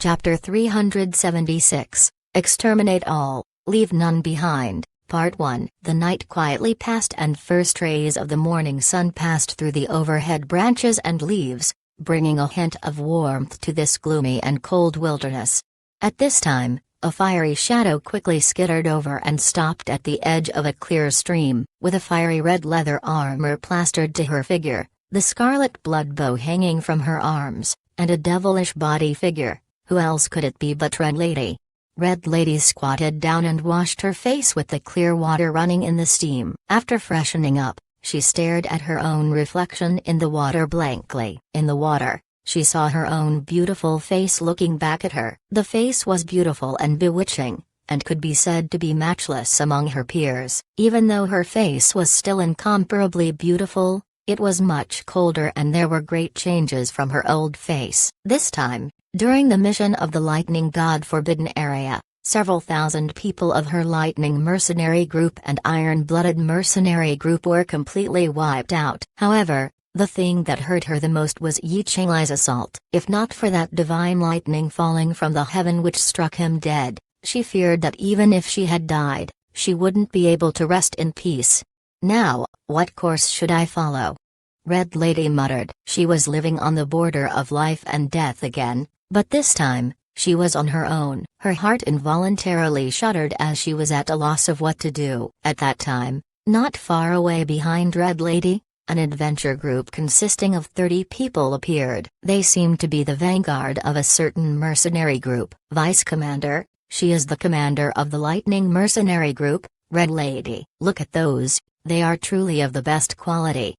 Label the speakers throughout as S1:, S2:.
S1: Chapter 376, Exterminate All, Leave None Behind, Part 1. The night quietly passed and first rays of the morning sun passed through the overhead branches and leaves, bringing a hint of warmth to this gloomy and cold wilderness. At this time, a fiery shadow quickly skittered over and stopped at the edge of a clear stream, with a fiery red leather armor plastered to her figure, the scarlet blood bow hanging from her arms, and a devilish body figure. Who else could it be but Red Lady? Red Lady squatted down and washed her face with the clear water running in the steam. After freshening up, she stared at her own reflection in the water blankly. In the water, she saw her own beautiful face looking back at her. The face was beautiful and bewitching, and could be said to be matchless among her peers. Even though her face was still incomparably beautiful, it was much colder and there were great changes from her old face. This time, during the mission of the Lightning God Forbidden Area, several thousand people of her Lightning Mercenary Group and Iron-Blooded Mercenary Group were completely wiped out. However, the thing that hurt her the most was Yi Chenglai's assault. If not for that divine lightning falling from the heaven which struck him dead, she feared that even if she had died, she wouldn't be able to rest in peace. Now, what course should I follow? Red Lady muttered. She was living on the border of life and death again, but this time, she was on her own. Her heart involuntarily shuddered as she was at a loss of what to do. At that time, not far away behind Red Lady, an adventure group consisting of 30 people appeared. They seemed to be the vanguard of a certain mercenary group. Vice Commander, she is the commander of the Lightning Mercenary Group, Red Lady. Look at those, they are truly of the best quality.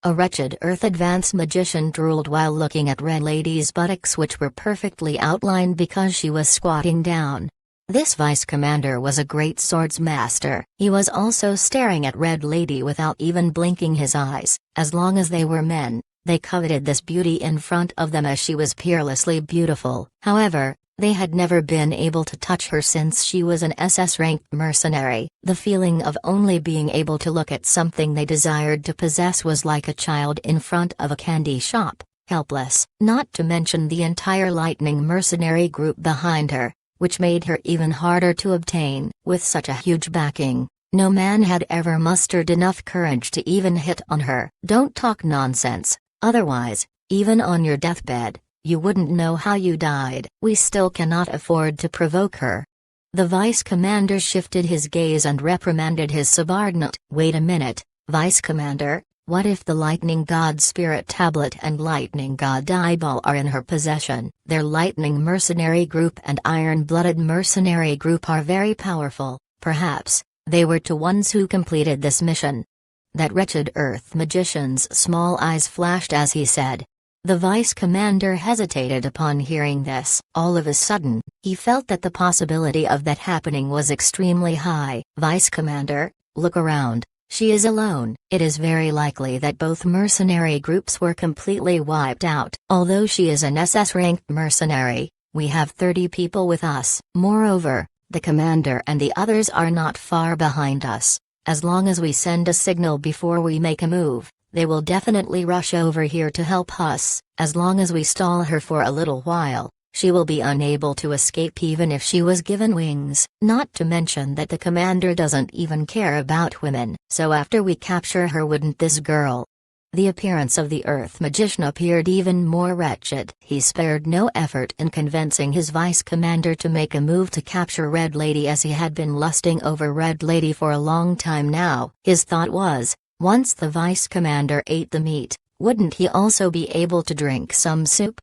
S1: A wretched Earth Advanced magician drooled while looking at Red Lady's buttocks, which were perfectly outlined because she was squatting down. This vice commander was a great swords master. He was also staring at Red Lady without even blinking his eyes. As long as they were men, they coveted this beauty in front of them as she was peerlessly beautiful. However, they had never been able to touch her since she was an SS-ranked mercenary. The feeling of only being able to look at something they desired to possess was like a child in front of a candy shop, helpless. Not to mention the entire Lightning Mercenary Group behind her, which made her even harder to obtain. With such a huge backing, no man had ever mustered enough courage to even hit on her. Don't talk nonsense, otherwise, even on your deathbed, you wouldn't know how you died. We still cannot afford to provoke her. The vice commander shifted his gaze and reprimanded his subordinate. Wait a minute, vice commander, what if the Lightning God Spirit Tablet and Lightning God Eyeball are in her possession? Their Lightning Mercenary Group and Iron-Blooded Mercenary Group are very powerful. Perhaps they were the ones who completed this mission. That wretched Earth magician's small eyes flashed as he said. The vice commander hesitated upon hearing this. All of a sudden, he felt that the possibility of that happening was extremely high. Vice commander, look around. She is alone. It is very likely that both mercenary groups were completely wiped out. Although she is an SS-ranked mercenary, we have 30 people with us. Moreover, the commander and the others are not far behind us. As long as we send a signal before we make a move, they will definitely rush over here to help us. As long as we stall her for a little while, she will be unable to escape even if she was given wings. Not to mention that the commander doesn't even care about women. So after we capture her, wouldn't this girl? The appearance of the Earth magician appeared even more wretched. He spared no effort in convincing his vice commander to make a move to capture Red Lady, as he had been lusting over Red Lady for a long time now. His thought was, once the vice commander ate the meat, wouldn't he also be able to drink some soup?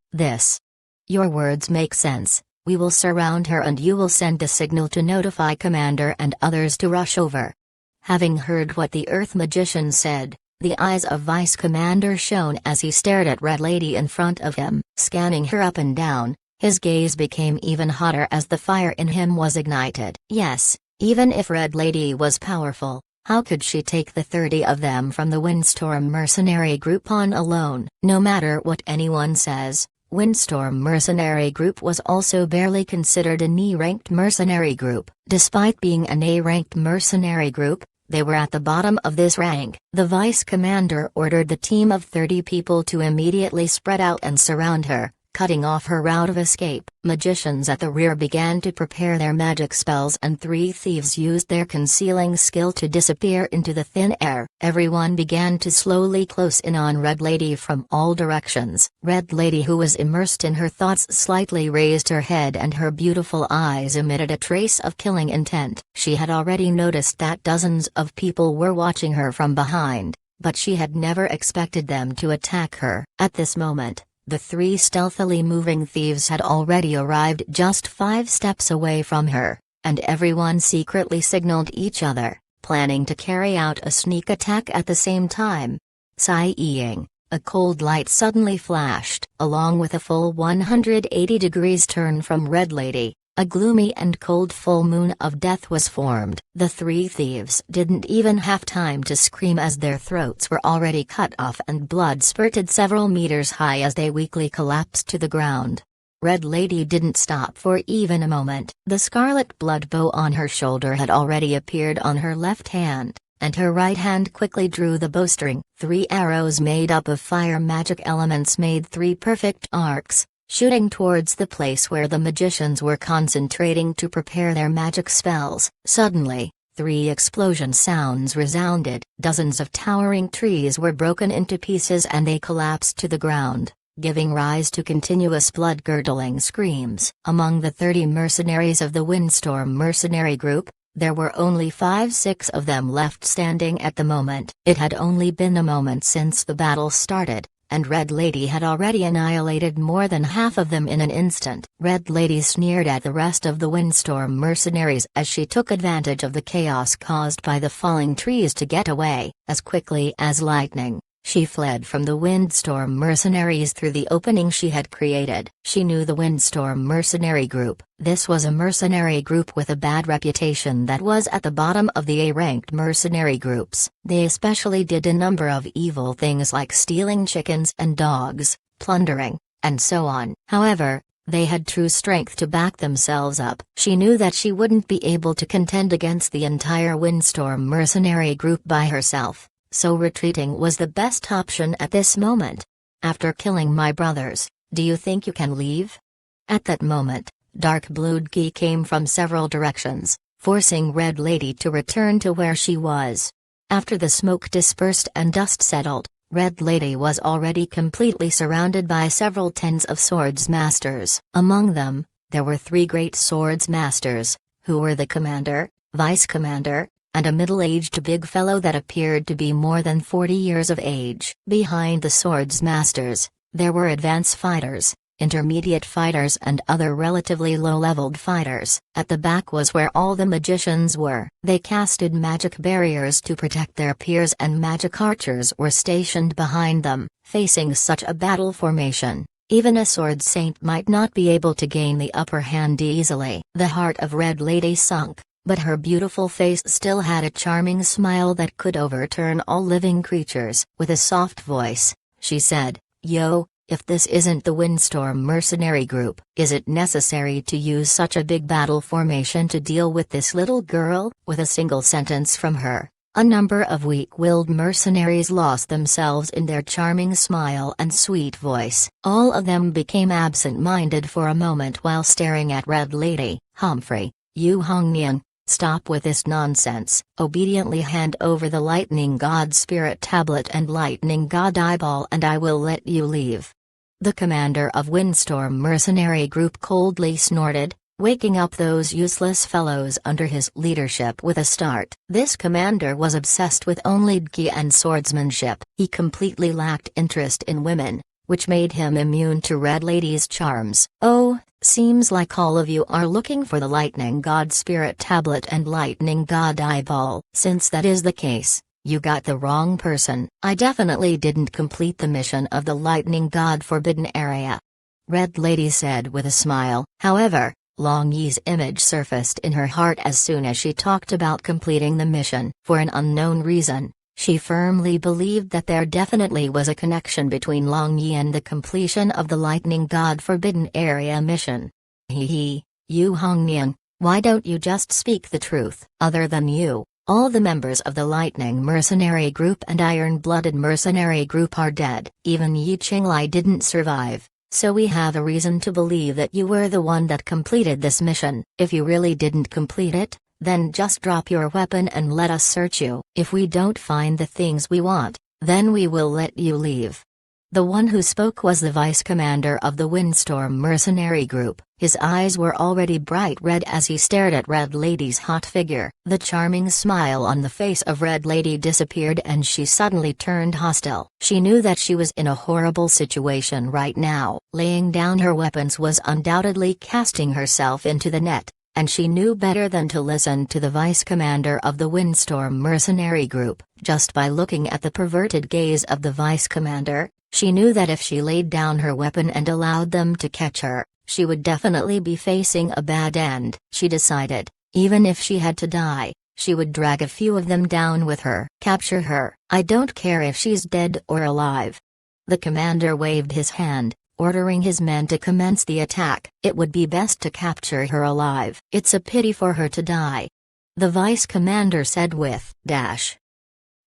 S1: Your words make sense. We will surround her and you will send a signal to notify commander and others to rush over. Having heard what the Earth magician said, the eyes of vice commander shone as he stared at Red Lady in front of him. Scanning her up and down, his gaze became even hotter as the fire in him was ignited. Yes, even if Red Lady was powerful, how could she take the 30 of them from the Windstorm Mercenary Group on alone? No matter what anyone says, Windstorm Mercenary Group was also barely considered an E-ranked mercenary group. Despite being an A-ranked mercenary group, they were at the bottom of this rank. The vice commander ordered the team of 30 people to immediately spread out and surround her, cutting off her route of escape. Magicians at the rear began to prepare their magic spells, and 3 thieves used their concealing skill to disappear into the thin air. Everyone began to slowly close in on Red Lady from all directions. Red Lady, who was immersed in her thoughts, slightly raised her head and her beautiful eyes emitted a trace of killing intent. She had already noticed that dozens of people were watching her from behind, but she had never expected them to attack her. At this moment, the 3 stealthily moving thieves had already arrived just 5 steps away from her, and everyone secretly signaled each other, planning to carry out a sneak attack at the same time. Sighing, a cold light suddenly flashed. Along with a full 180 degrees turn from Red Lady, a gloomy and cold full moon of death was formed. The 3 thieves didn't even have time to scream, as their throats were already cut off and blood spurted several meters high as they weakly collapsed to the ground. Red Lady didn't stop for even a moment. The scarlet blood bow on her shoulder had already appeared on her left hand, and her right hand quickly drew the bowstring. 3 arrows made up of fire magic elements made 3 perfect arcs, shooting towards the place where the magicians were concentrating to prepare their magic spells. Suddenly, 3 explosion sounds resounded. Dozens of towering trees were broken into pieces and they collapsed to the ground, giving rise to continuous blood-curdling screams. Among the 30 mercenaries of the Windstorm mercenary group, there were only 5-6 of them left standing at the moment. It had only been a moment since the battle started, and Red Lady had already annihilated more than half of them in an instant. Red Lady sneered at the rest of the Windstorm mercenaries as she took advantage of the chaos caused by the falling trees to get away. As quickly as lightning, she fled from the Windstorm mercenaries through the opening she had created. She knew the Windstorm mercenary group. This was a mercenary group with a bad reputation that was at the bottom of the A-ranked mercenary groups. They especially did a number of evil things like stealing chickens and dogs, plundering, and so on. However, they had true strength to back themselves up. She knew that she wouldn't be able to contend against the entire Windstorm mercenary group by herself, so retreating was the best option at this moment. After killing my brothers, do you think you can leave? At that moment, dark blue ki came from several directions, forcing Red Lady to return to where she was. After the smoke dispersed and dust settled, Red Lady was already completely surrounded by several tens of swords masters. Among them, there were 3 great swords masters, who were the commander, vice commander, and a middle-aged big fellow that appeared to be more than 40 years of age. Behind the swords masters, there were advanced fighters, intermediate fighters and other relatively low-leveled fighters. At the back was where all the magicians were. They casted magic barriers to protect their peers, and magic archers were stationed behind them. Facing such a battle formation, even a sword saint might not be able to gain the upper hand easily. The heart of Red Lady sunk, but her beautiful face still had a charming smile that could overturn all living creatures. With a soft voice, she said, "Yo, if this isn't the Windstorm mercenary group, is it necessary to use such a big battle formation to deal with this little girl?" With a single sentence from her, a number of weak-willed mercenaries lost themselves in their charming smile and sweet voice. All of them became absent-minded for a moment while staring at Red Lady. "Humphrey, Yu Hongnian, stop with this nonsense. Obediently hand over the Lightning God Spirit Tablet and Lightning God Eyeball and I will let you leave." The commander of Windstorm mercenary group coldly snorted, waking up those useless fellows under his leadership with a start. This commander was obsessed with only Dgi and swordsmanship. He completely lacked interest in women, which made him immune to Red Lady's charms. "Oh, seems like all of you are looking for the Lightning God Spirit Tablet and Lightning God Eyeball. Since that is the case, you got the wrong person. I definitely didn't complete the mission of the Lightning God Forbidden Area," Red Lady said with a smile. However, Long Yi's image surfaced in her heart as soon as she talked about completing the mission. For an unknown reason, she firmly believed that there definitely was a connection between Long Yi and the completion of the Lightning God Forbidden Area mission. "Hee, Yu Hongnian, why don't you just speak the truth?" "Other than you, all the members of the Lightning Mercenary Group and Iron-Blooded Mercenary Group are dead. Even Yi Qinglai didn't survive, So we have a reason to believe that you were the one that completed this mission. If you really didn't complete it, then just drop your weapon and let us search you. If we don't find the things we want, then we will let you leave." The one who spoke was the vice commander of the Windstorm mercenary group. His eyes were already bright red as he stared at Red Lady's hot figure. The charming smile on the face of Red Lady disappeared and she suddenly turned hostile. She knew that she was in a horrible situation right now. Laying down her weapons was undoubtedly casting herself into the net, and she knew better than to listen to the vice commander of the Windstorm mercenary group. Just by looking at the perverted gaze of the vice commander, she knew that if she laid down her weapon and allowed them to catch her, she would definitely be facing a bad end. She decided, even if she had to die, she would drag a few of them down with her. "Capture her. I don't care if she's dead or alive." The commander waved his hand, ordering his men to commence the attack. "It would be best to capture her alive. It's a pity for her to die," the vice commander said with dash.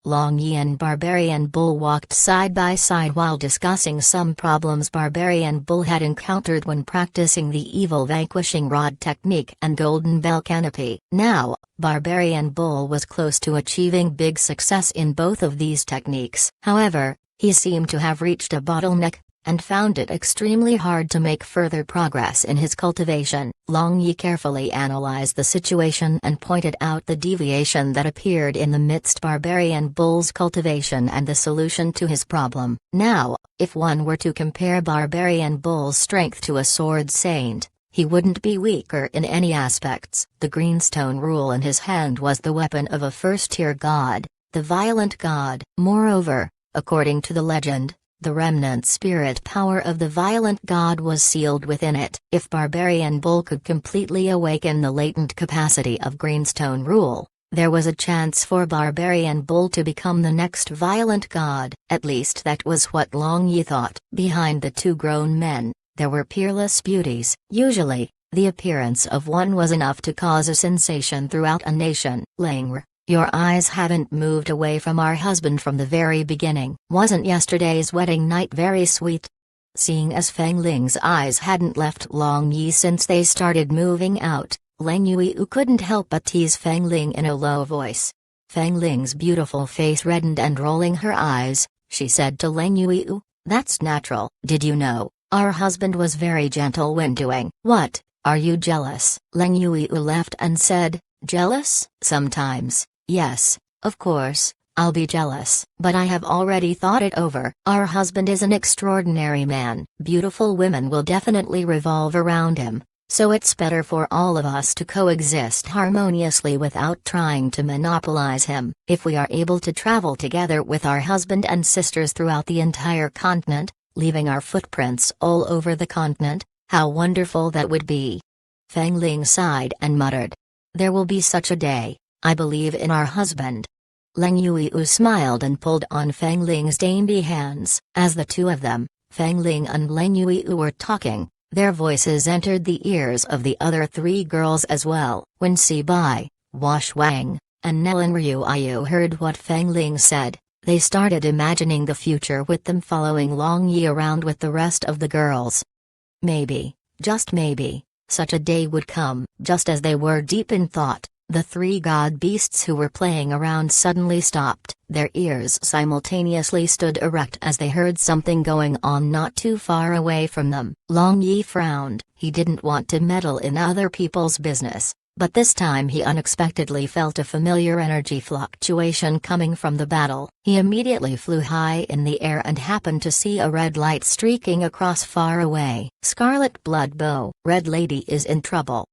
S1: Long Yi and Barbarian Bull walked side by side while discussing some problems Barbarian Bull had encountered when practicing the evil vanquishing rod technique and golden bell canopy. Now, Barbarian Bull was close to achieving big success in both of these techniques. However, he seemed to have reached a bottleneck, and found it extremely hard to make further progress in his cultivation. Long Yi carefully analyzed the situation and pointed out the deviation that appeared in the midst Barbarian Bull's cultivation and the solution to his problem. Now, if one were to compare Barbarian Bull's strength to a sword saint, he wouldn't be weaker in any aspects. The greenstone rule in his hand was the weapon of a first-tier god, the violent god. Moreover, according to the legend, the remnant spirit power of the violent god was sealed within it. If Barbarian Bull could completely awaken the latent capacity of Greenstone Rule, there was a chance for Barbarian Bull to become the next violent god. At least that was what Long Yi thought. Behind the two grown men, there were peerless beauties. Usually, the appearance of one was enough to cause a sensation throughout a nation. "Langr, your eyes haven't moved away from our husband from the very beginning. Wasn't yesterday's wedding night very sweet?" Seeing as Feng Ling's eyes hadn't left Long Yi since they started moving out, Lang Yuiu couldn't help but tease Feng Ling in a low voice. Feng Ling's beautiful face reddened and rolling her eyes, she said to Lang Yuiu, "That's natural. Did you know, our husband was very gentle when doing." "What, are you jealous?" Lang Yuiu laughed and said, "Jealous? Sometimes. Yes, of course, I'll be jealous. But I have already thought it over. Our husband is an extraordinary man. Beautiful women will definitely revolve around him, so it's better for all of us to coexist harmoniously without trying to monopolize him. If we are able to travel together with our husband and sisters throughout the entire continent, leaving our footprints all over the continent, how wonderful that would be." Feng Ling sighed and muttered, "There will be such a day. I believe in our husband." Lang Yuiu smiled and pulled on Feng Ling's dainty hands. As the two of them, Feng Ling and Lang Yuiu were talking, their voices entered the ears of the other three girls as well. When Si Bai, Wash Wang, and Nellen Ryuiu heard what Feng Ling said, they started imagining the future with them following Long Yi around with the rest of the girls. Maybe, just maybe, such a day would come. Just as they were deep in thought, the three god beasts who were playing around suddenly stopped. Their ears simultaneously stood erect as they heard something going on not too far away from them. Long Yi frowned. He didn't want to meddle in other people's business, but this time he unexpectedly felt a familiar energy fluctuation coming from the battle. He immediately flew high in the air and happened to see a red light streaking across far away. Scarlet blood bow. Red Lady is in trouble.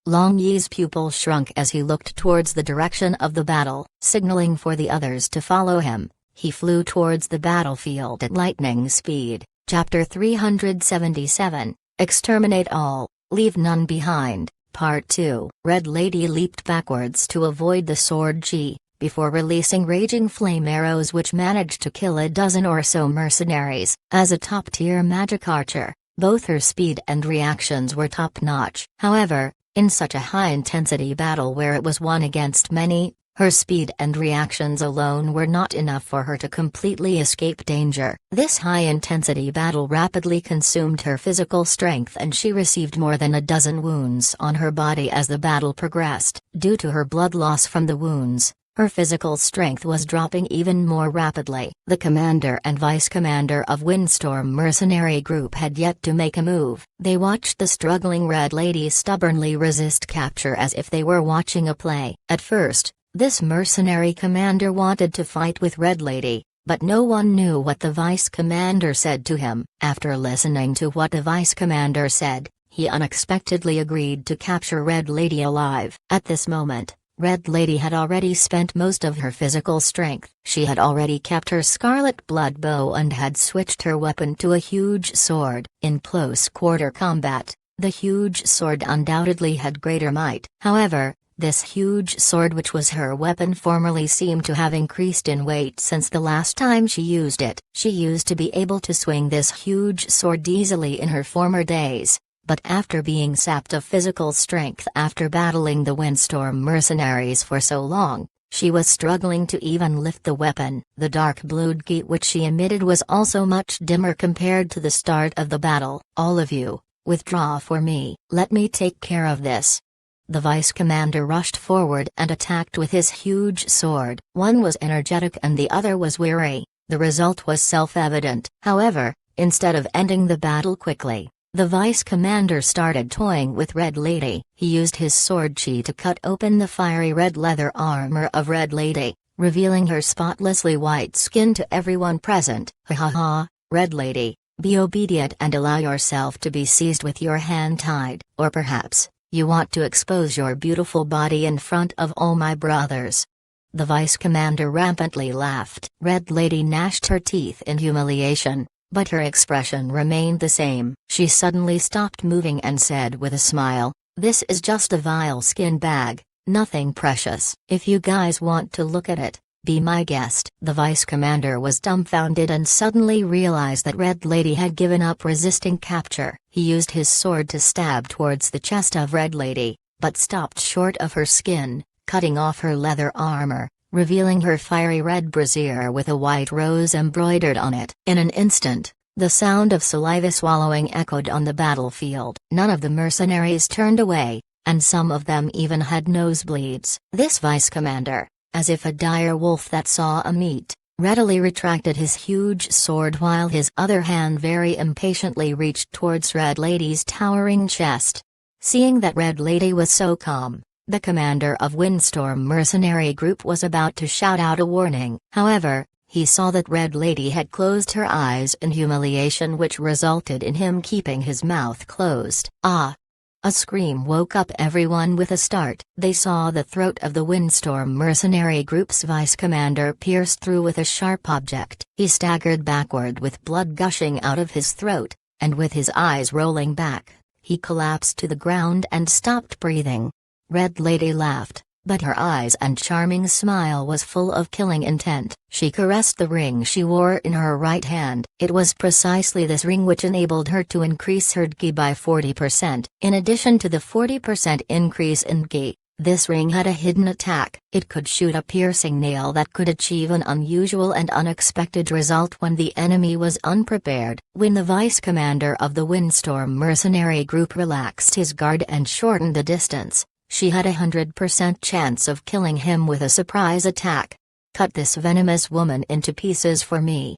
S1: Long Yi's pupil shrunk as he looked towards the direction of the battle. Signaling for the others to follow him, he flew towards the battlefield at lightning speed. Chapter 377, Exterminate All, Leave None Behind, Part 2. Red Lady leaped backwards to avoid the sword chi, before releasing raging flame arrows which managed to kill a dozen or so mercenaries. As a top-tier magic archer, both her speed and reactions were top-notch. However, in such a high-intensity battle where it was one against many, Her speed and reactions alone were not enough for her to completely escape danger. This high-intensity battle rapidly consumed her physical strength, and she received more than a dozen wounds on her body as the battle progressed. Due to her blood loss from the wounds, her physical strength was dropping even more rapidly. The commander and vice commander of Windstorm Mercenary Group had yet to make a move. They watched the struggling Red Lady stubbornly resist capture as if they were watching a play. At first, this mercenary commander wanted to fight with Red Lady, but no one knew what the vice commander said to him. After listening to what the vice commander said, he unexpectedly agreed to capture Red Lady alive. At this moment, Red Lady had already spent most of her physical strength. She had already kept her scarlet blood bow and had switched her weapon to a huge sword. In close quarter combat, the huge sword undoubtedly had greater might. However, this huge sword, which was her weapon, formerly seemed to have increased in weight since the last time she used it. She used to be able to swing this huge sword easily in her former days. But after being sapped of physical strength after battling the Windstorm mercenaries for so long, she was struggling to even lift the weapon. The dark blue gi which she emitted was also much dimmer compared to the start of the battle. "All of you, withdraw for me. Let me take care of this." The vice commander rushed forward and attacked with his huge sword. One was energetic and the other was weary. The result was self-evident. However, instead of ending the battle quickly, the vice commander started toying with Red Lady. He used his sword chi to cut open the fiery red leather armor of Red Lady, revealing her spotlessly white skin to everyone present. "Ha ha ha, Red Lady, be obedient and allow yourself to be seized with your hand tied. Or perhaps, you want to expose your beautiful body in front of all my brothers." The vice commander rampantly laughed. Red Lady gnashed her teeth in humiliation, but her expression remained the same. She suddenly stopped moving and said with a smile, "This is just a vile skin bag, nothing precious. If you guys want to look at it, be my guest." The vice commander was dumbfounded and suddenly realized that Red Lady had given up resisting capture. He used his sword to stab towards the chest of Red Lady, but stopped short of her skin, cutting off her leather armor, revealing her fiery red brassiere with a white rose embroidered on it. In an instant, the sound of saliva swallowing echoed on the battlefield. None of the mercenaries turned away, and some of them even had nosebleeds. This vice commander, as if a dire wolf that saw a meat, readily retracted his huge sword while his other hand very impatiently reached towards Red Lady's towering chest. Seeing that Red Lady was so calm, the commander of Windstorm Mercenary Group was about to shout out a warning. However, he saw that Red Lady had closed her eyes in humiliation, which resulted in him keeping his mouth closed. "Ah!" A scream woke up everyone with a start. They saw the throat of the Windstorm Mercenary Group's vice commander pierced through with a sharp object. He staggered backward with blood gushing out of his throat, and with his eyes rolling back, he collapsed to the ground and stopped breathing. Red Lady laughed, but her eyes and charming smile was full of killing intent. She caressed the ring she wore in her right hand. It was precisely this ring which enabled her to increase her gi by 40%. In addition to the 40% increase in gi, this ring had a hidden attack. It could shoot a piercing nail that could achieve an unusual and unexpected result when the enemy was unprepared. When the vice commander of the Windstorm Mercenary Group relaxed his guard and shortened the distance, she had 100% chance of killing him with a surprise attack. "Cut this venomous woman into pieces for me."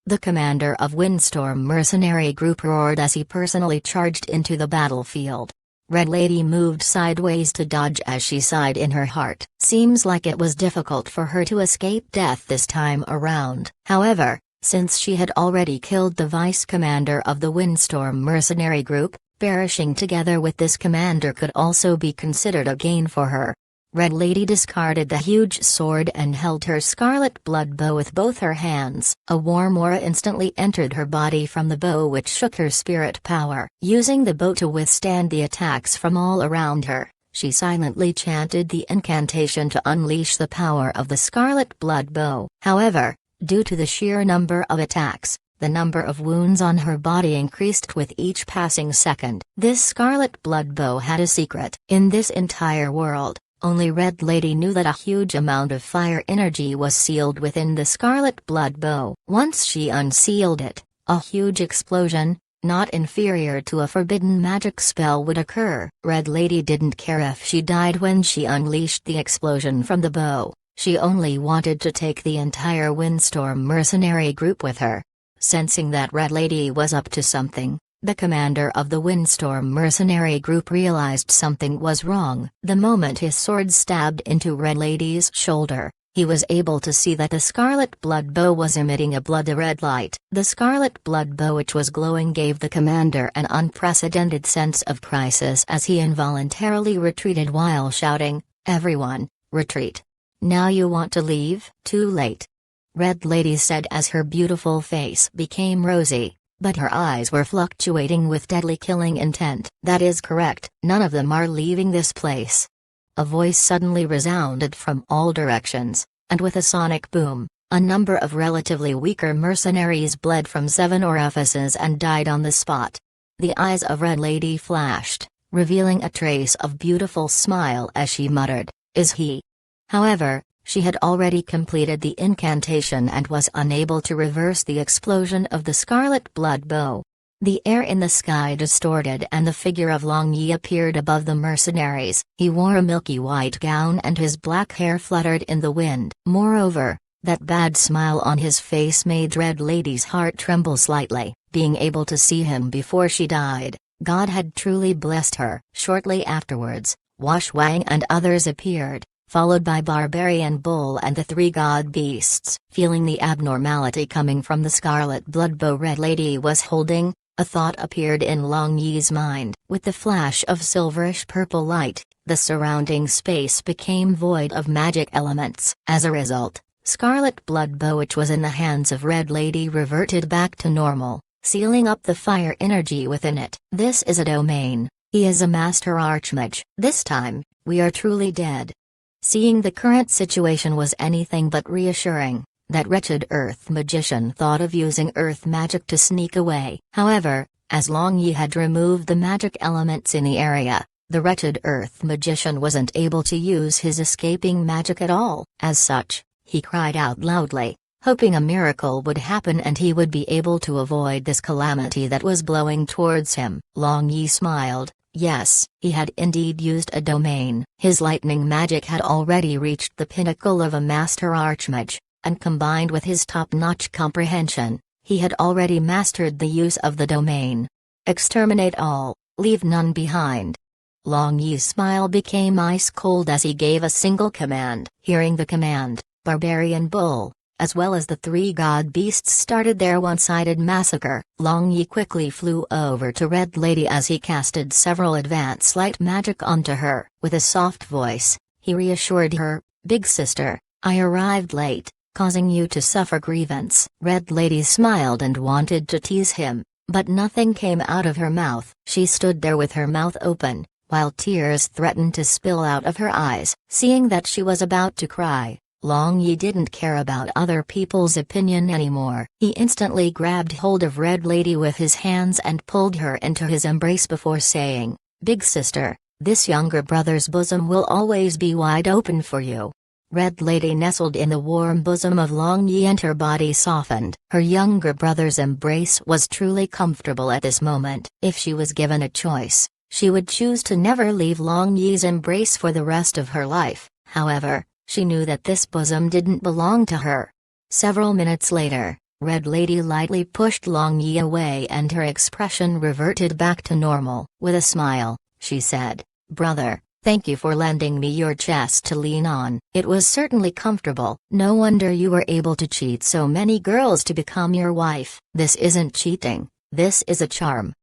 S1: The commander of Windstorm Mercenary Group roared as he personally charged into the battlefield. Red Lady moved sideways to dodge as she sighed in her heart. Seems like it was difficult for her to escape death this time around. However, since she had already killed the vice commander of the Windstorm Mercenary Group, perishing together with this commander could also be considered a gain for her. Red Lady discarded the huge sword and held her scarlet blood bow with both her hands. A warm aura instantly entered her body from the bow, which shook her spirit power. Using the bow to withstand the attacks from all around her, she silently chanted the incantation to unleash the power of the scarlet blood bow. However, due to the sheer number of attacks, the number of wounds on her body increased with each passing second. This scarlet blood bow had a secret. In this entire world, Only Red Lady knew that a huge amount of fire energy was sealed within the scarlet blood bow. Once she unsealed it, a huge explosion, not inferior to a forbidden magic spell, would occur. Red Lady didn't care if she died when she unleashed the explosion from the bow. She only wanted to take the entire Windstorm mercenary group with her. Sensing that Red Lady was up to something, the commander of the Windstorm mercenary group realized something was wrong. The moment his sword stabbed into Red Lady's shoulder, he was able to see that the scarlet blood bow was emitting a blood-red light. The scarlet blood bow, which was glowing, gave the commander an unprecedented sense of crisis as he involuntarily retreated while shouting, "Everyone, retreat. Now you want to leave?" "Too late," Red Lady said as her beautiful face became rosy, but her eyes were fluctuating with deadly killing intent. "That is correct, none of them are leaving this place." A voice suddenly resounded from all directions, and with a sonic boom, a number of relatively weaker mercenaries bled from 7 orifices and died on the spot. The eyes of Red Lady flashed, revealing a trace of beautiful smile as she muttered, "Is he?" However, she had already completed the incantation and was unable to reverse the explosion of the scarlet blood bow. The air in the sky distorted and the figure of Long Yi appeared above the mercenaries. He wore a milky white gown and his black hair fluttered in the wind. Moreover, that bad smile on his face made Red Lady's heart tremble slightly. Being able to see him before she died, God had truly blessed her. Shortly afterwards, Wang and others appeared, followed by Barbarian Bull and the 3 god beasts. Feeling the abnormality coming from the scarlet blood bow Red Lady was holding, a thought appeared in Long Yi's mind. With the flash of silverish purple light, the surrounding space became void of magic elements. As a result, scarlet blood bow, which was in the hands of Red Lady, reverted back to normal, sealing up the fire energy within it. "This is a domain. He is a master archmage. This time, we are truly dead." Seeing the current situation was anything but reassuring, that wretched earth magician thought of using earth magic to sneak away. However, as Long Yi had removed the magic elements in the area, the wretched earth magician wasn't able to use his escaping magic at all. As such, he cried out loudly, hoping a miracle would happen and he would be able to avoid this calamity that was blowing towards him. Long Yi smiled. Yes, he had indeed used a domain. His lightning magic had already reached the pinnacle of a master archmage, and combined with his top-notch comprehension, he had already mastered the use of the domain. "Exterminate all, leave none behind." Long Yi's smile became ice-cold as he gave a single command. Hearing the command, Barbarian Bull, as well as the 3 god beasts, started their one-sided massacre. Long Yi quickly flew over to Red Lady as he casted several advanced light magic onto her. With a soft voice, he reassured her, "Big sister, I arrived late, causing you to suffer grievance." Red Lady smiled and wanted to tease him, but nothing came out of her mouth. She stood there with her mouth open, while tears threatened to spill out of her eyes. Seeing that she was about to cry, Long Yi didn't care about other people's opinion anymore. He instantly grabbed hold of Red Lady with his hands and pulled her into his embrace before saying, "Big sister, this younger brother's bosom will always be wide open for you." Red Lady nestled in the warm bosom of Long Yi and her body softened. Her younger brother's embrace was truly comfortable at this moment. If she was given a choice, she would choose to never leave Long Yi's embrace for the rest of her life. However, she knew that this bosom didn't belong to her. Several minutes later, Red Lady lightly pushed Long Yi away and her expression reverted back to normal. With a smile, she said, "Brother, thank you for lending me your chest to lean on. It was certainly comfortable. No wonder you were able to cheat so many girls to become your wife." "This isn't cheating, this is a charm."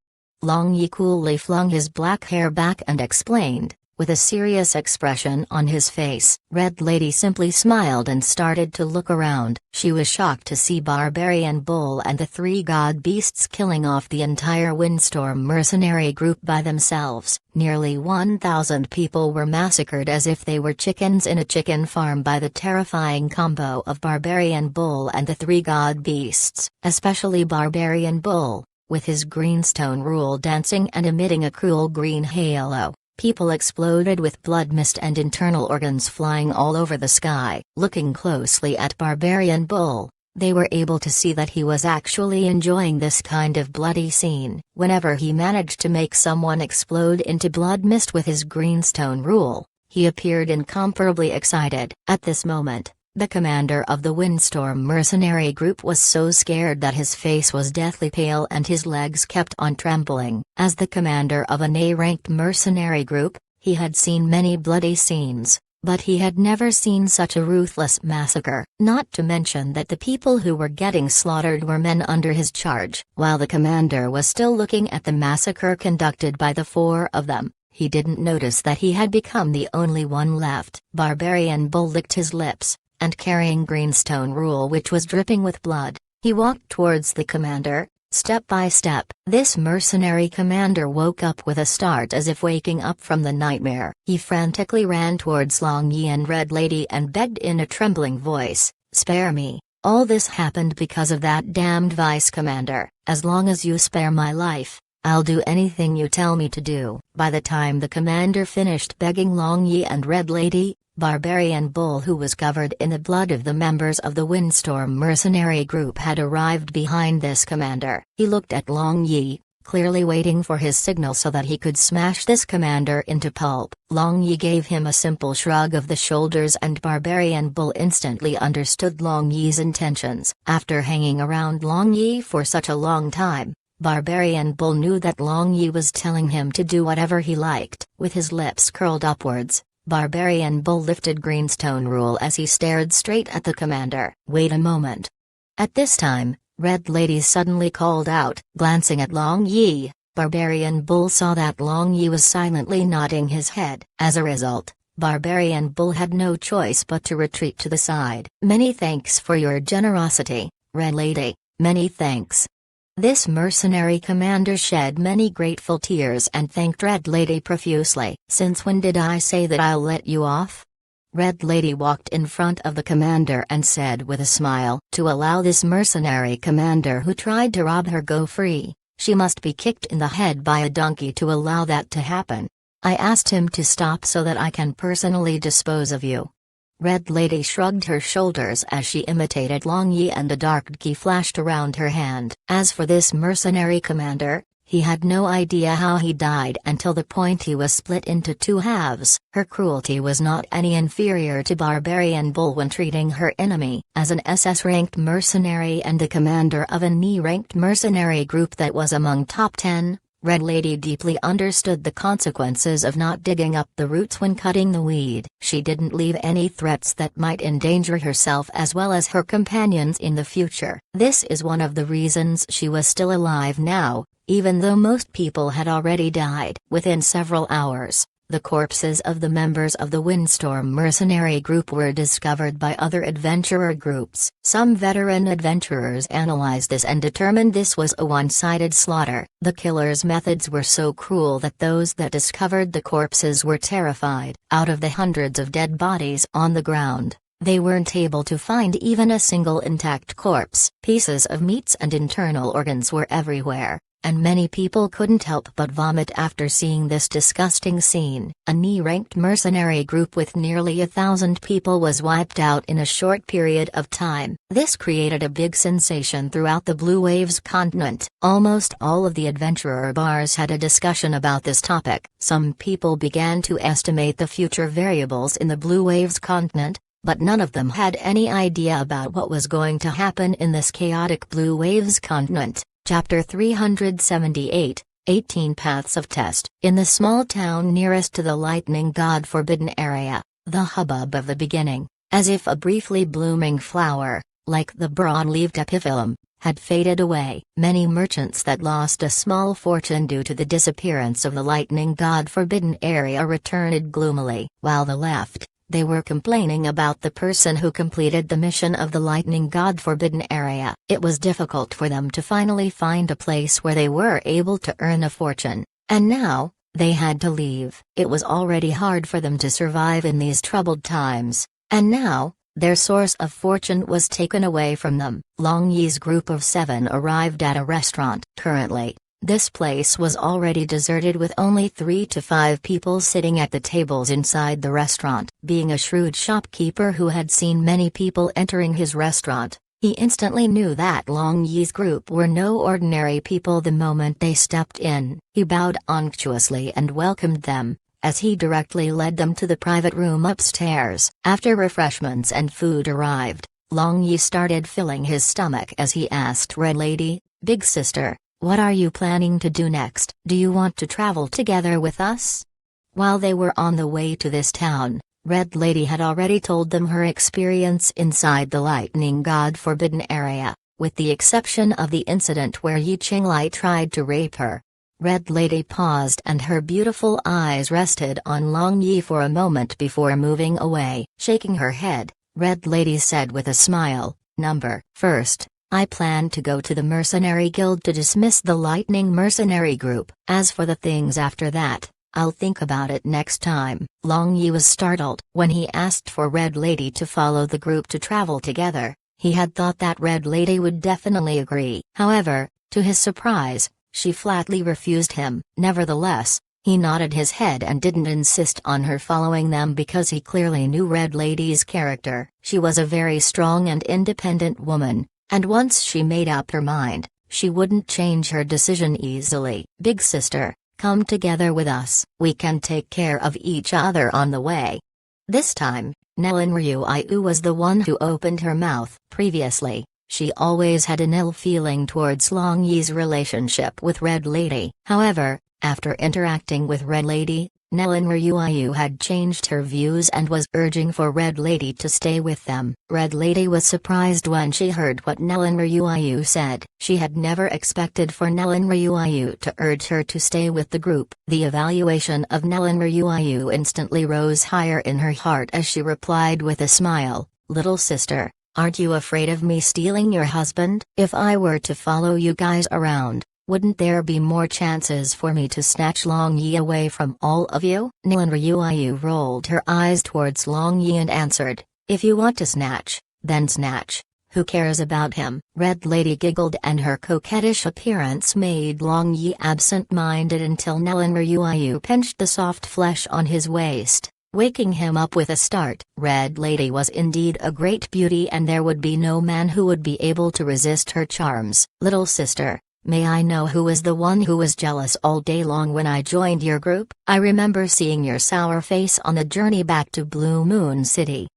S1: Long Yi coolly flung his black hair back and explained, with a serious expression on his face. Red Lady simply smiled and started to look around. She was shocked to see Barbarian Bull and the 3 god beasts killing off the entire Windstorm mercenary group by themselves. Nearly 1,000 people were massacred as if they were chickens in a chicken farm by the terrifying combo of Barbarian Bull and the 3 god beasts. Especially Barbarian Bull, with his greenstone rule dancing and emitting a cruel green halo. People exploded with blood mist and internal organs flying all over the sky. Looking closely at Barbarian Bull, they were able to see that he was actually enjoying this kind of bloody scene. Whenever he managed to make someone explode into blood mist with his greenstone rule, he appeared incomparably excited. At this moment, the commander of the Windstorm mercenary group was so scared that his face was deathly pale and his legs kept on trembling. As the commander of an A-ranked mercenary group, he had seen many bloody scenes, but he had never seen such a ruthless massacre. Not to mention that the people who were getting slaughtered were men under his charge. While the commander was still looking at the massacre conducted by the four of them, he didn't notice that he had become the only one left. Barbarian Bull licked his lips, and carrying greenstone rule which was dripping with blood, he walked towards the commander, step by step. This mercenary commander woke up with a start as if waking up from the nightmare. He frantically ran towards Long Yi and Red Lady and begged in a trembling voice, "Spare me, all this happened because of that damned vice commander. As long as you spare my life, I'll do anything you tell me to do." By the time the commander finished begging Long Yi and Red Lady, Barbarian Bull, who was covered in the blood of the members of the Windstorm mercenary group, had arrived behind this commander. He looked at Long Yi, clearly waiting for his signal so that he could smash this commander into pulp. Long Yi gave him a simple shrug of the shoulders and Barbarian Bull instantly understood Long Yi's intentions. After hanging around Long Yi for such a long time, Barbarian Bull knew that Long Yi was telling him to do whatever he liked. With his lips curled upwards, Barbarian Bull lifted greenstone rule as he stared straight at the commander. "Wait a moment." At this time, Red Lady suddenly called out. Glancing at Long Yi, Barbarian Bull saw that Long Yi was silently nodding his head. As a result, Barbarian Bull had no choice but to retreat to the side. "Many thanks for your generosity, Red Lady, many thanks." This mercenary commander shed many grateful tears and thanked Red Lady profusely. "Since when did I say that I'll let you off?" Red Lady walked in front of the commander and said with a smile, "To allow this mercenary commander who tried to rob her go free, she must be kicked in the head by a donkey to allow that to happen. I asked him to stop so that I can personally dispose of you." Red Lady shrugged her shoulders as she imitated Long Yi and a dark key flashed around her hand. As for this mercenary commander, he had no idea how he died until the point he was split into two halves. Her cruelty was not any inferior to Barbarian Bull when treating her enemy. As an SS-ranked mercenary and the commander of an E-ranked mercenary group that was among top 10, Red Lady deeply understood the consequences of not digging up the roots when cutting the weed. She didn't leave any threats that might endanger herself as well as her companions in the future. This is one of the reasons she was still alive now, even though most people had already died. Within several hours, the corpses of the members of the Windstorm mercenary group were discovered by other adventurer groups. Some veteran adventurers analyzed this and determined this was a one-sided slaughter. The killer's methods were so cruel that those that discovered the corpses were terrified. Out of the hundreds of dead bodies on the ground, they weren't able to find even a single intact corpse. Pieces of meats and internal organs were everywhere, and many people couldn't help but vomit after seeing this disgusting scene. A E-ranked mercenary group with nearly 1,000 people was wiped out in a short period of time. This created a big sensation throughout the Blue Waves continent. Almost all of the adventurer bars had a discussion about this topic. Some people began to estimate the future variables in the Blue Waves continent, but none of them had any idea about what was going to happen in this chaotic Blue Waves continent. Chapter 378, 18 Paths of Test. In the small town nearest to the lightning god forbidden area, the hubbub of the beginning, as if a briefly blooming flower, like the broad-leaved epiphyllum, had faded away. Many merchants that lost a small fortune due to the disappearance of the lightning god forbidden area returned gloomily. While the left, they were complaining about the person who completed the mission of the lightning god forbidden area. It was difficult for them to finally find a place where they were able to earn a fortune, and now, they had to leave. It was already hard for them to survive in these troubled times, and now, their source of fortune was taken away from them. Long Yi's group of 7 arrived at a restaurant. Currently, This place was already deserted with only 3 to 5 people sitting at the tables inside the restaurant. Being a shrewd shopkeeper who had seen many people entering his restaurant, he instantly knew that Long Yi's group were no ordinary people the moment they stepped in. He bowed unctuously and welcomed them, as he directly led them to the private room upstairs. After refreshments and food arrived, Long Yi started filling his stomach as he asked Red Lady, "Big sister, what are you planning to do next? Do you want to travel together with us?" While they were on the way to this town, Red Lady had already told them her experience inside the Lightning God Forbidden area, with the exception of the incident where Yi Qinglai tried to rape her. Red Lady paused and her beautiful eyes rested on Long Yi for a moment before moving away. Shaking her head, Red Lady said with a smile, First, I plan to go to the Mercenary Guild to dismiss the Lightning Mercenary group. As for the things after that, I'll think about it next time." Long Yi was startled. When he asked for Red Lady to follow the group to travel together, he had thought that Red Lady would definitely agree. However, to his surprise, she flatly refused him. Nevertheless, he nodded his head and didn't insist on her following them because he clearly knew Red Lady's character. She was a very strong and independent woman, and once she made up her mind, she wouldn't change her decision easily. "Big sister, come together with us. We can take care of each other on the way." This time, Nellen Ryuiu was the one who opened her mouth. Previously, she always had an ill feeling towards Long Yi's relationship with Red Lady. However, after interacting with Red Lady, Nellen Ryuiu had changed her views and was urging for Red Lady to stay with them. Red Lady was surprised when she heard what Nellen Ryuiu said. She had never expected for Nellen Ryuiu to urge her to stay with the group. The evaluation of Nellen Ryuiu instantly rose higher in her heart as she replied with a smile, "Little sister, aren't you afraid of me stealing your husband? If I were to follow you guys around, wouldn't there be more chances for me to snatch Long Yi away from all of you?" Nellen Ryuiu rolled her eyes towards Long Yi and answered, "If you want to snatch, then snatch. Who cares about him?" Red Lady giggled and her coquettish appearance made Long Yi absent-minded until Nellen Ryuiu pinched the soft flesh on his waist, waking him up with a start. Red Lady was indeed a great beauty and there would be no man who would be able to resist her charms. "Little sister, may I know who was the one who was jealous all day long when I joined your group? I remember seeing your sour face on the journey back to Blue Moon City."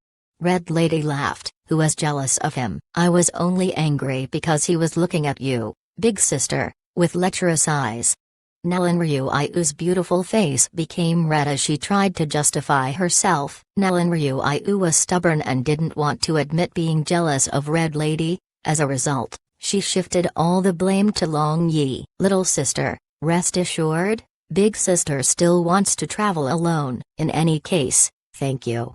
S1: Red Lady laughed. "Who was jealous of him? I was only angry because he was looking at you, big sister, with lecherous eyes." Nellen Ryuiu's beautiful face became red as she tried to justify herself. Nellen Ryuiu was stubborn and didn't want to admit being jealous of Red Lady. As a result, she shifted all the blame to Long Yi. "Little sister, rest assured, big sister still wants to travel alone. In any case, thank you."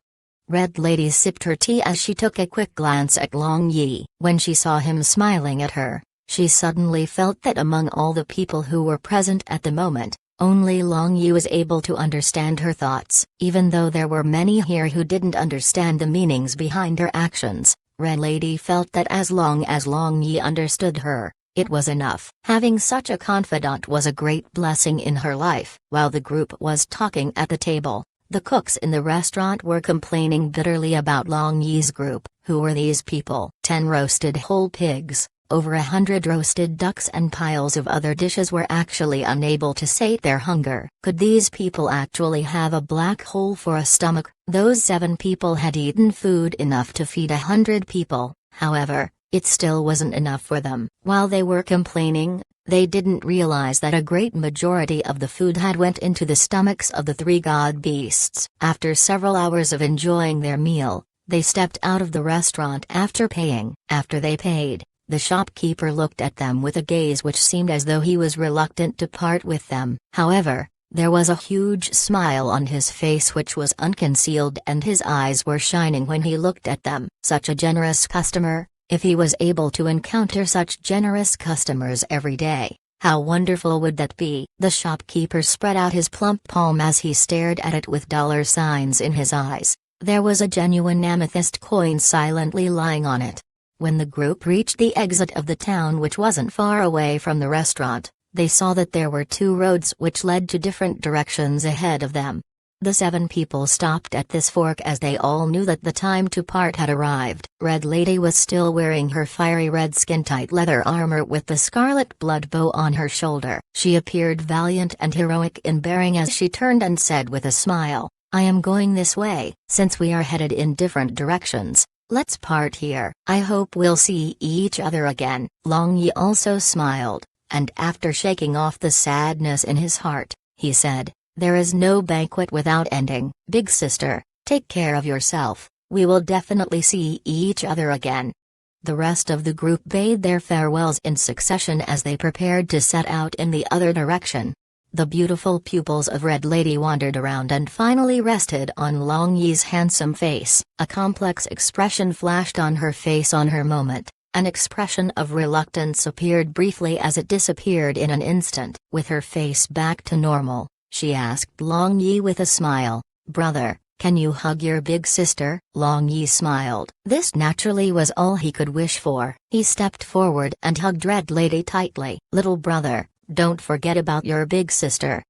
S1: Red Lady sipped her tea as she took a quick glance at Long Yi. When she saw him smiling at her, she suddenly felt that among all the people who were present at the moment, only Long Yi was able to understand her thoughts. Even though there were many here who didn't understand the meanings behind her actions, Red Lady felt that as long as Long Yi understood her, it was enough. Having such a confidant was a great blessing in her life. While the group was talking at the table, the cooks in the restaurant were complaining bitterly about Long Yi's group. Who were these people? 10 roasted whole pigs, over 100 roasted ducks and piles of other dishes were actually unable to sate their hunger. Could these people actually have a black hole for a stomach? Those 7 people had eaten food enough to feed 100 people, however, it still wasn't enough for them. While they were complaining, they didn't realize that a great majority of the food had went into the stomachs of the 3 god beasts. After several hours of enjoying their meal, they stepped out of the restaurant after paying. After they paid, the shopkeeper looked at them with a gaze which seemed as though he was reluctant to part with them. However, there was a huge smile on his face which was unconcealed and his eyes were shining when he looked at them. Such a generous customer, if he was able to encounter such generous customers every day, how wonderful would that be? The shopkeeper spread out his plump palm as he stared at it with dollar signs in his eyes. There was a genuine amethyst coin silently lying on it. When the group reached the exit of the town which wasn't far away from the restaurant, They saw that there were 2 roads which led to different directions ahead of them. The 7 people stopped at this fork as they all knew that the time to part had arrived. Red Lady was still wearing her fiery red skin-tight leather armor with the scarlet blood bow on her shoulder. She appeared valiant and heroic in bearing as she turned and said with a smile, "I am going this way. Since we are headed in different directions, let's part here. I hope we'll see each other again." Long Yi also smiled, and after shaking off the sadness in his heart, he said, "There is no banquet without ending. Big sister, take care of yourself. We will definitely see each other again." The rest of the group bade their farewells in succession as they prepared to set out in the other direction. The beautiful pupils of Red Lady wandered around and finally rested on Long Yi's handsome face. A complex expression flashed on her face on her moment. An expression of reluctance appeared briefly as it disappeared in an instant. With her face back to normal, she asked Long Yi with a smile, "Brother, can you hug your big sister?" Long Yi smiled. This naturally was all he could wish for. He stepped forward and hugged Red Lady tightly. "Little brother, don't forget about your big sister,"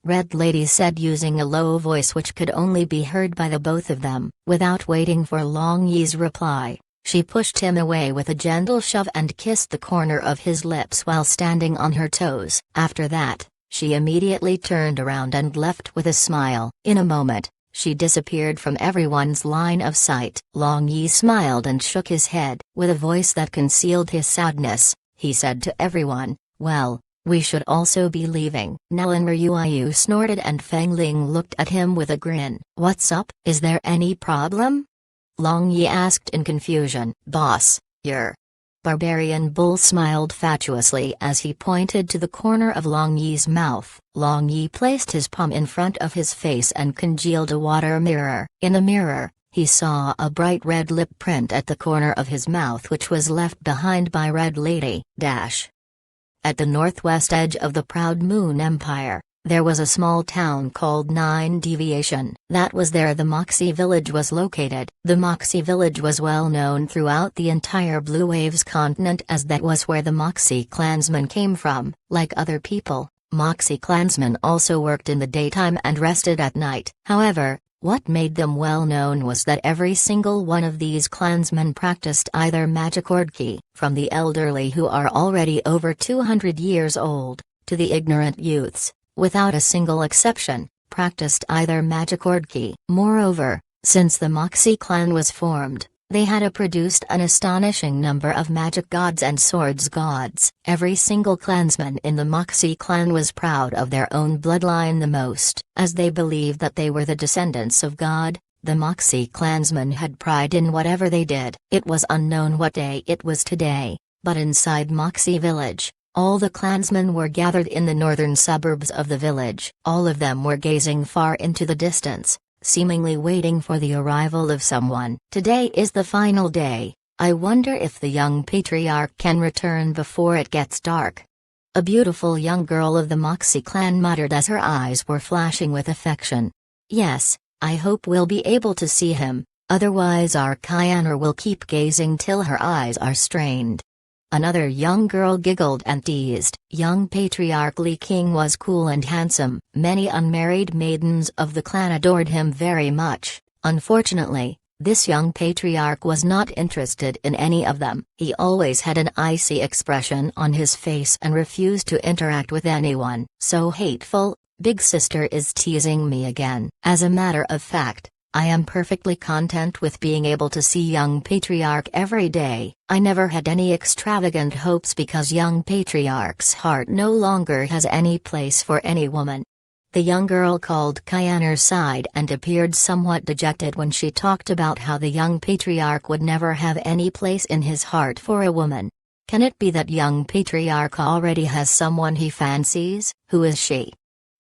S1: Red Lady said using a low voice which could only be heard by the both of them. Without waiting for Long Yi's reply, she pushed him away with a gentle shove and kissed the corner of his lips while standing on her toes. After that, she immediately turned around and left with a smile. In a moment, she disappeared from everyone's line of sight. Long Yi smiled and shook his head. With a voice that concealed his sadness, he said to everyone, "Well, we should also be leaving." Nalan Ryuayu snorted and Feng Ling looked at him with a grin. "What's up? Is there any problem?" Long Yi asked in confusion. "Boss, you're..." Barbarian Bull smiled fatuously as he pointed to the corner of Long Yi's mouth. Long Yi placed his palm in front of his face and congealed a water mirror. In the mirror, he saw a bright red lip print at the corner of his mouth which was left behind by Red Lady. At the northwest edge of the Proud Moon Empire, there was a small town called 9 Deviation. That was there the Moxie village was located. The Moxie village was well known throughout the entire Blue Waves continent as that was where the Moxie clansmen came from. Like other people, Moxie clansmen also worked in the daytime and rested at night. However, what made them well known was that every single one of these clansmen practiced either magic or ki. From the elderly who are already over 200 years old, to the ignorant youths, without a single exception, practiced either magic or ki. Moreover, since the Moxie clan was formed, they had produced an astonishing number of magic gods and swords gods. Every single clansman in the Moxie clan was proud of their own bloodline the most. As they believed that they were the descendants of God, the Moxie clansmen had pride in whatever they did. It was unknown what day it was today, but inside Moxie village, all the clansmen were gathered in the northern suburbs of the village. All of them were gazing far into the distance, seemingly waiting for the arrival of someone. Today is the final day. I wonder if the young patriarch can return before it gets dark. A beautiful young girl of the Moxie clan muttered as her eyes were flashing with affection. Yes, I hope we'll be able to see him, otherwise our Kyaner will keep gazing till her eyes are strained. Another young girl giggled and teased. Young Patriarch Li King was cool and handsome. Many unmarried maidens of the clan adored him very much. Unfortunately, this young patriarch was not interested in any of them. He always had an icy expression on his face and refused to interact with anyone. So hateful, big sister is teasing me again. As a matter of fact, I am perfectly content with being able to see young patriarch every day. I never had any extravagant hopes because young patriarch's heart no longer has any place for any woman. The young girl called Kyaner sighed and appeared somewhat dejected when she talked about how the young patriarch would never have any place in his heart for a woman. Can it be that young patriarch already has someone he fancies? Who is she?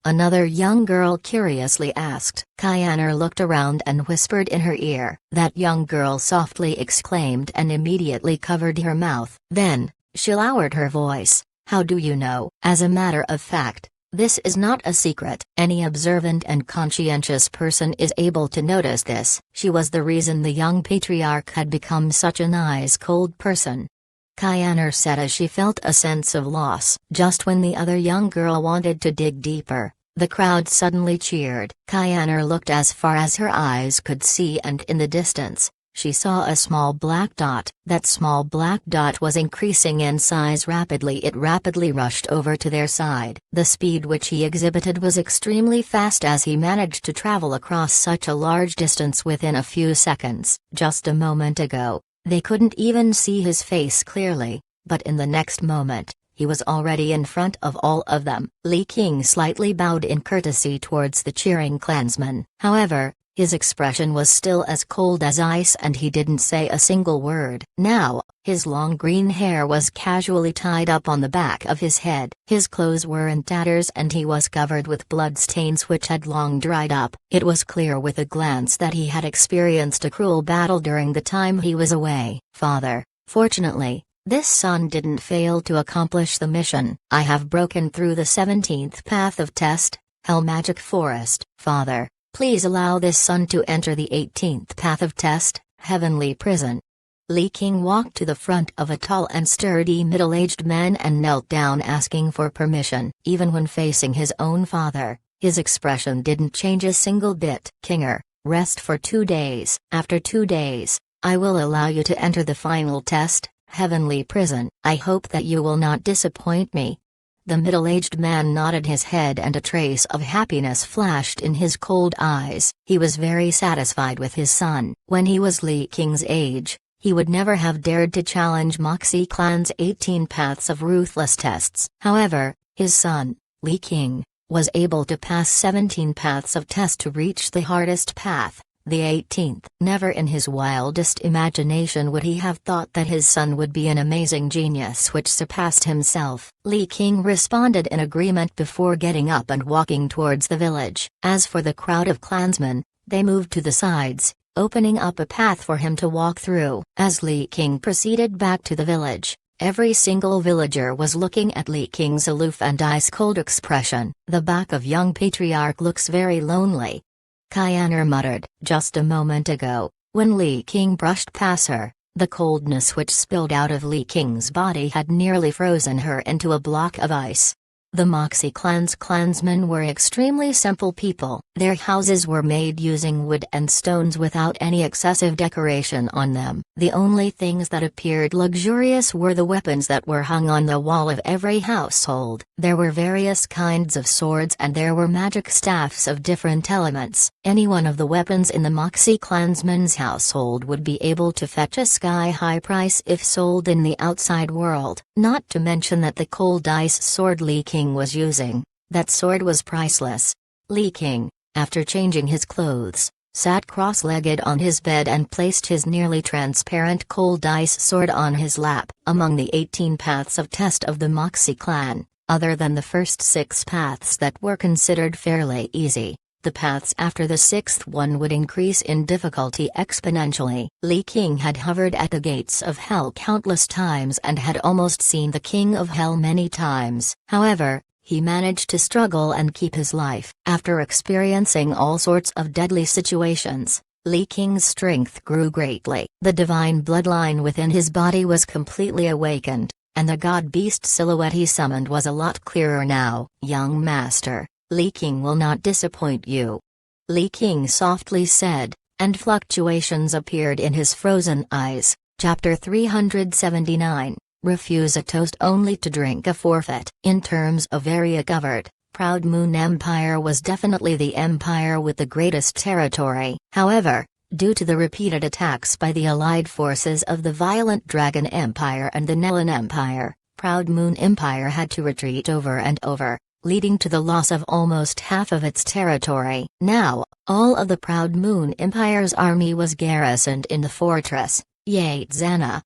S1: Another young girl curiously asked. Kyaner looked around and whispered in her ear. That young girl softly exclaimed and immediately covered her mouth. Then, she lowered her voice. How do you know? As a matter of fact, this is not a secret. Any observant and conscientious person is able to notice this. She was the reason the young patriarch had become such a nice cold person. Kyanner said as she felt a sense of loss. Just when the other young girl wanted to dig deeper, the crowd suddenly cheered. Kyanner looked as far as her eyes could see, and in the distance, she saw a small black dot. That small black dot was increasing in size rapidly. It rapidly rushed over to their side. The speed which he exhibited was extremely fast, as he managed to travel across such a large distance within a few seconds. Just a moment ago, they couldn't even see his face clearly, but in the next moment, he was already in front of all of them. Li King slightly bowed in courtesy towards the cheering clansmen. However, his expression was still as cold as ice, and he didn't say a single word. Now, his long green hair was casually tied up on the back of his head. His clothes were in tatters and he was covered with blood stains which had long dried up. It was clear with a glance that he had experienced a cruel battle during the time he was away. Father, fortunately, this son didn't fail to accomplish the mission. I have broken through the 17th path of test, Hell Magic Forest. Father, please allow this son to enter the 18th path of test, Heavenly Prison. Li King walked to the front of a tall and sturdy middle-aged man and knelt down, asking for permission. Even when facing his own father, his expression didn't change a single bit. Kinger, rest for 2 days. After 2 days, I will allow you to enter the final test, Heavenly Prison. I hope that you will not disappoint me. The middle-aged man nodded his head, and a trace of happiness flashed in his cold eyes. He was very satisfied with his son. When he was Li King's age, he would never have dared to challenge Moxie Clan's 18 paths of ruthless tests. However, his son, Li King, was able to pass 17 paths of test to reach the hardest path, the 18th. Never in his wildest imagination would he have thought that his son would be an amazing genius which surpassed himself. Li King responded in agreement before getting up and walking towards the village. As for the crowd of clansmen, they moved to the sides, opening up a path for him to walk through. As Li King proceeded back to the village, every single villager was looking at Li King's aloof and ice-cold expression. The back of young patriarch looks very lonely. Kyanner muttered. Just a moment ago, when Li King brushed past her, the coldness which spilled out of Li King's body had nearly frozen her into a block of ice. The Moxie Clan's clansmen were extremely simple people. Their houses were made using wood and stones without any excessive decoration on them. The only things that appeared luxurious were the weapons that were hung on the wall of every household. There were various kinds of swords, and there were magic staffs of different elements. Any one of the weapons in the Moxie clansman's household would be able to fetch a sky-high price if sold in the outside world. Not to mention that the cold ice sword Li King was using, that sword was priceless. Li King, after changing his clothes, sat cross-legged on his bed and placed his nearly transparent cold ice sword on his lap. Among the 18 paths of test of the Moxie clan, other than the first 6 paths that were considered fairly easy, the paths after the 6th one would increase in difficulty exponentially. Li King had hovered at the gates of Hell countless times and had almost seen the King of Hell many times. However, he managed to struggle and keep his life. After experiencing all sorts of deadly situations, Li King's strength grew greatly. The divine bloodline within his body was completely awakened, and the god-beast silhouette he summoned was a lot clearer now. Young master, Li King will not disappoint you, Li King softly said, and fluctuations appeared in his frozen eyes. Chapter 379, Refuse a toast only to drink a forfeit. In terms of area covered, Proud Moon Empire was definitely the empire with the greatest territory. However, due to the repeated attacks by the allied forces of the Violent Dragon Empire and the Nellan Empire, Proud Moon Empire had to retreat over and over, leading to the loss of almost half of its territory. Now, all of the Proud Moon Empire's army was garrisoned in the fortress, Yatzana.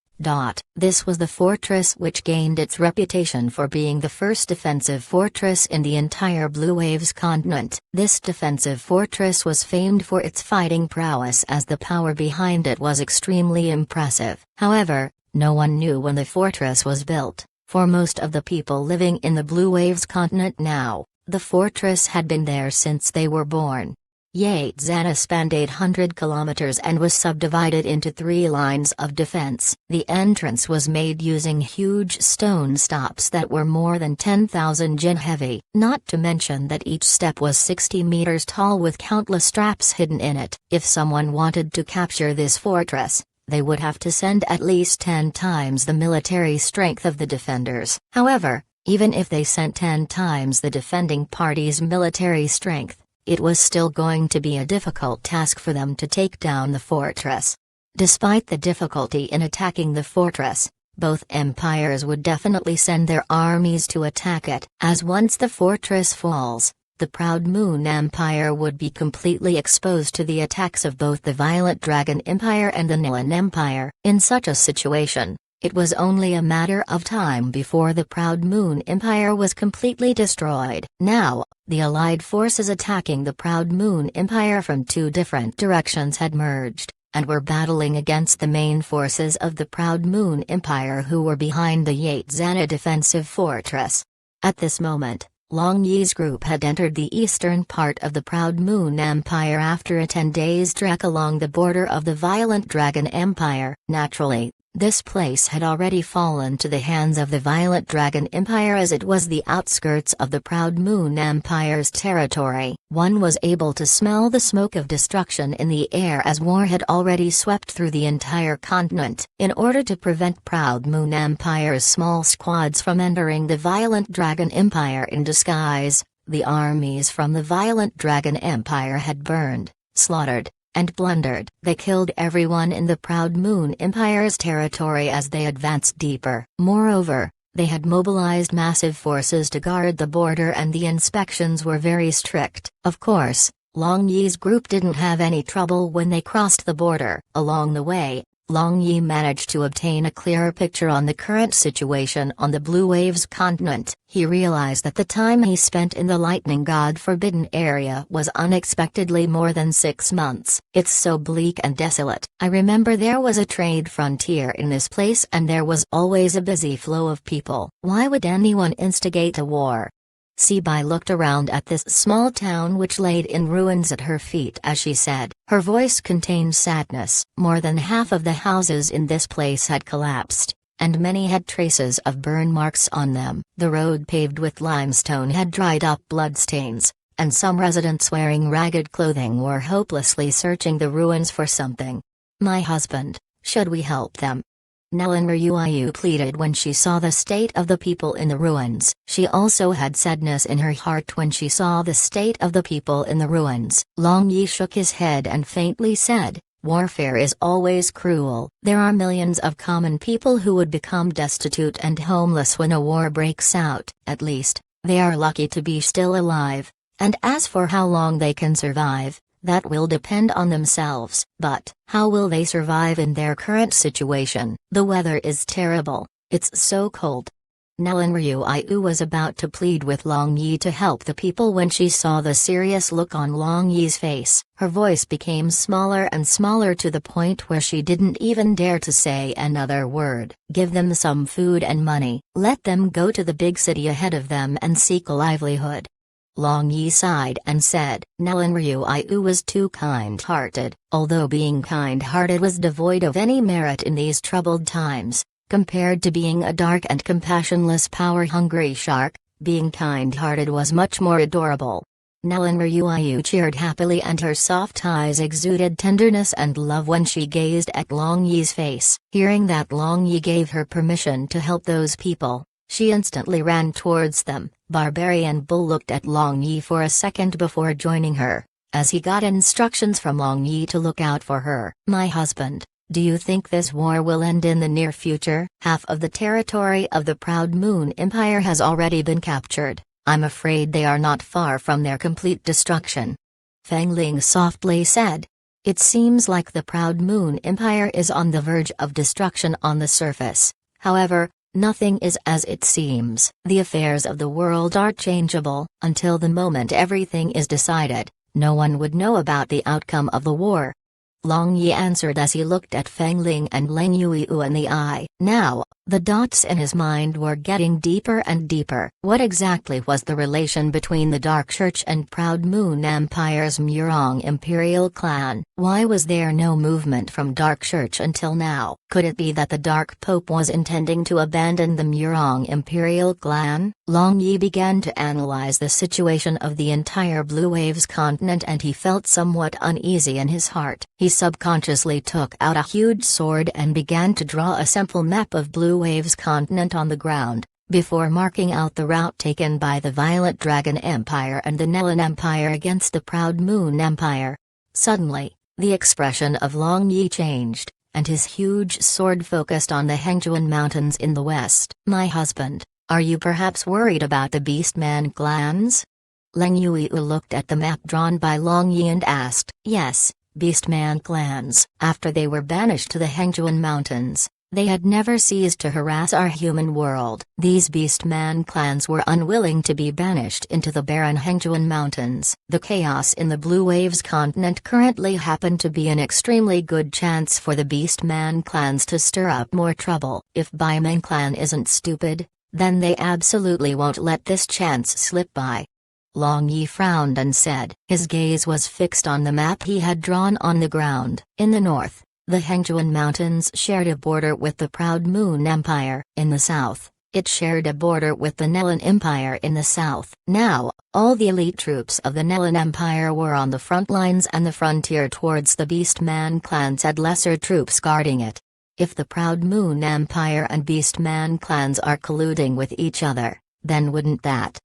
S1: This was the fortress which gained its reputation for being the first defensive fortress in the entire Blue Waves continent. This defensive fortress was famed for its fighting prowess, as the power behind it was extremely impressive. However, no one knew when the fortress was built. For most of the people living in the Blue Waves continent now, the fortress had been there since they were born. Yatzana spanned 800 kilometers and was subdivided into 3 lines of defense. The entrance was made using huge stone stops that were more than 10,000 jin heavy, not to mention that each step was 60 meters tall with countless traps hidden in it. If someone wanted to capture this fortress, they would have to send at least 10 times the military strength of the defenders. However, even if they sent 10 times the defending party's military strength, it was still going to be a difficult task for them to take down the fortress. Despite the difficulty in attacking the fortress, both empires would definitely send their armies to attack it, as once the fortress falls, the Proud Moon Empire would be completely exposed to the attacks of both the Violet Dragon Empire and the Nilan Empire. In such a situation, it was only a matter of time before the Proud Moon Empire was completely destroyed. Now, the allied forces attacking the Proud Moon Empire from 2 different directions had merged, and were battling against the main forces of the Proud Moon Empire who were behind the Yatzana defensive fortress. At this moment, Long Yi's group had entered the eastern part of the Proud Moon Empire after a 10 days trek along the border of the Violent Dragon Empire. Naturally, this place had already fallen to the hands of the Violet Dragon Empire as it was the outskirts of the Proud Moon Empire's territory. One was able to smell the smoke of destruction in the air as war had already swept through the entire continent. In order to prevent Proud Moon Empire's small squads from entering the Violent Dragon Empire in disguise, the armies from the Violent Dragon Empire had burned, slaughtered, and plundered. They killed everyone in the Proud Moon Empire's territory as they advanced deeper. Moreover, they had mobilized massive forces to guard the border and the inspections were very strict. Of course, Long Yi's group didn't have any trouble when they crossed the border. Along the way, Long Yi managed to obtain a clearer picture on the current situation on the Blue Waves continent. He realized that the time he spent in the Lightning God Forbidden area was unexpectedly more than 6 months. It's so bleak and desolate. I remember there was a trade frontier in this place and there was always a busy flow of people. Why would anyone instigate a war? Sibai looked around at this small town which laid in ruins at her feet as she said. Her voice contained sadness. More than half of the houses in this place had collapsed, and many had traces of burn marks on them. The road paved with limestone had dried up bloodstains, and some residents wearing ragged clothing were hopelessly searching the ruins for something. "My husband, should we help them?" Nalan Ryuayu pleaded when she saw the state of the people in the ruins. She also had sadness in her heart when she saw the state of the people in the ruins. Long Yi shook his head and faintly said, "Warfare is always cruel. There are millions of common people who would become destitute and homeless when a war breaks out. At least, they are lucky to be still alive. And as for how long they can survive, that will depend on themselves. But, how will they survive in their current situation? The weather is terrible, it's so cold." Nalan Ryuayu was about to plead with Long Yi to help the people when she saw the serious look on Long Yi's face. Her voice became smaller and smaller to the point where she didn't even dare to say another word. "Give them some food and money. Let them go to the big city ahead of them and seek a livelihood." Long Yi sighed and said, Nalan Ryuayu was too kind-hearted. Although being kind-hearted was devoid of any merit in these troubled times, compared to being a dark and compassionless power-hungry shark, being kind-hearted was much more adorable. Nalan Ryuayu cheered happily and her soft eyes exuded tenderness and love when she gazed at Long Yi's face. Hearing that Long Yi gave her permission to help those people, she instantly ran towards them. Barbarian Bull looked at Long Yi for a second before joining her, as he got instructions from Long Yi to look out for her. "My husband, do you think this war will end in the near future? Half of the territory of the Proud Moon Empire has already been captured. I'm afraid they are not far from their complete destruction." Feng Ling softly said. "It seems like the Proud Moon Empire is on the verge of destruction on the surface. However, nothing is as it seems. The affairs of the world are changeable. Until the moment everything is decided, no one would know about the outcome of the war." Long Yi answered as he looked at Feng Ling and Leng Yuiu in the eye. Now, the dots in his mind were getting deeper and deeper. What exactly was the relation between the Dark Church and Proud Moon Empire's Murong Imperial clan? Why was there no movement from Dark Church until now? Could it be that the Dark Pope was intending to abandon the Murong Imperial clan? Long Yi began to analyze the situation of the entire Blue Waves continent, and he felt somewhat uneasy in his heart. He subconsciously took out a huge sword and began to draw a simple map of Blue Waves continent on the ground, before marking out the route taken by the Violet Dragon Empire and the Nelan Empire against the Proud Moon Empire. Suddenly, the expression of Long Yi changed, and his huge sword focused on the Hengjuan Mountains in the west. "My husband, are you perhaps worried about the Beastmen clans?" Leng Yuiu looked at the map drawn by Long Yi and asked. "Yes, Beastman clans. After they were banished to the Hengjuan Mountains, they had never ceased to harass our human world. These Beastman clans were unwilling to be banished into the barren Hengjuan Mountains. The chaos in the Blue Waves continent currently happened to be an extremely good chance for the Beastman clans to stir up more trouble. If Baimen clan isn't stupid, then they absolutely won't let this chance slip by." Long Yi frowned and said. His gaze was fixed on the map he had drawn on the ground. In the north, the Hengjuan Mountains shared a border with the Proud Moon Empire. In the south, it shared a border with the Nelan Empire in the south. Now, all the elite troops of the Nelan Empire were on the front lines, and the frontier towards the Beastman clans had lesser troops guarding it. If the Proud Moon Empire and Beastman clans are colluding with each other, then wouldn't that?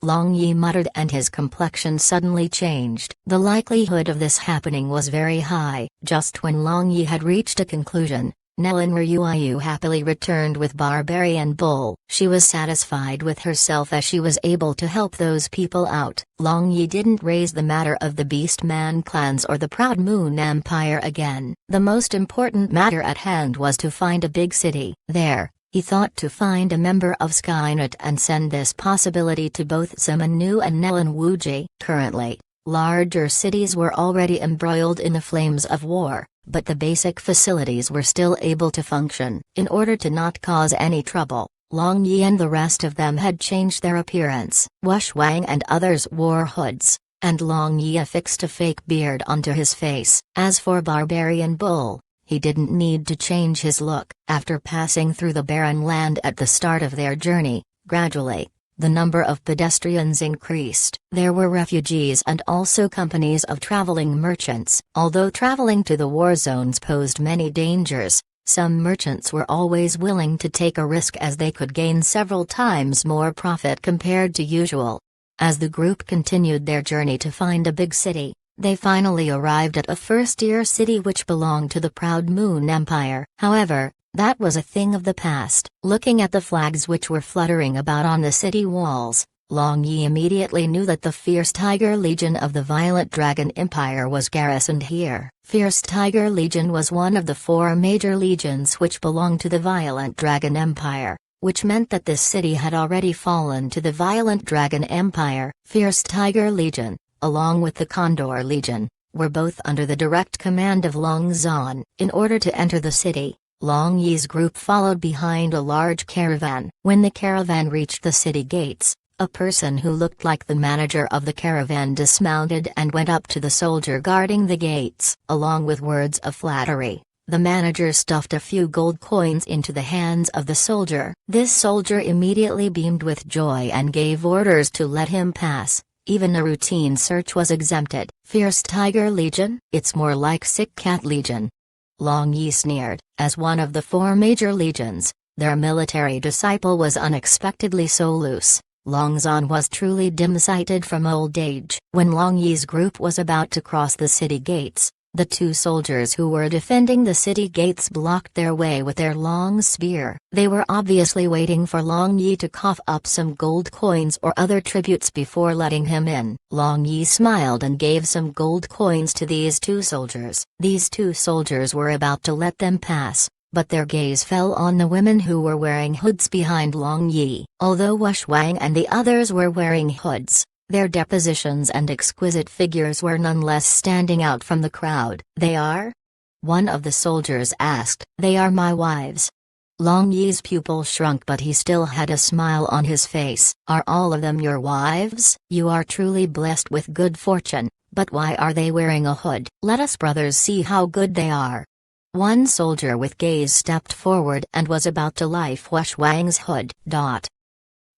S1: Long Yi muttered, and his complexion suddenly changed. The likelihood of this happening was very high. Just when Long Yi had reached a conclusion, Nelan Ruiyu happily returned with Barbarian Bull. She was satisfied with herself as she was able to help those people out. Long Yi didn't raise the matter of the Beastman clans or the Proud Moon Empire again. The most important matter at hand was to find a big city. There, he thought to find a member of Skynet and send this possibility to both Simonu and Nelan Wuji. Currently, larger cities were already embroiled in the flames of war, but the basic facilities were still able to function. In order to not cause any trouble, Long Yi and the rest of them had changed their appearance. Wang and others wore hoods, and Long Yi affixed a fake beard onto his face. As for Barbarian Bull, he didn't need to change his look. After passing through the barren land at the start of their journey, gradually, the number of pedestrians increased. There were refugees and also companies of traveling merchants. Although traveling to the war zones posed many dangers, some merchants were always willing to take a risk as they could gain several times more profit compared to usual. As the group continued their journey to find a big city, they finally arrived at a first-tier city which belonged to the Proud Moon Empire. However, that was a thing of the past. Looking at the flags which were fluttering about on the city walls, Long Yi immediately knew that the Fierce Tiger Legion of the Violet Dragon Empire was garrisoned here. Fierce Tiger Legion was one of the 4 major legions which belonged to the Violet Dragon Empire, which meant that this city had already fallen to the Violet Dragon Empire. Fierce Tiger Legion, along with the Condor Legion, were both under the direct command of Long Zan. In order to enter the city, Long Yi's group followed behind a large caravan. When the caravan reached the city gates, a person who looked like the manager of the caravan dismounted and went up to the soldier guarding the gates. Along with words of flattery, the manager stuffed a few gold coins into the hands of the soldier. This soldier immediately beamed with joy and gave orders to let him pass. Even a routine search was exempted. Fierce Tiger Legion? It's more like Sick Cat Legion. Long Yi sneered. As one of the 4 major legions, their military disciple was unexpectedly so loose. Long Zan was truly dim-sighted from old age. When Long Yi's group was about to cross the city gates, the 2 soldiers who were defending the city gates blocked their way with their long spear. They were obviously waiting for Long Yi to cough up some gold coins or other tributes before letting him in. Long Yi smiled and gave some gold coins to these 2 soldiers. These 2 soldiers were about to let them pass, but their gaze fell on the women who were wearing hoods behind Long Yi. Although Wang and the others were wearing hoods, their depositions and exquisite figures were nonetheless standing out from the crowd. "They are?" one of the soldiers asked. "They are my wives." Long Yi's pupil shrunk, but he still had a smile on his face. "Are all of them your wives? You are truly blessed with good fortune, but why are they wearing a hood? Let us brothers see how good they are." One soldier with gaze stepped forward and was about to life-wash Wang's hood.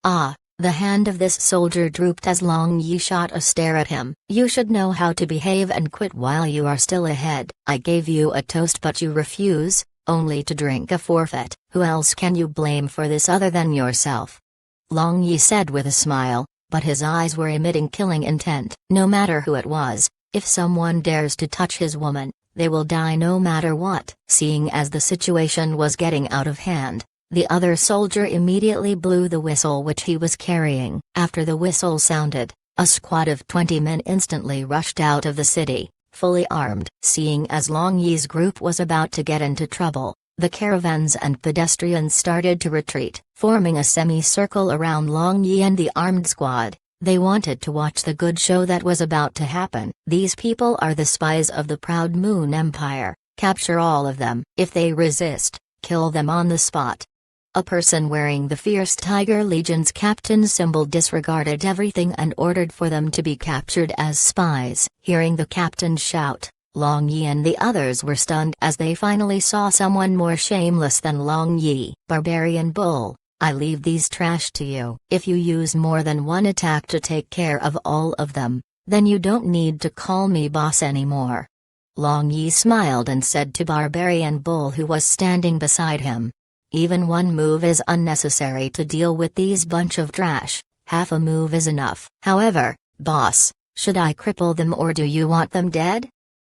S1: Ah! The hand of this soldier drooped as Long Yi shot a stare at him. "You should know how to behave and quit while you are still ahead. I gave you a toast but you refuse, only to drink a forfeit. Who else can you blame for this other than yourself?" Long Yi said with a smile, but his eyes were emitting killing intent. "No matter who it was, if someone dares to touch his woman, they will die no matter what." Seeing as the situation was getting out of hand, the other soldier immediately blew the whistle which he was carrying. After the whistle sounded, a squad of 20 men instantly rushed out of the city, fully armed. Seeing as Long Yi's group was about to get into trouble, the caravans and pedestrians started to retreat, forming a semicircle around Long Yi and the armed squad. They wanted to watch the good show that was about to happen. "These people are the spies of the Proud Moon Empire. Capture all of them. If they resist, kill them on the spot." A person wearing the Fierce Tiger Legion's captain's symbol disregarded everything and ordered for them to be captured as spies. Hearing the captain shout, Long Yi and the others were stunned as they finally saw someone more shameless than Long Yi. "Barbarian Bull, I leave these trash to you. If you use more than one attack to take care of all of them, then you don't need to call me boss anymore." Long Yi smiled and said to Barbarian Bull, who was standing beside him, "Even one move is unnecessary to deal with these bunch of trash. Half a move is enough." "However, boss, should I cripple them or do you want them dead?"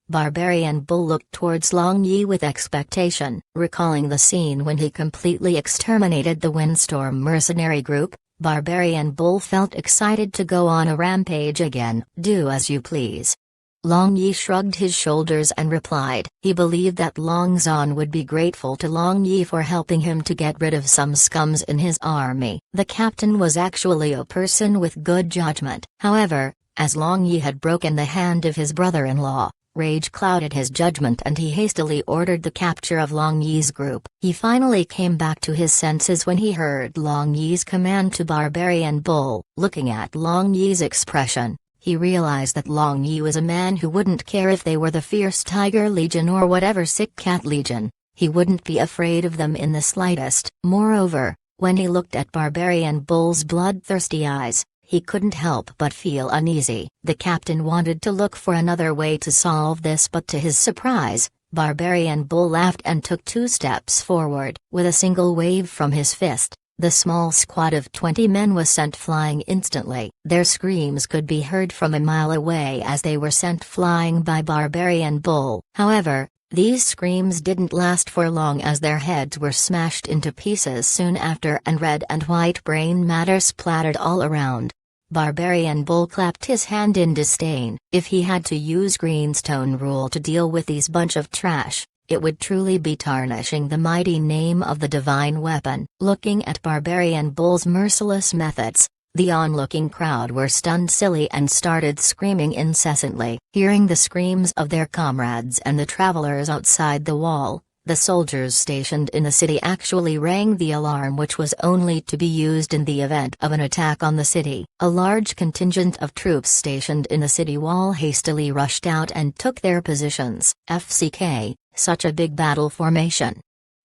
S1: Barbarian Bull looked towards Long Yi with expectation, recalling the scene when he completely exterminated the Windstorm mercenary group. Barbarian Bull felt excited to go on a rampage again. "Do as you please." Long Yi shrugged his shoulders and replied. He believed that Long Zhan would be grateful to Long Yi for helping him to get rid of some scums in his army. The captain was actually a person with good judgment. However, as Long Yi had broken the hand of his brother-in-law, rage clouded his judgment and he hastily ordered the capture of Long Yi's group. He finally came back to his senses when he heard Long Yi's command to Barbarian Bull. Looking at Long Yi's expression, he realized that Long Yi was a man who wouldn't care if they were the Fierce Tiger Legion or whatever Sick Cat Legion. He wouldn't be afraid of them in the slightest. Moreover, when he looked at Barbarian Bull's bloodthirsty eyes, he couldn't help but feel uneasy. The captain wanted to look for another way to solve this, but to his surprise, Barbarian Bull laughed and took 2 steps forward. With a single wave from his fist, the small squad of 20 men was sent flying instantly. Their screams could be heard from a mile away as they were sent flying by Barbarian Bull. However, these screams didn't last for long as their heads were smashed into pieces soon after and red and white brain matter splattered all around. Barbarian Bull clapped his hand in disdain. If he had to use Greenstone rule to deal with these bunch of trash, it would truly be tarnishing the mighty name of the divine weapon. Looking at Barbarian Bull's merciless methods, the onlooking crowd were stunned silly and started screaming incessantly. Hearing the screams of their comrades and the travelers outside the wall, the soldiers stationed in the city actually rang the alarm, which was only to be used in the event of an attack on the city. A large contingent of troops stationed in the city wall hastily rushed out and took their positions. FCK, such a big battle formation.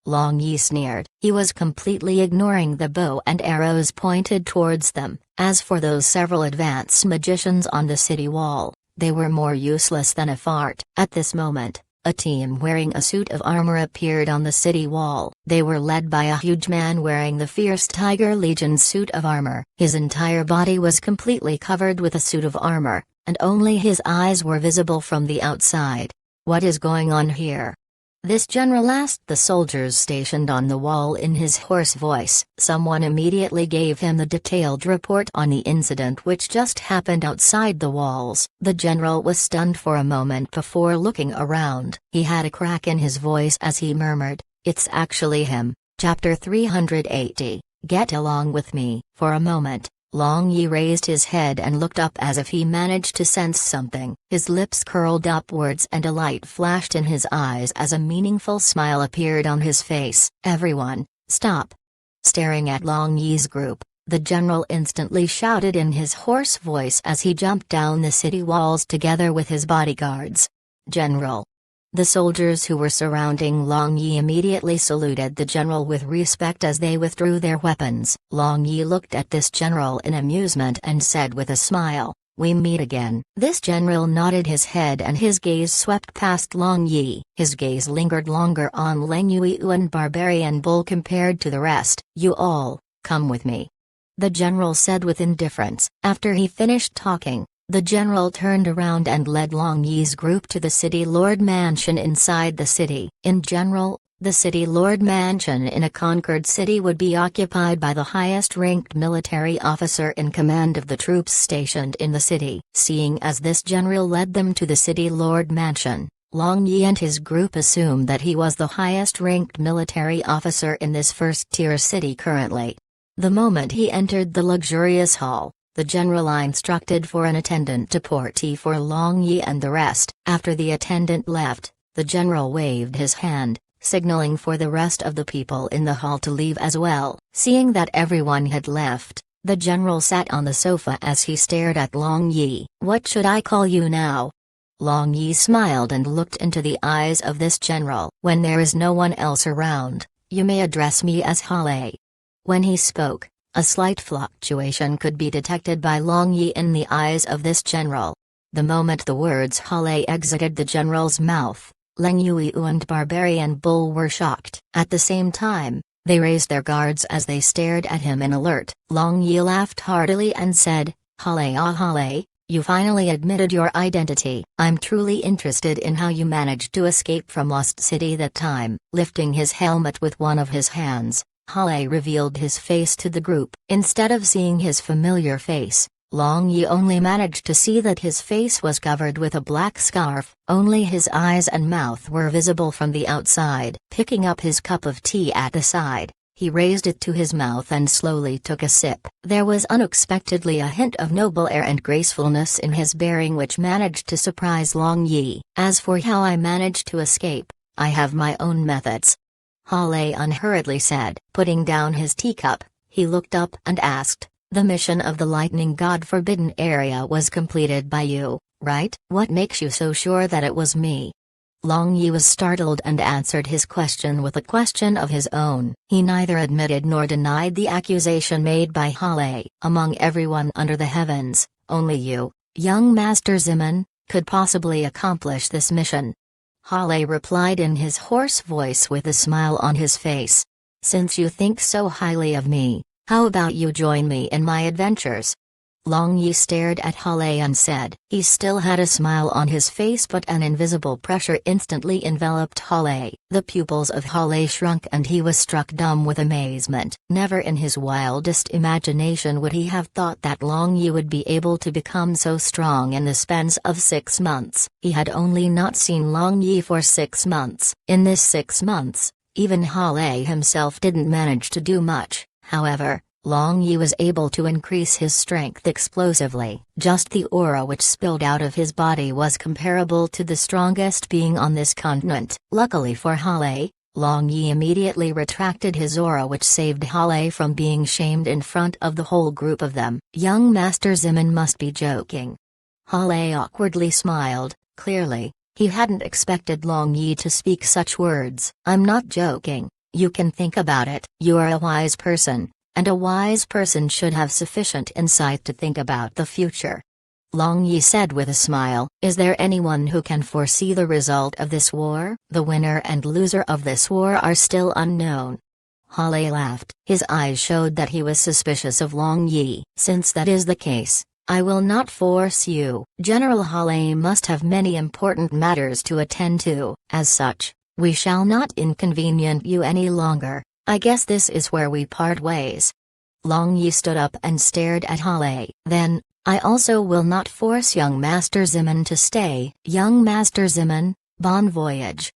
S1: Long Yi sneered. He was completely ignoring the bow and arrows pointed towards them. As for those several advanced magicians on the city wall, they were more useless than a fart. At this moment, a team wearing a suit of armor appeared on the city wall. They were led by a huge man wearing the Fierce Tiger Legion's suit of armor. His entire body was completely covered with a suit of armor, and only his eyes were visible from the outside. "What is going on here?" This general asked the soldiers stationed on the wall in his hoarse voice. Someone immediately gave him the detailed report on the incident which just happened outside the walls. The general was stunned for a moment before looking around. He had a crack in his voice as he murmured, "It's actually him." Chapter 380, Get Along With Me. For a moment, Long Yi raised his head and looked up as if he managed to sense something. His lips curled upwards and a light flashed in his eyes as a meaningful smile appeared on his face. "Everyone, stop!" Staring at Long Yi's group, the general instantly shouted in his hoarse voice as he jumped down the city walls together with his bodyguards. "General!" The soldiers who were surrounding Long Yi immediately saluted the general with respect as they withdrew their weapons. Long Yi looked at this general in amusement and said with a smile, "We meet again." This general nodded his head and his gaze swept past Long Yi. His gaze lingered longer on Leng Yui and Barbarian Bull compared to the rest. "You all, come with me," the general said with indifference. After he finished talking, the general turned around and led Long Yi's group to the City Lord Mansion inside the city. In general, the City Lord Mansion in a conquered city would be occupied by the highest-ranked military officer in command of the troops stationed in the city. Seeing as this general led them to the City Lord Mansion, Long Yi and his group assumed that he was the highest-ranked military officer in this first-tier city currently. The moment he entered the luxurious hall, the general instructed for an attendant to portee for Long Yi and the rest. After the attendant left, the general waved his hand, signaling for the rest of the people in the hall to leave as well. Seeing that everyone had left, the general sat on the sofa as he stared at Long Yi. "What should I call you now?" Long Yi smiled and looked into the eyes of this general. "When there is no one else around, you may address me as Hale." When he spoke, a slight fluctuation could be detected by Long Yi in the eyes of this general. The moment the words Hale exited the general's mouth, Leng Yui and Barbarian Bull were shocked. At the same time, they raised their guards as they stared at him in alert. Long Yi laughed heartily and said, "Hale, ah Hale, you finally admitted your identity. I'm truly interested in how you managed to escape from Lost City that time." Lifting his helmet with one of his hands, Hale revealed his face to the group. Instead of seeing his familiar face, Long Yi only managed to see that his face was covered with a black scarf. Only his eyes and mouth were visible from the outside. Picking up his cup of tea at the side, he raised it to his mouth and slowly took a sip. There was unexpectedly a hint of noble air and gracefulness in his bearing which managed to surprise Long Yi. "As for how I managed to escape, I have my own methods," Hale unhurriedly said. Putting down his teacup, he looked up and asked, "The mission of the Lightning God Forbidden Area was completed by you, right? What makes you so sure that it was me?" Long Yi was startled and answered his question with a question of his own. He neither admitted nor denied the accusation made by Hale. "Among everyone under the heavens, only you, young Master Ziman, could possibly accomplish this mission," Hale replied in his hoarse voice with a smile on his face. "Since you think so highly of me, how about you join me in my adventures?" Long Yi stared at Hale and said. He still had a smile on his face, but an invisible pressure instantly enveloped Hale. The pupils of Hale shrunk and he was struck dumb with amazement. Never in his wildest imagination would he have thought that Long Yi would be able to become so strong in the span of 6 months. He had only not seen Long Yi for 6 months. In this 6 months, even Hale himself didn't manage to do much. However, Long Yi was able to increase his strength explosively. Just the aura which spilled out of his body was comparable to the strongest being on this continent. Luckily for Hale, Long Yi immediately retracted his aura, which saved Hale from being shamed in front of the whole group of them. Young Master Ziman must be joking. Hale awkwardly smiled. Clearly, he hadn't expected Long Yi to speak such words. "I'm not joking. You can think about it. You are a wise person. And a wise person should have sufficient insight to think about the future," Long Yi said with a smile. "Is there anyone who can foresee the result of this war? The winner and loser of this war are still unknown." Hale laughed. His eyes showed that he was suspicious of Long Yi. "Since that is the case, I will not force you." General Hale must have many important matters to attend to. "As such, we shall not inconvenient you any longer. I guess this is where we part ways." Long Yi stood up and stared at Hale. "Then, I also will not force young Master Ziman to stay." "Young Master Ziman, bon voyage."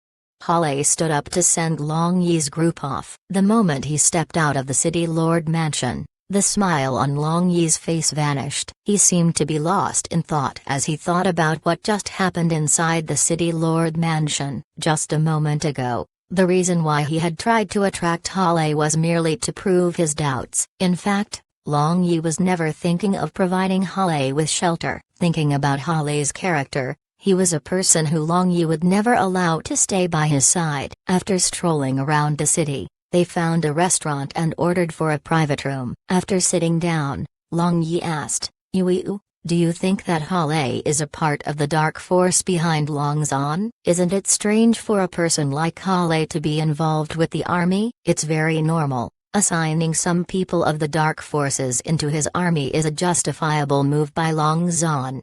S1: Hale stood up to send Long Yi's group off. The moment he stepped out of the City Lord Mansion, The smile on Long Yi's face vanished. He seemed to be lost in thought as he thought about what just happened inside the City Lord mansion just a moment ago. The reason why he had tried to attract Hale was merely to prove his doubts. In fact, Long Yi was never thinking of providing Hale with shelter. Thinking about Hale's character, he was a person who Long Yi would never allow to stay by his side. After strolling around the city, they found a restaurant and ordered for a private room. After sitting down, Long Yi asked, "Yu, do you think that Hale is a part of the dark force behind Long Zan? Isn't it strange for a person like Hale to be involved with the army? It's very normal. Assigning some people of the dark forces into his army is a justifiable move by Long Zan."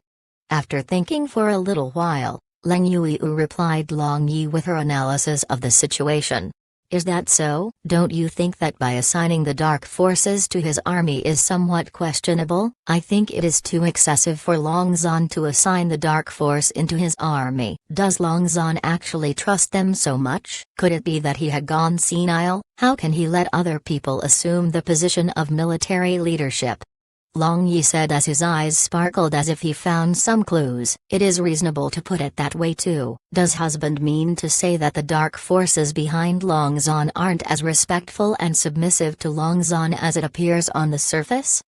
S1: After thinking for a little while, Leng Yui replied Long Yi with her analysis of the situation. "Is that so? Don't you think that by assigning the dark forces to his army is somewhat questionable? I think it is too excessive for Long Zan to assign the dark force into his army. Does Long Zan actually trust them so much? Could it be that he had gone senile? How can he let other people assume the position of military leadership?" Long Yi said as his eyes sparkled as if he found some clues. "It is reasonable to put it that way too. Does husband mean to say that the dark forces behind Long Zan aren't as respectful and submissive to Long Zan as it appears on the surface?"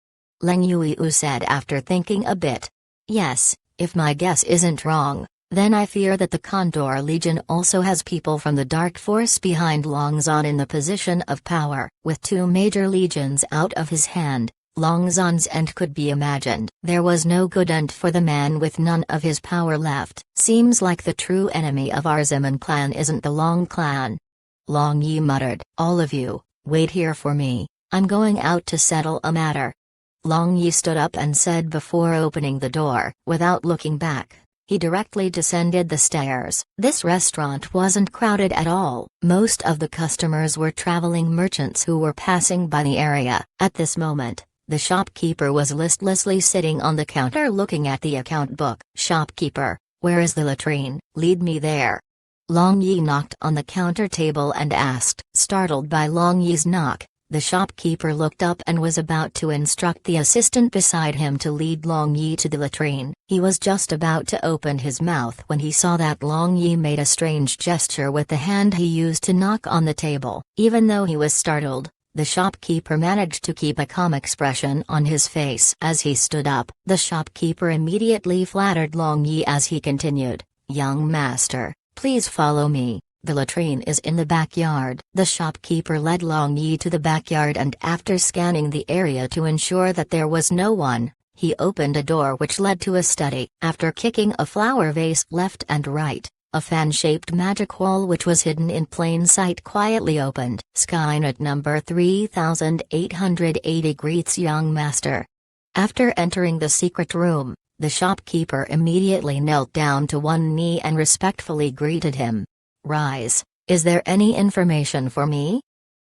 S1: Leng Yui said after thinking a bit. "Yes, if my guess isn't wrong, then I fear that the Condor Legion also has people from the dark force behind Long Zan in the position of power. With 2 major legions out of his hand, Long Zan's end could be imagined. There was no good end for the man with none of his power left. Seems like the true enemy of our Zeman clan isn't the Long clan." Long Yi muttered, "All of you, wait here for me. I'm going out to settle a matter." Long Yi stood up and said before opening the door. Without looking back, he directly descended the stairs. This restaurant wasn't crowded at all. Most of the customers were traveling merchants who were passing by the area. At this moment, the shopkeeper was listlessly sitting on the counter looking at the account book. "Shopkeeper, where is the latrine? Lead me there." Long Yi knocked on the counter table and asked. Startled by Long Yi's knock, the shopkeeper looked up and was about to instruct the assistant beside him to lead Long Yi to the latrine. He was just about to open his mouth when he saw that Long Yi made a strange gesture with the hand he used to knock on the table. Even though he was startled, the shopkeeper managed to keep a calm expression on his face. As he stood up, the shopkeeper immediately flattered Long Yi as he continued, "Young master, please follow me. The latrine is in the backyard." The shopkeeper led Long Yi to the backyard and after scanning the area to ensure that there was no one, he opened a door which led to a study. After kicking a flower vase left and right, a fan-shaped magic wall which was hidden in plain sight quietly opened. "Skynet number 3880 greets young master." After entering the secret room, the shopkeeper immediately knelt down to one knee and respectfully greeted him. "Rise, is there any information for me?"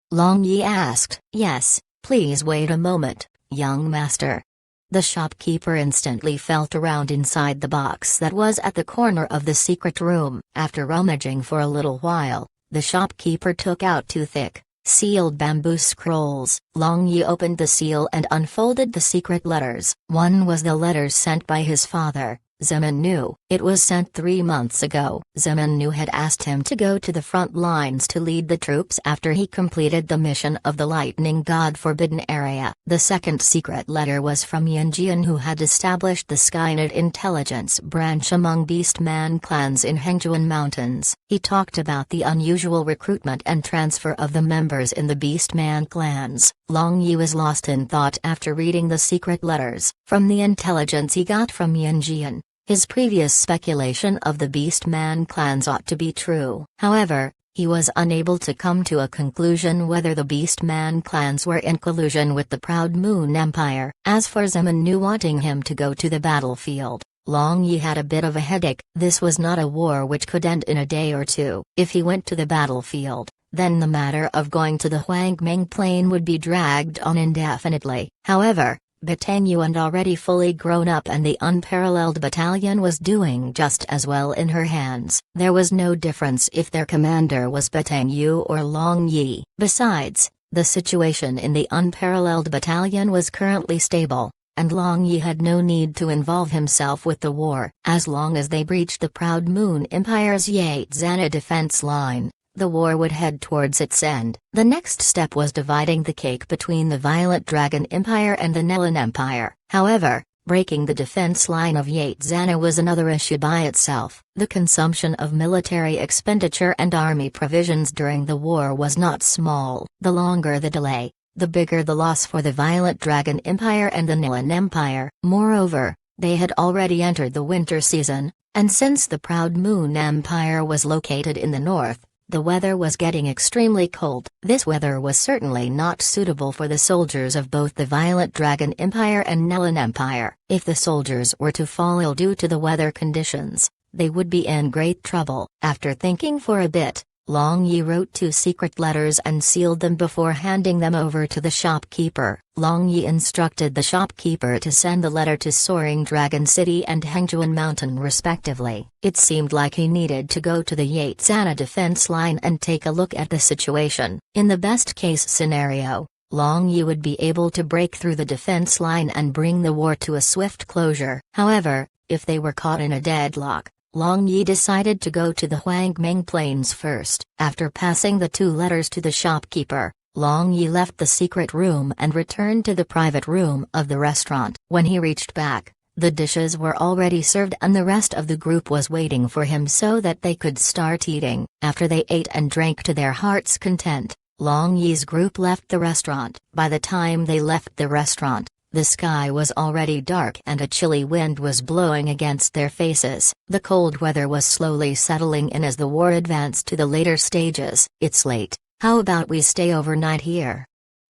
S1: Long Yi asked. "Yes, please wait a moment, young master." The shopkeeper instantly felt around inside the box that was at the corner of the secret room. After rummaging for a little while, the shopkeeper took out 2 thick, sealed bamboo scrolls. Long Yi opened the seal and unfolded the secret letters. One was the letters sent by his father, Zeman knew. It was sent 3 months ago. Zeman knew had asked him to go to the front lines to lead the troops after he completed the mission of the Lightning God Forbidden Area. The second secret letter was from Yanjian, who had established the Skynet intelligence branch among Beastman clans in Hengjuan Mountains. He talked about the unusual recruitment and transfer of the members in the Beastman clans. Long Yi was lost in thought after reading the secret letters. From the intelligence he got from Yanjian, his previous speculation of the Beastman clans ought to be true. However, he was unable to come to a conclusion whether the Beastman clans were in collusion with the Proud Moon Empire. As for Zeman knew wanting him to go to the battlefield, Long Yi had a bit of a headache. This was not a war which could end in a day or two. If he went to the battlefield, then the matter of going to the Huangming Plain would be dragged on indefinitely. However, Batanyu and already fully grown up and the Unparalleled Battalion was doing just as well in her hands. There was no difference if their commander was Batanyu or Long Yi. Besides, The situation in the Unparalleled Battalion was currently stable, and Long Yi had no need to involve himself with the war. As long as they breached the Proud Moon Empire's Yates-Zana defense line, the war would head towards its end. The next step was dividing the cake between the Violet Dragon Empire and the Nelan Empire. However, breaking the defense line of Yates-Zana was another issue by itself. The consumption of military expenditure and army provisions during the war was not small. The longer the delay, the bigger the loss for the Violet Dragon Empire and the Nelan Empire. Moreover, they had already entered the winter season, and since the Proud Moon Empire was located in the north, the weather was getting extremely cold. This weather was certainly not suitable for the soldiers of both the Violet Dragon Empire and Nelan Empire. If the soldiers were to fall ill due to the weather conditions, they would be in great trouble. After thinking for a bit, Long Yi wrote 2 secret letters and sealed them before handing them over to the shopkeeper. Long Yi instructed the shopkeeper to send the letter to Soaring Dragon City and Hengjuan Mountain respectively. It seemed like he needed to go to the Yates-Zana defense line and take a look at the situation. In the best-case scenario, Long Yi would be able to break through the defense line and bring the war to a swift closure. However, if they were caught in a deadlock, Long Yi decided to go to the Huangming Plains first. After passing the 2 letters to the shopkeeper, Long Yi left the secret room and returned to the private room of the restaurant. When he reached back, the dishes were already served and the rest of the group was waiting for him so that they could start eating. After they ate and drank to their heart's content, Long Yi's group left the restaurant. By the time they left the restaurant, the sky was already dark and a chilly wind was blowing against their faces. The cold weather was slowly settling in as the war advanced to the later stages. "It's late, how about we stay overnight here?"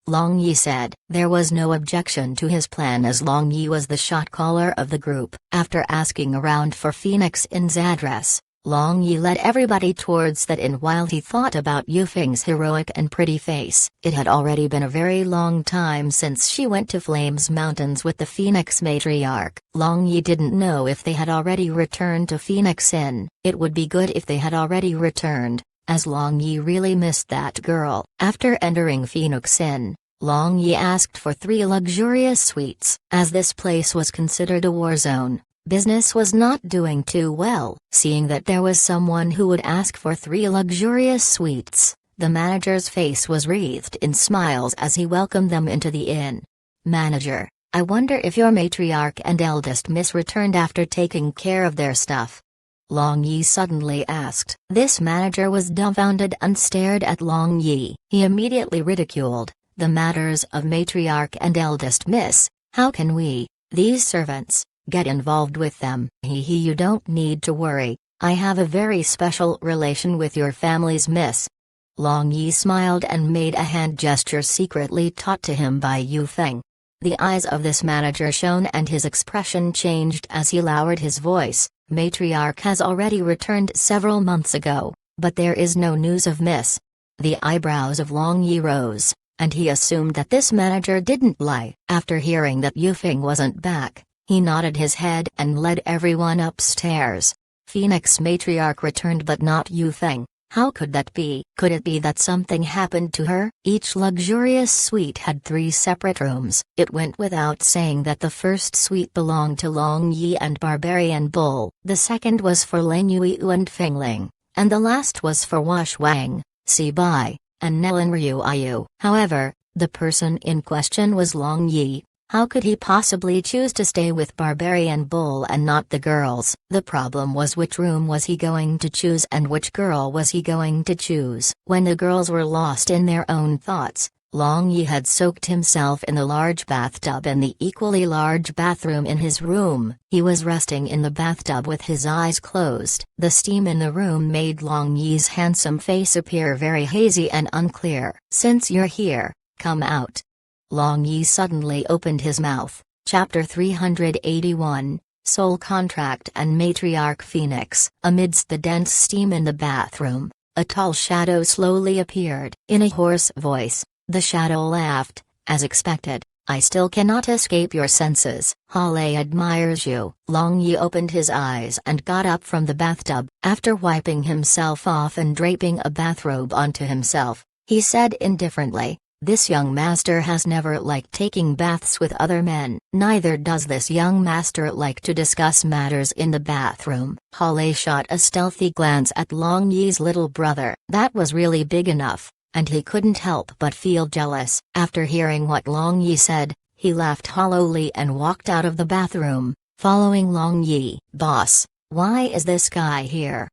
S1: Long Yi said. There was no objection to his plan as Long Yi was the shot caller of the group. After asking around for Phoenix Inn's address, Long Yi led everybody towards that inn while he thought about Yufeng's heroic and pretty face. It had already been a very long time since she went to Flames Mountains with the Phoenix matriarch. Long Yi didn't know if they had already returned to Phoenix Inn. It would be good if they had already returned, as Long Yi really missed that girl. After entering Phoenix Inn, Long Yi asked for 3 luxurious suites. As this place was considered a war zone, business was not doing too well. Seeing that there was someone who would ask for 3 luxurious suites, the manager's face was wreathed in smiles as he welcomed them into the inn. "Manager, I wonder if your matriarch and eldest miss returned after taking care of their stuff?" Long Yi suddenly asked. This manager was dumbfounded and stared at Long Yi. He immediately ridiculed, "The matters of matriarch and eldest miss, how can we, these servants, get involved with them?" You don't need to worry, I have a very special relation with your family's miss." Long Yi smiled and made a hand gesture secretly taught to him by Yufeng. The eyes of this manager shone and his expression changed as he lowered his voice. "Matriarch has already returned several months ago, but there is no news of miss." The eyebrows of Long Yi rose, and he assumed that this manager didn't lie. After hearing that Yufeng wasn't back, he nodded his head and led everyone upstairs. Phoenix matriarch returned but not Yufeng. How could that be? Could it be that something happened to her? Each luxurious suite had 3 separate rooms. It went without saying that the first suite belonged to Long Yi and Barbarian Bull. The second was for Ling Yuyu and Fengling, and the last was for Wang, Si Bai, and Nelan Ryuayu. However, the person in question was Long Yi. How could he possibly choose to stay with Barbarian Bull and not the girls? The problem was which room was he going to choose and which girl was he going to choose? When the girls were lost in their own thoughts, Long Yi had soaked himself in the large bathtub in the equally large bathroom in his room. He was resting in the bathtub with his eyes closed. The steam in the room made Long Yi's handsome face appear very hazy and unclear. "Since you're here, come out." Long Yi suddenly opened his mouth. Chapter 381, Soul Contract and Matriarch Phoenix. Amidst the dense steam in the bathroom, a tall shadow slowly appeared. In a hoarse voice, the shadow laughed, as expected. "I still cannot escape your senses. Hale admires you." Long Yi opened his eyes and got up from the bathtub. After wiping himself off and draping a bathrobe onto himself, he said indifferently, This young master has never liked taking baths with other men. Neither does this young master like to discuss matters in the bathroom. Hale shot a stealthy glance at Long Yi's little brother. That was really big enough, and he couldn't help but feel jealous. After hearing what Long Yi said, he laughed hollowly and walked out of the bathroom, following Long Yi. "Boss, why is this guy here?"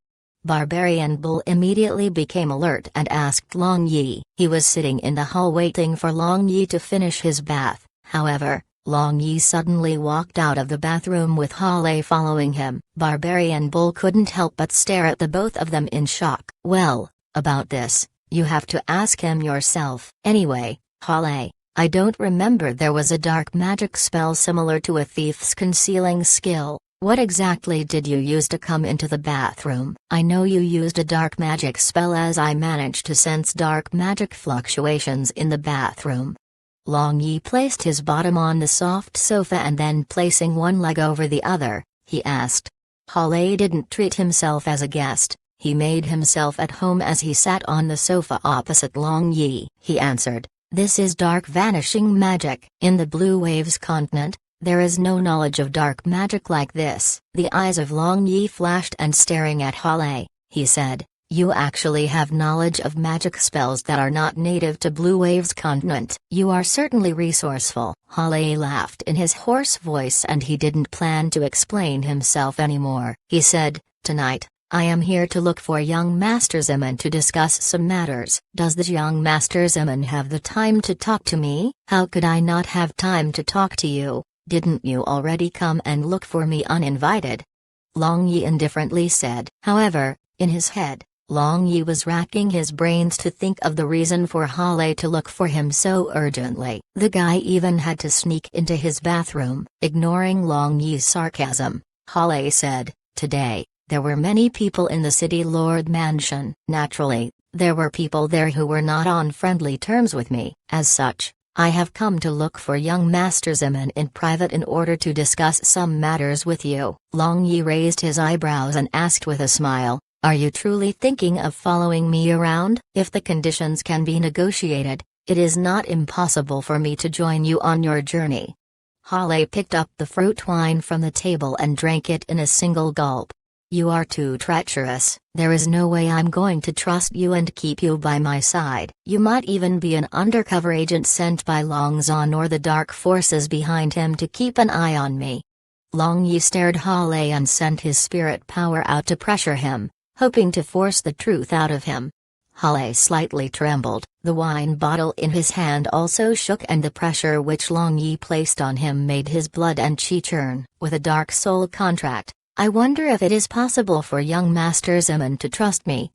S1: Barbarian Bull immediately became alert and asked Long Yi. He was sitting in the hall waiting for Long Yi to finish his bath. However, Long Yi suddenly walked out of the bathroom with Hale following him. Barbarian Bull couldn't help but stare at the both of them in shock. "Well, about this, you have to ask him yourself. Anyway, Hale, I don't remember there was a dark magic spell similar to a thief's concealing skill. What exactly did you use to come into the bathroom?" "I know you used a dark magic spell, as I managed to sense dark magic fluctuations in the bathroom." Long Yi placed his bottom on the soft sofa and then placing one leg over the other, he asked. Hale didn't treat himself as a guest, he made himself at home as he sat on the sofa opposite Long Yi. He answered, "This is dark vanishing magic. In the Blue Waves continent, there is no knowledge of dark magic like this." The eyes of Long Yi flashed, and staring at Hale, he said, "You actually have knowledge of magic spells that are not native to Blue Waves continent. You are certainly resourceful." Hale laughed in his hoarse voice, and he didn't plan to explain himself anymore. He said, "Tonight, I am here to look for young Master Zeman to discuss some matters." "Does the young Master Zeman have the time to talk to me?" "How could I not have time to talk to you? Didn't you already come and look for me uninvited?" Long Yi indifferently said. However, in his head, Long Yi was racking his brains to think of the reason for Hale to look for him so urgently. The guy even had to sneak into his bathroom. Ignoring Long Yi's sarcasm, Hale said, "Today, there were many people in the City Lord Mansion. Naturally, there were people there who were not on friendly terms with me. As such, I have come to look for young Master Zeman in private in order to discuss some matters with you." Long Yi raised his eyebrows and asked with a smile, "Are you truly thinking of following me around?" "If the conditions can be negotiated, it is not impossible for me to join you on your journey." Hale picked up the fruit wine from the table and drank it in a single gulp. "You are too treacherous. There is no way I'm going to trust you and keep you by my side. You might even be an undercover agent sent by Long Zan or the dark forces behind him to keep an eye on me." Long Yi stared Hale and sent his spirit power out to pressure him, hoping to force the truth out of him. Hale slightly trembled, the wine bottle in his hand also shook, and the pressure which Long Yi placed on him made his blood and chi churn. "With a dark soul contract, I wonder if it is possible for young Master Zeman to trust me."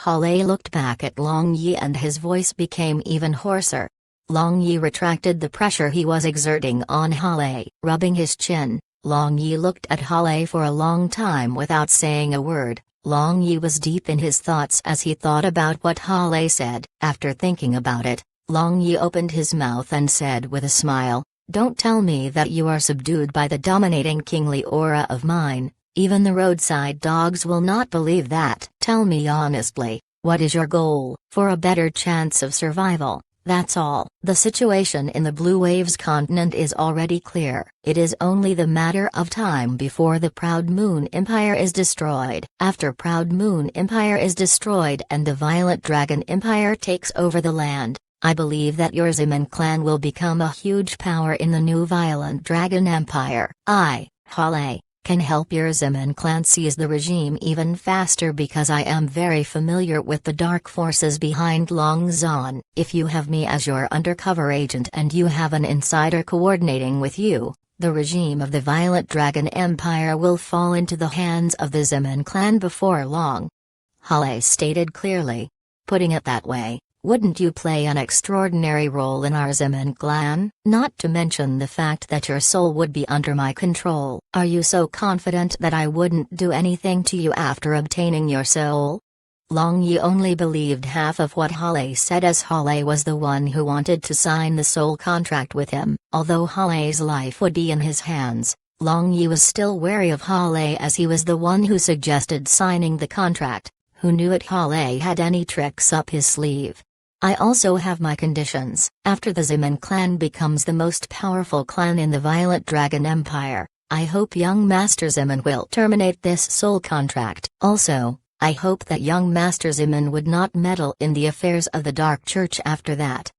S1: Hale looked back at Long Yi and his voice became even hoarser. Long Yi retracted the pressure he was exerting on Hale. Rubbing his chin, Long Yi looked at Hale for a long time without saying a word. Long Yi was deep in his thoughts as he thought about what Hale said. After thinking about it, Long Yi opened his mouth and said with a smile, "Don't tell me that you are subdued by the dominating kingly aura of mine. Even the roadside dogs will not believe that. Tell me honestly, what is your goal?" "For a better chance of survival, that's all." "The situation in the Blue Waves continent is already clear. It is only the matter of time before the Proud Moon Empire is destroyed. After Proud Moon Empire is destroyed and the Violent Dragon Empire takes over the land, I believe that your Zeman clan will become a huge power in the new Violent Dragon Empire. I, Hale, can help your Zeman clan seize the regime even faster because I am very familiar with the dark forces behind Long Zan. If you have me as your undercover agent and you have an insider coordinating with you, the regime of the Violent Dragon Empire will fall into the hands of the Zeman clan before long." Hale stated clearly. "Putting it that way, wouldn't you play an extraordinary role in our Zeman clan? Not to mention the fact that your soul would be under my control. Are you so confident that I wouldn't do anything to you after obtaining your soul?" Long Yi only believed half of what Hale said, as Hale was the one who wanted to sign the soul contract with him. Although Hale's life would be in his hands, Long Yi was still wary of Hale as he was the one who suggested signing the contract. Who knew it Hale had any tricks up his sleeve? I also have my conditions. After the Zeman clan becomes the most powerful clan in the Violet Dragon Empire, I hope young Master Zeman will terminate this soul contract. Also, I hope that young Master Zeman would not meddle in the affairs of the Dark Church after that.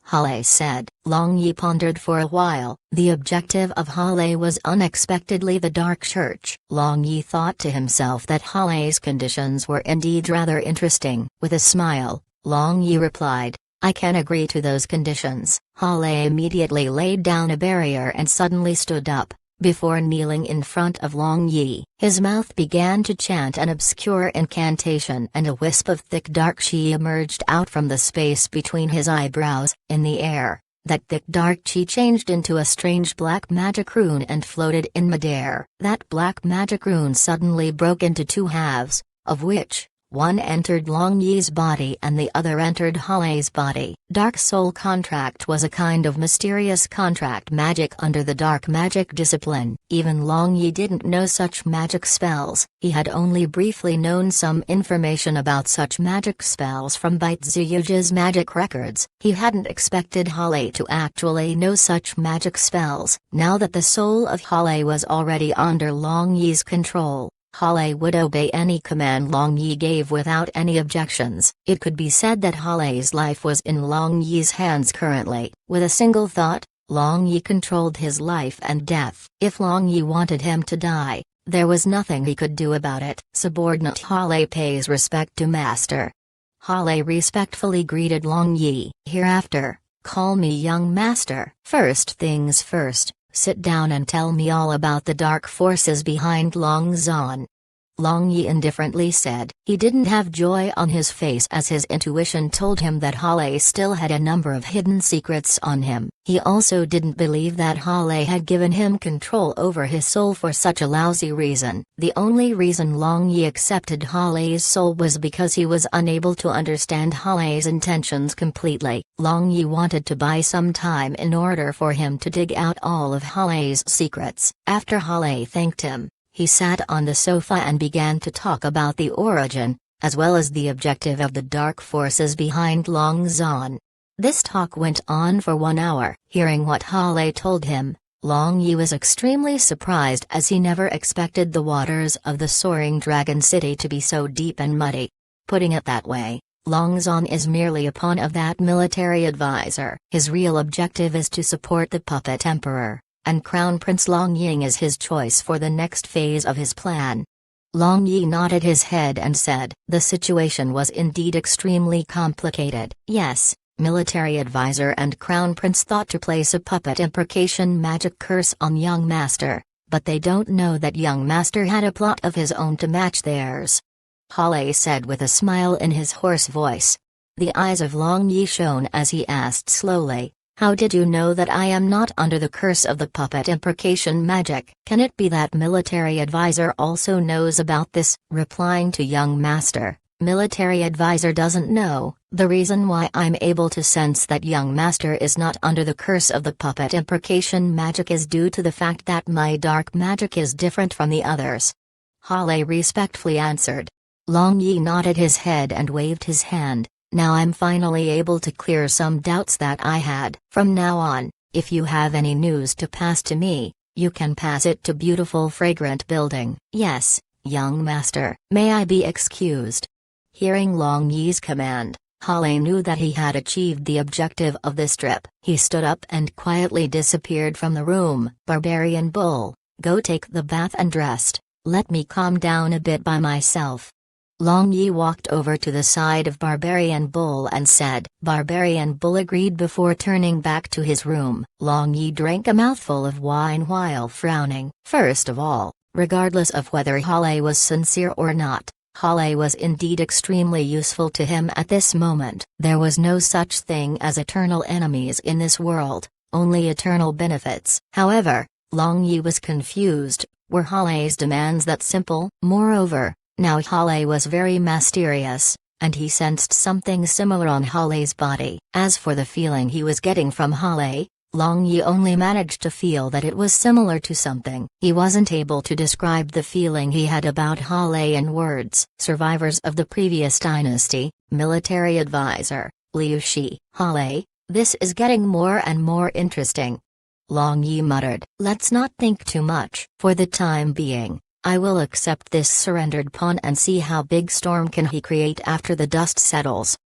S1: Hale said. Long Yi pondered for a while. The objective of Hale was unexpectedly the Dark Church. Long Yi thought to himself that Hale's conditions were indeed rather interesting. With a smile, Long Yi replied, I can agree to those conditions. Hale immediately laid down a barrier and suddenly stood up. Before kneeling in front of Long Yi, his mouth began to chant an obscure incantation and a wisp of thick dark chi emerged out from the space between his eyebrows. In the air, that thick dark chi changed into a strange black magic rune and floated in midair. That black magic rune suddenly broke into two halves, of which one entered Long Yi's body and the other entered Hale's body. Dark Soul Contract was a kind of mysterious contract magic under the dark magic discipline. Even Long Yi didn't know such magic spells. He had only briefly known some information about such magic spells from Bite Ziyuji's magic records. He hadn't expected Hale to actually know such magic spells. Now that the soul of Hale was already under Long Yi's control, Hale would obey any command Long Yi gave without any objections. It could be said that Hale's life was in Long Yi's hands currently. With a single thought, Long Yi controlled his life and death. If Long Yi wanted him to die, there was nothing he could do about it. Subordinate Hale pays respect to Master. Hale respectfully greeted Long Yi. Hereafter, call me young Master. First things first. Sit down and tell me all about the dark forces behind Long Zan. Long Yi indifferently said. He didn't have joy on his face as his intuition told him that Hale still had a number of hidden secrets on him. He also didn't believe that Hale had given him control over his soul for such a lousy reason. The only reason Long Yi accepted Hale's soul was because he was unable to understand Hale's intentions completely. Long Yi wanted to buy some time in order for him to dig out all of Hale's secrets. After Hale thanked him, he sat on the sofa and began to talk about the origin, as well as the objective of the dark forces behind Long Zan. This talk went on for 1 hour. Hearing what Hale told him, Long Yi was extremely surprised as he never expected the waters of the soaring dragon city to be so deep and muddy. Putting it that way, Long Zan is merely a pawn of that military advisor. His real objective is to support the puppet emperor, and Crown Prince Long Ying is his choice for the next phase of his plan. Long Yi nodded his head and said, the situation was indeed extremely complicated. Yes, military advisor and Crown Prince thought to place a puppet imprecation magic curse on young Master, but they don't know that young Master had a plot of his own to match theirs. Hale said with a smile in his hoarse voice. The eyes of Long Yi shone as he asked slowly, how did you know that I am not under the curse of the puppet imprecation magic? Can it be that military advisor also knows about this? Replying to young Master, military advisor doesn't know. The reason why I'm able to sense that young Master is not under the curse of the puppet imprecation magic is due to the fact that my dark magic is different from the others. Hale respectfully answered. Long Yi nodded his head and waved his hand. Now I'm finally able to clear some doubts that I had. From now on, if you have any news to pass to me, you can pass it to beautiful fragrant building. Yes, young Master. May I be excused? Hearing Long Yi's command, Hale knew that he had achieved the objective of this trip. He stood up and quietly disappeared from the room. Barbarian Bull, go take the bath and rest. Let me calm down a bit by myself. Long Yi walked over to the side of Barbarian Bull and said. Barbarian Bull agreed before turning back to his room. Long Yi drank a mouthful of wine while frowning. First of all, regardless of whether Hale was sincere or not, Hale was indeed extremely useful to him at this moment. There was no such thing as eternal enemies in this world, only eternal benefits. However, Long Yi was confused. Were Hale's demands that simple? Moreover, now Hale was very mysterious, and he sensed something similar on Hale's body. As for the feeling he was getting from Hale, Long Yi only managed to feel that it was similar to something. He wasn't able to describe the feeling he had about Hale in words. Survivors of the previous dynasty, military advisor, Liu Shi, Hale, this is getting more and more interesting. Long Yi muttered, let's not think too much. For the time being, I will accept this surrendered pawn and see how big storm can he create after the dust settles.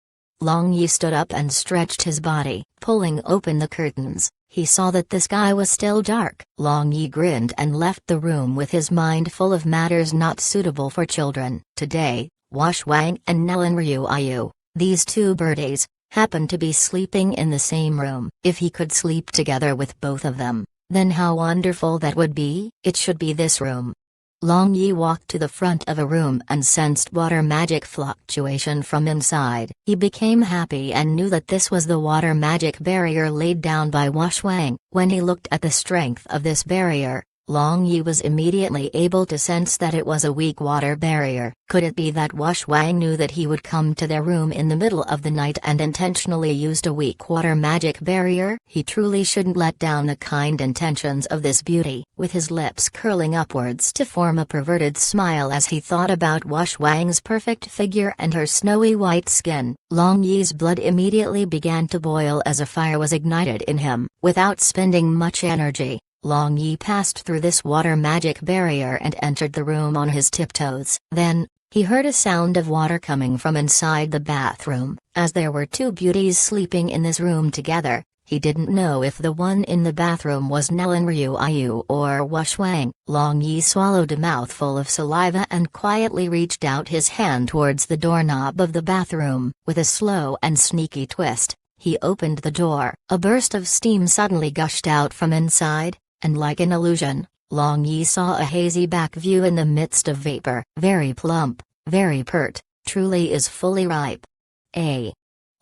S1: Long Yi stood up and stretched his body, pulling open the curtains. He saw that the sky was still dark. Long Yi grinned and left the room with his mind full of matters not suitable for children. Today, Wang and Ryu, these two birdies, happened to be sleeping in the same room. If he could sleep together with both of them, then how wonderful that would be. It should be this room. Long Yi walked to the front of a room and sensed water magic fluctuation from inside. He became happy and knew that this was the water magic barrier laid down by Wang. When he looked at the strength of this barrier, Long Yi was immediately able to sense that it was a weak water barrier. Could it be that Wang knew that he would come to their room in the middle of the night and intentionally used a weak water magic barrier? He truly shouldn't let down the kind intentions of this beauty. With his lips curling upwards to form a perverted smile as he thought about Wang's perfect figure and her snowy white skin, Long Yi's blood immediately began to boil as a fire was ignited in him. Without spending much energy, Long Yi passed through this water magic barrier and entered the room on his tiptoes. Then, he heard a sound of water coming from inside the bathroom. As there were two beauties sleeping in this room together, he didn't know if the one in the bathroom was Ryu or Wang. Long Yi swallowed a mouthful of saliva and quietly reached out his hand towards the doorknob of the bathroom. With a slow and sneaky twist, he opened the door. A burst of steam suddenly gushed out from inside. And like an illusion, Long Yi saw a hazy back view in the midst of vapor. Very plump, very pert, truly is fully ripe.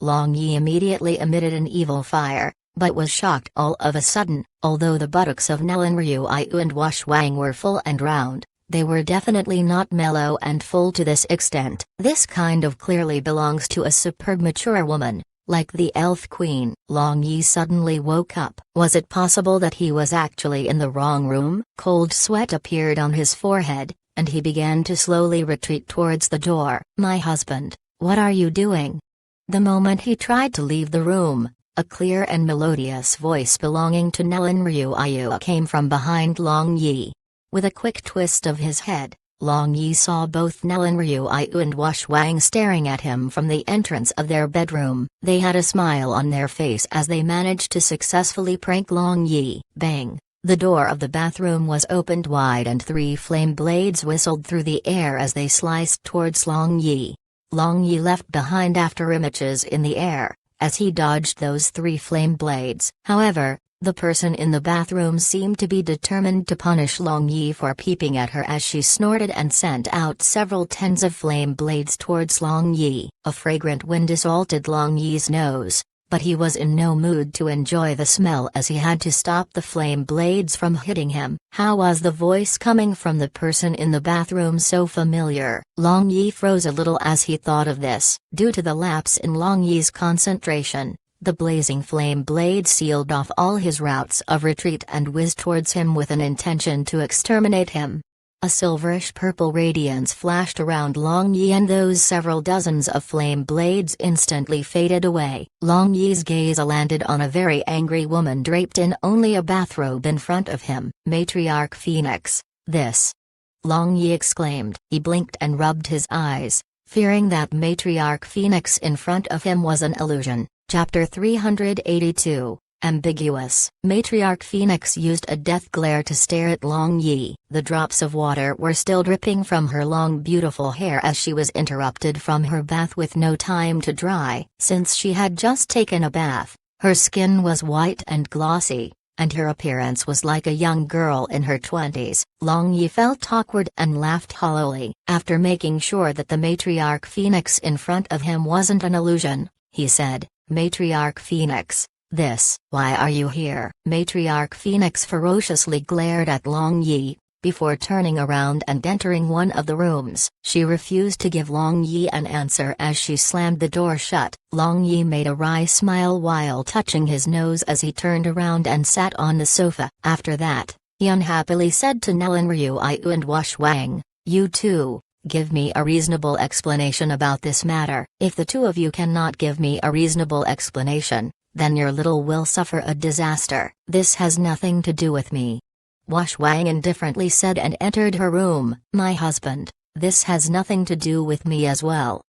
S1: Long Yi immediately emitted an evil fire, but was shocked all of a sudden. Although the buttocks of Ryu and Wang were full and round, they were definitely not mellow and full to this extent. This kind of clearly belongs to a superb mature woman, like the elf queen. Long Yi suddenly woke up. Was it possible that he was actually in the wrong room? Cold sweat appeared on his forehead, and he began to slowly retreat towards the door. My husband, what are you doing? The moment he tried to leave the room, a clear and melodious voice belonging to Ryu came from behind Long Yi. With a quick twist of his head, Long Yi saw both Ryu and Wang staring at him from the entrance of their bedroom. They had a smile on their face as they managed to successfully prank Long Yi. Bang! The door of the bathroom was opened wide and three flame blades whistled through the air as they sliced towards Long Yi. Long Yi left behind after images in the air, as he dodged those three flame blades. However, the person in the bathroom seemed to be determined to punish Long Yi for peeping at her as she snorted and sent out several tens of flame blades towards Long Yi. A fragrant wind assaulted Long Yi's nose, but he was in no mood to enjoy the smell as he had to stop the flame blades from hitting him. How was the voice coming from the person in the bathroom so familiar? Long Yi froze a little as he thought of this. Due to the lapse in Long Yi's concentration, the blazing flame blade sealed off all his routes of retreat and whizzed towards him with an intention to exterminate him. A silverish-purple radiance flashed around Long Yi and those several dozens of flame blades instantly faded away. Long Yi's gaze landed on a very angry woman draped in only a bathrobe in front of him. Matriarch Phoenix, this! Long Yi exclaimed. He blinked and rubbed his eyes, fearing that Matriarch Phoenix in front of him was an illusion. Chapter 382, Ambiguous. Matriarch Phoenix used a death glare to stare at Long Yi. The drops of water were still dripping from her long beautiful hair as she was interrupted from her bath with no time to dry. Since she had just taken a bath, her skin was white and glossy, and her appearance was like a young girl in her 20s. Long Yi felt awkward and laughed hollowly. After making sure that the Matriarch Phoenix in front of him wasn't an illusion, he said, Matriarch Phoenix, this. Why are you here? Matriarch Phoenix ferociously glared at Long Yi, before turning around and entering one of the rooms. She refused to give Long Yi an answer as she slammed the door shut. Long Yi made a wry smile while touching his nose as he turned around and sat on the sofa. After that, he unhappily said to Ryu and Wang, you two, Give me a reasonable explanation about this matter. If the two of you cannot give me a reasonable explanation, then your little will suffer a disaster. This has nothing to do with me. Wang indifferently said and entered her room. My husband, this has nothing to do with me as well.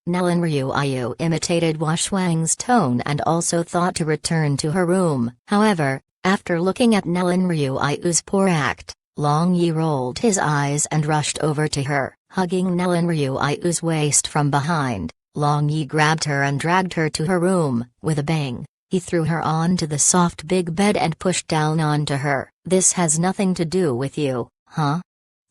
S1: Nellen Ryuayu imitated Wang's tone and also thought to return to her room. However, after looking at Nellen Ryuayu's poor act, Long Yi rolled his eyes and rushed over to her, hugging Nellen Ryuayu's waist from behind. Long Yi grabbed her and dragged her to her room. With a bang, he threw her onto the soft big bed and pushed down onto her. This has nothing to do with you, huh?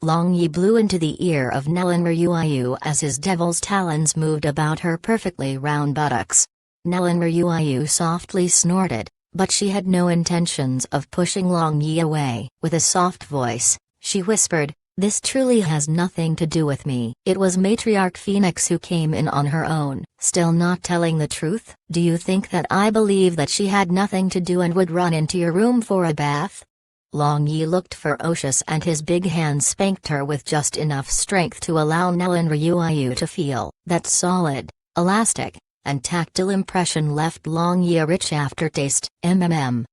S1: Long Yi blew into the ear of Nellen Ryuayu as his devil's talons moved about her perfectly round buttocks. Nellen Ryuayu softly snorted, but she had no intentions of pushing Long Yi away. With a soft voice, she whispered, "This truly has nothing to do with me." It was Matriarch Phoenix who came in on her own. Still not telling the truth? Do you think that I believe that she had nothing to do and would run into your room for a bath? Long Yi looked ferocious and his big hand spanked her with just enough strength to allow Nellen Ryuayu to feel that solid, elastic, and tactile impression left Long Yi a rich aftertaste. Nellen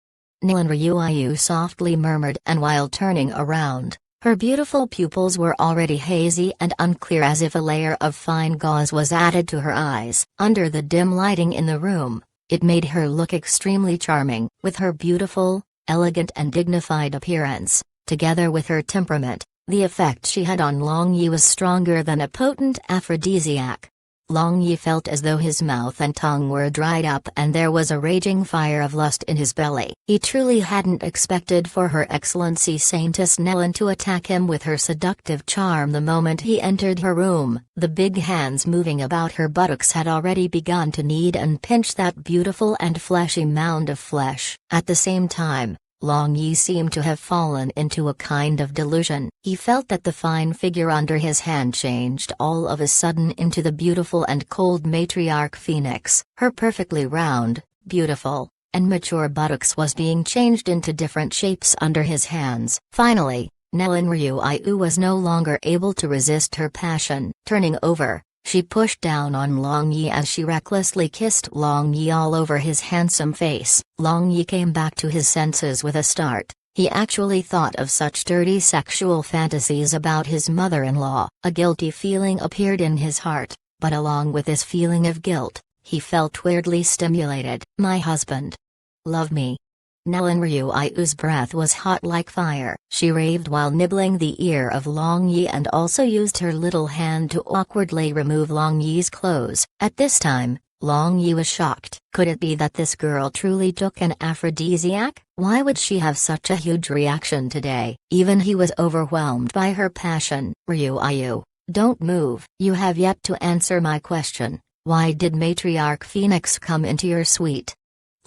S1: Ryuayu softly murmured, and while turning around, her beautiful pupils were already hazy and unclear as if a layer of fine gauze was added to her eyes. Under the dim lighting in the room, it made her look extremely charming. With her beautiful, elegant and dignified appearance, together with her temperament, the effect she had on Long Yi was stronger than a potent aphrodisiac. Long Yi felt as though his mouth and tongue were dried up and there was a raging fire of lust in his belly. He truly hadn't expected for Her Excellency Saintess Nellen to attack him with her seductive charm the moment he entered her room. The big hands moving about her buttocks had already begun to knead and pinch that beautiful and fleshy mound of flesh. At the same time, Long Yi seemed to have fallen into a kind of delusion. He felt that the fine figure under his hand changed all of a sudden into the beautiful and cold matriarch Phoenix. Her perfectly round, beautiful, and mature buttocks was being changed into different shapes under his hands. Finally, Nellen Ryuayu was no longer able to resist her passion. Turning over, she pushed down on Long Yi as she recklessly kissed Long Yi all over his handsome face. Long Yi came back to his senses with a start. He actually thought of such dirty sexual fantasies about his mother-in-law. A guilty feeling appeared in his heart, but along with this feeling of guilt, he felt weirdly stimulated. My husband. Love me. Nellen Ryuayu's breath was hot like fire. She raved while nibbling the ear of Long Yi and also used her little hand to awkwardly remove Long Yi's clothes. At this time, Long Yi was shocked. Could it be that this girl truly took an aphrodisiac? Why would she have such a huge reaction today? Even he was overwhelmed by her passion. Ryuayu, don't move. You have yet to answer my question. Why did Matriarch Phoenix come into your suite?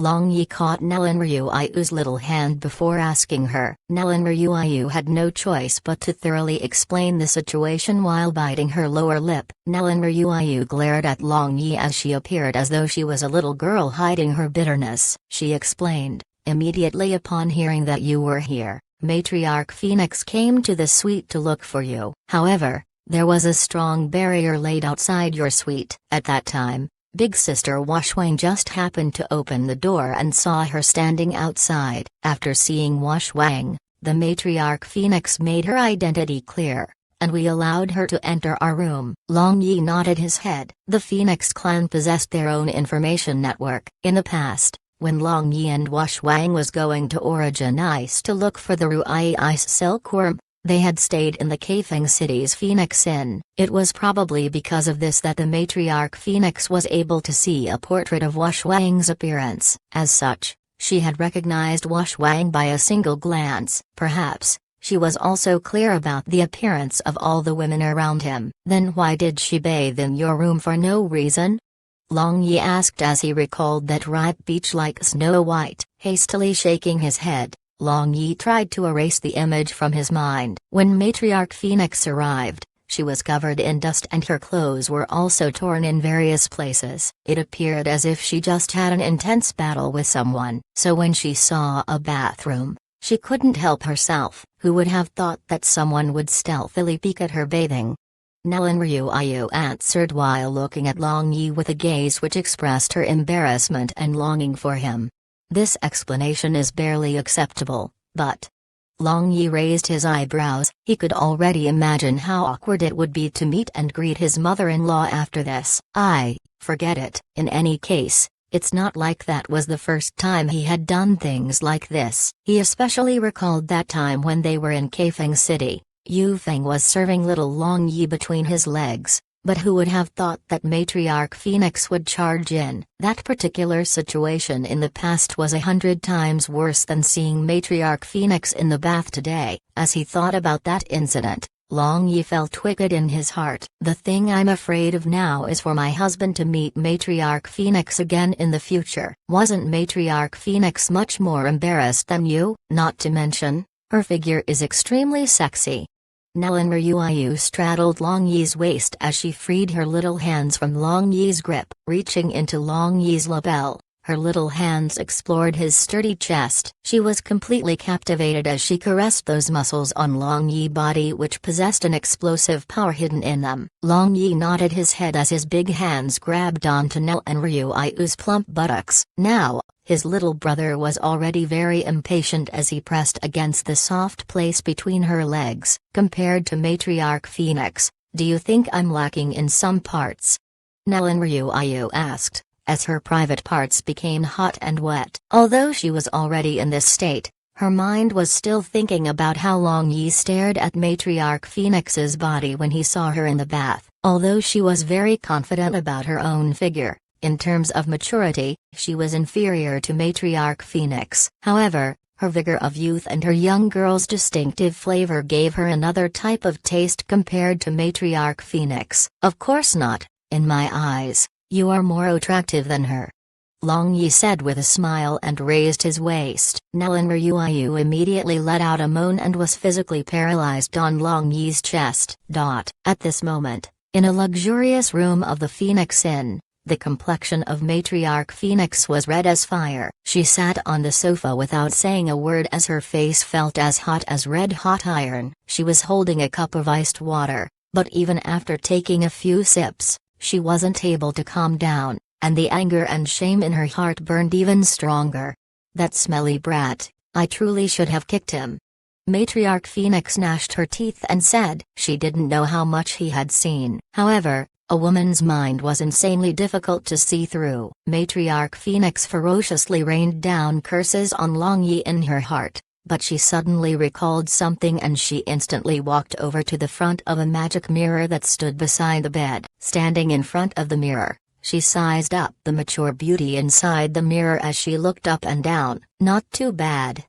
S1: Long Yi caught Nellen Ryuayu's little hand before asking her. Nellen Ryuayu had no choice but to thoroughly explain the situation while biting her lower lip. Nellen Ryuayu glared at Long Yi as she appeared as though she was a little girl hiding her bitterness. She explained, immediately upon hearing that you were here, Matriarch Phoenix came to the suite to look for you. However, there was a strong barrier laid outside your suite. At that time, Big Sister Wang just happened to open the door and saw her standing outside. After seeing Wang, the matriarch Phoenix made her identity clear, and we allowed her to enter our room. Long Yi nodded his head. The Phoenix clan possessed their own information network. In the past, when Long Yi and Wang was going to Origin Ice to look for the Ruai Ice silkworm, they had stayed in the Kafeng City's Phoenix Inn. It was probably because of this that the matriarch Phoenix was able to see a portrait of Wang's appearance. As such, she had recognized Wang by a single glance. Perhaps, she was also clear about the appearance of all the women around him. Then why did she bathe in your room for no reason? Long Yi asked as he recalled that ripe beach like Snow White. Hastily shaking his head, Long Yi tried to erase the image from his mind. When Matriarch Phoenix arrived, she was covered in dust and her clothes were also torn in various places. It appeared as if she just had an intense battle with someone. So when she saw a bathroom, she couldn't help herself. Who would have thought that someone would stealthily peek at her bathing? Nellen Ryuayu answered while looking at Long Yi with a gaze which expressed her embarrassment and longing for him. This explanation is barely acceptable, but... Long Yi raised his eyebrows. He could already imagine how awkward it would be to meet and greet his mother-in-law after this. Forget it. In any case, it's not like that was the first time he had done things like this. He especially recalled that time when they were in Kaifeng City. Yu Feng was serving little Long Yi between his legs, but who would have thought that Matriarch Phoenix would charge in? That particular situation in the past was 100 times worse than seeing Matriarch Phoenix in the bath today. As he thought about that incident, Long Yi felt wicked in his heart. The thing I'm afraid of now is for my husband to meet Matriarch Phoenix again in the future. Wasn't Matriarch Phoenix much more embarrassed than you? Not to mention, her figure is extremely sexy. Nellen Ryuayu straddled Long Yi's waist as she freed her little hands from Long Yi's grip. Reaching into Long Yi's lapel, her little hands explored his sturdy chest. She was completely captivated as she caressed those muscles on Long Yi's body which possessed an explosive power hidden in them. Long Yi nodded his head as his big hands grabbed onto Nellen Ryuayu's plump buttocks. Now, his little brother was already very impatient as he pressed against the soft place between her legs. Compared to Matriarch Phoenix, do you think I'm lacking in some parts? Nellen Ryuayu asked, as her private parts became hot and wet. Although she was already in this state, her mind was still thinking about how Long Yi stared at Matriarch Phoenix's body when he saw her in the bath. Although she was very confident about her own figure, in terms of maturity, she was inferior to Matriarch Phoenix. However, her vigor of youth and her young girl's distinctive flavor gave her another type of taste compared to Matriarch Phoenix. Of course not, in my eyes, you are more attractive than her. Long Yi said with a smile and raised his waist. Nellen Ryuayu immediately let out a moan and was physically paralyzed on Long Yi's chest. At this moment, in a luxurious room of the Phoenix Inn, the complexion of Matriarch Phoenix was red as fire. She sat on the sofa without saying a word as her face felt as hot as red-hot iron. She was holding a cup of iced water, but even after taking a few sips, she wasn't able to calm down, and the anger and shame in her heart burned even stronger. That smelly brat, I truly should have kicked him. Matriarch Phoenix gnashed her teeth and said she didn't know how much he had seen. However, a woman's mind was insanely difficult to see through. Matriarch Phoenix ferociously rained down curses on Long Yi in her heart, but she suddenly recalled something and she instantly walked over to the front of a magic mirror that stood beside the bed. Standing in front of the mirror, she sized up the mature beauty inside the mirror as she looked up and down. Not too bad.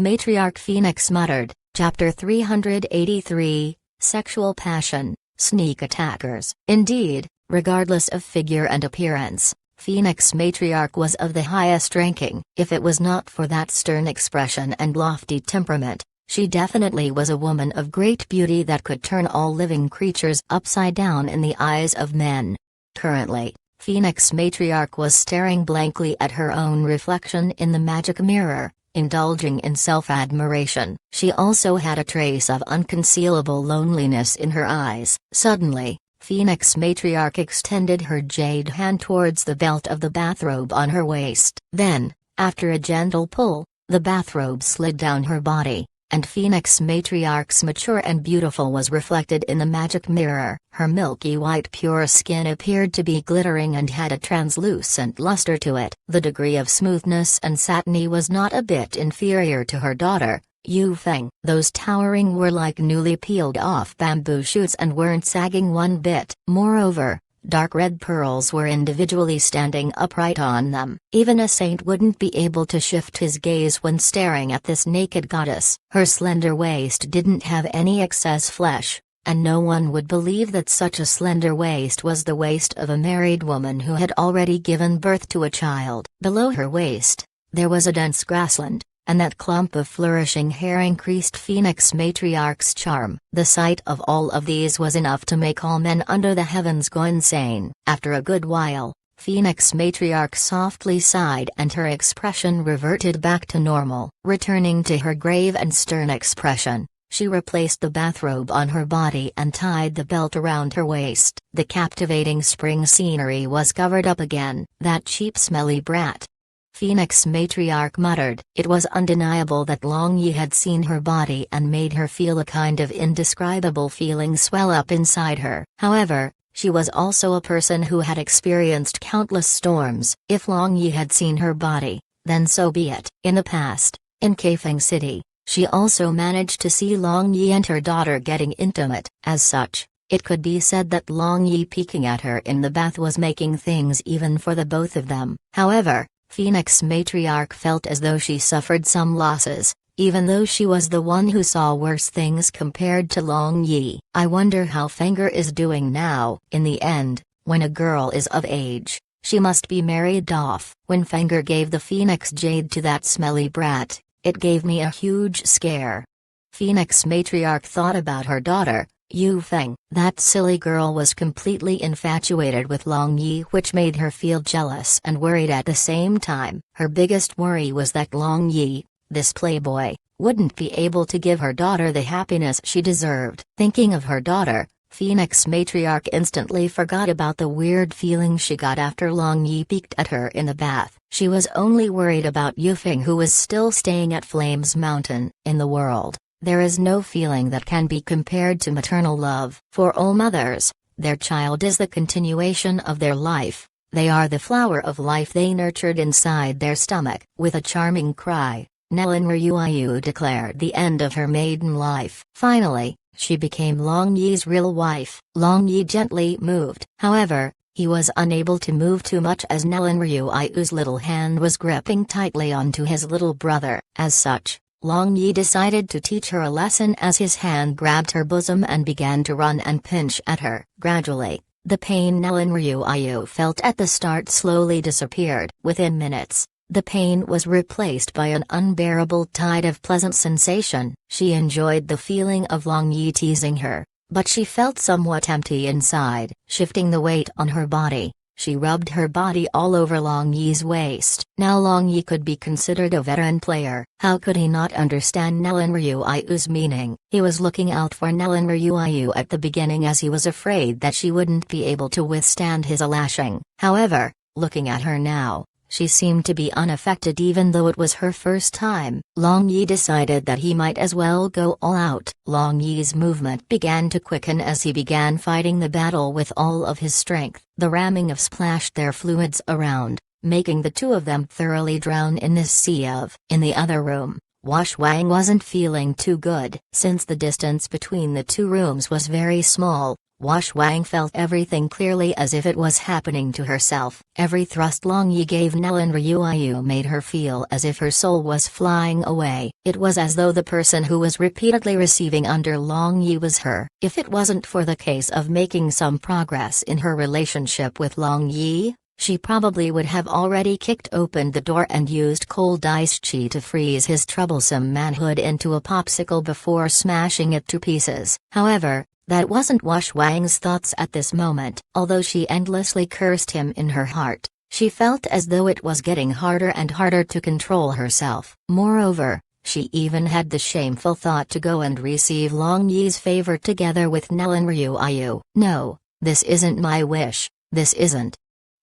S1: Matriarch Phoenix muttered. Chapter 383, Sexual Passion. Sneak attackers. Indeed, regardless of figure and appearance, Phoenix Matriarch was of the highest ranking. If it was not for that stern expression and lofty temperament, she definitely was a woman of great beauty that could turn all living creatures upside down in the eyes of men. Currently, Phoenix Matriarch was staring blankly at her own reflection in the magic mirror, indulging in self-admiration. She also had a trace of unconcealable loneliness in her eyes. Suddenly, Phoenix Matriarch extended her jade hand towards the belt of the bathrobe on her waist. Then, after a gentle pull, the bathrobe slid down her body, and Phoenix Matriarch's mature and beautiful was reflected in the magic mirror. Her milky white pure skin appeared to be glittering and had a translucent luster to it. The degree of smoothness and satiny was not a bit inferior to her daughter, Yu Feng. Those towering were like newly peeled off bamboo shoots and weren't sagging one bit. Moreover, dark red pearls were individually standing upright on them. Even a saint wouldn't be able to shift his gaze when staring at this naked goddess. Her slender waist didn't have any excess flesh, and no one would believe that such a slender waist was the waist of a married woman who had already given birth to a child. Below her waist, there was a dense grassland, and that clump of flourishing hair increased Phoenix Matriarch's charm. The sight of all of these was enough to make all men under the heavens go insane. After a good while, Phoenix Matriarch softly sighed and her expression reverted back to normal. Returning to her grave and stern expression, She replaced the bathrobe on her body and tied the belt around her waist. The captivating spring scenery was covered up again. That cheap smelly brat. Phoenix matriarch muttered. It was undeniable that Long Yi had seen her body and made her feel a kind of indescribable feeling swell up inside her. However, she was also a person who had experienced countless storms. If Long Yi had seen her body, then so be it. In the past, in Kaifeng City, she also managed to see Long Yi and her daughter getting intimate. As such, it could be said that Long Yi peeking at her in the bath was making things even for the both of them. However, Phoenix matriarch felt as though she suffered some losses, even though she was the one who saw worse things compared to Long Yi. I wonder how Fenger is doing now. In the end, when a girl is of age, she must be married off. When Fenger gave the Phoenix Jade to that smelly brat, it gave me a huge scare. Phoenix matriarch thought about her daughter, Yu Feng. That silly girl was completely infatuated with Long Yi, which made her feel jealous and worried at the same time. Her biggest worry was that Long Yi, this playboy, wouldn't be able to give her daughter the happiness she deserved. Thinking of her daughter, Phoenix matriarch instantly forgot about the weird feeling she got after Long Yi peeked at her in the bath. She was only worried about Yu Feng, who was still staying at Flames Mountain. In the world, there is no feeling that can be compared to maternal love. For all mothers, their child is the continuation of their life. They are the flower of life they nurtured inside their stomach. With a charming cry, Nellen Ryuayu declared the end of her maiden life. Finally, she became Long Yi's real wife. Long Yi gently moved. However, he was unable to move too much as Nellen Ryuayu's little hand was gripping tightly onto his little brother. As such, Long Yi decided to teach her a lesson as his hand grabbed her bosom and began to run and pinch at her. Gradually, the pain Nellen Ryuayu felt at the start slowly disappeared. Within minutes, the pain was replaced by an unbearable tide of pleasant sensation. She enjoyed the feeling of Long Yi teasing her, but she felt somewhat empty inside. Shifting the weight on her body, she rubbed her body all over Long Yi's waist. Now Long Yi could be considered a veteran player. How could he not understand Nellen Ryuayu's meaning? He was looking out for Nellen Ryuayu at the beginning as he was afraid that she wouldn't be able to withstand his lashing. However, looking at her now, she seemed to be unaffected even though it was her first time. Long Yi decided that he might as well go all out. Long Yi's movement began to quicken as he began fighting the battle with all of his strength. The ramming of splashed their fluids around, making the two of them thoroughly drown in this sea of. In the other room, Wang wasn't feeling too good. Since the distance between the two rooms was very small, Wang felt everything clearly as if it was happening to herself. Every thrust Long Yi gave Nellen Ryuayu made her feel as if her soul was flying away. It was as though the person who was repeatedly receiving under Long Yi was her. If it wasn't for the case of making some progress in her relationship with Long Yi, she probably would have already kicked open the door and used cold ice chi to freeze his troublesome manhood into a popsicle before smashing it to pieces. However, that wasn't Wang's thoughts at this moment. Although she endlessly cursed him in her heart, she felt as though it was getting harder and harder to control herself. Moreover, she even had the shameful thought to go and receive Long Yi's favor together with Nellen Ryuayu. No, this isn't my wish, this isn't.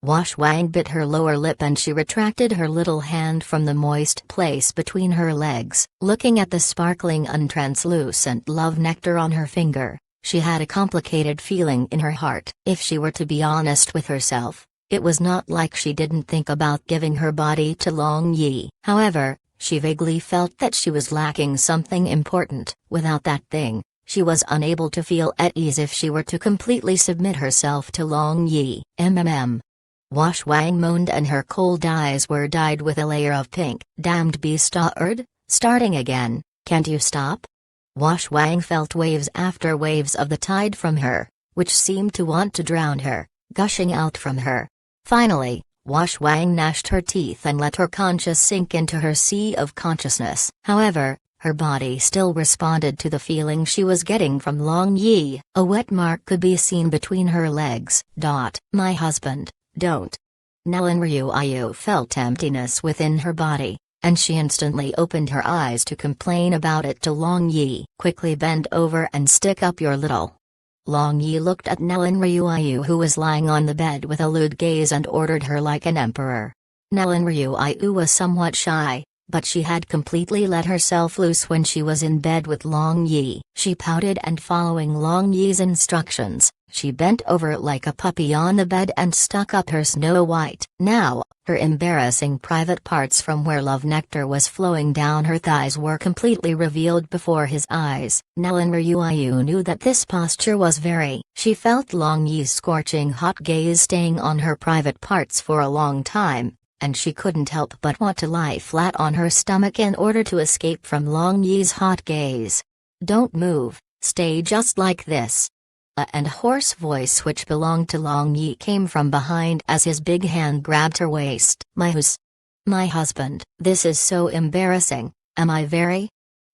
S1: Wang bit her lower lip and she retracted her little hand from the moist place between her legs. Looking at the sparkling untranslucent love nectar on her finger, she had a complicated feeling in her heart. If she were to be honest with herself, it was not like she didn't think about giving her body to Long Yi. However, she vaguely felt that she was lacking something important. Without that thing, she was unable to feel at ease if she were to completely submit herself to Long Yi. Wang moaned and her cold eyes were dyed with a layer of pink. Damned bastard, starting again, can't you stop? Wang felt waves after waves of the tide from her, which seemed to want to drown her, gushing out from her. Finally, Wang gnashed her teeth and let her conscience sink into her sea of consciousness. However, her body still responded to the feeling she was getting from Long Yi. A wet mark could be seen between her legs. My husband, don't. Nellen Ryuayu felt emptiness within her body. and she instantly opened her eyes to complain about it to Long Yi. Quickly bend over and stick up your little. Long Yi looked at Nellen Ryuayu, who was lying on the bed with a lewd gaze, and ordered her like an emperor. Nellen Ryuayu was somewhat shy, but she had completely let herself loose when she was in bed with Long Yi. She pouted, and following Long Yi's instructions, she bent over like a puppy on the bed and stuck up her snow white. Now, her embarrassing private parts from where love nectar was flowing down her thighs were completely revealed before his eyes. Nellen Ryuayu knew that this posture was very. She felt Long Yi's scorching hot gaze staying on her private parts for a long time, and she couldn't help but want to lie flat on her stomach in order to escape from Long Yi's hot gaze. "Don't move, stay just like this." And hoarse voice which belonged to Long Yi came from behind as his big hand grabbed her waist. My husband. This is so embarrassing, am I very?"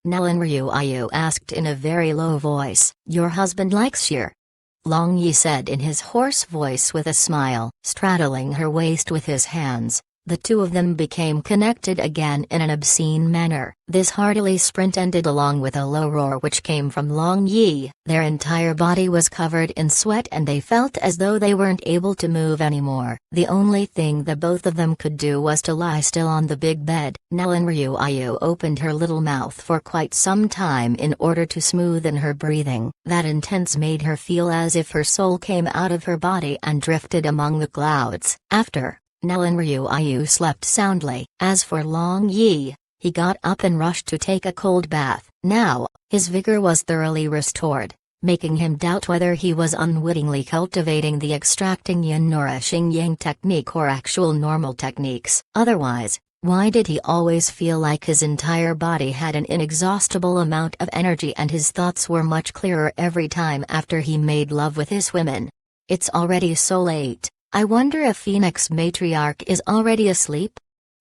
S1: Nellen Ryuayu asked in a very low voice. "Your husband likes sheer," Long Yi said in his hoarse voice with a smile. Straddling her waist with his hands, the two of them became connected again in an obscene manner. This heartily sprint ended along with a low roar which came from Long Yi. Their entire body was covered in sweat and they felt as though they weren't able to move anymore. The only thing the both of them could do was to lie still on the big bed. Nellen Ryuayu opened her little mouth for quite some time in order to smoothen her breathing. That intense made her feel as if her soul came out of her body and drifted among the clouds. After Nellen Ryuayu slept soundly. As for Long Yi, he got up and rushed to take a cold bath. Now, his vigor was thoroughly restored, making him doubt whether he was unwittingly cultivating the extracting yin nourishing yang technique or actual normal techniques. Otherwise, why did he always feel like his entire body had an inexhaustible amount of energy and his thoughts were much clearer every time after he made love with his women? "It's already so late. I wonder if Phoenix Matriarch is already asleep?"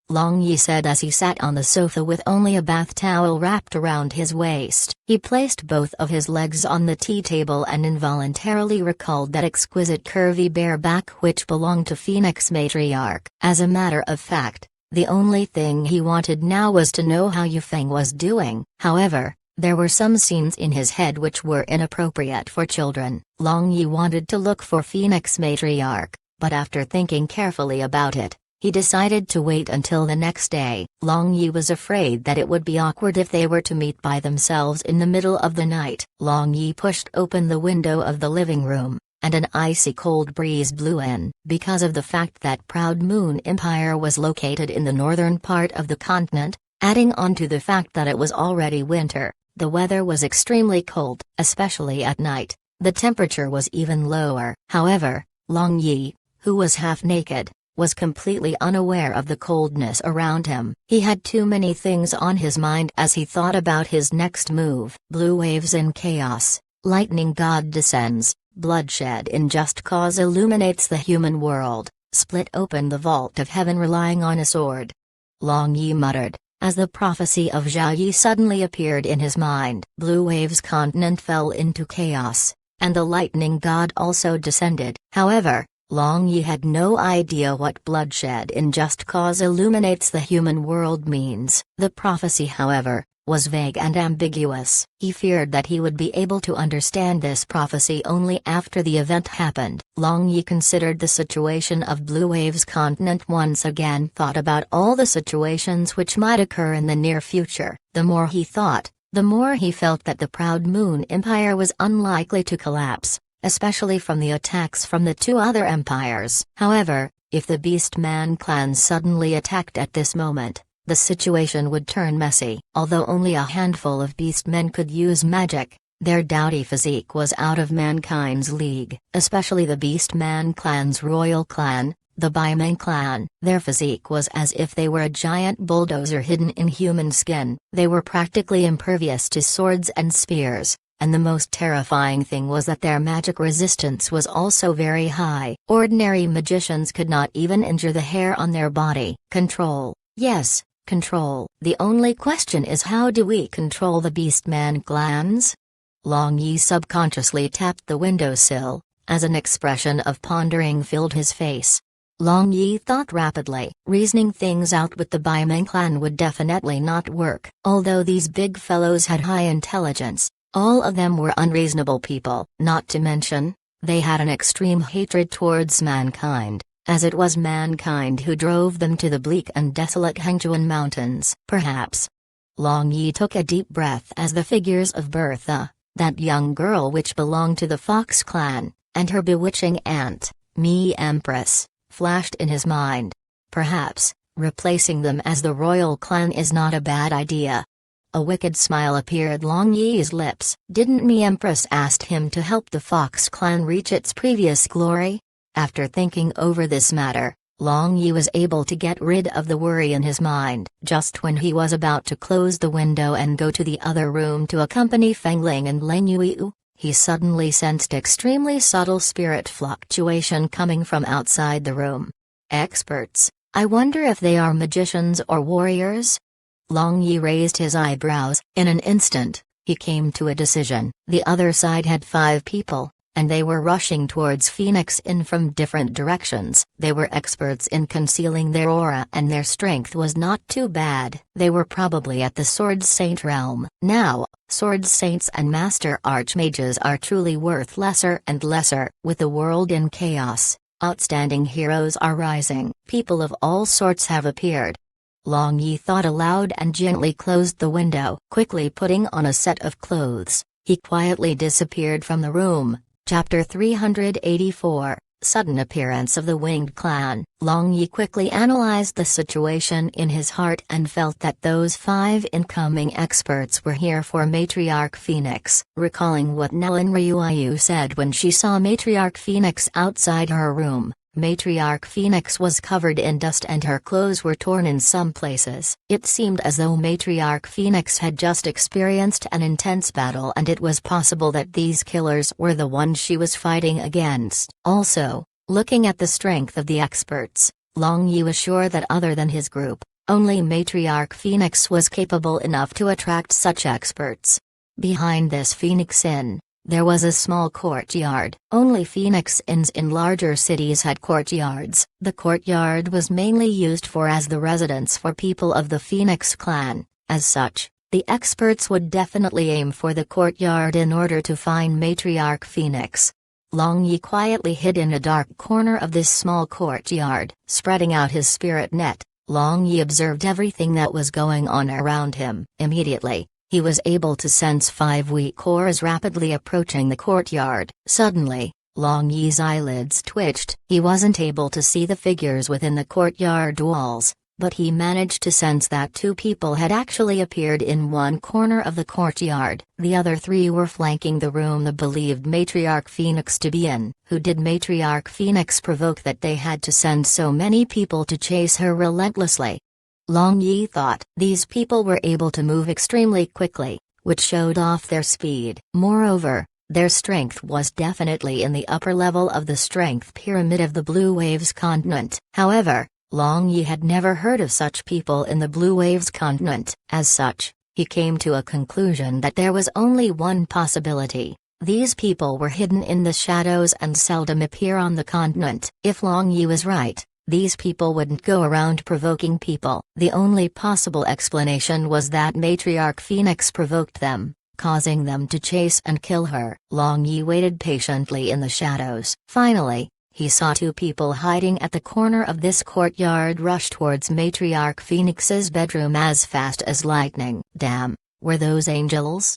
S1: Long Yi said as he sat on the sofa with only a bath towel wrapped around his waist. He placed both of his legs on the tea table and involuntarily recalled that exquisite curvy bare back which belonged to Phoenix Matriarch. As a matter of fact, the only thing he wanted now was to know how Yufeng was doing. However, there were some scenes in his head which were inappropriate for children. Long Yi wanted to look for Phoenix Matriarch, but after thinking carefully about it, he decided to wait until the next day. Long Yi was afraid that it would be awkward if they were to meet by themselves in the middle of the night. Long Yi pushed open the window of the living room, and an icy cold breeze blew in. Because of the fact that Proud Moon Empire was located in the northern part of the continent, adding on to the fact that it was already winter, the weather was extremely cold, especially at night. The temperature was even lower. However, Long Yi, who was half naked, was completely unaware of the coldness around him. He had too many things on his mind as he thought about his next move. Blue waves in chaos, lightning god descends, bloodshed in just cause illuminates the human world, split open the vault of heaven relying on a sword. Long Yi muttered, as the prophecy of Zhao Yi suddenly appeared in his mind. Blue waves continent fell into chaos, and the lightning god also descended. However, Long Yi had no idea what bloodshed in just cause illuminates the human world means. The prophecy, however, was vague and ambiguous. He feared that he would be able to understand this prophecy only after the event happened. Long Yi considered the situation of Blue Waves continent once again, thought about all the situations which might occur in the near future. The more he thought, the more he felt that the Proud Moon Empire was unlikely to collapse, especially from the attacks from the two other empires. However, if the Beastman clan suddenly attacked at this moment, the situation would turn messy. Although only a handful of Beastmen could use magic, their dowdy physique was out of mankind's league, especially the Beastman clan's royal clan, the Beastmen clan. Their physique was as if they were a giant bulldozer hidden in human skin. They were practically impervious to swords and spears. And the most terrifying thing was that their magic resistance was also very high. Ordinary magicians could not even injure the hair on their body. Control. Yes, control. The only question is, how do we control the Beastman clans? Long Yi subconsciously tapped the windowsill, as an expression of pondering filled his face. Long Yi thought rapidly. Reasoning things out with the Beastmen clan would definitely not work. Although these big fellows had high intelligence, all of them were unreasonable people. Not to mention, they had an extreme hatred towards mankind, as it was mankind who drove them to the bleak and desolate Hengchuan Mountains. Perhaps. Long Yi took a deep breath as the figures of Bertha, that young girl which belonged to the Fox clan, and her bewitching aunt, Mi Empress, flashed in his mind. Perhaps, replacing them as the royal clan is not a bad idea. A wicked smile appeared Long Yi's lips. Didn't Mi Empress ask him to help the Fox clan reach its previous glory? After thinking over this matter, Long Yi was able to get rid of the worry in his mind. Just when he was about to close the window and go to the other room to accompany Feng Ling and Leng Yu, he suddenly sensed extremely subtle spirit fluctuation coming from outside the room. Experts, I wonder if they are magicians or warriors? Long Yi raised his eyebrows. In an instant, he came to a decision. The other side had 5 people, and they were rushing towards Phoenix in from different directions. They were experts in concealing their aura and their strength was not too bad. They were probably at the Sword Saint realm. Now, Sword Saints and Master Archmages are truly worth lesser and lesser. With the world in chaos, outstanding heroes are rising. People of all sorts have appeared. Long Yi thought aloud and gently closed the window. Quickly putting on a set of clothes, he quietly disappeared from the room. Chapter 384, Sudden Appearance of the Winged Clan. Long Yi quickly analyzed the situation in his heart and felt that those 5 incoming experts were here for Matriarch Phoenix. Recalling what Nellen Ryuayu said when she saw Matriarch Phoenix outside her room, Matriarch Phoenix was covered in dust and her clothes were torn in some places. It seemed as though Matriarch Phoenix had just experienced an intense battle and it was possible that these killers were the ones she was fighting against. Also, looking at the strength of the experts, Long Yi was sure that other than his group, only Matriarch Phoenix was capable enough to attract such experts. Behind this Phoenix Inn, there was a small courtyard. Only Phoenix Inns in larger cities had courtyards. The courtyard was mainly used as the residence for people of the Phoenix clan. As such, the experts would definitely aim for the courtyard in order to find Matriarch Phoenix. Long Yi quietly hid in a dark corner of this small courtyard. Spreading out his spirit net, Long Yi observed everything that was going on around him. Immediately, he was able to sense 5 weak cores rapidly approaching the courtyard. Suddenly, Long Yi's eyelids twitched. He wasn't able to see the figures within the courtyard walls, but he managed to sense that 2 people had actually appeared in one corner of the courtyard. The other 3 were flanking the room the believed Matriarch Phoenix to be in. Who did Matriarch Phoenix provoke that they had to send so many people to chase her relentlessly? Long Yi thought. These people were able to move extremely quickly, which showed off their speed. Moreover, their strength was definitely in the upper level of the strength pyramid of the Blue Waves continent. However, Long Yi had never heard of such people in the Blue Waves continent. As such, he came to a conclusion that there was only one possibility. These people were hidden in the shadows and seldom appear on the continent. If Long Yi was right, these people wouldn't go around provoking people. The only possible explanation was that Matriarch Phoenix provoked them, causing them to chase and kill her. Long Yi waited patiently in the shadows. Finally, he saw 2 people hiding at the corner of this courtyard rush towards Matriarch Phoenix's bedroom as fast as lightning. Damn, were those angels?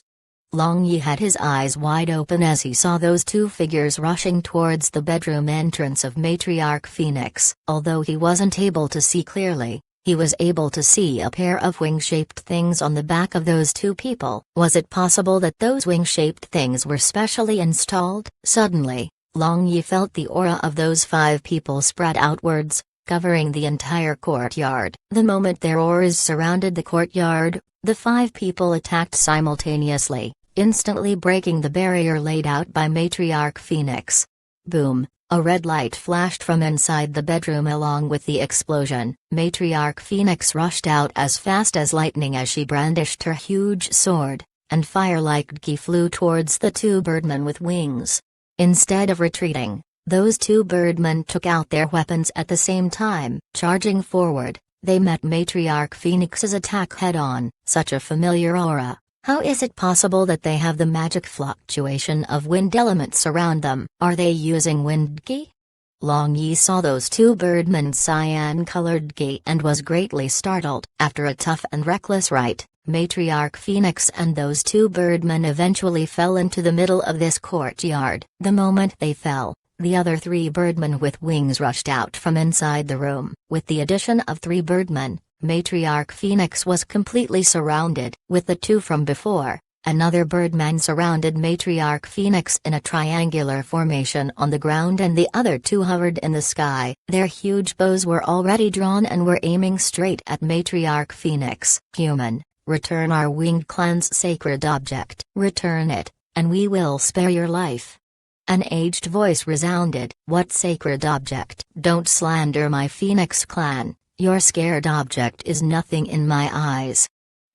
S1: Long Yi had his eyes wide open as he saw those 2 figures rushing towards the bedroom entrance of Matriarch Phoenix. Although he wasn't able to see clearly, he was able to see a pair of wing-shaped things on the back of those 2 people. Was it possible that those wing-shaped things were specially installed? Suddenly, Long Yi felt the aura of those 5 people spread outwards, covering the entire courtyard. The moment their auras surrounded the courtyard, the 5 people attacked simultaneously, instantly breaking the barrier laid out by Matriarch Phoenix. Boom! A red light flashed from inside the bedroom along with the explosion. Matriarch Phoenix rushed out as fast as lightning as she brandished her huge sword, and fire like ki flew towards the 2 birdmen with wings. Instead of retreating, Those two birdmen took out their weapons at the same time. Charging forward, they met Matriarch Phoenix's attack head-on. Such a familiar aura. How is it possible that they have the magic fluctuation of wind elements around them? Are they using wind ki? Long Yi saw those two birdmen's cyan-colored ki and was greatly startled. After a tough and reckless fight, Matriarch Phoenix and those two birdmen eventually fell into the middle of this courtyard. The moment they fell, the other three birdmen with wings rushed out from inside the room. With the addition of three birdmen, Matriarch Phoenix was completely surrounded. With the two from before, another birdman surrounded Matriarch Phoenix in a triangular formation on the ground, and the other two hovered in the sky. Their huge bows were already drawn and were aiming straight at Matriarch Phoenix. Human, return our winged clan's sacred object. Return it, and we will spare your life. An aged voice resounded. What sacred object? Don't slander my Phoenix clan. Your scared object is nothing in my eyes.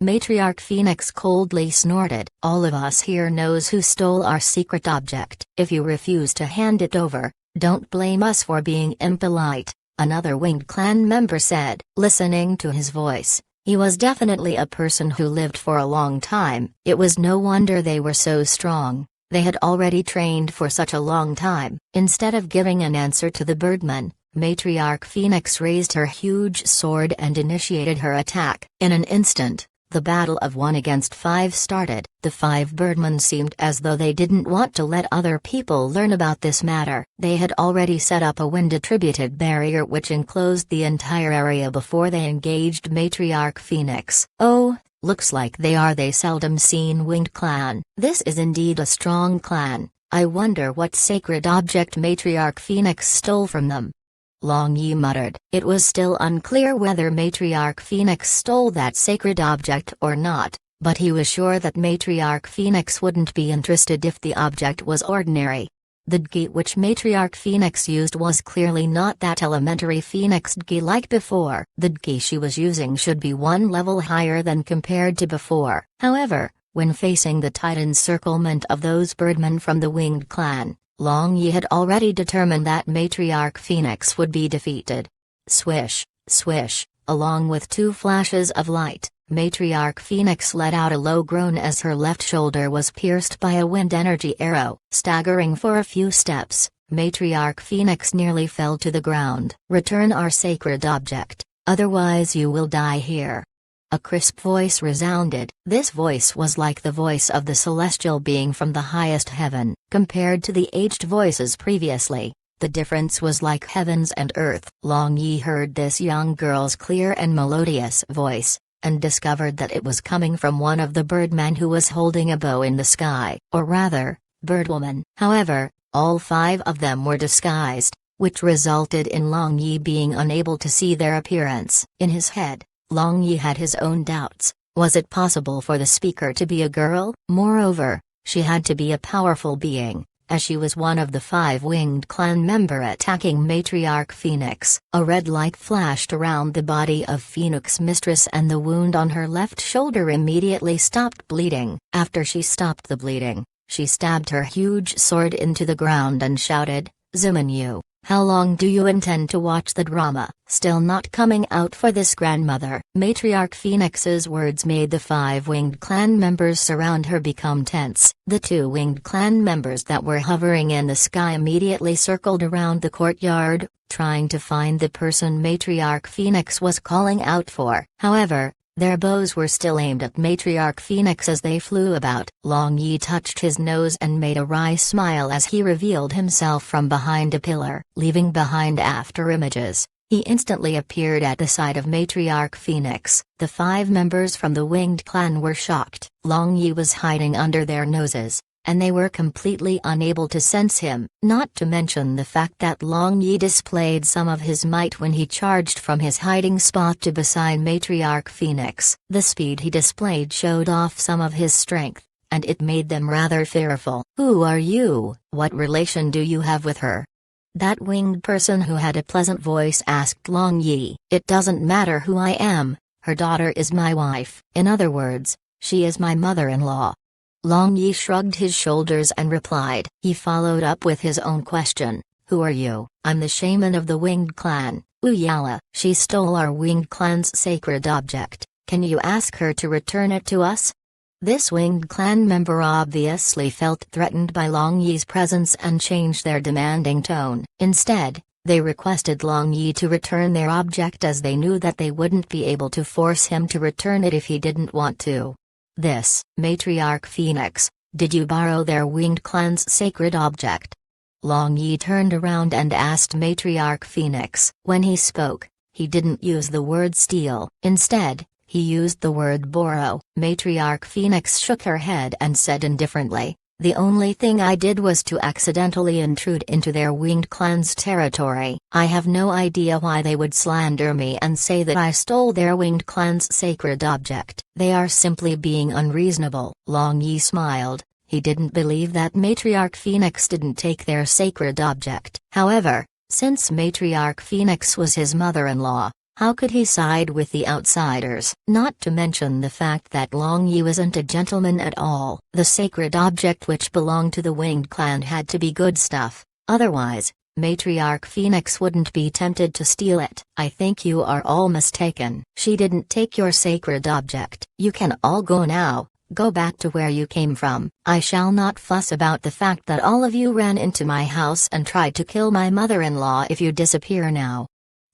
S1: Matriarch Phoenix coldly snorted. All of us here knows who stole our secret object. If you refuse to hand it over, don't blame us for being impolite, another winged clan member said. Listening to his voice, he was definitely a person who lived for a long time. It was no wonder they were so strong. They had already trained for such a long time. Instead of giving an answer to the birdman, Matriarch Phoenix raised her huge sword and initiated her attack. In an instant, the battle of 1 against 5 started. The 5 birdmen seemed as though they didn't want to let other people learn about this matter. They had already set up a wind-attributed barrier which enclosed the entire area before they engaged Matriarch Phoenix. Oh, looks like they are the seldom seen winged clan. This is indeed a strong clan. I wonder what sacred object Matriarch Phoenix stole from them. Long Yi muttered. It was still unclear whether Matriarch Phoenix stole that sacred object or not, but he was sure that Matriarch Phoenix wouldn't be interested if the object was ordinary. The Dgi which Matriarch Phoenix used was clearly not that elementary Phoenix Dgi like before. The Dgi she was using should be one level higher than compared to before. However, when facing the tight encirclement of those birdmen from the winged clan, Long Yi had already determined that Matriarch Phoenix would be defeated. Swish, swish, along with 2 flashes of light, Matriarch Phoenix let out a low groan as her left shoulder was pierced by a wind energy arrow. Staggering for a few steps, Matriarch Phoenix nearly fell to the ground. Return our sacred object, otherwise you will die here. A crisp voice resounded. This voice was like the voice of the celestial being from the highest heaven. Compared to the aged voices previously, the difference was like heavens and earth. Long Yi heard this young girl's clear and melodious voice, and discovered that it was coming from one of the birdmen who was holding a bow in the sky. Or rather, birdwoman. However, all 5 of them were disguised, which resulted in Long Yi being unable to see their appearance. In his head, Long Yi had his own doubts. Was it possible for the speaker to be a girl? Moreover, she had to be a powerful being, as she was one of the 5 winged clan member attacking Matriarch Phoenix. A red light flashed around the body of Phoenix Mistress and the wound on her left shoulder immediately stopped bleeding. After she stopped the bleeding, she stabbed her huge sword into the ground and shouted, "Zumanyu, how long do you intend to watch the drama? Still not coming out for this, grandmother?" Matriarch Phoenix's words made the 5 winged clan members surround her become tense. The 2 winged clan members that were hovering in the sky immediately circled around the courtyard, trying to find the person Matriarch Phoenix was calling out for. However, their bows were still aimed at Matriarch Phoenix as they flew about. Long Yi touched his nose and made a wry smile as he revealed himself from behind a pillar. Leaving behind after images, he instantly appeared at the side of Matriarch Phoenix. The 5 members from the winged clan were shocked. Long Yi was hiding under their noses, and they were completely unable to sense him. Not to mention the fact that Long Yi displayed some of his might when he charged from his hiding spot to beside Matriarch Phoenix. The speed he displayed showed off some of his strength, and it made them rather fearful. "Who are you? What relation do you have with her?" That winged person who had a pleasant voice asked Long Yi. "It doesn't matter who I am, her daughter is my wife. In other words, she is my mother-in-law." Long Yi shrugged his shoulders and replied. He followed up with his own question, Who are you? I'm the shaman of the Winged Clan, Uyala. She stole our Winged Clan's sacred object. Can you ask her to return it to us? This Winged Clan member obviously felt threatened by Long Yi's presence and changed their demanding tone. Instead, they requested Long Yi to return their object as they knew that they wouldn't be able to force him to return it if he didn't want to. This, Matriarch Phoenix, did you borrow their Winged Clan's sacred object? Long Yi turned around and asked Matriarch Phoenix. When he spoke, he didn't use the word steal. Instead, he used the word borrow. Matriarch Phoenix shook her head and said indifferently, the only thing I did was to accidentally intrude into their Winged Clan's territory. I have no idea why they would slander me and say that I stole their Winged Clan's sacred object. They are simply being unreasonable. Long Yi smiled. He didn't believe that Matriarch Phoenix didn't take their sacred object. However, since Matriarch Phoenix was his mother-in-law, how could he side with the outsiders? Not to mention the fact that Long Yi wasn't a gentleman at all. The sacred object which belonged to the Winged Clan had to be good stuff, otherwise, Matriarch Phoenix wouldn't be tempted to steal it. I think you are all mistaken. She didn't take your sacred object. You can all go now. Go back to where you came from. I shall not fuss about the fact that all of you ran into my house and tried to kill my mother-in-law if you disappear now.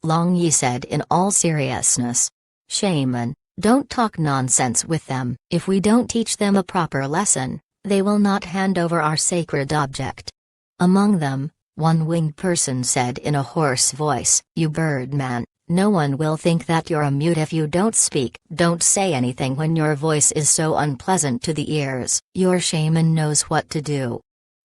S1: Long Yi said in all seriousness. Shaman, don't talk nonsense with them. If we don't teach them a proper lesson, they will not hand over our sacred object. Among them, one winged person said in a hoarse voice, you birdman. No one will think that you're a mute if you don't speak. Don't say anything when your voice is so unpleasant to the ears. Your shaman knows what to do.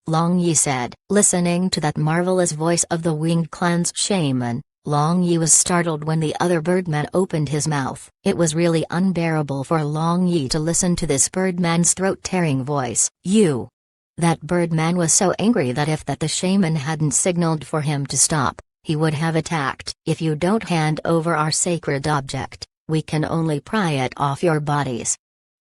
S1: Long Yi said. Listening to that marvelous voice of the Winged Clan's shaman, Long Yi was startled when the other birdman opened his mouth. It was really unbearable for Long Yi to listen to this birdman's throat-tearing voice. You! That birdman was so angry that if the shaman hadn't signaled for him to stop, he would have attacked. If you don't hand over our sacred object, we can only pry it off your bodies.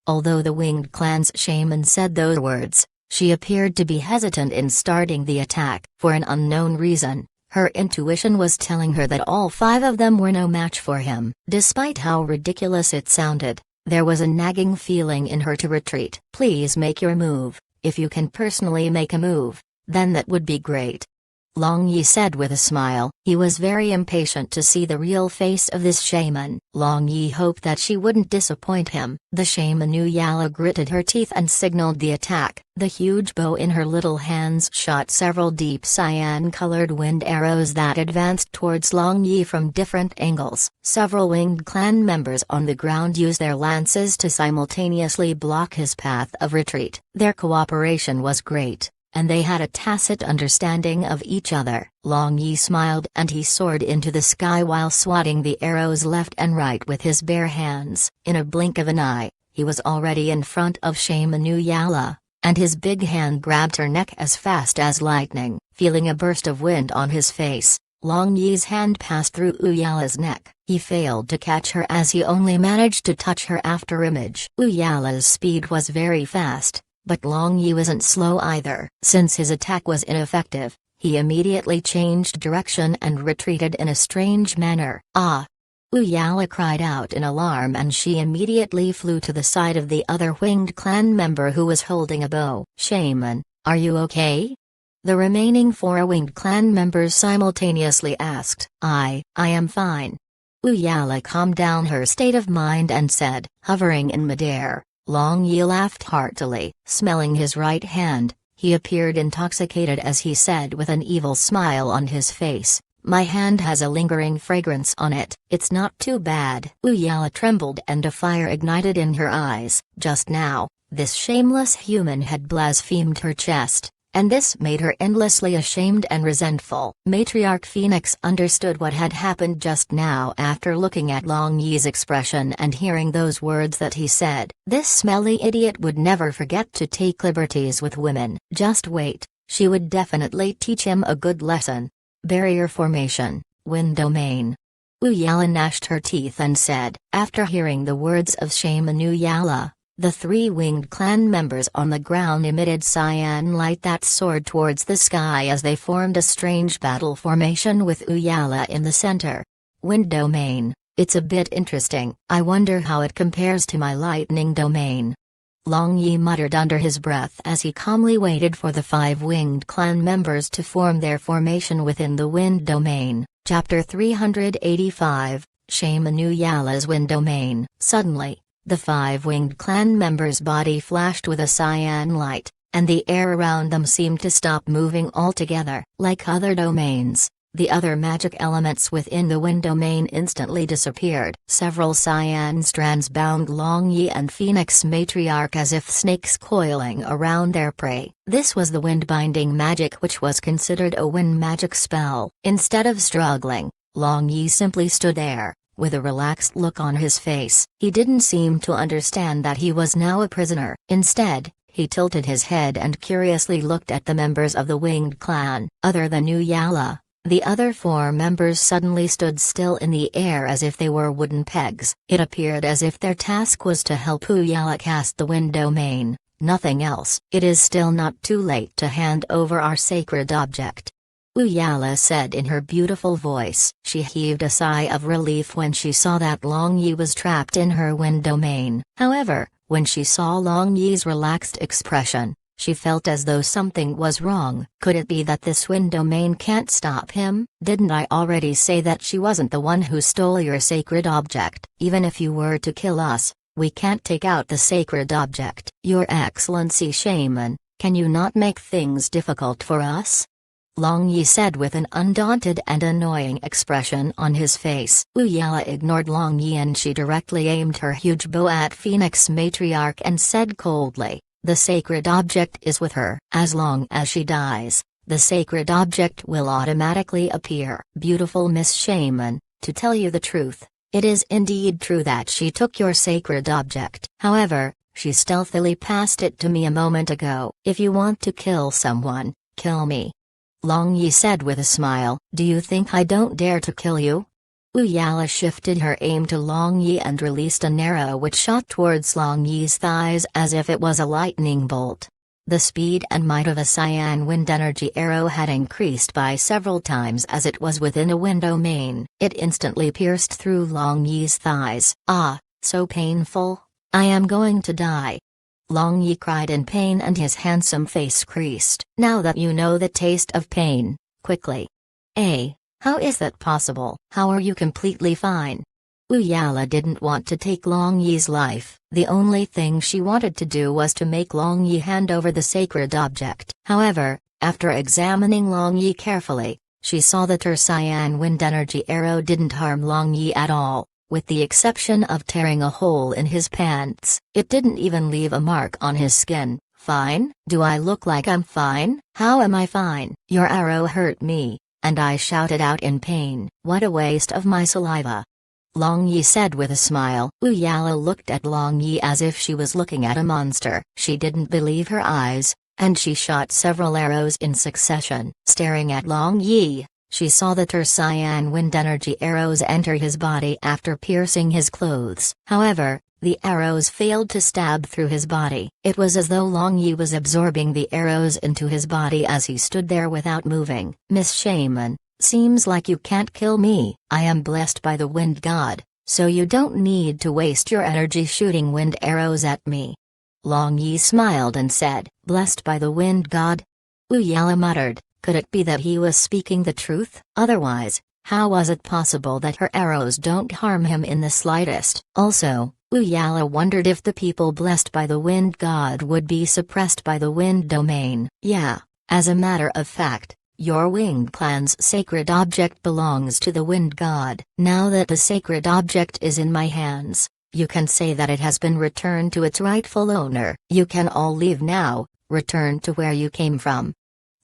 S1: Although the Winged Clan's shaman said those words, she appeared to be hesitant in starting the attack. For an unknown reason, her intuition was telling her that all 5 of them were no match for him. Despite how ridiculous it sounded, there was a nagging feeling in her to retreat. Please make your move. If you can personally make a move, then that would be great. Long Yi said with a smile. He was very impatient to see the real face of this shaman. Long Yi hoped that she wouldn't disappoint him. The shaman Uyala gritted her teeth and signaled the attack. The huge bow in her little hands shot several deep cyan-colored wind arrows that advanced towards Long Yi from different angles. Several Winged Clan members on the ground used their lances to simultaneously block his path of retreat. Their cooperation was great, and they had a tacit understanding of each other. Long Yi smiled and he soared into the sky while swatting the arrows left and right with his bare hands. In a blink of an eye, he was already in front of Shaman Uyala, and his big hand grabbed her neck as fast as lightning. Feeling a burst of wind on his face, Long Yi's hand passed through Uyala's neck. He failed to catch her as he only managed to touch her after image. Uyala's speed was very fast, but Long Yi wasn't slow either. Since his attack was ineffective, he immediately changed direction and retreated in a strange manner. Ah! Uyala cried out in alarm and she immediately flew to the side of the other Winged Clan member who was holding a bow. Shaman, are you okay? The remaining 4 Winged Clan members simultaneously asked. I am fine. Uyala calmed down her state of mind and said, hovering in midair. Long Yi laughed heartily. Smelling his right hand, he appeared intoxicated as he said with an evil smile on his face, my hand has a lingering fragrance on it. It's not too bad. Uyala trembled and a fire ignited in her eyes. Just now, this shameless human had blasphemed her chest, and this made her endlessly ashamed and resentful. Matriarch Phoenix understood what had happened just now after looking at Long Yi's expression and hearing those words that he said. This smelly idiot would never forget to take liberties with women. Just wait, she would definitely teach him a good lesson. Barrier formation, wind domain. Uyala gnashed her teeth and said. After hearing the words of Shaman Uyala, The three winged clan members on the ground emitted cyan light that soared towards the sky as they formed a strange battle formation with Uyala in the center. Wind domain, it's a bit interesting. I wonder how it compares to my lightning domain. Long Yi muttered under his breath as he calmly waited for the 5 winged clan members to form their formation within the wind domain. Chapter 385, Shaman Uyala's Wind Domain. Suddenly, the 5 winged clan members' body flashed with a cyan light, and the air around them seemed to stop moving altogether. Like other domains, the other magic elements within the wind domain instantly disappeared. Several cyan strands bound Long Yi and Phoenix Matriarch as if snakes coiling around their prey. This was the wind binding magic, which was considered a wind magic spell. Instead of struggling, Long Yi simply stood there, with a relaxed look on his face. He didn't seem to understand that he was now a prisoner. Instead, he tilted his head and curiously looked at the members of the winged clan. Other than Uyala, the other 4 members suddenly stood still in the air as if they were wooden pegs. It appeared as if their task was to help Uyala cast the wind domain, nothing else. It is still not too late to hand over our sacred object, Uyala said in her beautiful voice. She heaved a sigh of relief when she saw that Long Yi was trapped in her wind domain. However, when she saw Long Yi's relaxed expression, she felt as though something was wrong. Could it be that this wind domain can't stop him? Didn't I already say that she wasn't the one who stole your sacred object? Even if you were to kill us, we can't take out the sacred object. Your Excellency Shaman, can you not make things difficult for us? Long Yi said with an undaunted and annoying expression on his face. Uyala ignored Long Yi and she directly aimed her huge bow at Phoenix Matriarch and said coldly, "The sacred object is with her. As long as she dies, the sacred object will automatically appear." Beautiful Miss Shaman, to tell you the truth, it is indeed true that she took your sacred object. However, she stealthily passed it to me a moment ago. If you want to kill someone, kill me, Long Yi said with a smile. Do you think I don't dare to kill you? Uyala shifted her aim to Long Yi and released an arrow which shot towards Long Yi's thighs as if it was a lightning bolt. The speed and might of a cyan wind energy arrow had increased by several times as it was within a wind domain. It instantly pierced through Long Yi's thighs. Ah, so painful. I am going to die. Long Yi cried in pain and his handsome face creased. Now that you know the taste of pain, quickly. How is that possible? How are you completely fine? Uyala didn't want to take Long Yi's life. The only thing she wanted to do was to make Long Yi hand over the sacred object. However, after examining Long Yi carefully, she saw that her cyan wind energy arrow didn't harm Long Yi at all. With the exception of tearing a hole in his pants, it didn't even leave a mark on his skin. Fine? Do I look like I'm fine? How am I fine? Your arrow hurt me, and I shouted out in pain. What a waste of my saliva. Long Yi said with a smile. Uyala looked at Long Yi as if she was looking at a monster. She didn't believe her eyes, and she shot several arrows in succession. Staring at Long Yi, she saw that her cyan wind energy arrows enter his body after piercing his clothes. However, the arrows failed to stab through his body. It was as though Long Yi was absorbing the arrows into his body as he stood there without moving. Miss Shaman, seems like you can't kill me. I am blessed by the wind god, so you don't need to waste your energy shooting wind arrows at me. Long Yi smiled and said, blessed by the wind god? Uyala muttered. Could it be that he was speaking the truth? Otherwise, how was it possible that her arrows don't harm him in the slightest? Also, Uyala wondered if the people blessed by the wind god would be suppressed by the wind domain. Yeah, as a matter of fact, your winged clan's sacred object belongs to the wind god. Now that the sacred object is in my hands, you can say that it has been returned to its rightful owner. You can all leave now, return to where you came from.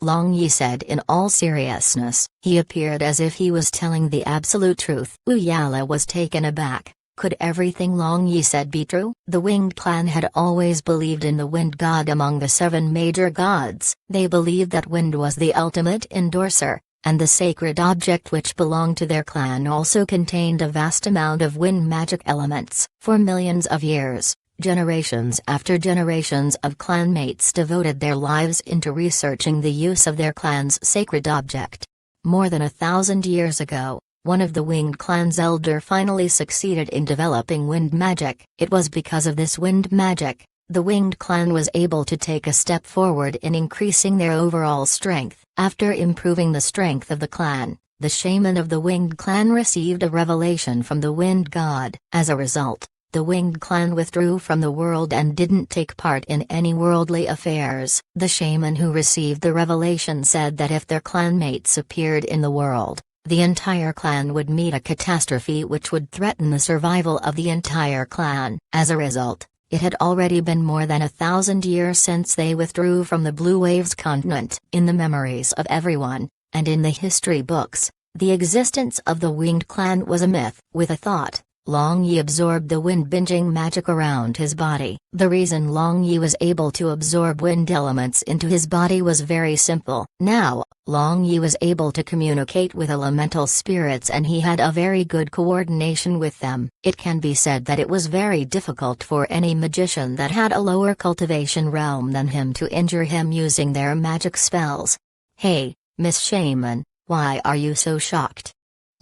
S1: Long Yi said in all seriousness. He appeared as if he was telling the absolute truth. Uyala was taken aback. Could everything Long Yi said be true? The winged clan had always believed in the wind god among the 7 major gods. They believed that wind was the ultimate endorser, and the sacred object which belonged to their clan also contained a vast amount of wind magic elements. For millions of years, Generations after generations of clanmates devoted their lives into researching the use of their clan's sacred object. More than 1,000 years ago, one of the winged clan's elder finally succeeded in developing wind magic. It was because of this wind magic, the winged clan was able to take a step forward in increasing their overall strength. After improving the strength of the clan, the shaman of the winged clan received a revelation from the wind god. As a result, the winged clan withdrew from the world and didn't take part in any worldly affairs. The shaman who received the revelation said that if their clanmates appeared in the world, the entire clan would meet a catastrophe which would threaten the survival of the entire clan. As a result, it had already been more than 1,000 years since they withdrew from the Blue Waves continent. In the memories of everyone, and in the history books, the existence of the winged clan was a myth. With a thought, Long Yi absorbed the wind-binging magic around his body. The reason Long Yi was able to absorb wind elements into his body was very simple. Now, Long Yi was able to communicate with elemental spirits and he had a very good coordination with them. It can be said that it was very difficult for any magician that had a lower cultivation realm than him to injure him using their magic spells. "Hey, Miss Shaman, why are you so shocked?"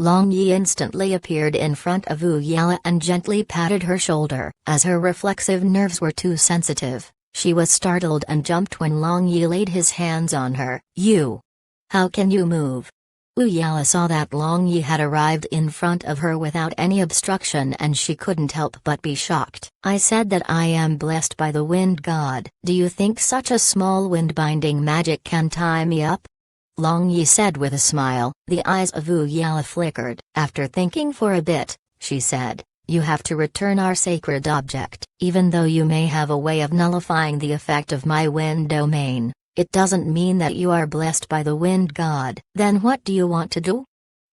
S1: Long Yi instantly appeared in front of Wu Yala and gently patted her shoulder. As her reflexive nerves were too sensitive, she was startled and jumped when Long Yi laid his hands on her. "You! How can you move?" Wu Yala saw that Long Yi had arrived in front of her without any obstruction and she couldn't help but be shocked. "I said that I am blessed by the wind god. Do you think such a small wind-binding magic can tie me up?" Long Yi said with a smile. The eyes of Wu Yala flickered. After thinking for a bit, she said, "You have to return our sacred object. Even though you may have a way of nullifying the effect of my wind domain, it doesn't mean that you are blessed by the wind god." "Then what do you want to do?"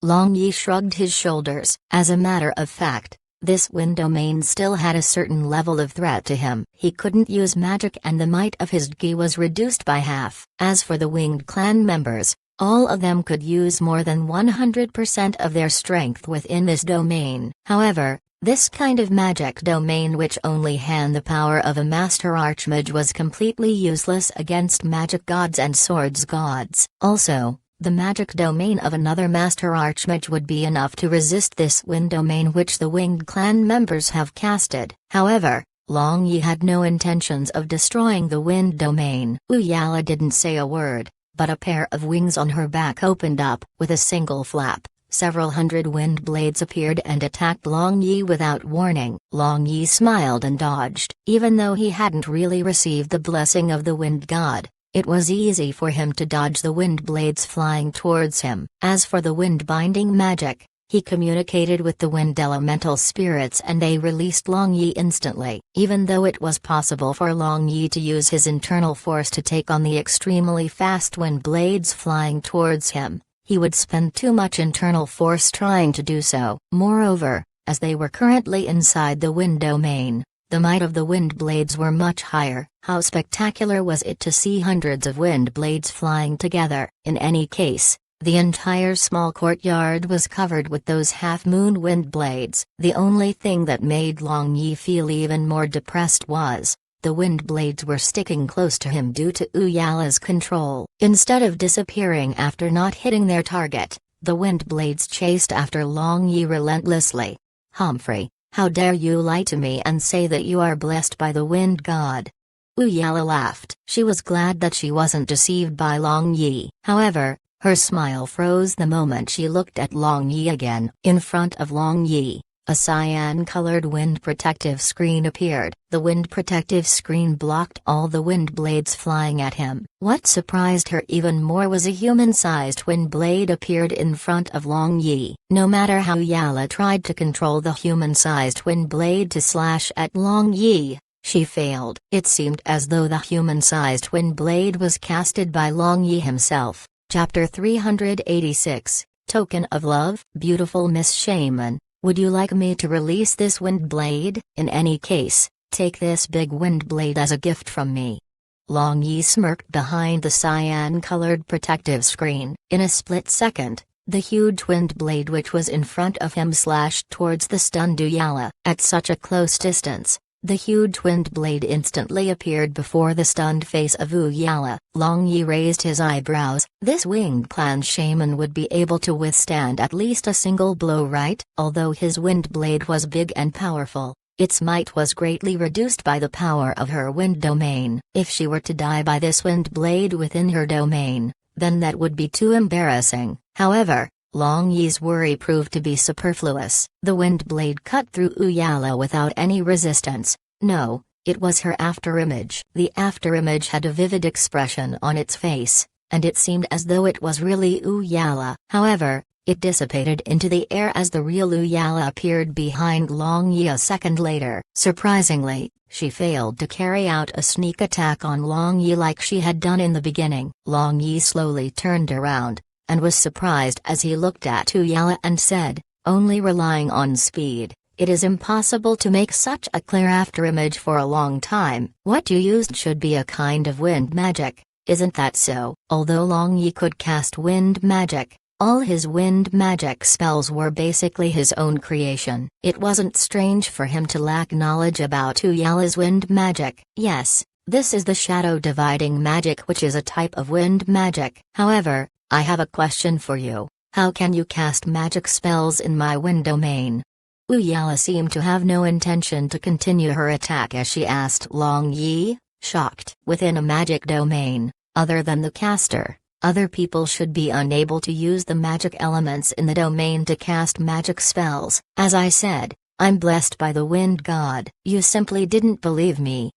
S1: Long Yi shrugged his shoulders. As a matter of fact, this wind domain still had a certain level of threat to him. He couldn't use magic and the might of his Gi was reduced by half. As for the winged clan members, all of them could use more than 100% of their strength within this domain. However, this kind of magic domain which only had the power of a master archmage was completely useless against magic gods and swords gods. Also, the magic domain of another master archmage would be enough to resist this wind domain which the winged clan members have casted. However, Long Yi had no intentions of destroying the wind domain. Wu Yala didn't say a word, but a pair of wings on her back opened up. With a single flap, several hundred wind blades appeared and attacked Long Yi without warning. Long Yi smiled and dodged. Even though he hadn't really received the blessing of the wind god, it was easy for him to dodge the wind blades flying towards him. As for the wind-binding magic, he communicated with the wind elemental spirits and they released Long Yi instantly. Even though it was possible for Long Yi to use his internal force to take on the extremely fast wind blades flying towards him, he would spend too much internal force trying to do so. Moreover, as they were currently inside the wind domain, the might of the wind blades were much higher. How spectacular was it to see hundreds of wind blades flying together. In any case, the entire small courtyard was covered with those half-moon wind blades. The only thing that made Long Yi feel even more depressed was, the wind blades were sticking close to him due to Wu Yala's control. Instead of disappearing after not hitting their target, the wind blades chased after Long Yi relentlessly. "Humphrey, how dare you lie to me and say that you are blessed by the wind god?" Wu Yala laughed. She was glad that she wasn't deceived by Long Yi. However, her smile froze the moment she looked at Long Yi again. In front of Long Yi, a cyan-colored wind protective screen appeared. The wind protective screen blocked all the wind blades flying at him. What surprised her even more was a human-sized wind blade appeared in front of Long Yi. No matter how Yala tried to control the human-sized wind blade to slash at Long Yi, she failed. It seemed as though the human-sized wind blade was casted by Long Yi himself. Chapter 386, Token of Love. "Beautiful Miss Shaman, would you like me to release this wind blade? In any case, take this big wind blade as a gift from me." Long Yi smirked behind the cyan-colored protective screen. In a split second, the huge wind blade which was in front of him slashed towards the stunned Yala. At such a close distance, The huge wind blade instantly appeared before the stunned face of Uyala. Long Yi raised his eyebrows. This winged clan shaman would be able to withstand at least a single blow, right? Although his wind blade was big and powerful, its might was greatly reduced by the power of her wind domain. If she were to die by this wind blade within her domain, then that would be too embarrassing. However, Long Yi's worry proved to be superfluous. The wind blade cut through Uyala without any resistance. No, it was her afterimage. The afterimage had a vivid expression on its face, and it seemed as though it was really Uyala. However, it dissipated into the air as the real Uyala appeared behind Long Yi a second later. Surprisingly, she failed to carry out a sneak attack on Long Yi like she had done in the beginning. Long Yi slowly turned around, and was surprised as he looked at Uyala and said, "Only relying on speed, it is impossible to make such a clear afterimage for a long time. What you used should be a kind of wind magic, isn't that so?" Although Long Yi could cast wind magic, all his wind magic spells were basically his own creation. It wasn't strange for him to lack knowledge about Uyala's wind magic. Yes, this is the shadow dividing magic, which is a type of wind magic. However, I have a question for you. How can you cast magic spells in my wind domain? Uyala seemed to have no intention to continue her attack as she asked Long Yi, shocked. Within a magic domain, other than the caster, other people should be unable to use the magic elements in the domain to cast magic spells. As I said, I'm blessed by the wind god. You simply didn't believe me.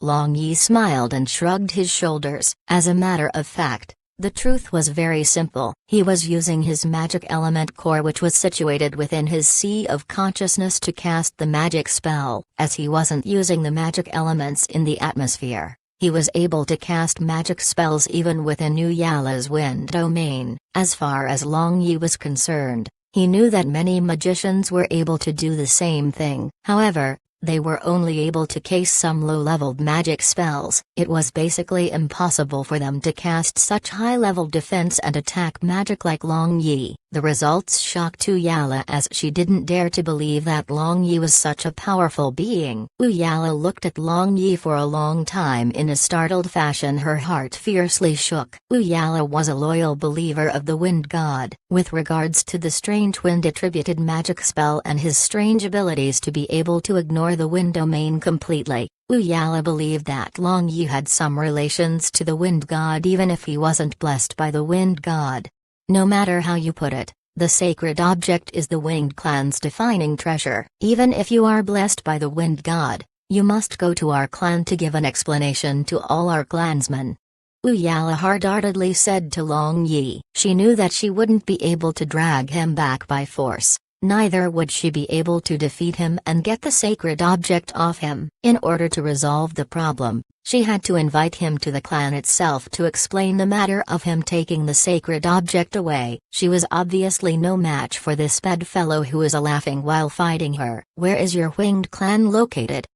S1: Long Yi smiled and shrugged his shoulders. As a matter of fact, the truth was very simple. He was using his magic element core, which was situated within his sea of consciousness, to cast the magic spell. As he wasn't using the magic elements in the atmosphere, he was able to cast magic spells even within Uyala's wind domain. As far as Long Yi was concerned, he knew that many magicians were able to do the same thing. However, they were only able to cast some low-leveled magic spells. It was basically impossible for them to cast such high-level defense and attack magic like Long Yi. The results shocked Uyala, as she didn't dare to believe that Long Yi was such a powerful being. Uyala looked at Long Yi for a long time in a startled fashion. Her heart fiercely shook. Uyala was a loyal believer of the wind god. With regards to the strange wind-attributed magic spell and his strange abilities to be able to ignore the wind domain completely, Uyala believed that Long Yi had some relations to the wind god even if he wasn't blessed by the wind god. No matter how you put it, the sacred object is the winged clan's defining treasure. Even if you are blessed by the wind god, you must go to our clan to give an explanation to all our clansmen. Uyala hard-heartedly said to Long Yi. She knew that she wouldn't be able to drag him back by force. Neither would she be able to defeat him and get the sacred object off him. In order to resolve the problem, she had to invite him to the clan itself to explain the matter of him taking the sacred object away. She was obviously no match for this bedfellow who was laughing while fighting her. "Where is your winged clan located?"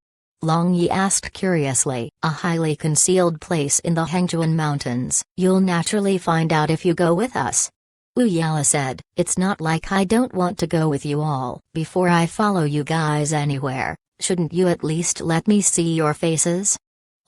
S1: Long Yi asked curiously. "A highly concealed place in the Hengjuan Mountains. You'll naturally find out if you go with us," Uyala said. "It's not like I don't want to go with you all. Before I follow you guys anywhere, shouldn't you at least let me see your faces?"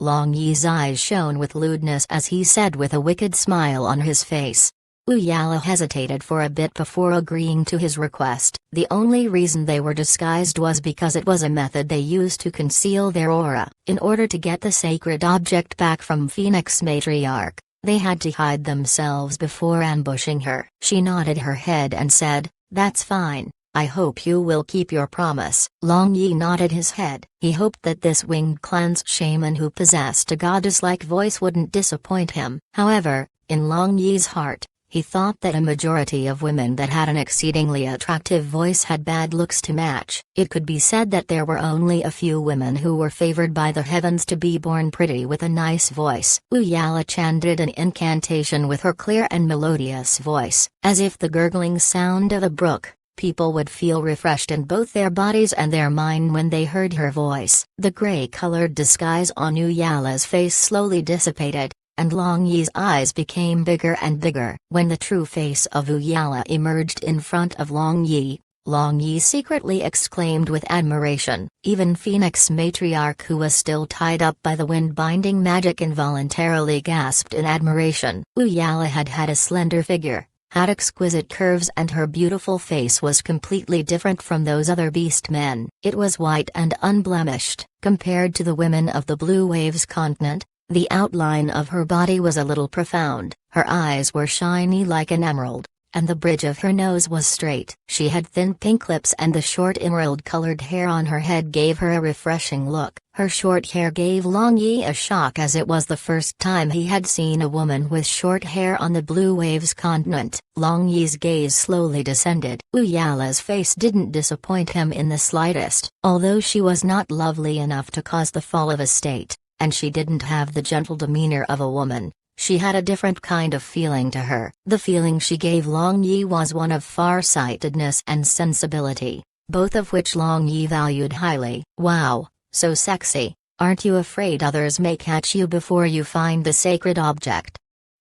S1: Long Yi's eyes shone with lewdness as he said with a wicked smile on his face. Uyala hesitated for a bit before agreeing to his request. The only reason they were disguised was because it was a method they used to conceal their aura. In order to get the sacred object back from Phoenix Matriarch, they had to hide themselves before ambushing her. She nodded her head and said, "That's fine. I hope you will keep your promise." Long Yi nodded his head. He hoped that this winged clan's shaman who possessed a goddess-like voice wouldn't disappoint him. However, in Long Yi's heart, he thought that a majority of women that had an exceedingly attractive voice had bad looks to match. It could be said that there were only a few women who were favored by the heavens to be born pretty with a nice voice. Uyala chanted an incantation with her clear and melodious voice. As if the gurgling sound of a brook, people would feel refreshed in both their bodies and their mind when they heard her voice. The gray-colored disguise on Uyala's face slowly dissipated, and Long Yi's eyes became bigger and bigger. When the true face of Uyala emerged in front of Long Yi, Long Yi secretly exclaimed with admiration. Even Phoenix Matriarch, who was still tied up by the wind-binding magic, involuntarily gasped in admiration. Uyala had a slender figure, had exquisite curves, and her beautiful face was completely different from those other Beastmen. It was white and unblemished. Compared to the women of the Blue Waves continent, the outline of her body was a little profound, her eyes were shiny like an emerald, and the bridge of her nose was straight. She had thin pink lips, and the short emerald-colored hair on her head gave her a refreshing look. Her short hair gave Long Yi a shock, as it was the first time he had seen a woman with short hair on the Blue Waves continent. Long Yi's gaze slowly descended. Uyala's face didn't disappoint him in the slightest. Although she was not lovely enough to cause the fall of a state, and she didn't have the gentle demeanor of a woman, she had a different kind of feeling to her. The feeling she gave Long Yi was one of far-sightedness and sensibility, both of which Long Yi valued highly. "Wow, so sexy. Aren't you afraid others may catch you before you find the sacred object?"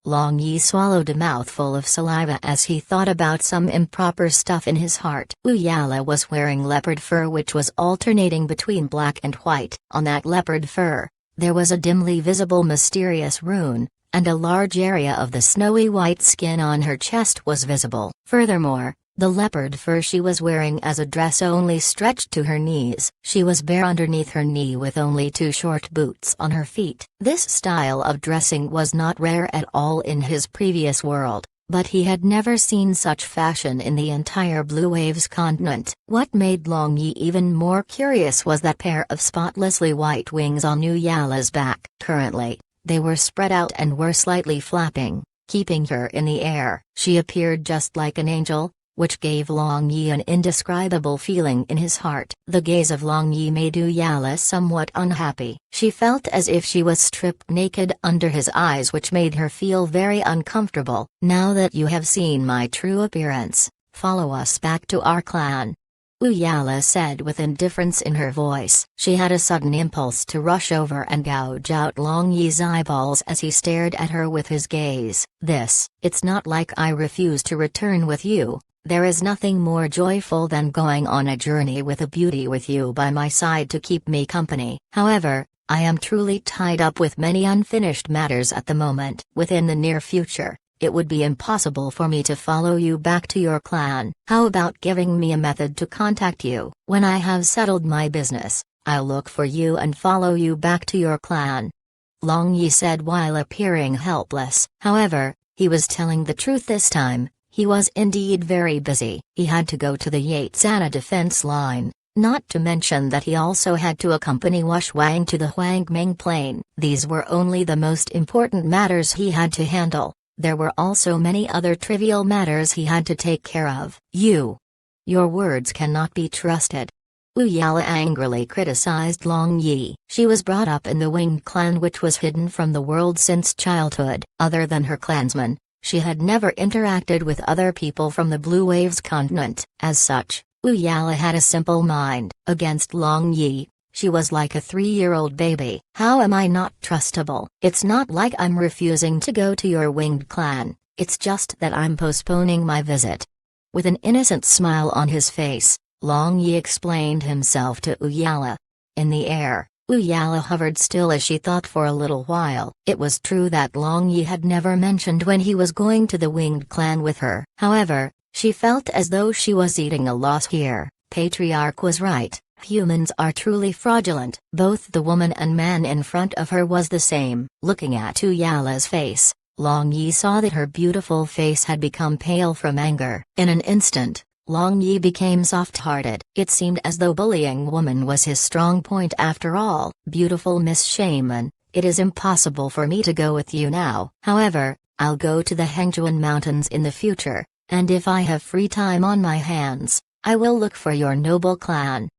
S1: Long Yi swallowed a mouthful of saliva as he thought about some improper stuff in his heart. Uyala was wearing leopard fur, which was alternating between black and white. On that leopard fur, there was a dimly visible mysterious rune, and a large area of the snowy white skin on her chest was visible. Furthermore, the leopard fur she was wearing as a dress only stretched to her knees. She was bare underneath her knee with only 2 short boots on her feet. This style of dressing was not rare at all in his previous world, but he had never seen such fashion in the entire Blue Waves continent. What made Long Yi even more curious was that pair of spotlessly white wings on Uyala's back. Currently, they were spread out and were slightly flapping, keeping her in the air. She appeared just like an angel, which gave Long Yi an indescribable feeling in his heart. The gaze of Long Yi made Uyala somewhat unhappy. She felt as if she was stripped naked under his eyes, which made her feel very uncomfortable. "Now that you have seen my true appearance, follow us back to our clan," Uyala said with indifference in her voice. She had a sudden impulse to rush over and gouge out Long Yi's eyeballs as he stared at her with his gaze. "It's not like I refuse to return with you. There is nothing more joyful than going on a journey with a beauty with you by my side to keep me company. However, I am truly tied up with many unfinished matters at the moment. Within the near future, it would be impossible for me to follow you back to your clan. How about giving me a method to contact you? When I have settled my business, I'll look for you and follow you back to your clan," Long Yi said while appearing helpless. However, he was telling the truth this time. He was indeed very busy. He had to go to the Yatsana defense line, not to mention that he also had to accompany Wang to the Huangming Plain. These were only the most important matters he had to handle. There were also many other trivial matters he had to take care of. Your words cannot be trusted," Uyala angrily criticized Long Yi. She was brought up in the Winged clan, which was hidden from the world since childhood. Other than her clansmen, she had never interacted with other people from the Blue Waves continent. As such, Uyala had a simple mind. Against Long Yi, she was like a 3-year-old baby. "How am I not trustable? It's not like I'm refusing to go to your Winged clan, it's just that I'm postponing my visit." With an innocent smile on his face, Long Yi explained himself to Uyala. In the air, Uyala hovered still as she thought for a little while. It was true that Long Yi had never mentioned when he was going to the Winged clan with her. However, she felt as though she was eating a loss here. Patriarch was right. Humans are truly fraudulent. Both the woman and man in front of her was the same. Looking at Uyala's face, Long Yi saw that her beautiful face had become pale from anger. In an instant, Long Yi became soft-hearted. It seemed as though bullying woman was his strong point after all. "Beautiful Miss Shaman, it is impossible for me to go with you now. However, I'll go to the Hengjuan Mountains in the future, and if I have free time on my hands, I will look for your noble clan,"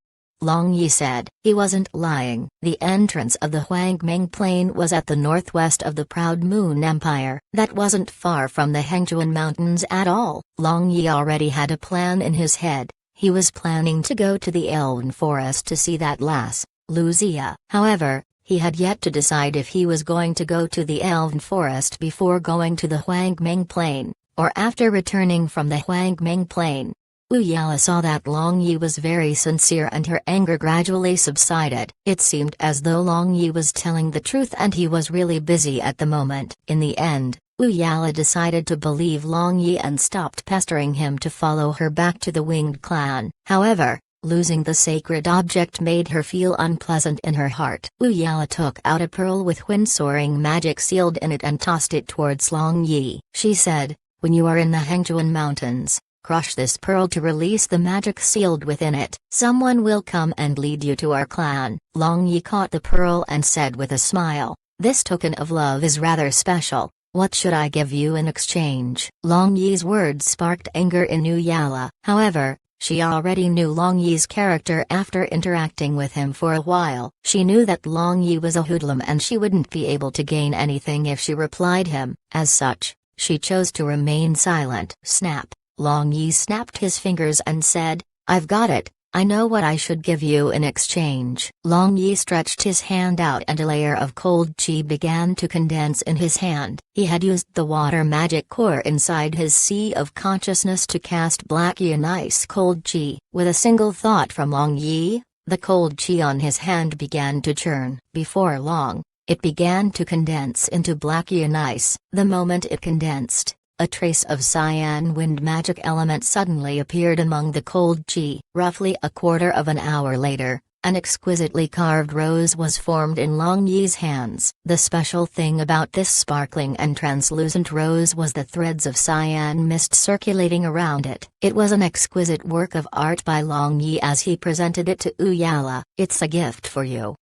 S1: Long Yi said. He wasn't lying. The entrance of the Huangming Plain was at the northwest of the Proud Moon Empire. That wasn't far from the Hengjuan Mountains at all. Long Yi already had a plan in his head. He was planning to go to the Elven Forest to see that lass, Lucia. However, he had yet to decide if he was going to go to the Elven Forest before going to the Huangming Plain, or after returning from the Huangming Plain. Yala saw that Long Yi was very sincere and her anger gradually subsided. It seemed as though Long Yi was telling the truth and he was really busy at the moment. In the end, Yala decided to believe Long Yi and stopped pestering him to follow her back to the Winged Clan. However, losing the sacred object made her feel unpleasant in her heart. Yala took out a pearl with wind-soaring magic sealed in it and tossed it towards Long Yi. She said, "When you are in the Hengjuan Mountains, crush this pearl to release the magic sealed within it. Someone will come and lead you to our clan." Long Yi caught the pearl and said with a smile, "This token of love is rather special. What should I give you in exchange?" Long Yi's words sparked anger in Yala. However, she already knew Long Yi's character after interacting with him for a while. She knew that Long Yi was a hoodlum and she wouldn't be able to gain anything if she replied him. As such, she chose to remain silent. Snap! Long Yi snapped his fingers and said, "I've got it. I know what I should give you in exchange." Long Yi stretched his hand out and a layer of cold chi began to condense in his hand. He had used the water magic core inside his sea of consciousness to cast black and ice cold chi. With a single thought from Long Yi, the cold chi on his hand began to churn. Before long, it began to condense into black and ice. The moment it condensed, a trace of cyan wind magic element suddenly appeared among the cold chi. Roughly a quarter of an hour later, an exquisitely carved rose was formed in Long Yi's hands. The special thing about this sparkling and translucent rose was the threads of cyan mist circulating around it. It was an exquisite work of art by Long Yi as he presented it to Yala. "It's a gift for you."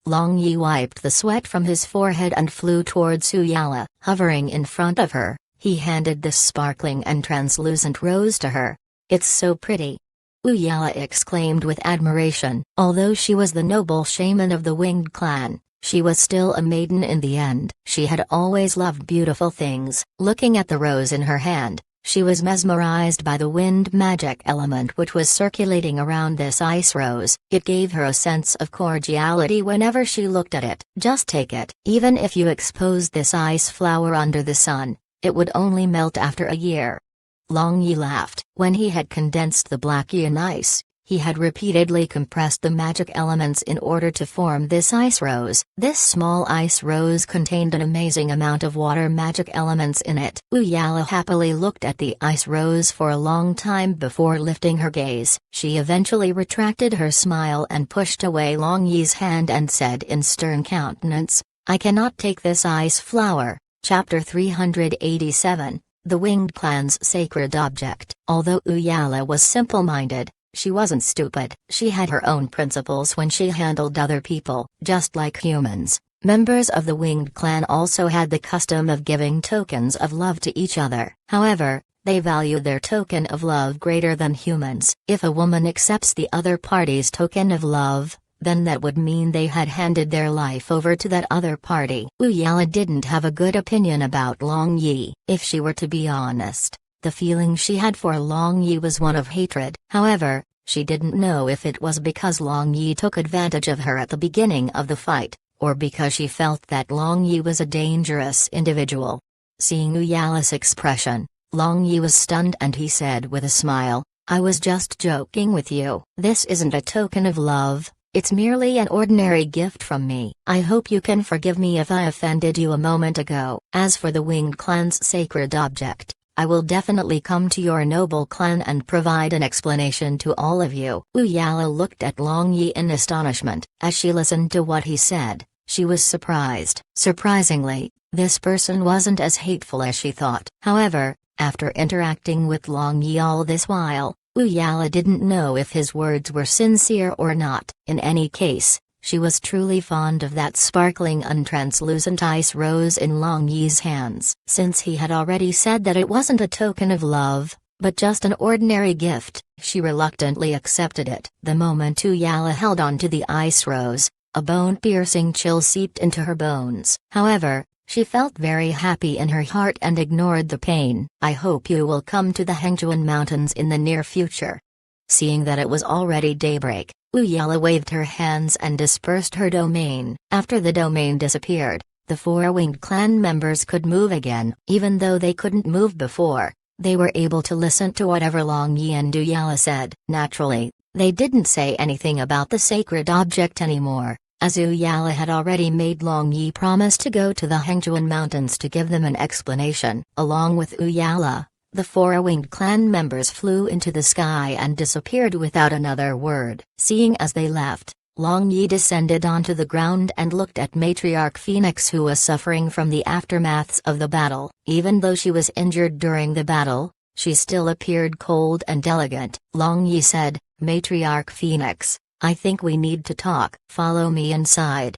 S1: Long Yi wiped the sweat from his forehead and flew towards Yala. Hovering in front of her, he handed this sparkling and translucent rose to her. "It's so pretty." Yala exclaimed with admiration. Although she was the noble shaman of the Winged Clan, she was still a maiden in the end. She had always loved beautiful things. Looking at the rose in her hand, she was mesmerized by the wind magic element which was circulating around this ice rose. It gave her a sense of cordiality whenever she looked at it. "Just take it. Even if you expose this ice flower under the sun, it would only melt after a year." Long Yi laughed. When he had condensed the black and ice, he had repeatedly compressed the magic elements in order to form this ice rose. This small ice rose contained an amazing amount of water magic elements in it. Yala happily looked at the ice rose for a long time before lifting her gaze. She eventually retracted her smile and pushed away Long Yi's hand and said in stern countenance, "I cannot take this ice flower." Chapter 387, The Winged Clan's Sacred Object. Although Yala was simple-minded, she wasn't stupid. She had her own principles when she handled other people. Just like humans, members of the Winged Clan also had the custom of giving tokens of love to each other. However, they valued their token of love greater than humans. If a woman accepts the other party's token of love, then that would mean they had handed their life over to that other party. Yala didn't have a good opinion about Long Yi. If she were to be honest, the feeling she had for Long Yi was one of hatred. However, she didn't know if it was because Long Yi took advantage of her at the beginning of the fight, or because she felt that Long Yi was a dangerous individual. Seeing Yala's expression, Long Yi was stunned and he said with a smile, "I was just joking with you. This isn't a token of love. It's merely an ordinary gift from me. I hope you can forgive me if I offended you a moment ago. As for the Winged Clan's sacred object, I will definitely come to your noble clan and provide an explanation to all of you." Yala looked at Long Yi in astonishment. As she listened to what he said, she was surprised. Surprisingly, this person wasn't as hateful as she thought. However, after interacting with Long Yi all this while, Yala didn't know if his words were sincere or not. In any case, she was truly fond of that sparkling and translucent ice rose in Long Yi's hands. Since he had already said that it wasn't a token of love, but just an ordinary gift, she reluctantly accepted it. The moment Yala held on to the ice rose, a bone-piercing chill seeped into her bones. However, she felt very happy in her heart and ignored the pain. "I hope you will come to the Hengjuan Mountains in the near future." Seeing that it was already daybreak, Yala waved her hands and dispersed her domain. After the domain disappeared, the four Winged Clan members could move again. Even though they couldn't move before, They were able to listen to whatever Long Yi and Uyala said. Naturally, they didn't say anything about the sacred object anymore, as Uyala had already made Long Yi promise to go to the Hengjuan Mountains to give them an explanation. Along with Uyala, the four-winged clan members flew into the sky and disappeared without another word. Seeing as they left, Long Yi descended onto the ground and looked at Matriarch Phoenix, who was suffering from the aftermaths of the battle. Even though she was injured during the battle, she still appeared cold and elegant. Long Yi said, "Matriarch Phoenix, I think we need to talk. Follow me inside."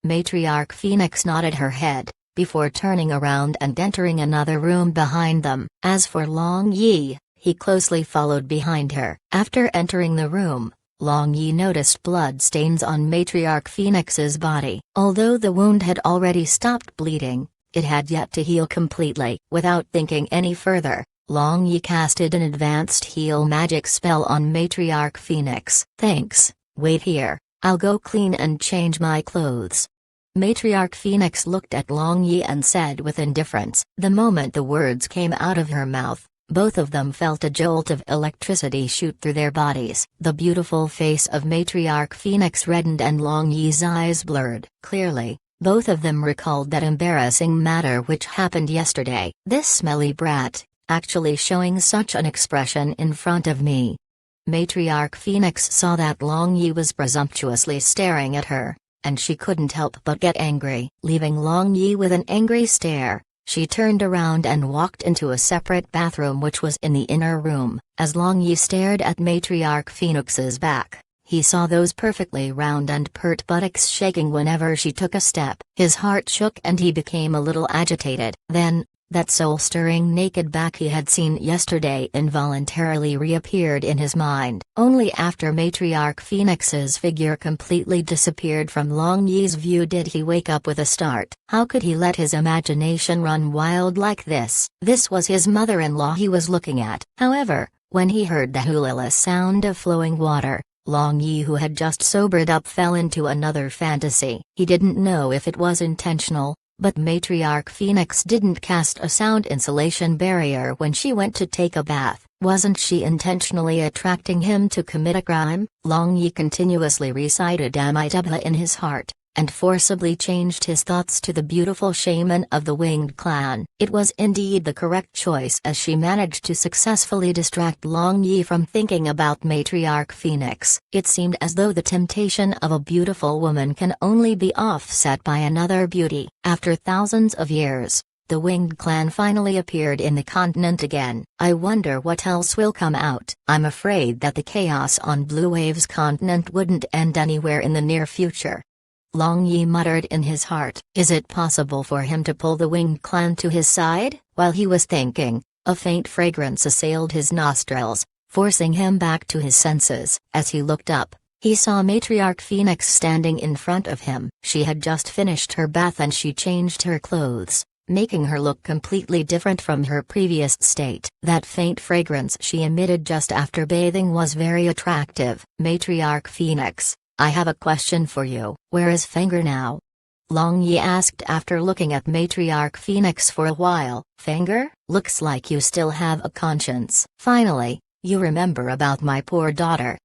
S1: Matriarch Phoenix nodded her head, before turning around and entering another room behind them. As for Long Yi, he closely followed behind her. After entering the room, Long Yi noticed blood stains on Matriarch Phoenix's body. Although the wound had already stopped bleeding, it had yet to heal completely. Without thinking any further, Long Yi casted an advanced heal magic spell on Matriarch Phoenix. "Thanks, wait here, I'll go clean and change my clothes." Matriarch Phoenix looked at Long Yi and said with indifference. The moment the words came out of her mouth, both of them felt a jolt of electricity shoot through their bodies. The beautiful face of Matriarch Phoenix reddened and Long Yi's eyes blurred. Clearly, both of them recalled that embarrassing matter which happened yesterday. "This smelly brat, actually showing such an expression in front of me." Matriarch Phoenix saw that Long Yi was presumptuously staring at her, and she couldn't help but get angry. Leaving Long Yi with an angry stare, she turned around and walked into a separate bathroom which was in the inner room. As Long Yi stared at Matriarch Phoenix's back, he saw those perfectly round and pert buttocks shaking whenever she took a step. His heart shook and he became a little agitated. Then, that soul-stirring naked back he had seen yesterday involuntarily reappeared in his mind. Only after Matriarch Phoenix's figure completely disappeared from Long Yi's view did he wake up with a start. How could he let his imagination run wild like this? This was his mother-in-law he was looking at. However, when he heard the hula sound of flowing water, Long Yi, who had just sobered up, fell into another fantasy. He didn't know if it was intentional, but Matriarch Phoenix didn't cast a sound insulation barrier when she went to take a bath. Wasn't she intentionally attracting him to commit a crime? Long Yi continuously recited Amitabha in his heart, and forcibly changed his thoughts to the beautiful shaman of the winged clan. It was indeed the correct choice, as she managed to successfully distract Long Yi from thinking about Matriarch Phoenix. It seemed as though the temptation of a beautiful woman can only be offset by another beauty. After thousands of years, the winged clan finally appeared in the continent again. I wonder what else will come out. I'm afraid that the chaos on Blue Wave's continent wouldn't end anywhere in the near future. Long Yi muttered in his heart. Is it possible for him to pull the winged clan to his side? While he was thinking, a faint fragrance assailed his nostrils, forcing him back to his senses. As he looked up, he saw Matriarch Phoenix standing in front of him. She had just finished her bath and she changed her clothes, making her look completely different from her previous state. That faint fragrance she emitted just after bathing was very attractive. "Matriarch Phoenix, I have a question for you. Where is Fenger now?" Long Yi asked after looking at Matriarch Phoenix for a while. "Fenger? Looks like you still have a conscience. Finally, you remember about my poor daughter."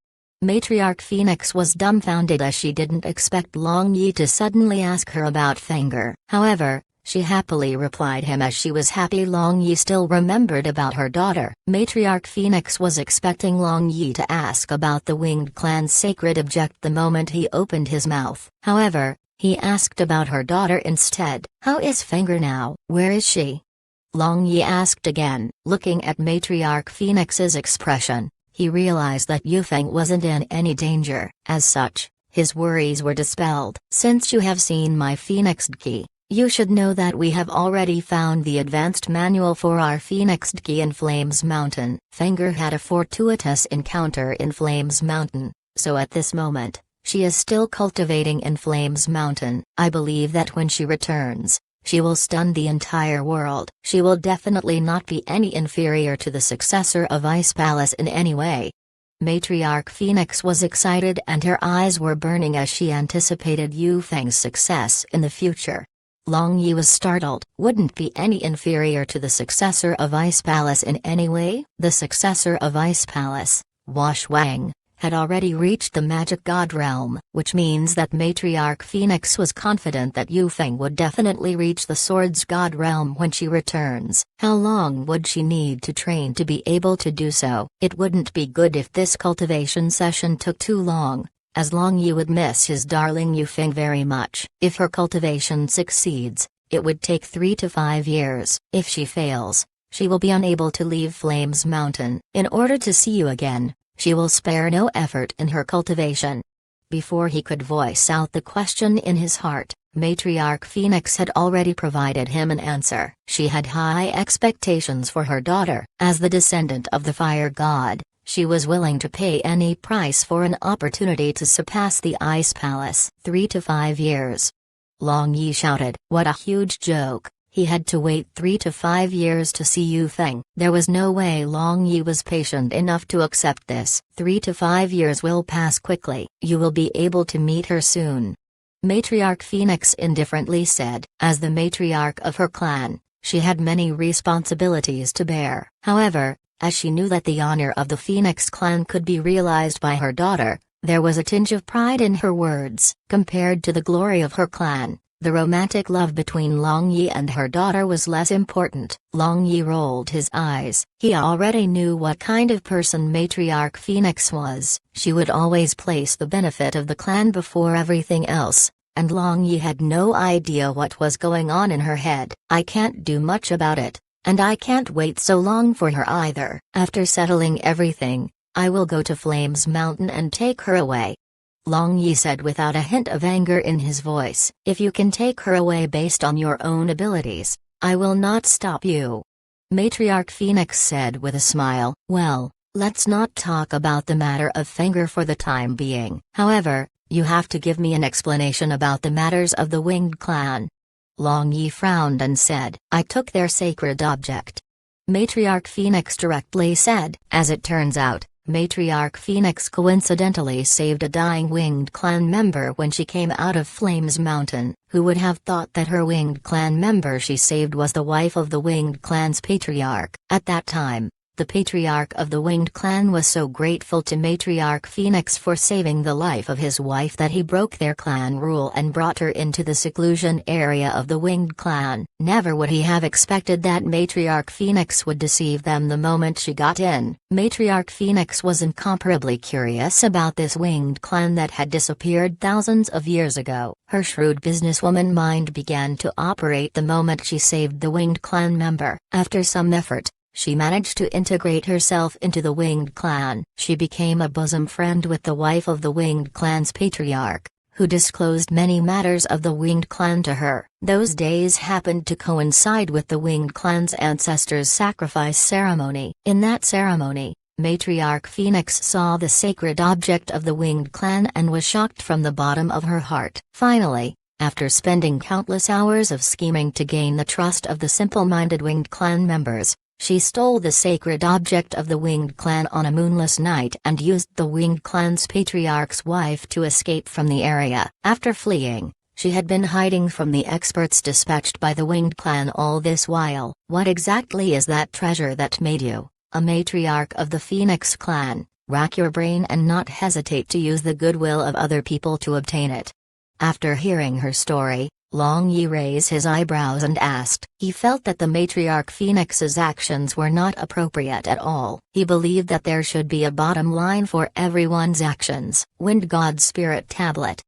S1: Matriarch Phoenix was dumbfounded as she didn't expect Long Yi to suddenly ask her about Fenger. However, she happily replied him as she was happy Long Yi still remembered about her daughter. Matriarch Phoenix was expecting Long Yi to ask about the winged clan's sacred object the moment he opened his mouth. However, he asked about her daughter instead. "How is Fenger now? Where is she?" Long Yi asked again. Looking at Matriarch Phoenix's expression, he realized that Yufeng wasn't in any danger. As such, his worries were dispelled. "Since you have seen my Phoenix key, you should know that we have already found the advanced manual for our Phoenix key in Flames Mountain." Fenger had a fortuitous encounter in Flames Mountain, so at this moment, she is still cultivating in Flames Mountain. I believe that when she returns, she will stun the entire world. She will definitely not be any inferior to the successor of Ice Palace in any way. Matriarch Phoenix was excited and her eyes were burning as she anticipated Yufeng's success in the future. Long Yi was startled. Wouldn't be any inferior to the successor of Ice Palace in any way? The successor of Ice Palace, Wang, had already reached the magic god realm, which means that Matriarch Phoenix was confident that Yufeng would definitely reach the swords god realm when she returns. How long would she need to train to be able to do so? It wouldn't be good if this cultivation session took too long, as Long Yi would miss his darling Yufeng very much. If her cultivation succeeds, it would take 3 to 5 years. If she fails, she will be unable to leave Flames Mountain. In order to see you again, she will spare no effort in her cultivation. Before he could voice out the question in his heart, Matriarch Phoenix had already provided him an answer. She had high expectations for her daughter. As the descendant of the fire god, she was willing to pay any price for an opportunity to surpass the Ice Palace. 3 to 5 years. Long Yi shouted. What a huge joke. He had to wait 3 to 5 years to see Yufeng. There was no way Long Yi was patient enough to accept this. 3 to 5 years will pass quickly. You will be able to meet her soon. Matriarch Phoenix indifferently said. As the matriarch of her clan, she had many responsibilities to bear. However, as she knew that the honor of the Phoenix clan could be realized by her daughter, there was a tinge of pride in her words. Compared to the glory of her clan, the romantic love between Long Yi and her daughter was less important. Long Yi rolled his eyes. He already knew what kind of person Matriarch Phoenix was. She would always place the benefit of the clan before everything else, and Long Yi had no idea what was going on in her head. I can't do much about it, and I can't wait so long for her either. After settling everything, I will go to Flames Mountain and take her away. Long Yi said without a hint of anger in his voice. If you can take her away based on your own abilities, I will not stop you. Matriarch Phoenix said with a smile. Well, let's not talk about the matter of Fenger for the time being. However, you have to give me an explanation about the matters of the Winged Clan. Long Yi frowned and said, I took their sacred object. Matriarch Phoenix directly said. As it turns out, Matriarch Phoenix coincidentally saved a dying Winged Clan member when she came out of Flames Mountain. Who would have thought that her Winged Clan member she saved was the wife of the Winged Clan's patriarch? At that time, the patriarch of the Winged Clan was so grateful to Matriarch Phoenix for saving the life of his wife that he broke their clan rule and brought her into the seclusion area of the Winged Clan. Never would he have expected that Matriarch Phoenix would deceive them the moment she got in. Matriarch Phoenix was incomparably curious about this Winged Clan that had disappeared thousands of years ago. Her shrewd businesswoman mind began to operate the moment she saved the Winged Clan member. After some effort, she managed to integrate herself into the Winged Clan. She became a bosom friend with the wife of the Winged Clan's patriarch, who disclosed many matters of the Winged Clan to her. Those days happened to coincide with the Winged Clan's ancestors' sacrifice ceremony. In that ceremony, Matriarch Phoenix saw the sacred object of the Winged Clan and was shocked from the bottom of her heart. Finally, after spending countless hours of scheming to gain the trust of the simple-minded Winged Clan members, she stole the sacred object of the Winged Clan on a moonless night and used the Winged Clan's patriarch's wife to escape from the area. After fleeing, she had been hiding from the experts dispatched by the Winged Clan all this while. What exactly is that treasure that made you a matriarch of the Phoenix Clan? Rack your brain and not hesitate to use the goodwill of other people to obtain it. After hearing her story, Long Yi raised his eyebrows and asked. He felt that the Matriarch Phoenix's actions were not appropriate at all. He believed that there should be a bottom line for everyone's actions. Wind God Spirit Tablet.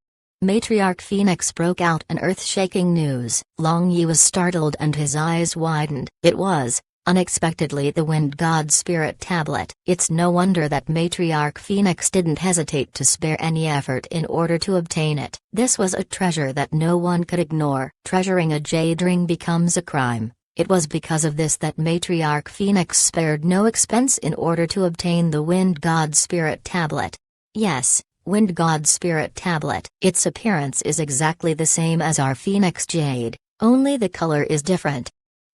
S1: Matriarch Phoenix broke out an earth-shaking news. Long Yi was startled and his eyes widened. It was, unexpectedly, the Wind God Spirit Tablet. It's no wonder that Matriarch Phoenix didn't hesitate to spare any effort in order to obtain it. This was a treasure that no one could ignore. Treasuring a jade ring becomes a crime. It was because of this that Matriarch Phoenix spared no expense in order to obtain the Wind God Spirit Tablet. Yes, Wind God Spirit Tablet. Its appearance is exactly the same as our Phoenix Jade, only the color is different.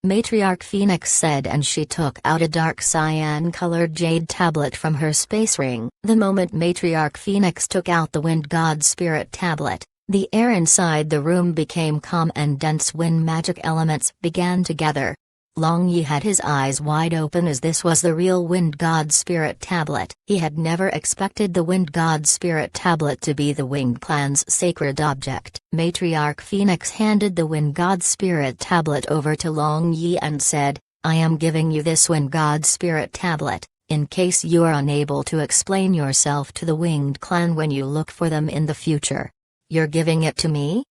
S1: Matriarch Phoenix said, and she took out a dark cyan-colored jade tablet from her space ring. The moment Matriarch Phoenix took out the Wind God Spirit Tablet, The air inside the room became calm and dense wind magic elements began to gather. Long Yi had his eyes wide open as this was the real Wind God Spirit Tablet. He had never expected the Wind God Spirit Tablet to be the Winged Clan's sacred object. Matriarch Phoenix handed the Wind God Spirit Tablet over to Long Yi and said, "I am giving you this Wind God Spirit Tablet, in case you are unable to explain yourself to the Winged Clan when you look for them in the future. You're giving it to me?"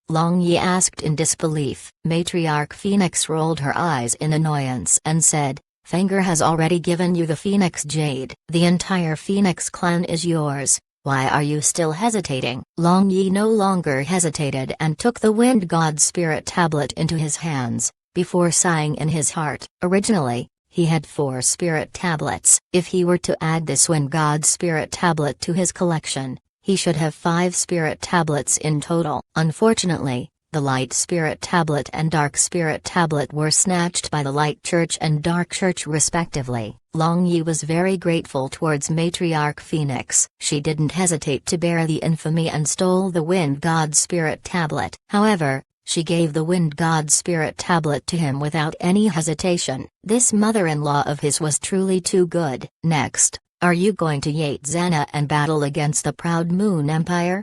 S1: Long Yi asked in disbelief. Matriarch Phoenix rolled her eyes in annoyance and said, "Fanger has already given you the Phoenix Jade. The entire Phoenix clan is yours. Why are you still hesitating?" Long Yi no longer hesitated and took the Wind God Spirit Tablet into his hands, before sighing in his heart. Originally, he had 4 spirit tablets. If he were to add this Wind God Spirit Tablet to his collection, he should have 5 spirit tablets in total. Unfortunately, the Light Spirit Tablet and Dark Spirit Tablet were snatched by the Light Church and Dark Church respectively. Long Yi was very grateful towards Matriarch Phoenix. She didn't hesitate to bear the infamy and stole the Wind God Spirit Tablet. However, she gave the Wind God Spirit Tablet to him without any hesitation. This mother-in-law of his was truly too good. Next, are you going to Yatzana and battle against the Proud Moon Empire?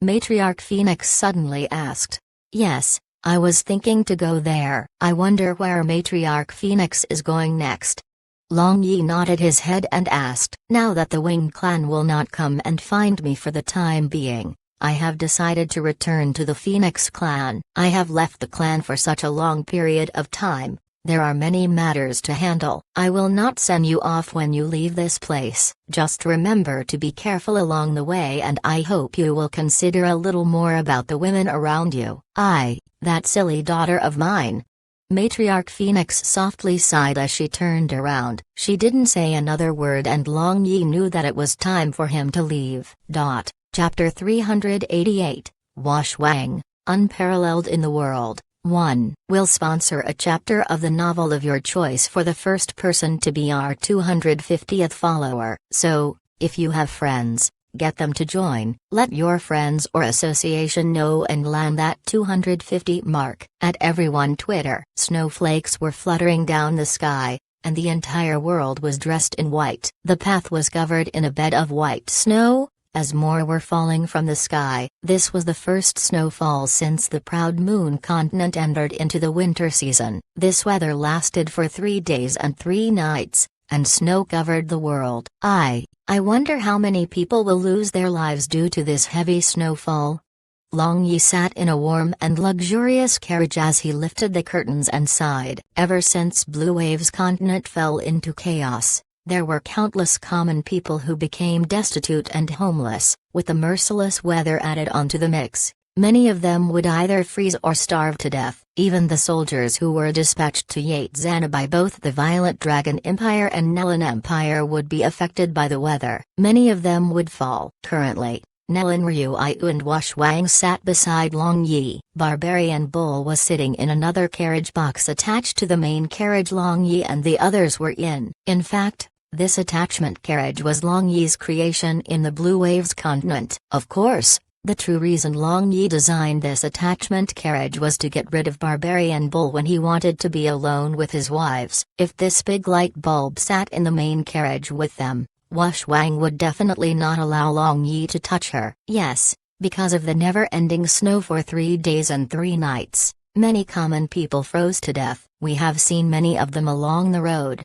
S1: Matriarch Phoenix suddenly asked. Yes, I was thinking to go there. I wonder where Matriarch Phoenix is going next. Long Yi nodded his head and asked, "Now that the Winged Clan will not come and find me for the time being, I have decided to return to the Phoenix clan. I have left the clan for such a long period of time. There are many matters to handle. I will not send you off when you leave this place. Just remember to be careful along the way, and I hope you will consider a little more about the women around you." That silly daughter of mine." Matriarch Phoenix softly sighed as she turned around. She didn't say another word, and Long Yi knew that it was time for him to leave. Chapter 388, Wash Wang, Unparalleled in the World. 1. We'll sponsor a chapter of the novel of your choice for the first person to be our 250th follower. So, if you have friends, get them to join. Let your friends or association know and land that 250 mark. At everyone Twitter. Snowflakes were fluttering down the sky, and the entire world was dressed in white. The path was covered in a bed of white snow, as more were falling from the sky. This was the first snowfall since the Proud Moon continent entered into the winter season. This weather lasted for 3 days and 3 nights, and snow covered the world. I wonder how many people will lose their lives due to this heavy snowfall. Long Yi sat in a warm and luxurious carriage as he lifted the curtains and sighed. Ever since Blue Wave's continent fell into chaos, there were countless common people who became destitute and homeless. With the merciless weather added onto the mix, many of them would either freeze or starve to death. Even the soldiers who were dispatched to Yatzana by both the Violet Dragon Empire and Nellan Empire would be affected by the weather. Many of them would fall. Currently, Nellan Ryuiyu and Wash Wang sat beside Long Yi. Barbarian Bull was sitting in another carriage box attached to the main carriage Long Yi and the others were in. In fact, this attachment carriage was Long Yi's creation in the Blue Waves continent. Of course, the true reason Long Yi designed this attachment carriage was to get rid of Barbarian Bull when he wanted to be alone with his wives. If this big light bulb sat in the main carriage with them, Wash Wang would definitely not allow Long Yi to touch her. Yes, because of the never-ending snow for 3 days and 3 nights, many common people froze to death. We have seen many of them along the road.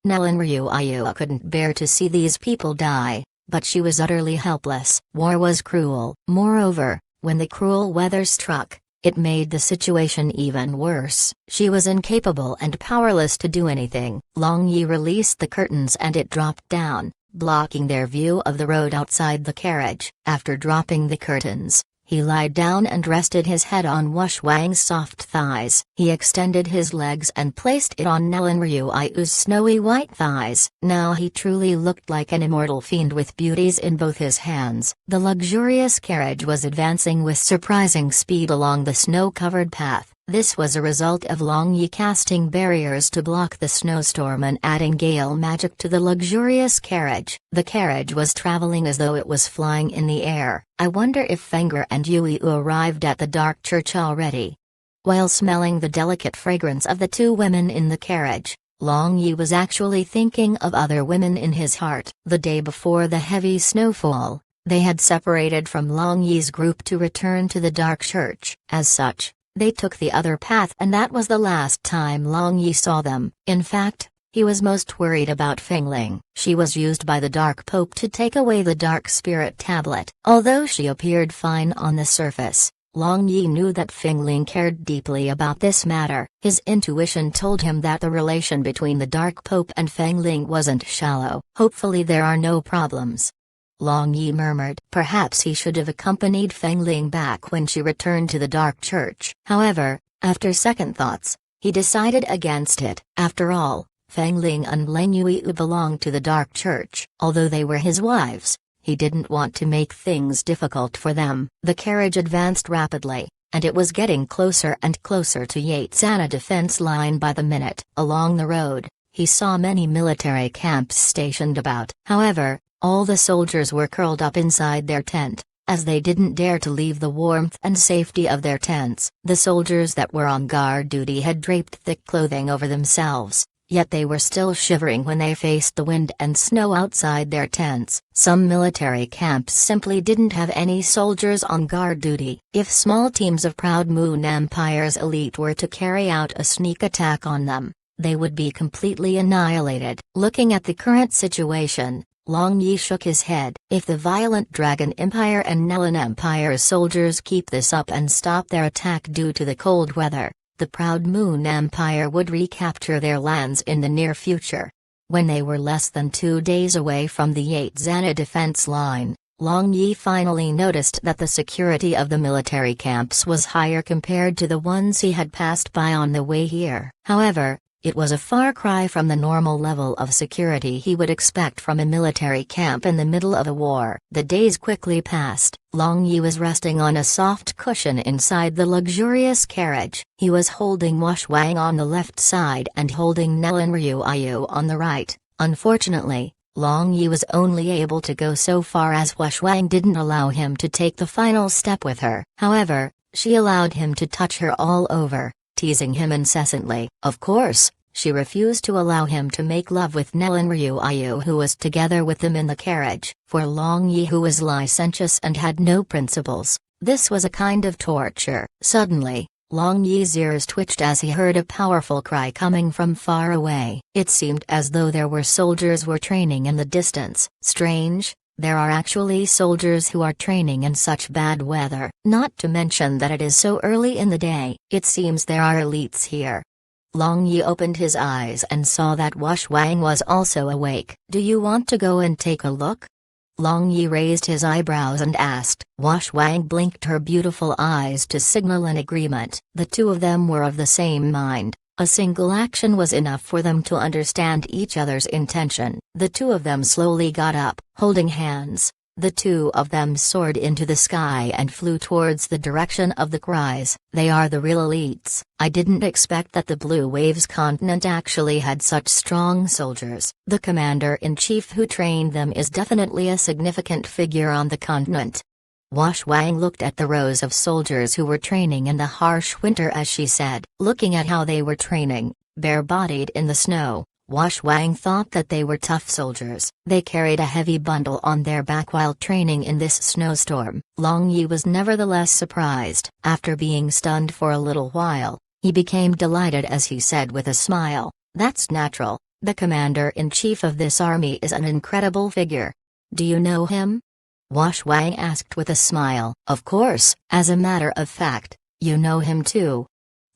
S1: Nellan Ryuiyu couldn't bear to see these people die, but she was utterly helpless. War was cruel. Moreover, when the cruel weather struck, it made the situation even worse. She was incapable and powerless to do anything. Long Yi released the curtains and it dropped down, blocking their view of the road outside the carriage. After dropping the curtains, he lied down and rested his head on Wash Wang's soft thighs. He extended his legs and placed it on Nellan Ryuiyu's snowy white thighs. Now he truly looked like an immortal fiend with beauties in both his hands. The luxurious carriage was advancing with surprising speed along the snow-covered path. This was a result of Long Yi casting barriers to block the snowstorm and adding gale magic to the luxurious carriage. The carriage was traveling as though it was flying in the air. I wonder if Fenger and Yui arrived at the dark church already. While smelling the delicate fragrance of the two women in the carriage, Long Yi was actually thinking of other women in his heart. The day before the heavy snowfall, they had separated from Long Yi's group to return to the dark church. As such, they took the other path, and that was the last time Long Yi saw them. In fact, he was most worried about Fengling. She was used by the Dark Pope to take away the Dark Spirit tablet. Although she appeared fine on the surface, Long Yi knew that Fengling cared deeply about this matter. His intuition told him that the relation between the Dark Pope and Fengling wasn't shallow. Hopefully there are no problems. Long Yi murmured. Perhaps he should have accompanied Fengling back when she returned to the Dark Church. However, after second thoughts, he decided against it. After all, Fengling and Leng Yui belonged to the Dark Church. Although they were his wives, he didn't want to make things difficult for them. The carriage advanced rapidly, and it was getting closer and closer to Yatsana defense line by the minute. Along the road, he saw many military camps stationed about. However, all the soldiers were curled up inside their tent, as they didn't dare to leave the warmth and safety of their tents. The soldiers that were on guard duty had draped thick clothing over themselves, yet they were still shivering when they faced the wind and snow outside their tents. Some military camps simply didn't have any soldiers on guard duty. If small teams of Proud Moon Empire's elite were to carry out a sneak attack on them, they would be completely annihilated. Looking at the current situation, Long Yi shook his head. If the Violent Dragon Empire and Nellen Empire's soldiers keep this up and stop their attack due to the cold weather, the Proud Moon Empire would recapture their lands in the near future. When they were less than 2 days away from the Yatsana defense line, Long Yi finally noticed that the security of the military camps was higher compared to the ones he had passed by on the way here. However, it was a far cry from the normal level of security he would expect from a military camp in the middle of a war. The days quickly passed. Long Yi was resting on a soft cushion inside the luxurious carriage. He was holding Wang on the left side and holding Nellen Ryuayu on the right. Unfortunately, Long Yi was only able to go so far as Wang didn't allow him to take the final step with her. However, she allowed him to touch her all over, teasing him incessantly. Of course, she refused to allow him to make love with Nellen Ryuayu, who was together with them in the carriage. For Long Yi, who was licentious and had no principles, this was a kind of torture. Suddenly, Long Yi's ears twitched as he heard a powerful cry coming from far away. It seemed as though there were soldiers were training in the distance. Strange. There are actually soldiers who are training in such bad weather. Not to mention that it is so early in the day. It seems there are elites here. Long Yi opened his eyes and saw that Wang was also awake. Do you want to go and take a look? Long Yi raised his eyebrows and asked. Wang blinked her beautiful eyes to signal an agreement. The two of them were of the same mind. A single action was enough for them to understand each other's intention. The two of them slowly got up. Holding hands, the two of them soared into the sky and flew towards the direction of the cries. They are the real elites. I didn't expect that the Blue Waves continent actually had such strong soldiers. The commander-in-chief who trained them is definitely a significant figure on the continent. Wang looked at the rows of soldiers who were training in the harsh winter as she said. Looking at how they were training, bare-bodied in the snow, Wang thought that they were tough soldiers. They carried a heavy bundle on their back while training in this snowstorm. Long Yi was nevertheless surprised. After being stunned for a little while, he became delighted as he said with a smile, "That's natural. The commander-in-chief of this army is an incredible figure. Do you know him?" Wang asked with a smile. Of course, as a matter of fact, you know him too.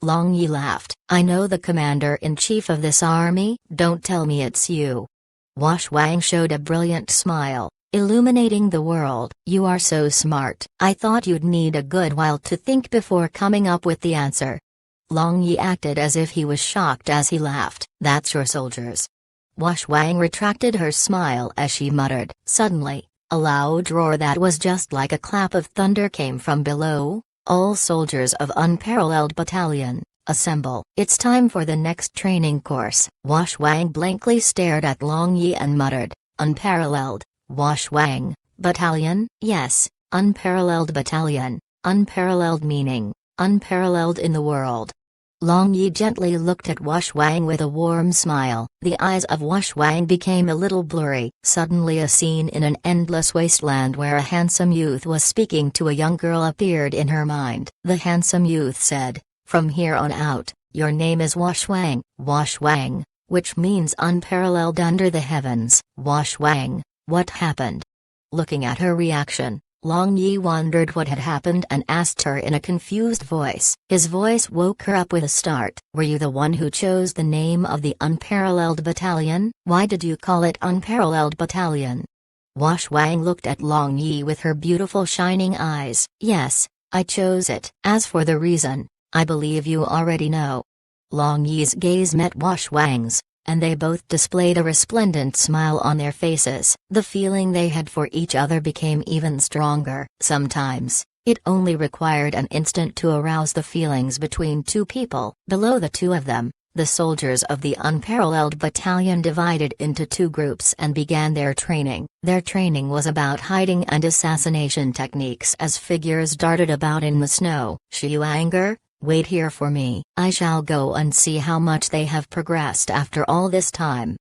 S1: Long Yi laughed. I know the commander-in-chief of this army. Don't tell me it's you. Wang showed a brilliant smile, illuminating the world. You are so smart. I thought you'd need a good while to think before coming up with the answer. Long Yi acted as if he was shocked as he laughed. That's your soldiers. Wang retracted her smile as she muttered. Suddenly, a loud roar that was just like a clap of thunder came from below. All soldiers of Unparalleled Battalion, assemble. It's time for the next training course." Wang blankly stared at Long Yi and muttered, "Unparalleled, Wang, Battalion?" "Yes, Unparalleled Battalion. Unparalleled meaning, unparalleled in the world." Long Yi gently looked at Wang with a warm smile. The eyes of Wang became a little blurry. Suddenly a scene in an endless wasteland where a handsome youth was speaking to a young girl appeared in her mind. The handsome youth said, "From here on out, your name is Wang, which means unparalleled under the heavens." Wang, what happened? Looking at her reaction, Long Yi wondered what had happened and asked her in a confused voice. His voice woke her up with a start. "Were you the one who chose the name of the Unparalleled Battalion? Why did you call it Unparalleled Battalion?" Wang looked at Long Yi with her beautiful shining eyes. "Yes, I chose it. As for the reason, I believe you already know." Long Yi's gaze met Wang's, and they both displayed a resplendent smile on their faces. The feeling they had for each other became even stronger. Sometimes, it only required an instant to arouse the feelings between two people. Below the two of them, the soldiers of the Unparalleled Battalion divided into two groups and began their training. Their training was about hiding and assassination techniques as figures darted about in the snow. "Anger? Wait here for me. I shall go and see how much they have progressed after all this time."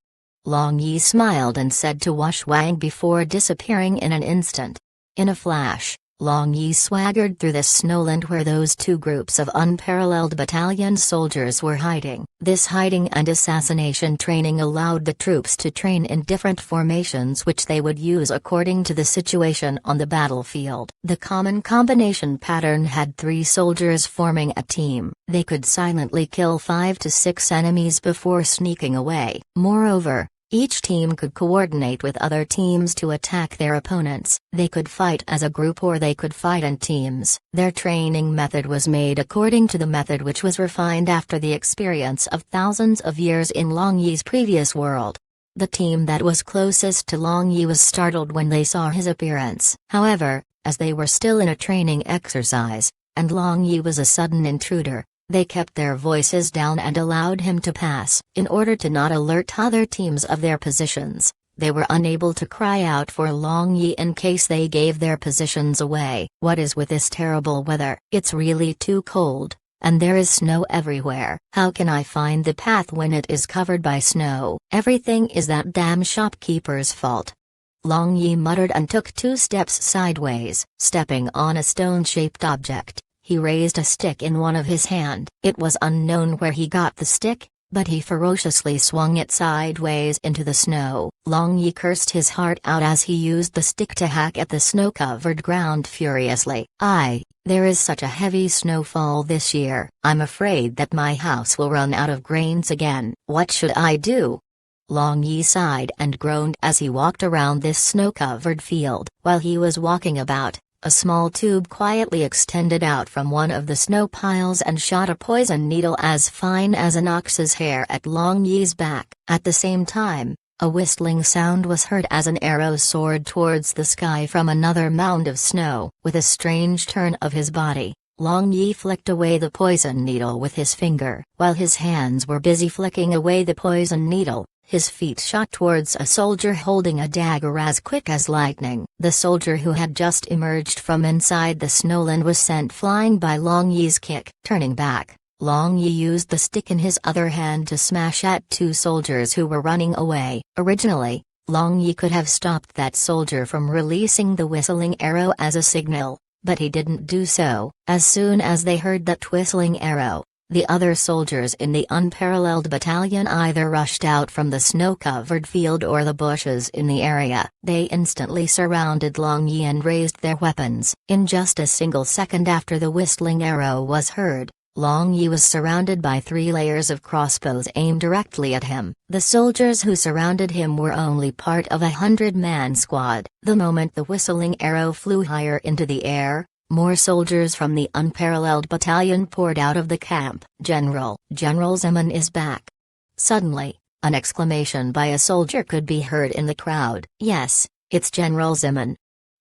S1: Long Yi smiled and said to Wang before disappearing in an instant. In a flash, Long Yi swaggered through the snowland where those two groups of Unparalleled Battalion soldiers were hiding. This hiding and assassination training allowed the troops to train in different formations which they would use according to the situation on the battlefield. The common combination pattern had 3 soldiers forming a team. They could silently kill 5 to 6 enemies before sneaking away. Moreover, each team could coordinate with other teams to attack their opponents. They could fight as a group or they could fight in teams. Their training method was made according to the method which was refined after the experience of thousands of years in Long Yi's previous world. The team that was closest to Long Yi was startled when they saw his appearance. However, as they were still in a training exercise, and Long Yi was a sudden intruder, they kept their voices down and allowed him to pass. In order to not alert other teams of their positions, they were unable to cry out for Long Yi in case they gave their positions away. "What is with this terrible weather? It's really too cold, and there is snow everywhere. How can I find the path when it is covered by snow? Everything is that damn shopkeeper's fault." Long Yi muttered and took 2 steps sideways. Stepping on a stone-shaped object, he raised a stick in one of his hand. It was unknown where he got the stick, but he ferociously swung it sideways into the snow. Long Yi cursed his heart out as he used the stick to hack at the snow-covered ground furiously. There is such a heavy snowfall this year. I'm afraid that my house will run out of grains again. What should I do?" Long Yi sighed and groaned as he walked around this snow-covered field. While he was walking about, a small tube quietly extended out from one of the snow piles and shot a poison needle as fine as an ox's hair at Long Yi's back. At the same time, a whistling sound was heard as an arrow soared towards the sky from another mound of snow. With a strange turn of his body, Long Yi flicked away the poison needle with his finger. While his hands were busy flicking away the poison needle, his feet shot towards a soldier holding a dagger as quick as lightning. The soldier who had just emerged from inside the snowland was sent flying by Long Yi's kick. Turning back, Long Yi used the stick in his other hand to smash at 2 soldiers who were running away. Originally, Long Yi could have stopped that soldier from releasing the whistling arrow as a signal, but he didn't do so. As soon as they heard that whistling arrow, the other soldiers in the Unparalleled Battalion either rushed out from the snow-covered field or the bushes in the area. They instantly surrounded Long Yi and raised their weapons. In just a single second after the whistling arrow was heard, Long Yi was surrounded by 3 layers of crossbows aimed directly at him. The soldiers who surrounded him were only part of a 100-man squad. The moment the whistling arrow flew higher into the air, more soldiers from the Unparalleled Battalion poured out of the camp. General Zeman is back." Suddenly, an exclamation by a soldier could be heard in the crowd. "Yes, it's General Zeman."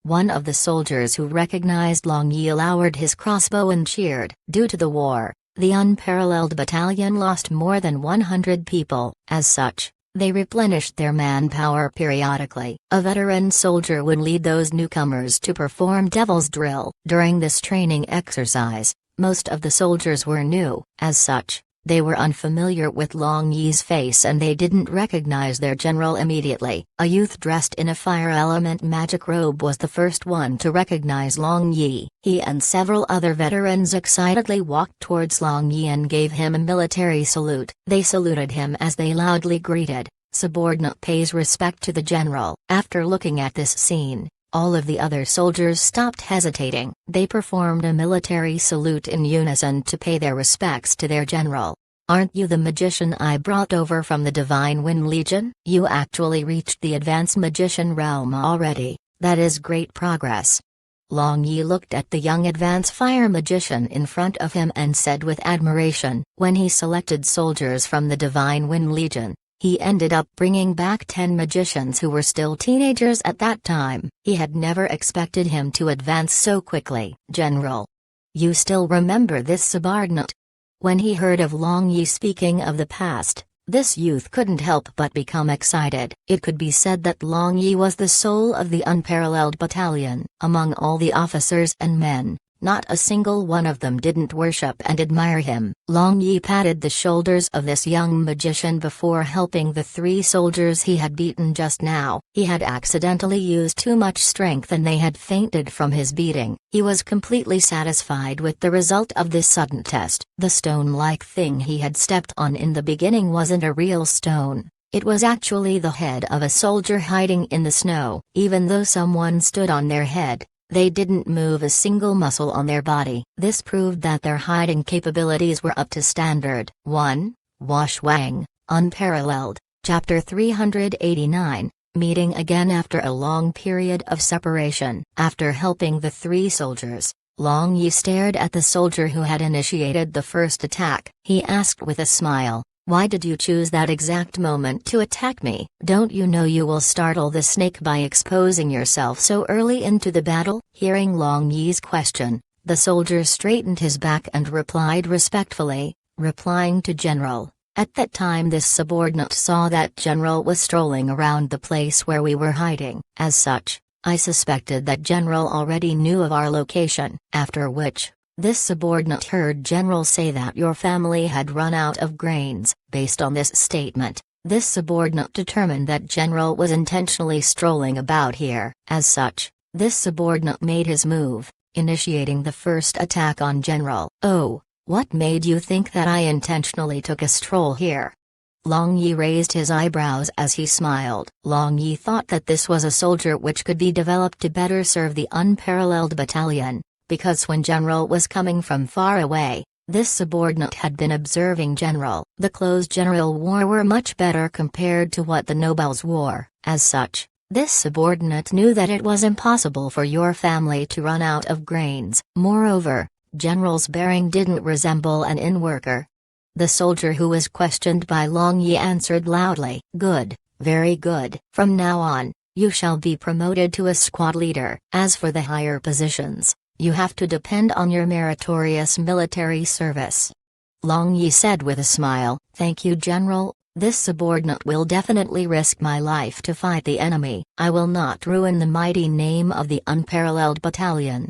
S1: One of the soldiers who recognized Long Yi lowered his crossbow and cheered. Due to the war, the Unparalleled Battalion lost more than 100 people. As such, they replenished their manpower periodically. A veteran soldier would lead those newcomers to perform Devil's Drill. During this training exercise, most of the soldiers were new. As such, they were unfamiliar with Long Yi's face and they didn't recognize their general immediately. A youth dressed in a fire element magic robe was the first one to recognize Long Yi. He and several other veterans excitedly walked towards Long Yi and gave him a military salute. They saluted him as they loudly greeted, "Subordinate pays respect to the general." After looking at this scene, all of the other soldiers stopped hesitating. They performed a military salute in unison to pay their respects to their general. "Aren't you the magician I brought over from the Divine Wind Legion? You actually reached the advanced magician realm already. That is great progress." Long Yi looked at the young advanced fire magician in front of him and said with admiration, when he selected soldiers from the Divine Wind Legion, he ended up bringing back 10 magicians who were still teenagers at that time. He had never expected him to advance so quickly. "General, you still remember this subordinate?" When he heard of Long Yi speaking of the past, this youth couldn't help but become excited. It could be said that Long Yi was the soul of the Unparalleled Battalion. Among all the officers and men, not a single one of them didn't worship and admire him. Long Yi patted the shoulders of this young magician before helping the 3 soldiers he had beaten just now. He had accidentally used too much strength and they had fainted from his beating. He was completely satisfied with the result of this sudden test. The stone-like thing he had stepped on in the beginning wasn't a real stone. It was actually the head of a soldier hiding in the snow. Even though someone stood on their head, they didn't move a single muscle on their body. This proved that their hiding capabilities were up to standard. 1. Wash Wang, Unparalleled, Chapter 389, meeting again after a long period of separation. After helping the 3 soldiers, Long Yi stared at the soldier who had initiated the first attack. He asked with a smile, "Why did you choose that exact moment to attack me? Don't you know you will startle the snake by exposing yourself so early into the battle?" Hearing Long Yi's question, the soldier straightened his back and replied respectfully, replying to General. At that time this subordinate saw that General was strolling around the place where we were hiding. As such, I suspected that General already knew of our location. After which, this subordinate heard General say that your family had run out of grains. Based on this statement, this subordinate determined that General was intentionally strolling about here. As such, this subordinate made his move, initiating the first attack on General. "Oh, what made you think that I intentionally took a stroll here?" Long Yi raised his eyebrows as he smiled. Long Yi thought that this was a soldier which could be developed to better serve the Unparalleled Battalion, because when General was coming from far away, this subordinate had been observing General. The clothes General wore were much better compared to what the nobles wore. As such, this subordinate knew that it was impossible for your family to run out of grains. Moreover, General's bearing didn't resemble an inn-worker. The soldier who was questioned by Long Yi answered loudly, "Good, very good. From now on, you shall be promoted to a squad leader. As for the higher positions, you have to depend on your meritorious military service." Long Yi said with a smile, "Thank you, General. This subordinate will definitely risk my life to fight the enemy. I will not ruin the mighty name of the Unparalleled Battalion."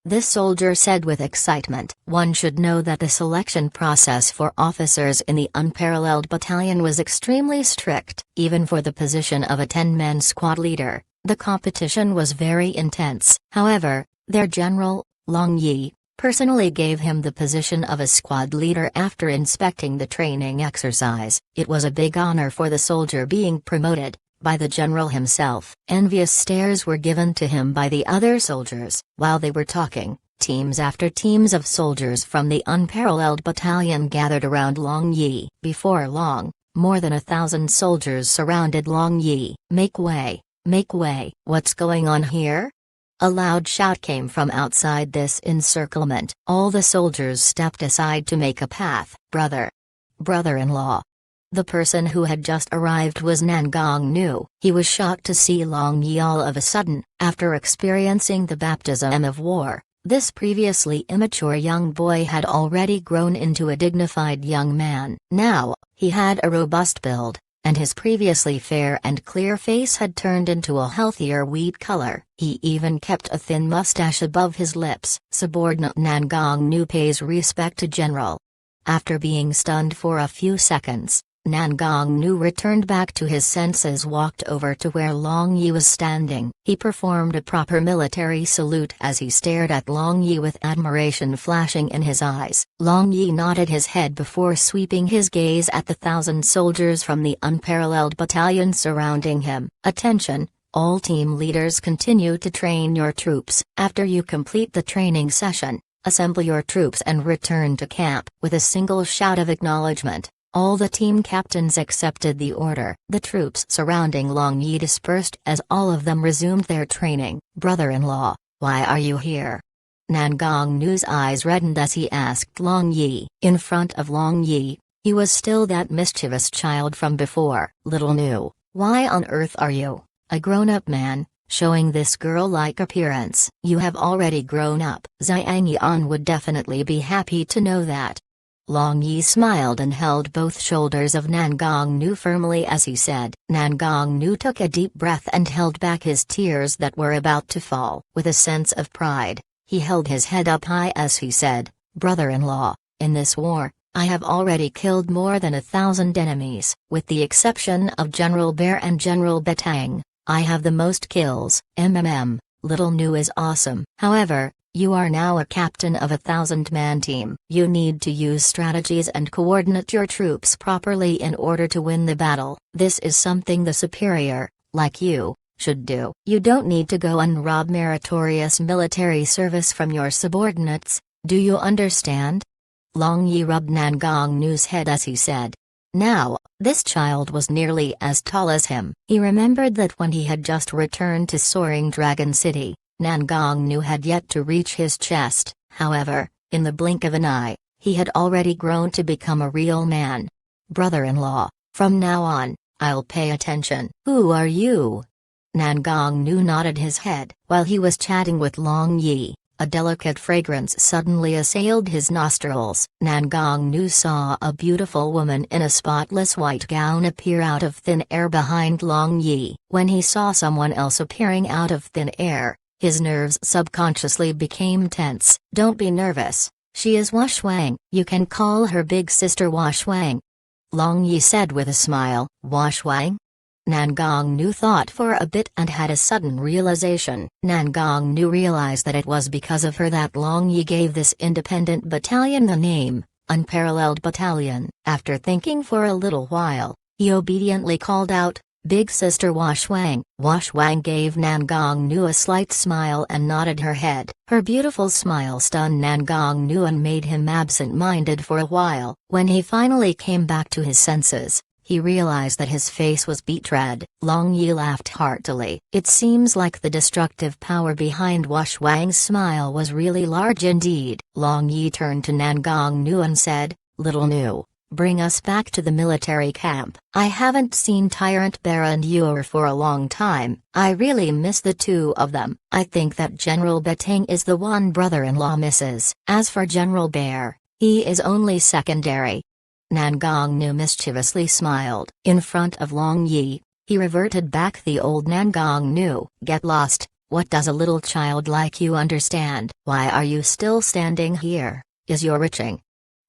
S1: This soldier said with excitement. One should know that the selection process for officers in the Unparalleled Battalion was extremely strict. Even for the position of a 10-man squad leader, the competition was very intense. However, their general, Long Yi, personally gave him the position of a squad leader after inspecting the training exercise. It was a big honor for the soldier being promoted by the general himself. Envious stares were given to him by the other soldiers. While they were talking, teams after teams of soldiers from the Unparalleled Battalion gathered around Long Yi. Before long, more than 1,000 soldiers surrounded Long Yi. Make way, make way. What's going on here?" A loud shout came from outside this encirclement. All the soldiers stepped aside to make a path. Brother-in-law. The person who had just arrived was Nangong Nu. He was shocked to see Long Yi all of a sudden, after experiencing the baptism of war. This previously immature young boy had already grown into a dignified young man. Now, he had a robust build, and his previously fair and clear face had turned into a healthier wheat color. He even kept a thin mustache above his lips. Subordinate Nangong Nu pays respect to General. After being stunned for a few seconds, Nangong Nu returned back to his senses, walked over to where Long Yi was standing. He performed a proper military salute as he stared at Long Yi with admiration flashing in his eyes. Long Yi nodded his head before sweeping his gaze at the 1,000 soldiers from the Unparalleled Battalion surrounding him. Attention! All team leaders, continue to train your troops. After you complete the training session, assemble your troops and return to camp. With a single shout of acknowledgement, all the team captains accepted the order. The troops surrounding Long Yi dispersed as all of them resumed their training. Brother-in-law, why are you here? Nangong Nu's eyes reddened as he asked Long Yi. In front of Long Yi, he was still that mischievous child from before. Little Nu, why on earth are you, a grown-up man, showing this girl-like appearance? You have already grown up. Zhang Yan would definitely be happy to know that. Long Yi smiled and held both shoulders of Nangong Nu firmly as he said. Nangong Nu took a deep breath and held back his tears that were about to fall. With a sense of pride, he held his head up high as he said, Brother-in-law, in this war, I have already killed more than 1,000 enemies. With the exception of General Bear and General Batang, I have the most kills. Little Nu is awesome. However, you are now a captain of a 1,000-man team. You need to use strategies and coordinate your troops properly in order to win the battle. This is something the superior, like you, should do. You don't need to go and rob meritorious military service from your subordinates, do you understand? Long Yi rubbed Nangong Nu's head as he said. Now, this child was nearly as tall as him. He remembered that when he had just returned to Soaring Dragon City, Nangong Nu had yet to reach his chest. However, in the blink of an eye, he had already grown to become a real man. Brother-in-law, from now on, I'll pay attention. Who are you? Nangong Nu nodded his head. While he was chatting with Long Yi, a delicate fragrance suddenly assailed his nostrils. Nangong Nu saw a beautiful woman in a spotless white gown appear out of thin air behind Long Yi. When he saw someone else appearing out of thin air, his nerves subconsciously became tense. Don't be nervous, she is Wang. You can call her big sister Wang. Long Yi said with a smile. Wang? Nangong Nu thought for a bit and had a sudden realization. Nangong Nu realized that it was because of her that Long Yi gave this independent battalion the name, Unparalleled Battalion. After thinking for a little while, he obediently called out, Big Sister Wang. Wang gave Nangong Nu a slight smile and nodded her head. Her beautiful smile stunned Nangong Nu and made him absent-minded for a while. When he finally came back to his senses, he realized that his face was beet red. Long Yi laughed heartily. It seems like the destructive power behind Wang's smile was really large indeed. Long Yi turned to Nangong Nu and said, Little Nu, bring us back to the military camp. I haven't seen Tyrant Bear and Yor for a long time. I really miss the two of them. I think that General Batang is the one brother-in-law misses. As for General Bear, he is only secondary. Nangong Nu mischievously smiled. In front of Long Yi, he reverted back the old Nangong Nu. Get lost, what does a little child like you understand? Why are you still standing here? Is your reaching?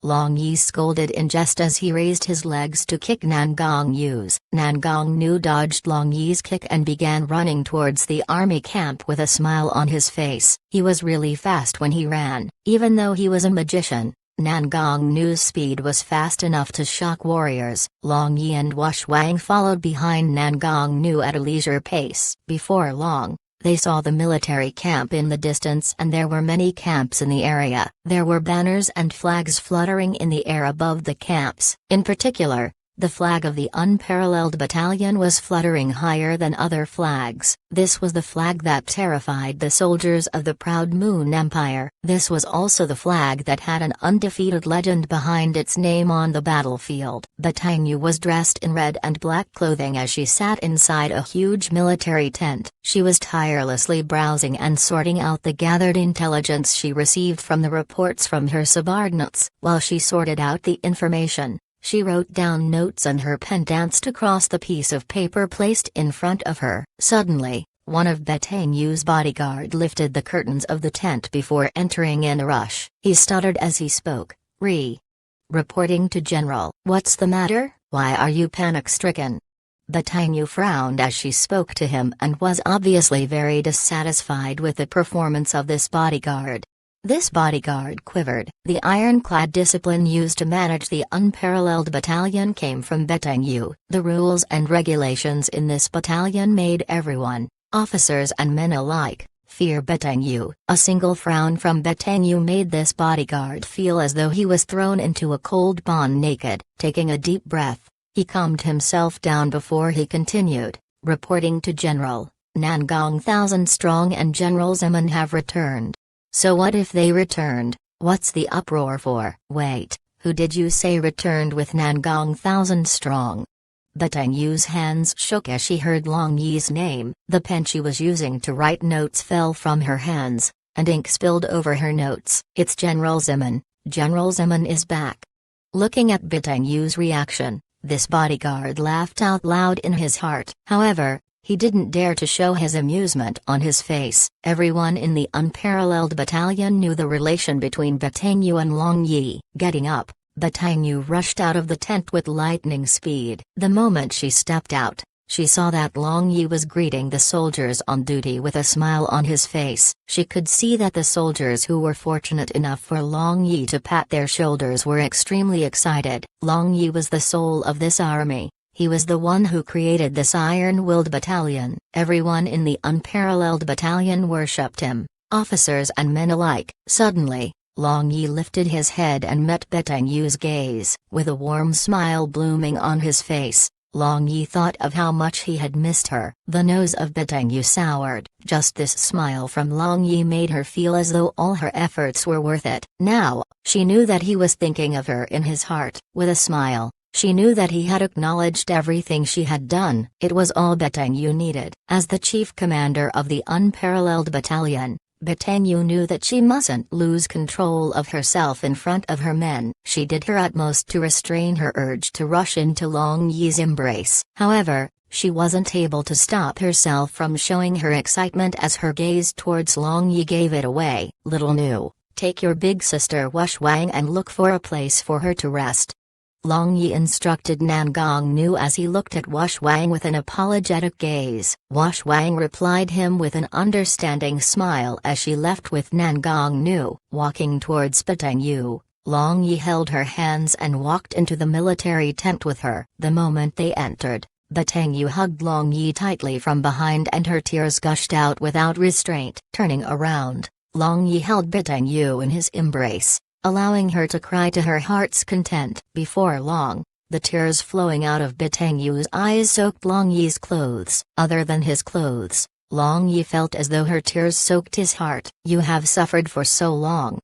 S1: Long Yi scolded in jest as he raised his legs to kick Nangong Nu's. Nangong Nu dodged Long Yi's kick and began running towards the army camp with a smile on his face. He was really fast when he ran. Even though he was a magician, Nangong Nu's speed was fast enough to shock warriors. Long Yi and Wang followed behind Nangong Nu at a leisure pace. Before long, they saw the military camp in the distance, and there were many camps in the area. There were banners and flags fluttering in the air above the camps. In particular, The flag of the Unparalleled Battalion was fluttering higher than other flags. This was the flag that terrified the soldiers of the proud Moon Empire. This was also the flag that had an undefeated legend behind its name on the battlefield. Batanyu was dressed in red and black clothing as she sat inside a huge military tent. She was tirelessly browsing and sorting out the gathered intelligence she received from the reports from her subordinates. While she sorted out the information, she wrote down notes and her pen danced across the piece of paper placed in front of her. Suddenly, one of Batanyu's bodyguard lifted the curtains of the tent before entering in a rush. He stuttered as he spoke. Reporting to General. What's the matter? Why are you panic-stricken? Batanyu frowned as she spoke to him and was obviously very dissatisfied with the performance of this bodyguard. This bodyguard quivered. The ironclad discipline used to manage the Unparalleled Battalion came from Batanyu. The rules and regulations in this battalion made everyone, officers and men alike, fear Batanyu. A single frown from Batanyu made this bodyguard feel as though he was thrown into a cold pond naked. Taking a deep breath, he calmed himself down before he continued, reporting to General. Nangong 1,000 strong and General Zeman have returned. So what if they returned? What's the uproar for? Wait, who did you say returned with Nangong 1,000 strong? Batanyu's hands shook as she heard Long Yi's name. The pen she was using to write notes fell from her hands, and ink spilled over her notes. It's General Zeman. General Zeman is back. Looking at Batanyu's reaction, this bodyguard laughed out loud in his heart. However, he didn't dare to show his amusement on his face. Everyone in the Unparalleled Battalion knew the relation between Batanyu and Long Yi. Getting up, Batanyu rushed out of the tent with lightning speed. The moment she stepped out, she saw that Long Yi was greeting the soldiers on duty with a smile on his face. She could see that the soldiers who were fortunate enough for Long Yi to pat their shoulders were extremely excited. Long Yi was the soul of this army. He was the one who created this iron-willed battalion. Everyone in the Unparalleled Battalion worshipped him, officers and men alike. Suddenly, Long Yi lifted his head and met Batanyu's gaze. With a warm smile blooming on his face, Long Yi thought of how much he had missed her. The nose of Batanyu soured. Just this smile from Long Yi made her feel as though all her efforts were worth it. Now, she knew that he was thinking of her in his heart. With a smile, she knew that he had acknowledged everything she had done. It was all Batanyu needed. As the chief commander of the Unparalleled Battalion, Batanyu knew that she mustn't lose control of herself in front of her men. She did her utmost to restrain her urge to rush into Long Yi's embrace. However, she wasn't able to stop herself from showing her excitement as her gaze towards Long Yi gave it away. Little Nu, take your big sister Wang and look for a place for her to rest. Long Yi instructed Nangong Nu as he looked at Wang with an apologetic gaze. Wang replied him with an understanding smile as she left with Nangong Nu. Walking towards Batanyu, Long Yi held her hands and walked into the military tent with her. The moment they entered, Batanyu hugged Long Yi tightly from behind and her tears gushed out without restraint. Turning around, Long Yi held Batanyu in his embrace, allowing her to cry to her heart's content. Before long, the tears flowing out of Batanyu's eyes soaked Long Yi's clothes. Other than his clothes, Long Yi felt as though her tears soaked his heart. You have suffered for so long.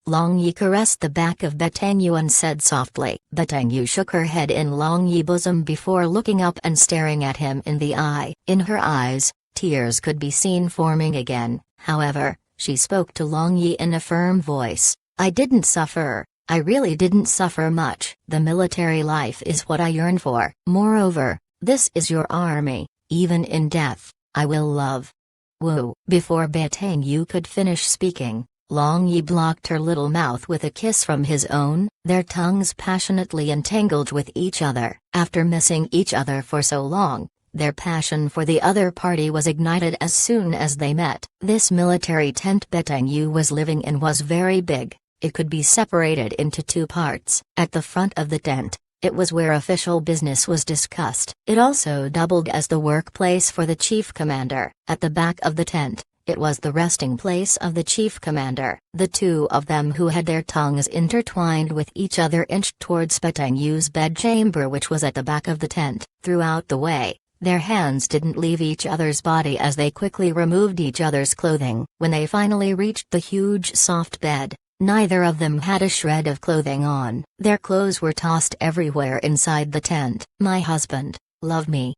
S1: Long Yi caressed the back of Batanyu and said softly. Batanyu shook her head in Long Yi's bosom before looking up and staring at him in the eye. In her eyes, tears could be seen forming again. However, she spoke to Long Yi in a firm voice. I didn't suffer. I really didn't suffer much. The military life is what I yearn for. Moreover, this is your army. Even in death, I will love. Woo. Before Batanyu could finish speaking, Long Yi blocked her little mouth with a kiss from his own. Their tongues passionately entangled with each other. After missing each other for so long, their passion for the other party was ignited as soon as they met. This military tent Batanyu was living in was very big. It could be separated into two parts. At the front of the tent, it was where official business was discussed. It also doubled as the workplace for the chief commander. At the back of the tent, It was the resting place of the chief commander. The two of them, who had their tongues intertwined with each other, inched towards Betang Yu's bedchamber, which was at the back of the tent. Throughout the way, their hands didn't leave each other's body as they quickly removed each other's clothing. When they finally reached the huge soft bed, neither of them had a shred of clothing on. Their clothes were tossed everywhere inside the tent. "My husband, love me,"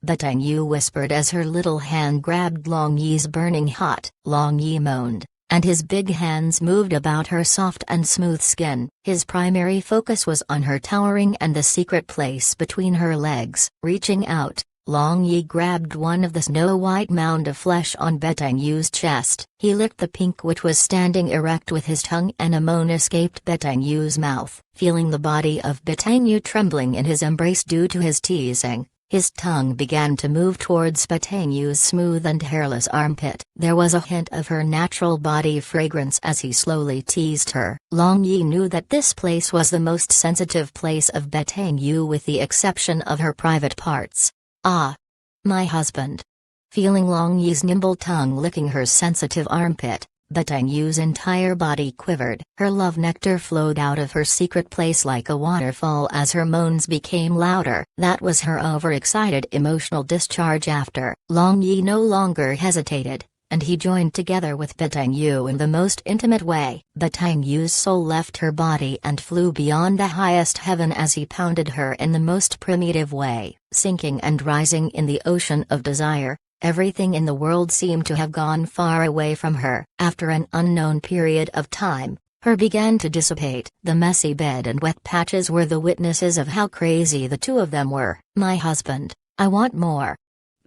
S1: Betang Yu whispered as her little hand grabbed Long Yi's burning hot. Long Yi moaned, and his big hands moved about her soft and smooth skin. His primary focus was on her towering and the secret place between her legs. Reaching out, Long Yi grabbed one of the snow-white mound of flesh on Betang Yu's chest. He licked the pink which was standing erect with his tongue, and a moan escaped Betang Yu's mouth. Feeling the body of Betang Yu trembling in his embrace due to his teasing, his tongue began to move towards Betang Yu's smooth and hairless armpit. There was a hint of her natural body fragrance as he slowly teased her. Long Yi knew that this place was the most sensitive place of Betang Yu, with the exception of her private parts. "Ah, my husband." Feeling Long Yi's nimble tongue licking her sensitive armpit, Betang Yu's entire body quivered. Her love nectar flowed out of her secret place like a waterfall as her moans became louder. That was her overexcited emotional discharge. After, Long Yi no longer hesitated, and he joined together with Betang Yu in the most intimate way. Betang Yu's soul left her body and flew beyond the highest heaven as he pounded her in the most primitive way. Sinking and rising in the ocean of desire, everything in the world seemed to have gone far away from her. After an unknown period of time, her began to dissipate. The messy bed and wet patches were the witnesses of how crazy the two of them were. "My husband, I want more."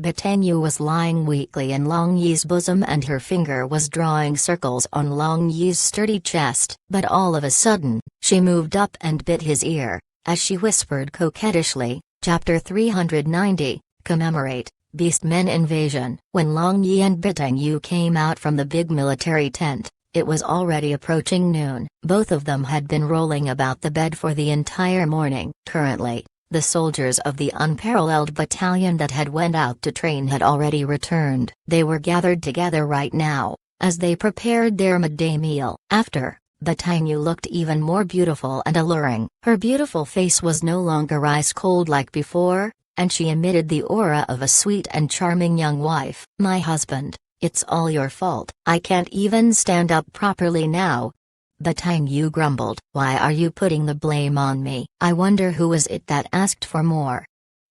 S1: Betang Yu was lying weakly in Long Yi's bosom, and her finger was drawing circles on Long Yi's sturdy chest. But all of a sudden, she moved up and bit his ear, as she whispered coquettishly, Chapter 390, Commemorate, Beastmen Invasion. When Long Yi and Betang Yu came out from the big military tent, it was already approaching noon. Both of them had been rolling about the bed for the entire morning. Currently, the soldiers of the Unparalleled Battalion that had went out to train had already returned. They were gathered together right now, as they prepared their midday meal. After, Betang Yu looked even more beautiful and alluring. Her beautiful face was no longer ice-cold like before, and she emitted the aura of a sweet and charming young wife. "My husband, it's all your fault. I can't even stand up properly now." Betang Yu grumbled. "Why are you putting the blame on me? I wonder who was it that asked for more?"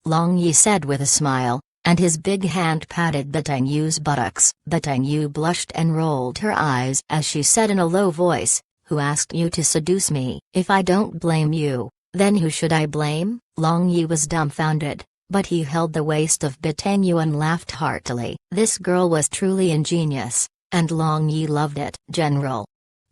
S1: Long Yi said with a smile, and his big hand patted Betang Yu's buttocks. Betang Yu blushed and rolled her eyes as she said in a low voice, "Who asked you to seduce me? If I don't blame you, then who should I blame?" Long Yi was dumbfounded, but he held the waist of Betang Yu and laughed heartily. This girl was truly ingenious, and Long Yi loved it. "General."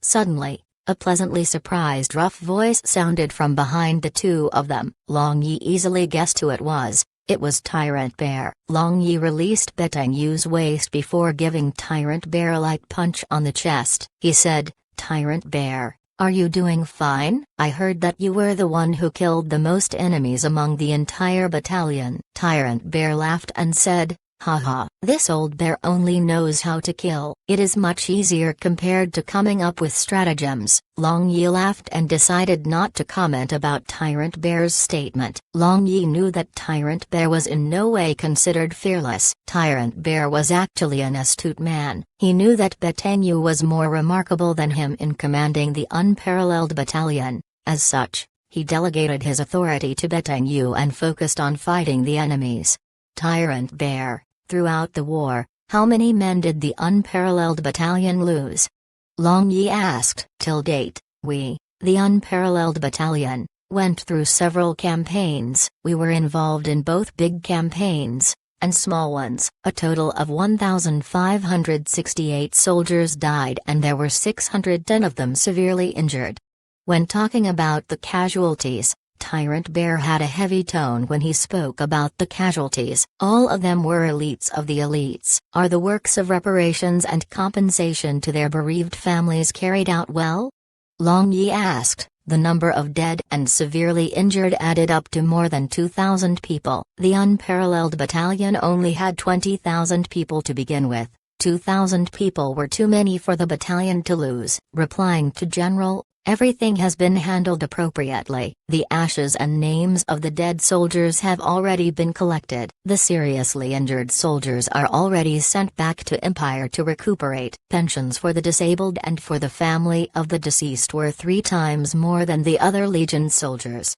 S1: Suddenly, a pleasantly surprised rough voice sounded from behind the two of them. Long Yi easily guessed who it was. It was Tyrant Bear. Long Yi released Betang Yu's waist before giving Tyrant Bear a light punch on the chest. He said, "Tyrant Bear, are you doing fine? I heard that you were the one who killed the most enemies among the entire battalion." Tyrant Bear laughed and said, "Haha, this old bear only knows how to kill. It is much easier compared to coming up with stratagems." Long Yi laughed and decided not to comment about Tyrant Bear's statement. Long Yi knew that Tyrant Bear was in no way considered fearless. Tyrant Bear was actually an astute man. He knew that Betang Yu was more remarkable than him in commanding the Unparalleled Battalion. As such, he delegated his authority to Betang Yu and focused on fighting the enemies. Tyrant Bear, throughout the war, how many men did the Unparalleled Battalion lose? Long Yi asked. Till date, we, the Unparalleled Battalion, went through several campaigns. We were involved in both big campaigns and small ones. A total of 1,568 soldiers died and there were 610 of them severely injured. When talking about the casualties, Tyrant Bear had a heavy tone when he spoke about the casualties. All of them were elites of the elites. Are the works of reparations and compensation to their bereaved families carried out well? Long Yi asked. The number of dead and severely injured added up to more than 2,000 people. The Unparalleled Battalion only had 20,000 people to begin with. 2,000 people were too many for the battalion to lose. Replying to General, everything has been handled appropriately. The ashes and names of the dead soldiers have already been collected. The seriously injured soldiers are already sent back to Empire to recuperate. Pensions for the disabled and for the family of the deceased were 3 times more than the other Legion soldiers.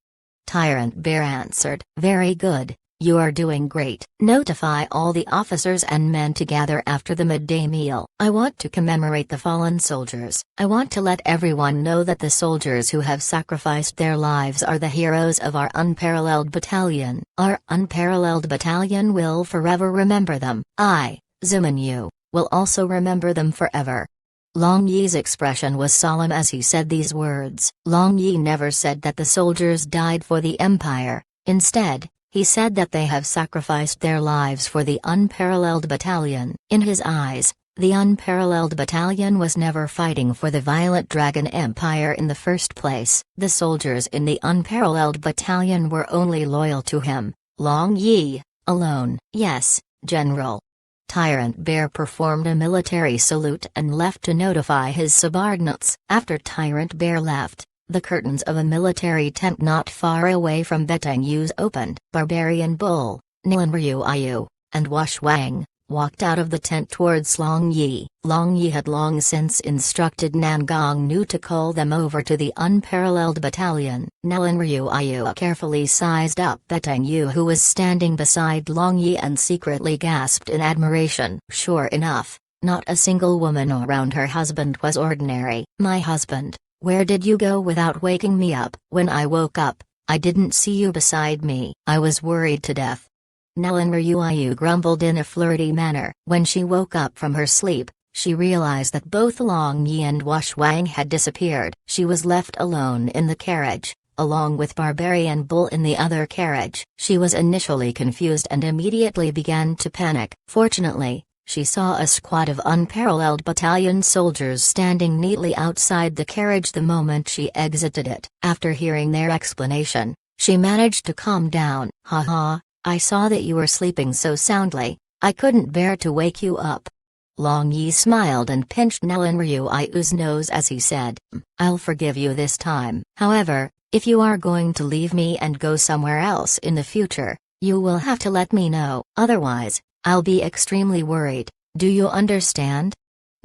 S1: Tyrant Bear answered, "Very good. You are doing great. Notify all the officers and men to gather after the midday meal. I want to commemorate the fallen soldiers. I want to let everyone know that the soldiers who have sacrificed their lives are the heroes of our Unparalleled Battalion. Our Unparalleled Battalion will forever remember them. I, Zuman Yu, will also remember them forever." Long Yi's expression was solemn as he said these words. Long Yi never said that the soldiers died for the Empire. Instead, he said that they have sacrificed their lives for the Unparalleled Battalion. In his eyes, the Unparalleled Battalion was never fighting for the violent Dragon Empire in the first place. The soldiers in the Unparalleled Battalion were only loyal to him, Long Yi, alone. "Yes, General." Tyrant Bear performed a military salute and left to notify his subordinates. After Tyrant Bear left, the curtains of a military tent not far away from Betang Yu's opened. Barbarian Bull, Nilan Ryu, and Wang walked out of the tent towards Long Yi. Long Yi had long since instructed Nangong Nu to call them over to the Unparalleled Battalion. Nilan Ryu carefully sized up Betang Yu, who was standing beside Long Yi, and secretly gasped in admiration. Sure enough, not a single woman around her husband was ordinary. "My husband, where did you go without waking me up?" "When I woke up, I didn't see you beside me. I was worried to death." Nilan Ryu grumbled in a flirty manner. When she woke up from her sleep, she realized that both Long Yi and Wang had disappeared. She was left alone in the carriage, along with Barbarian Bull in the other carriage. She was initially confused and immediately began to panic. Fortunately, she saw a squad of Unparalleled Battalion soldiers standing neatly outside the carriage the moment she exited it. After hearing their explanation, she managed to calm down. "Haha, I saw that you were sleeping so soundly, I couldn't bear to wake you up." Long Yi smiled and pinched Nilan Ryu's nose as he said, "I'll forgive you this time. However, if you are going to leave me and go somewhere else in the future, you will have to let me know. Otherwise, I'll be extremely worried. Do you understand?"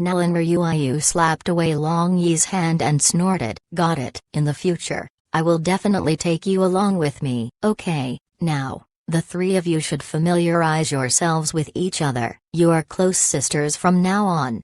S1: Nilan Ryu slapped away Long Yi's hand and snorted, "Got it. In the future, I will definitely take you along with me." "Okay, now, the 3 of you should familiarize yourselves with each other. You are close sisters from now on."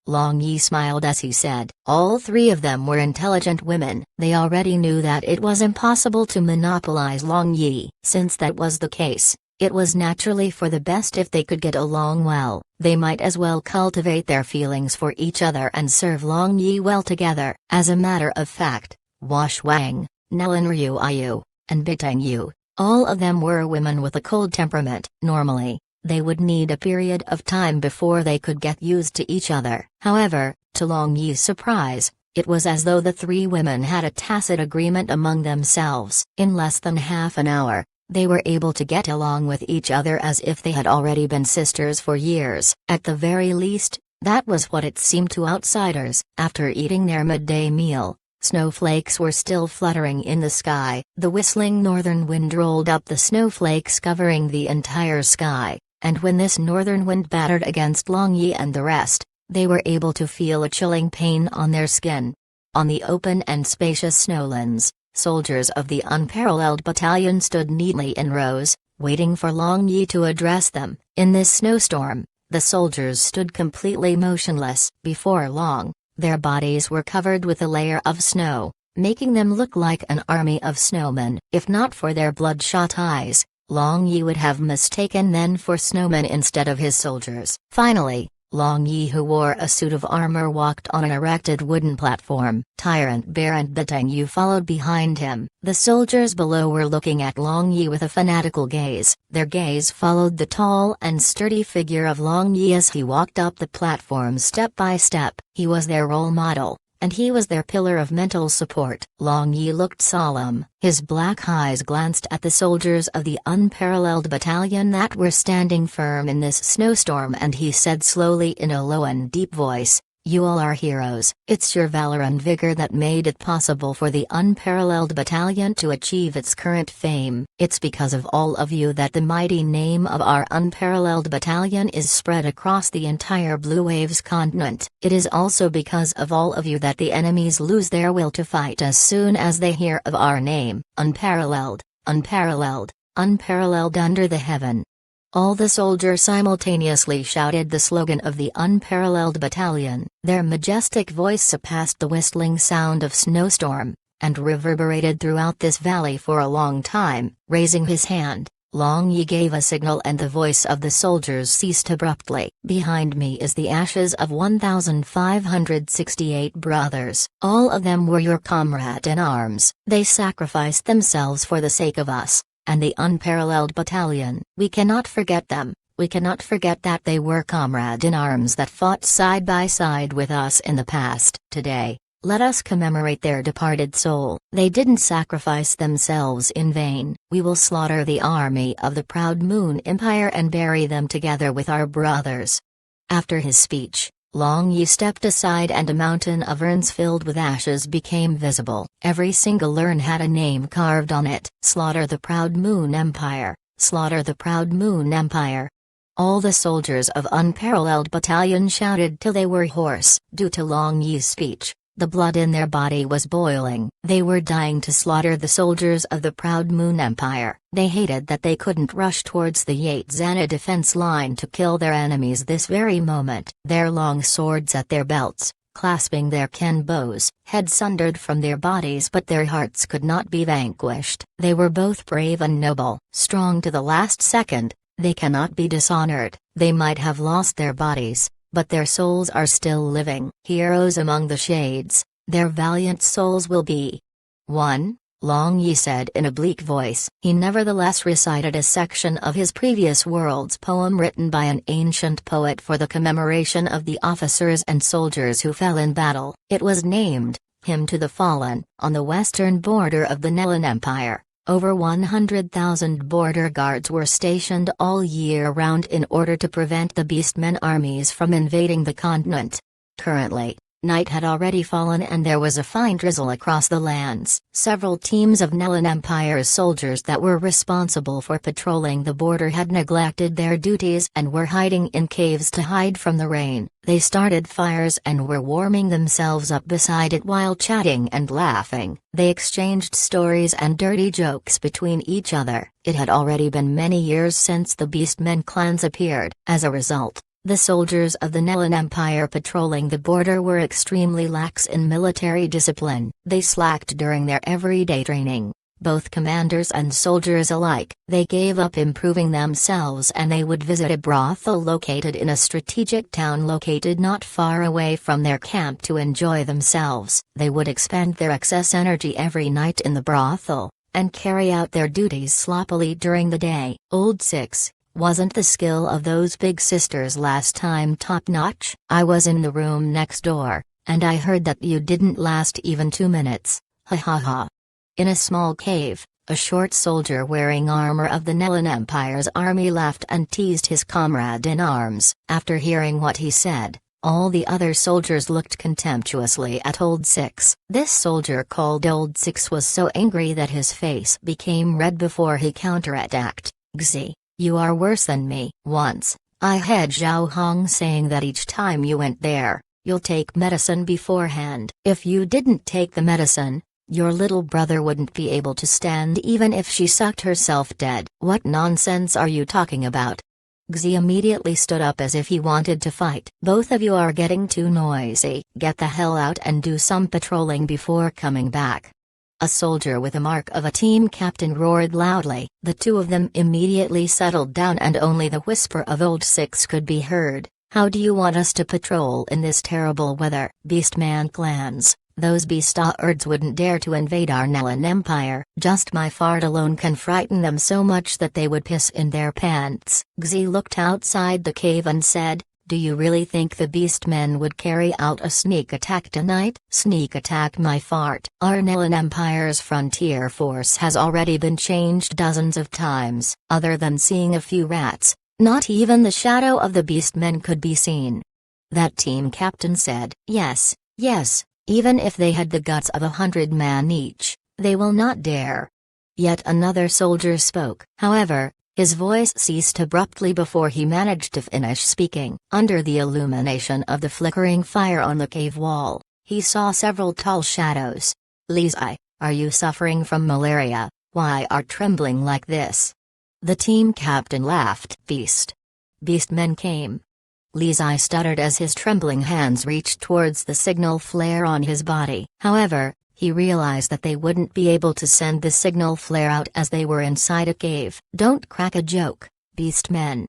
S1: Long Yi smiled as he said. All 3 of them were intelligent women. They already knew that it was impossible to monopolize Long Yi. Since that was the case, it was naturally for the best if they could get along well. They might as well cultivate their feelings for each other and serve Long Yi well together. As a matter of fact, Wang, Nilan Ryu, and Betang Yu, all of them were women with a cold temperament. Normally, they would need a period of time before they could get used to each other. However, to Long Yi's surprise, it was as though the 3 women had a tacit agreement among themselves. In less than half an hour, they were able to get along with each other as if they had already been sisters for years. At the very least, that was what it seemed to outsiders. After eating their midday meal, snowflakes were still fluttering in the sky. The whistling northern wind rolled up the snowflakes covering the entire sky, and when this northern wind battered against Long Yi and the rest, they were able to feel a chilling pain on their skin. On the open and spacious snowlands, soldiers of the Unparalleled Battalion stood neatly in rows, waiting for Long Yi to address them. In this snowstorm, the soldiers stood completely motionless. Before long, their bodies were covered with a layer of snow, making them look like an army of snowmen. If not for their bloodshot eyes, Long Yi would have mistaken them for snowmen instead of his soldiers. Finally, Long Yi, who wore a suit of armor, walked on an erected wooden platform. Tyrant Bear and Betang Yu followed behind him. The soldiers below were looking at Long Yi with a fanatical gaze. Their gaze followed the tall and sturdy figure of Long Yi as he walked up the platform step by step. He was their role model, and he was their pillar of mental support. Long Yi looked solemn. His black eyes glanced at the soldiers of the Unparalleled Battalion that were standing firm in this snowstorm, and he said slowly in a low and deep voice, "You all are heroes. It's your valor and vigor that made it possible for the Unparalleled Battalion to achieve its current fame. It's because of all of you that the mighty name of our Unparalleled Battalion is spread across the entire Blue Waves continent. It is also because of all of you that the enemies lose their will to fight as soon as they hear of our name. Unparalleled, unparalleled, unparalleled under the heaven." All the soldiers simultaneously shouted the slogan of the Unparalleled Battalion. Their majestic voice surpassed the whistling sound of snowstorm, and reverberated throughout this valley for a long time. Raising his hand, Long Yi gave a signal and the voice of the soldiers ceased abruptly. "Behind me is the ashes of 1,568 brothers. All of them were your comrade in arms. They sacrificed themselves for the sake of us and the Unparalleled Battalion. We cannot forget them. We cannot forget that they were comrade in arms that fought side by side with us in the past. Today, let us commemorate their departed soul. They didn't sacrifice themselves in vain. We will slaughter the army of the Proud Moon Empire and bury them together with our brothers." After his speech, Long Yi stepped aside and a mountain of urns filled with ashes became visible. Every single urn had a name carved on it. "Slaughter the Proud Moon Empire! Slaughter the Proud Moon Empire!" All the soldiers of Unparalleled Battalion shouted till they were hoarse. Due to Long Yi's speech, the blood in their body was boiling. They were dying to slaughter the soldiers of the Proud Moon Empire. They hated that they couldn't rush towards the Yatzana defense line to kill their enemies this very moment. Their long swords at their belts, clasping their ken bows, had sundered from their bodies, but their hearts could not be vanquished. They were both brave and noble, strong to the last second. They cannot be dishonored. They might have lost their bodies, but their souls are still living. Heroes among the shades, their valiant souls will be one, Long Yi said in a bleak voice. He nevertheless recited a section of his previous world's poem written by an ancient poet for the commemoration of the officers and soldiers who fell in battle. It was named, Hymn to the Fallen. On the western border of the Nelan Empire, over 100,000 border guards were stationed all year round in order to prevent the Beastmen armies from invading the continent. Currently, night had already fallen and there was a fine drizzle across the lands. Several teams of Nelan Empire's soldiers that were responsible for patrolling the border had neglected their duties and were hiding in caves to hide from the rain. They started fires and were warming themselves up beside it while chatting and laughing. They exchanged stories and dirty jokes between each other. It had already been many years since the Beastmen clans appeared. As a result, the soldiers of the Nelan Empire patrolling the border were extremely lax in military discipline. They slacked during their everyday training. Both commanders and soldiers alike. They gave up improving themselves and they would visit a brothel located in a strategic town located not far away from their camp to enjoy themselves. They would expend their excess energy every night in the brothel, and carry out their duties sloppily during the day. Old 6. Wasn't the skill of those big sisters last time top-notch? I was in the room next door, and I heard that you didn't last even 2 minutes. Ha ha ha. In a small cave, a short soldier wearing armor of the Nelan Empire's army laughed and teased his comrade in arms. After hearing what he said, all the other soldiers looked contemptuously at Old 6. This soldier called Old 6 was so angry that his face became red before he counterattacked. Xi, you are worse than me. Once, I had Zhao Hong saying that each time you went there, you'll take medicine beforehand. If you didn't take the medicine, your little brother wouldn't be able to stand even if she sucked herself dead. What nonsense are you talking about? Xi immediately stood up as if he wanted to fight. Both of you are getting too noisy. Get the hell out and do some patrolling before coming back. A soldier with a mark of a team captain roared loudly. The two of them immediately settled down and only the whisper of Old 6 could be heard. How do you want us to patrol in this terrible weather? Beastman clans. Those beastards wouldn't dare to invade our Nelan Empire. Just my fart alone can frighten them so much that they would piss in their pants. Xi looked outside the cave and said, Do you really think the Beastmen would carry out a sneak attack tonight? Sneak attack my fart. Our Nilan Empire's frontier force has already been changed dozens of times. Other than seeing a few rats, not even the shadow of the Beastmen could be seen. That team captain said, yes, even if they had the guts of 100 men each, they will not dare. Yet another soldier spoke. However, his voice ceased abruptly before he managed to finish speaking. Under the illumination of the flickering fire on the cave wall, he saw several tall shadows. Lizai, are you suffering from malaria? Why are trembling like this? The team captain laughed. Beastmen came. Lizai stuttered as his trembling hands reached towards the signal flare on his body. However, he realized that they wouldn't be able to send the signal flare out as they were inside a cave. Don't crack a joke, Beastmen.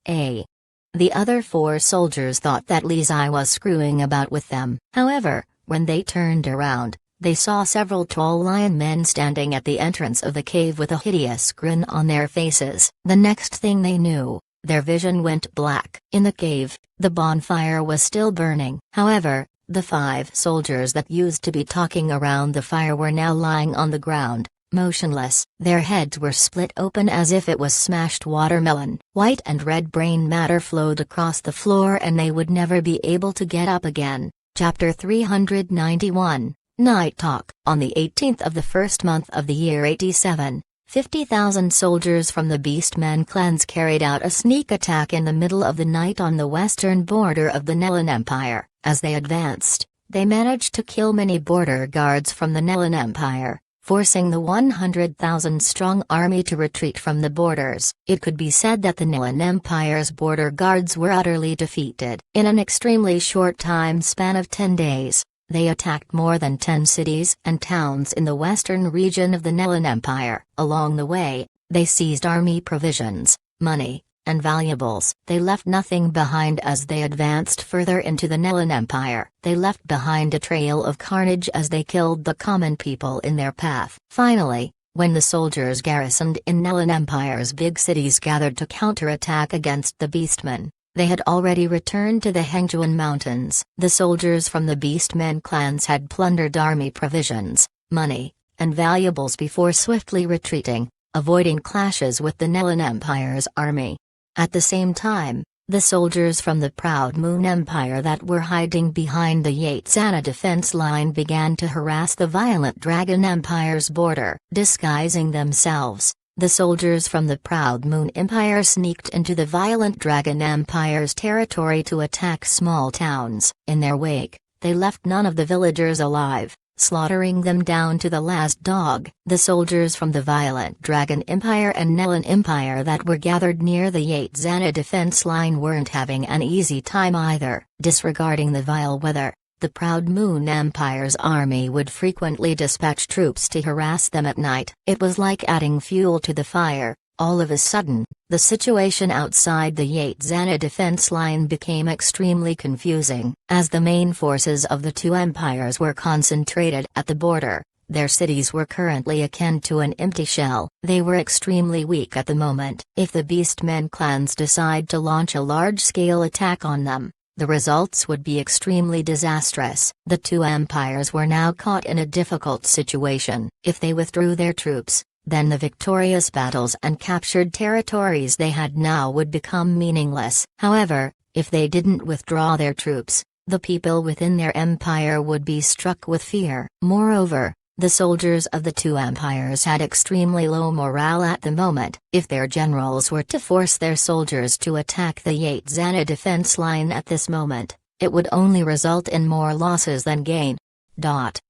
S1: The other 4 soldiers thought that Lizai was screwing about with them. However, when they turned around, they saw several tall lion men standing at the entrance of the cave with a hideous grin on their faces. The next thing they knew, their vision went black. In the cave, the bonfire was still burning. However, the 5 soldiers that used to be talking around the fire were now lying on the ground, motionless. Their heads were split open as if it was smashed watermelon. White and red brain matter flowed across the floor and they would never be able to get up again. Chapter 391, Night Talk. On the 18th of the first month of the year 87, 50,000 soldiers from the Beastmen clans carried out a sneak attack in the middle of the night on the western border of the Nilan Empire. As they advanced, they managed to kill many border guards from the Nilan Empire, forcing the 100,000-strong army to retreat from the borders. It could be said that the Nilan Empire's border guards were utterly defeated. In an extremely short time span of 10 days, they attacked more than 10 cities and towns in the western region of the Nilan Empire. Along the way, they seized army provisions, money, and valuables. They left nothing behind as they advanced further into the Nilan Empire. They left behind a trail of carnage as they killed the common people in their path. Finally, when the soldiers garrisoned in Nilan Empire's big cities gathered to counterattack against the Beastmen, they had already returned to the Hengjuan Mountains. The soldiers from the Beastmen clans had plundered army provisions, money, and valuables before swiftly retreating, avoiding clashes with the Nilan Empire's army. At the same time, the soldiers from the Proud Moon Empire that were hiding behind the Yatsana defense line began to harass the violent Dragon Empire's border. Disguising themselves, the soldiers from the Proud Moon Empire sneaked into the violent Dragon Empire's territory to attack small towns. In their wake, they left none of the villagers alive, slaughtering them down to the last dog. The soldiers from the violent Dragon Empire and Nilan Empire that were gathered near the Yatsana defense line weren't having an easy time either. Disregarding the vile weather, the Proud Moon Empire's army would frequently dispatch troops to harass them at night. It was like adding fuel to the fire. All of a sudden, the situation outside the Yatsana defense line became extremely confusing. As the main forces of the 2 empires were concentrated at the border, their cities were currently akin to an empty shell. They were extremely weak at the moment. If the Beastmen clans decide to launch a large-scale attack on them, the results would be extremely disastrous. The 2 empires were now caught in a difficult situation. If they withdrew their troops, then the victorious battles and captured territories they had now would become meaningless. However, if they didn't withdraw their troops, the people within their empire would be struck with fear. Moreover, the soldiers of the 2 empires had extremely low morale at the moment. If their generals were to force their soldiers to attack the Yatsana defense line at this moment, it would only result in more losses than gain.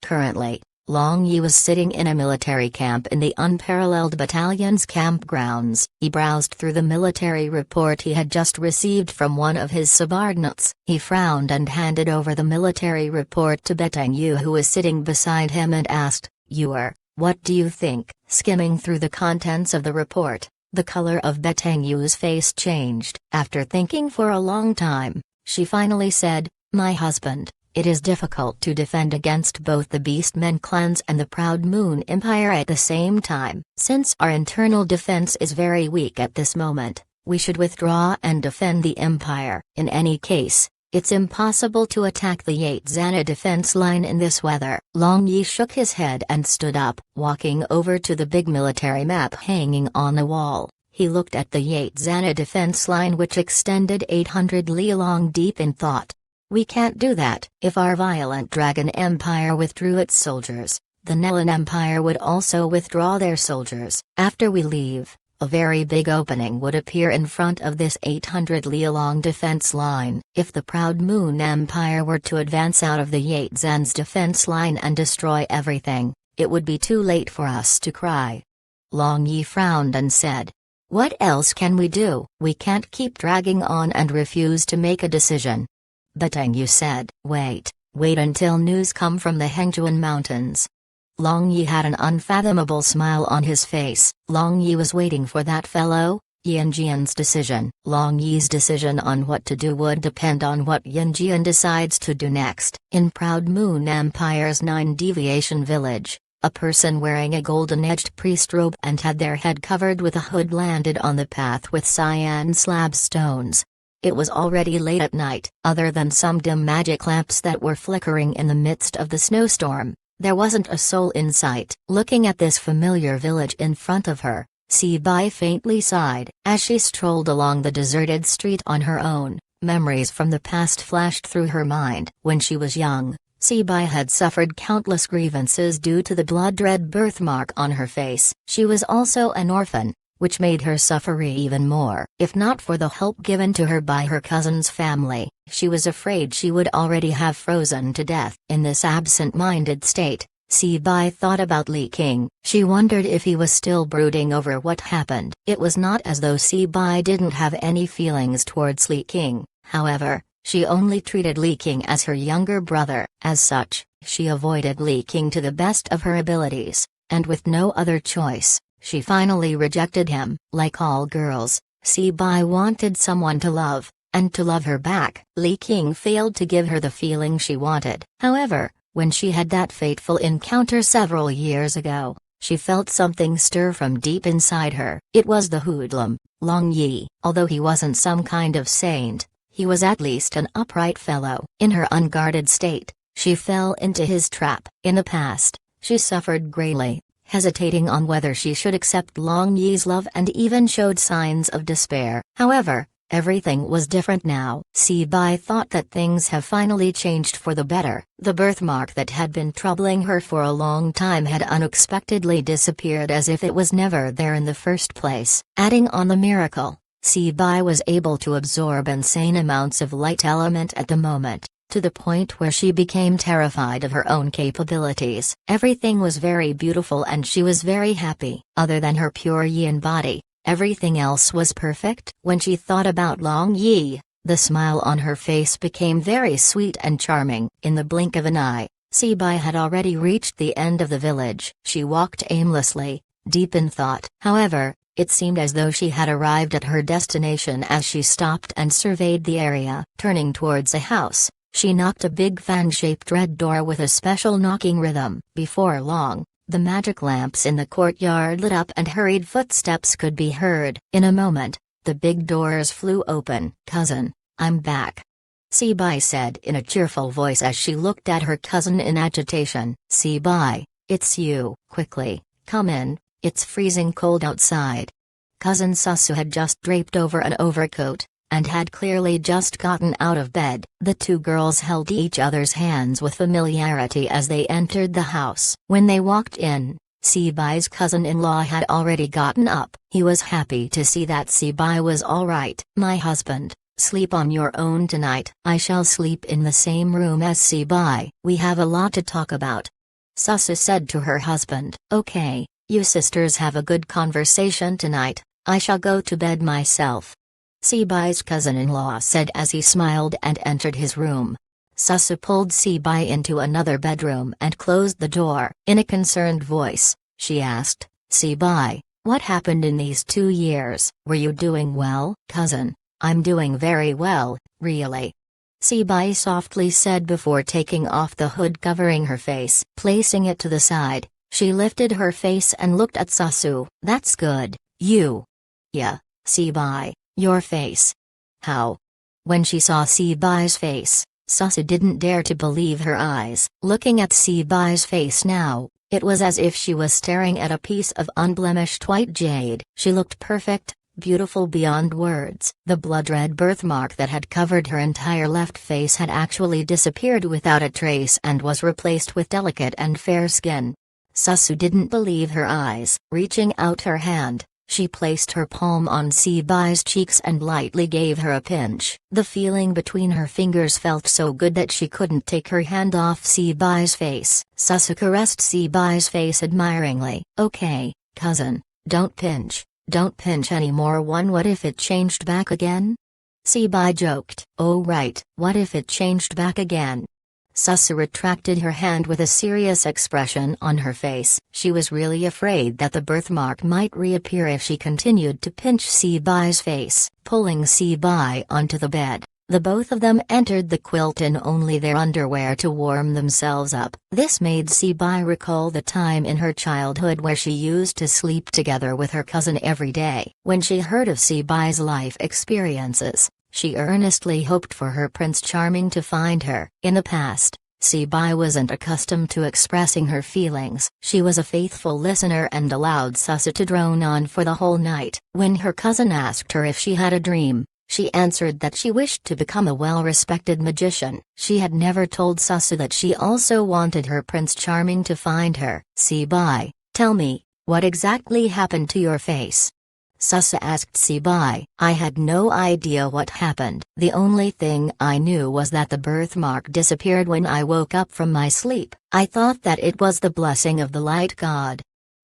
S1: Currently, Long Yi was sitting in a military camp in the Unparalleled Battalion's campgrounds. He browsed through the military report he had just received from one of his subordinates. He frowned and handed over the military report to Beteng Yu, who was sitting beside him, and asked, "Yuer, what do you think?" Skimming through the contents of the report, the color of Beteng Yu's face changed. After thinking for a long time, she finally said, "My husband, it is difficult to defend against both the Beastmen clans and the Proud Moon Empire at the same time. Since our internal defense is very weak at this moment, We should withdraw and defend the Empire. In any case, it's impossible to attack the Yatzana defense line in this weather. Long Yi shook his head and stood up, walking over to the big military map hanging on the wall. He looked at the Yatzana defense line which extended 800 li long, deep in thought. We can't do that. If our violent Dragon Empire withdrew its soldiers, the Nelan Empire would also withdraw their soldiers. After we leave, a very big opening would appear in front of this 800 li long defense line. If the Proud Moon Empire were to advance out of the Yatzan's defense line and destroy everything, it would be too late for us to cry. Long Yi frowned and said, "What else can we do? We can't keep dragging on and refuse to make a decision." Batang Yu said, wait until news come from the Hengjuan Mountains." Long Yi had an unfathomable smile on his face. Long Yi was waiting for that fellow, Yanjian's decision. Long Yi's decision on what to do would depend on what Yanjian decides to do next. In Proud Moon Empire's 9 Deviation Village, a person wearing a golden-edged priest robe and had their head covered with a hood landed on the path with cyan slab stones. It was already late at night. Other than some dim magic lamps that were flickering in the midst of the snowstorm, there wasn't a soul in sight. Looking at this familiar village in front of her, Sibai faintly sighed. As she strolled along the deserted street on her own, memories from the past flashed through her mind. When she was young, Sibai had suffered countless grievances due to the blood-red birthmark on her face. She was also an orphan, which made her suffer even more. If not for the help given to her by her cousin's family, she was afraid she would already have frozen to death. In this absent-minded state, Sibai thought about Li King. She wondered if he was still brooding over what happened. It was not as though Sibai didn't have any feelings towards Li King, however, she only treated Li King as her younger brother. As such, she avoided Li King to the best of her abilities, and with no other choice, she finally rejected him. Like all girls, Sibai wanted someone to love, and to love her back. Li King failed to give her the feeling she wanted. However, when she had that fateful encounter several years ago, she felt something stir from deep inside her. It was the hoodlum, Long Yi. Although he wasn't some kind of saint, he was at least an upright fellow. In her unguarded state, she fell into his trap. In the past, she suffered greatly, hesitating on whether she should accept Long Yi's love and even showed signs of despair. However, everything was different now. Sibai thought that things have finally changed for the better. The birthmark that had been troubling her for a long time had unexpectedly disappeared as if it was never there in the first place. Adding on the miracle, Sibai was able to absorb insane amounts of light element at the moment, to the point where she became terrified of her own capabilities. Everything was very beautiful and she was very happy. Other than her pure yin body, everything else was perfect. When she thought about Long Yi, the smile on her face became very sweet and charming. In the blink of an eye, Sibai had already reached the end of the village. She walked aimlessly, deep in thought. However, it seemed as though she had arrived at her destination as she stopped and surveyed the area. Turning towards a house, she knocked a big fan-shaped red door with a special knocking rhythm. Before long, the magic lamps in the courtyard lit up and hurried footsteps could be heard. In a moment, the big doors flew open. "Cousin, I'm back," Sibai said in a cheerful voice as she looked at her cousin in agitation. "Sibai, it's you. Quickly, come in, it's freezing cold outside." Cousin Susu had just draped over an overcoat, and had clearly just gotten out of bed. The two girls held each other's hands with familiarity as they entered the house. When they walked in, Sibai's cousin-in-law had already gotten up. He was happy to see that Sibai was all right. "My husband, sleep on your own tonight." "I shall sleep in the same room as Sibai. We have a lot to talk about," Susu said to her husband. "Okay, you sisters have a good conversation tonight. I shall go to bed myself," Sibai's cousin-in-law said as he smiled and entered his room. Susu pulled Sibai into another bedroom and closed the door. In a concerned voice, she asked, "Sibai, what happened in these 2 years? Were you doing well?" "Cousin, I'm doing very well, really," Sibai softly said before taking off the hood covering her face. Placing it to the side, she lifted her face and looked at Susu. "That's good, you." "Yeah, Sibai, Your face. How? When she saw Sibai's face, Susu didn't dare to believe her eyes. Looking at Sibai's face now, it was as if she was staring at a piece of unblemished white jade. She looked perfect, beautiful beyond words. The blood-red birthmark that had covered her entire left face had actually disappeared without a trace and was replaced with delicate and fair skin. Susu didn't believe her eyes. Reaching out her hand, she placed her palm on Sibai's cheeks and lightly gave her a pinch. The feeling between her fingers felt so good that she couldn't take her hand off Sibai's face. Susu caressed Sibai's face admiringly. Okay, cousin, don't pinch anymore. What if it changed back again? Sibai joked. Oh right, what if it changed back again? Susu retracted her hand with a serious expression on her face. She was really afraid that the birthmark might reappear if she continued to pinch Sibai's face. Pulling Sibai onto the bed, the both of them entered the quilt in only their underwear to warm themselves up. This made Sibai recall the time in her childhood where she used to sleep together with her cousin every day. When she heard of Sibai's life experiences, she earnestly hoped for her Prince Charming to find her. In the past, Sibai wasn't accustomed to expressing her feelings. She was a faithful listener and allowed Susu to drone on for the whole night. When her cousin asked her if she had a dream, she answered that she wished to become a well-respected magician. She had never told Susu that she also wanted her Prince Charming to find her. Sibai, tell me, what exactly happened to your face? Susu asked Sibai. I had no idea what happened. The only thing I knew was that the birthmark disappeared when I woke up from my sleep. I thought that it was the blessing of the light god.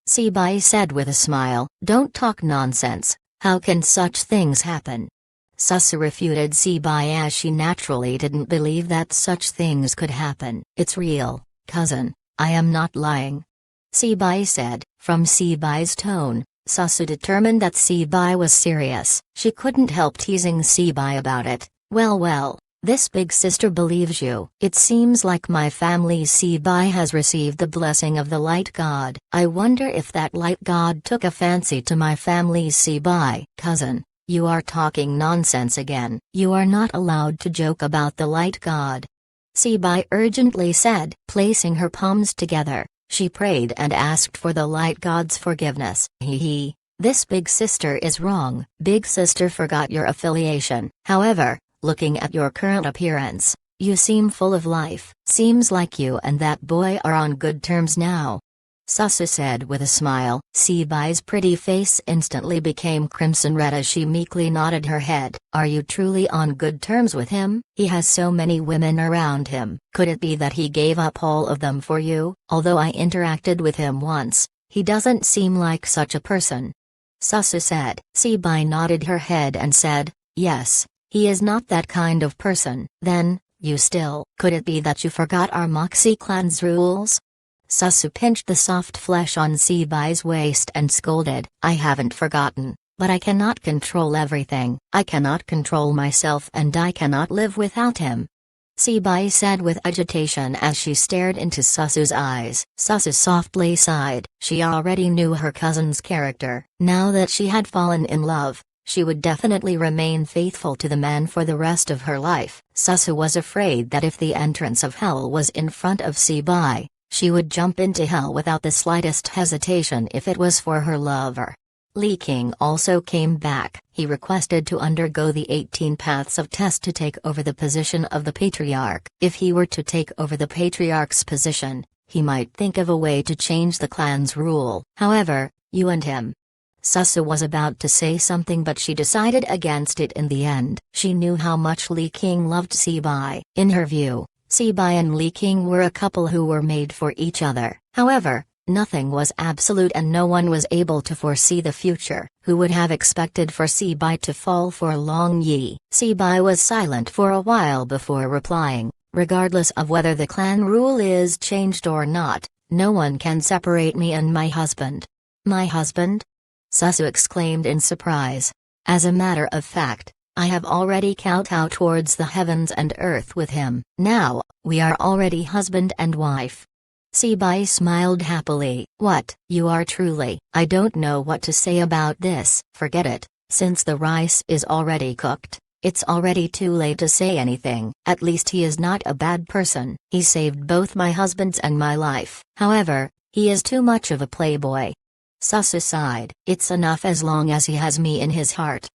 S1: Sibai said with a smile. Don't talk nonsense. How can such things happen? Susu refuted Sibai as she naturally didn't believe that such things could happen. It's real, cousin, I am not lying. Sibai said. From Sibai's tone, Susu determined that Sibai was serious. She couldn't help teasing Sibai about it. Well, this big sister believes you. It seems like my family's Sibai has received the blessing of the light god. I wonder if that light god took a fancy to my family's Sibai. Cousin, you are talking nonsense again. You are not allowed to joke about the light god. Sibai urgently said. Placing her palms together, she prayed and asked for the light god's forgiveness. This big sister is wrong. Big sister forgot your affiliation. However, looking at your current appearance, you seem full of life. Seems like you and that boy are on good terms now. Susu said with a smile. Sibai's pretty face instantly became crimson red as she meekly nodded her head. Are you truly on good terms with him? He has so many women around him. Could it be that he gave up all of them for you? Although I interacted with him once, he doesn't seem like such a person. Susu said. Sibai nodded her head and said, yes, he is not that kind of person. Then, you still. Could it be that you forgot our Moxie clan's rules? Susu pinched the soft flesh on Sibai's waist and scolded. I haven't forgotten, but I cannot control everything. I cannot control myself and I cannot live without him. Sibai said with agitation as she stared into Susu's eyes. Susu softly sighed. She already knew her cousin's character. Now that she had fallen in love, she would definitely remain faithful to the man for the rest of her life. Susu was afraid that if the entrance of Hell was in front of Sibai, she would jump into Hell without the slightest hesitation if it was for her lover. Li King also came back. He requested to undergo the 18 paths of test to take over the position of the Patriarch. If he were to take over the Patriarch's position, he might think of a way to change the clan's rule. However, you and him. Susu was about to say something but she decided against it in the end. She knew how much Li King loved Sibai. In her view, Sibai and Li King were a couple who were made for each other. However, nothing was absolute and no one was able to foresee the future. Who would have expected for Sibai to fall for Long Yi? Sibai was silent for a while before replying. Regardless of whether the clan rule is changed or not, no one can separate me and my husband. My husband? Susu exclaimed in surprise. As a matter of fact, I have already kowtowed towards the heavens and earth with him. Now, we are already husband and wife. Sibai smiled happily. What? You are truly. I don't know what to say about this. Forget it. Since the rice is already cooked, it's already too late to say anything. At least he is not a bad person. He saved both my husband's and my life. However, he is too much of a playboy. Susu sighed. It's enough as long as he has me in his heart.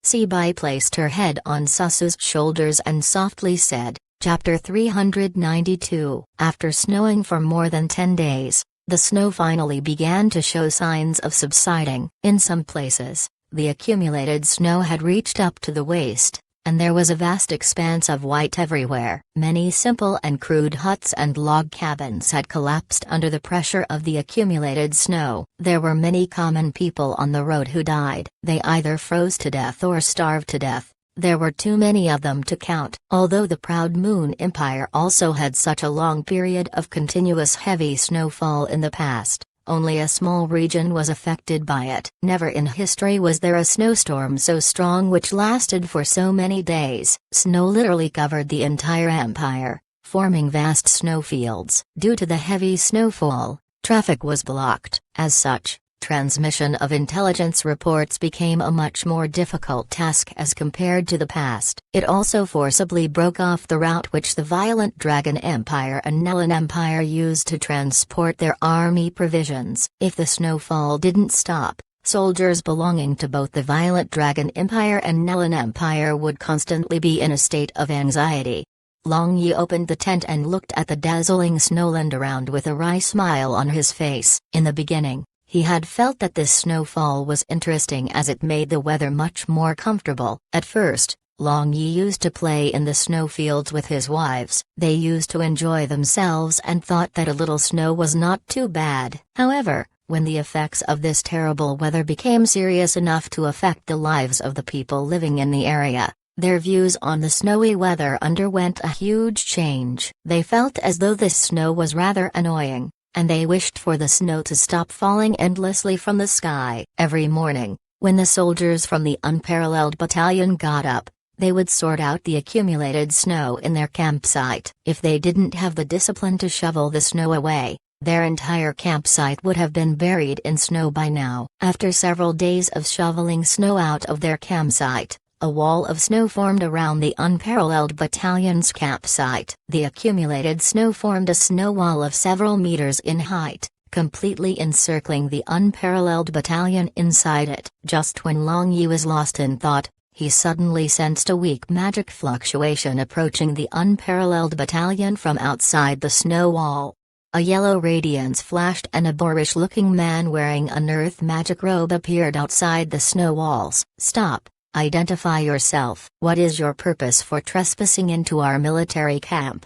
S1: Sibai placed her head on Susu's shoulders and softly said, Chapter 392. After snowing for more than 10 days, the snow finally began to show signs of subsiding. In some places, the accumulated snow had reached up to the waist, and there was a vast expanse of white everywhere. Many simple and crude huts and log cabins had collapsed under the pressure of the accumulated snow. There were many common people on the road who died. They either froze to death or starved to death. There were too many of them to count. Although the Proud Moon Empire also had such a long period of continuous heavy snowfall in the past, only a small region was affected by it. Never in history was there a snowstorm so strong which lasted for so many days. Snow literally covered the entire empire, forming vast snowfields. Due to the heavy snowfall, traffic was blocked. As such, transmission of intelligence reports became a much more difficult task as compared to the past. It also forcibly broke off the route which the violent Dragon Empire and Nellan Empire used to transport their army provisions. If the snowfall didn't stop, soldiers belonging to both the violent Dragon Empire and Nellan Empire would constantly be in a state of anxiety. Long Yi opened the tent and looked at the dazzling snowland around with a wry smile on his face. In the beginning, he had felt that this snowfall was interesting as it made the weather much more comfortable. At first, Long Yi used to play in the snowfields with his wives. They used to enjoy themselves and thought that a little snow was not too bad. However, when the effects of this terrible weather became serious enough to affect the lives of the people living in the area, their views on the snowy weather underwent a huge change. They felt as though this snow was rather annoying, and they wished for the snow to stop falling endlessly from the sky. Every morning, when the soldiers from the Unparalleled Battalion got up, they would sort out the accumulated snow in their campsite. If they didn't have the discipline to shovel the snow away, their entire campsite would have been buried in snow by now. After several days of shoveling snow out of their campsite, a wall of snow formed around the Unparalleled Battalion's campsite. The accumulated snow formed a snow wall of several meters in height, completely encircling the Unparalleled Battalion inside it. Just when Long Yi was lost in thought, he suddenly sensed a weak magic fluctuation approaching the Unparalleled Battalion from outside the snow wall. A yellow radiance flashed and a boorish-looking man wearing an earth magic robe appeared outside the snow walls. Stop. Identify yourself. What is your purpose for trespassing into our military camp?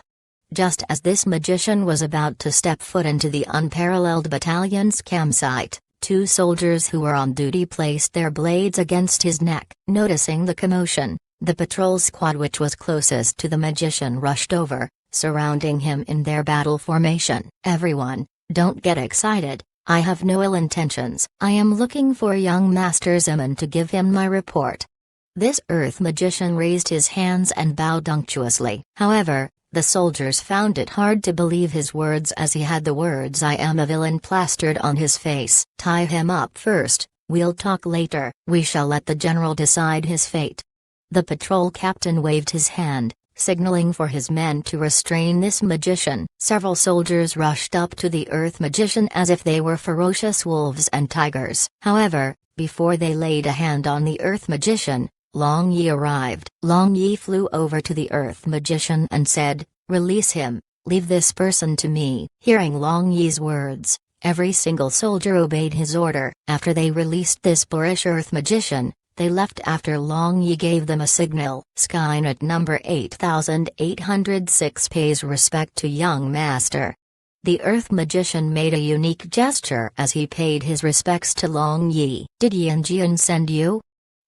S1: Just as this magician was about to step foot into the Unparalleled Battalion's campsite, two soldiers who were on duty placed their blades against his neck. Noticing the commotion, the patrol squad which was closest to the magician rushed over, surrounding him in their battle formation. Everyone, don't get excited. I have no ill intentions. I am looking for young Master Zeman to give him my report. This earth magician raised his hands and bowed unctuously. However, the soldiers found it hard to believe his words as he had the words "I am a villain" plastered on his face. Tie him up first, we'll talk later. We shall let the general decide his fate. The patrol captain waved his hand, signaling for his men to restrain this magician. Several soldiers rushed up to the earth magician as if they were ferocious wolves and tigers. However, before they laid a hand on the earth magician, Long Yi arrived. Long Yi flew over to the earth magician and said, "Release him, leave this person to me." Hearing Long Yi's words, every single soldier obeyed his order. After they released this boorish earth magician, they left after Long Yi gave them a signal. Skynet number 8806 pays respect to young master. The earth magician made a unique gesture as he paid his respects to Long Yi. Did Yanjian send you?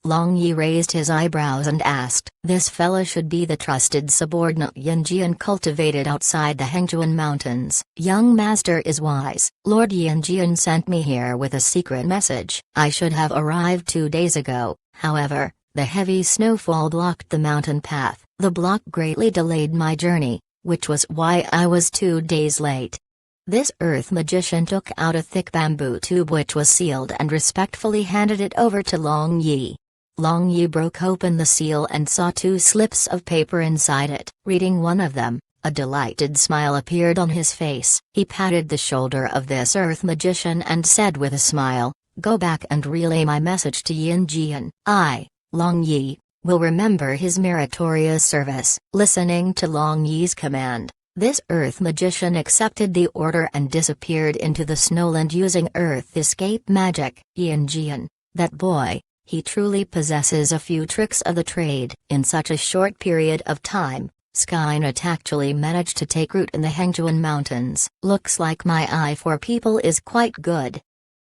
S1: Long Yi raised his eyebrows and asked. This fella should be the trusted subordinate Yanjian cultivated outside the Hengjuan Mountains. Young master is wise. Lord Yanjian sent me here with a secret message. I should have arrived 2 days ago, however, the heavy snowfall blocked the mountain path. The block greatly delayed my journey, which was why I was 2 days late. This earth magician took out a thick bamboo tube which was sealed and respectfully handed it over to Long Yi. Long Yi broke open the seal and saw 2 slips of paper inside it. Reading one of them, a delighted smile appeared on his face. He patted the shoulder of this earth magician and said with a smile, "Go back and relay my message to Yin Jian. I, Long Yi, will remember his meritorious service." Listening to Long Yi's command, this earth magician accepted the order and disappeared into the snowland using earth escape magic. Yin Jian, that boy, he truly possesses a few tricks of the trade. In such a short period of time, Skynet actually managed to take root in the Hengjuan Mountains. Looks like my eye for people is quite good.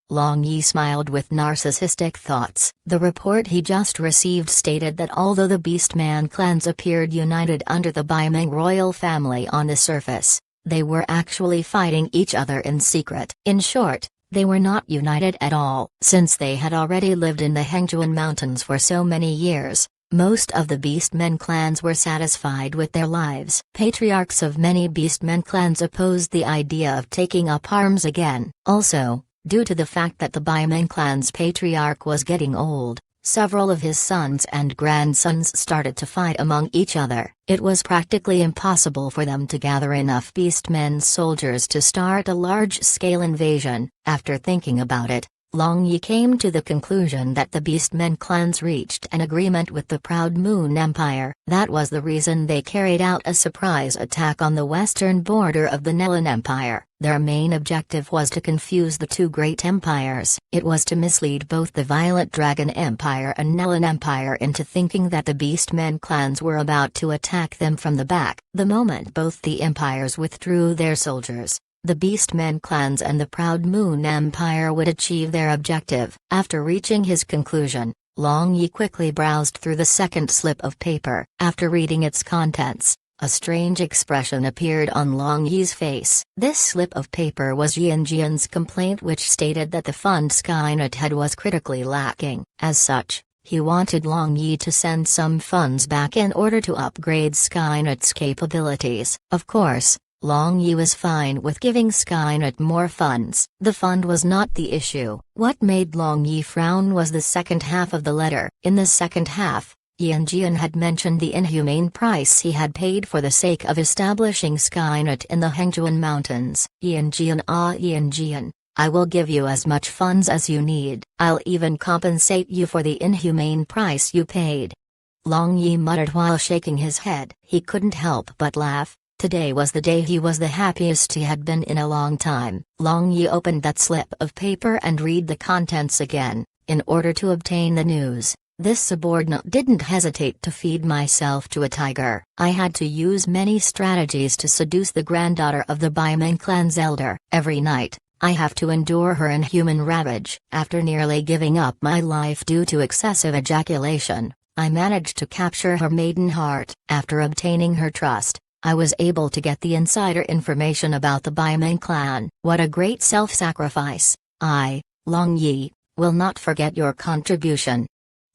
S1: Long Yi smiled with narcissistic thoughts. The report he just received stated that although the Beastman clans appeared united under the Beimeng royal family on the surface, they were actually fighting each other in secret. In short, they were not united at all. Since they had already lived in the Hengjuan Mountains for so many years, most of the Beastmen clans were satisfied with their lives. Patriarchs of many Beastmen clans opposed the idea of taking up arms again. Also, due to the fact that the Beimeng clan's patriarch was getting old, several of his sons and grandsons started to fight among each other. It was practically impossible for them to gather enough Beastmen soldiers to start a large-scale invasion. After thinking about it, Long Yi came to the conclusion that the Beastmen clans reached an agreement with the Proud Moon Empire. That was the reason they carried out a surprise attack on the western border of the Nelan Empire. Their main objective was to confuse the 2 great empires. It was to mislead both the Violet Dragon Empire and Nelan Empire into thinking that the Beastmen clans were about to attack them from the back. The moment both the empires withdrew their soldiers, the Beastmen clans and the Proud Moon Empire would achieve their objective. After reaching his conclusion, Long Yi quickly browsed through the second slip of paper. After reading its contents, a strange expression appeared on Long Yi's face. This slip of paper was Yin Jian's complaint, which stated that the fund Skynet had was critically lacking. As such, he wanted Long Yi to send some funds back in order to upgrade Skynet's capabilities. Of course, Long Yi was fine with giving Skynet more funds. The fund was not the issue. What made Long Yi frown was the second half of the letter. In the second half, Yin Jian had mentioned the inhumane price he had paid for the sake of establishing Skynet in the Hengjuan Mountains. Yin Jian, I will give you as much funds as you need. I'll even compensate you for the inhumane price you paid. Long Yi muttered while shaking his head. He couldn't help but laugh. Today was the day he was the happiest he had been in a long time. Long Yi opened that slip of paper and read the contents again. In order to obtain the news, this subordinate didn't hesitate to feed myself to a tiger. I had to use many strategies to seduce the granddaughter of the Beimeng clan's elder. Every night, I have to endure her inhuman ravage. After nearly giving up my life due to excessive ejaculation, I managed to capture her maiden heart. After obtaining her trust, I was able to get the insider information about the Beimeng clan. What a great self-sacrifice. I, Long Yi, will not forget your contribution.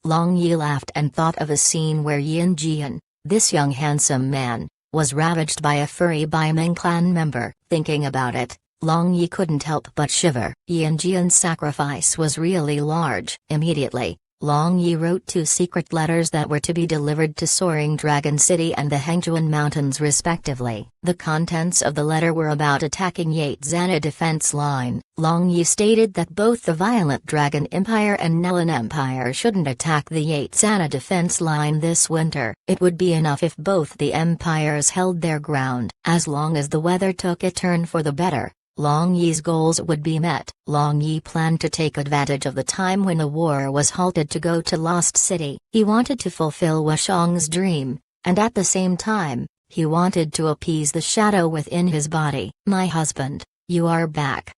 S1: Long Yi laughed and thought of a scene where Yin Jian, this young handsome man, was ravaged by a furry Beimeng clan member. Thinking about it, Long Yi couldn't help but shiver. Yin Jian's sacrifice was really large. Immediately, Long Yi wrote 2 secret letters that were to be delivered to Soaring Dragon City and the Hengjuan Mountains respectively. The contents of the letter were about attacking Yatzana defense line. Long Yi stated that both the Violet Dragon Empire and Nelan Empire shouldn't attack the Yatzana defense line this winter. It would be enough if both the empires held their ground. As long as the weather took a turn for the better, Long Yi's goals would be met. Long Yi planned to take advantage of the time when the war was halted to go to Lost City. He wanted to fulfill Wushang's dream, and at the same time, he wanted to appease the shadow within his body. My husband, you are back.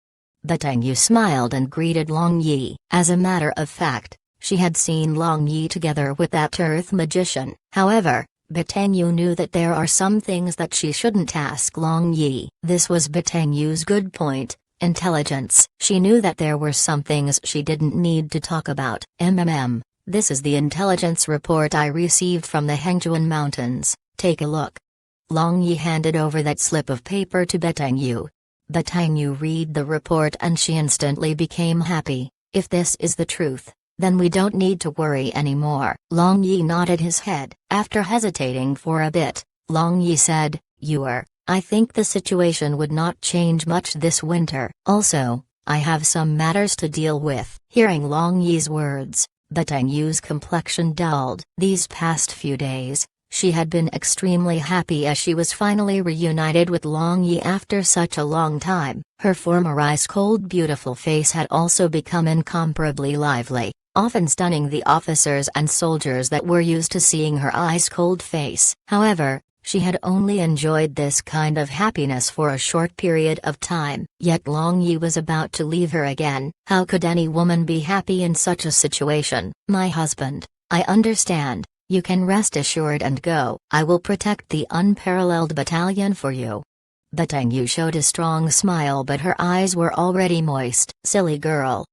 S1: Betengu smiled and greeted Long Yi. As a matter of fact, she had seen Long Yi together with that earth magician. However, Betengu knew that there are some things that she shouldn't ask Long Yi. This was Betengu's good point, intelligence. She knew that there were some things she didn't need to talk about. This is the intelligence report I received from the Hengjuan Mountains. Take a look. Long Yi handed over that slip of paper to Betengu. Betengu read the report and she instantly became happy. If this is the truth, Then we don't need to worry anymore. Long Yi nodded his head. After hesitating for a bit, Long Yi said, I think the situation would not change much this winter. Also, I have some matters to deal with. Hearing Long Yi's words, Batang Yu's complexion dulled. These past few days, she had been extremely happy as she was finally reunited with Long Yi after such a long time. Her former ice-cold beautiful face had also become incomparably lively, often stunning the officers and soldiers that were used to seeing her ice-cold face. However, she had only enjoyed this kind of happiness for a short period of time. Yet Long Yi was about to leave her again. How could any woman be happy in such a situation? My husband, I understand. You can rest assured and go. I will protect the Unparalleled Battalion for you. Batang Yu showed a strong smile, but her eyes were already moist. Silly girl.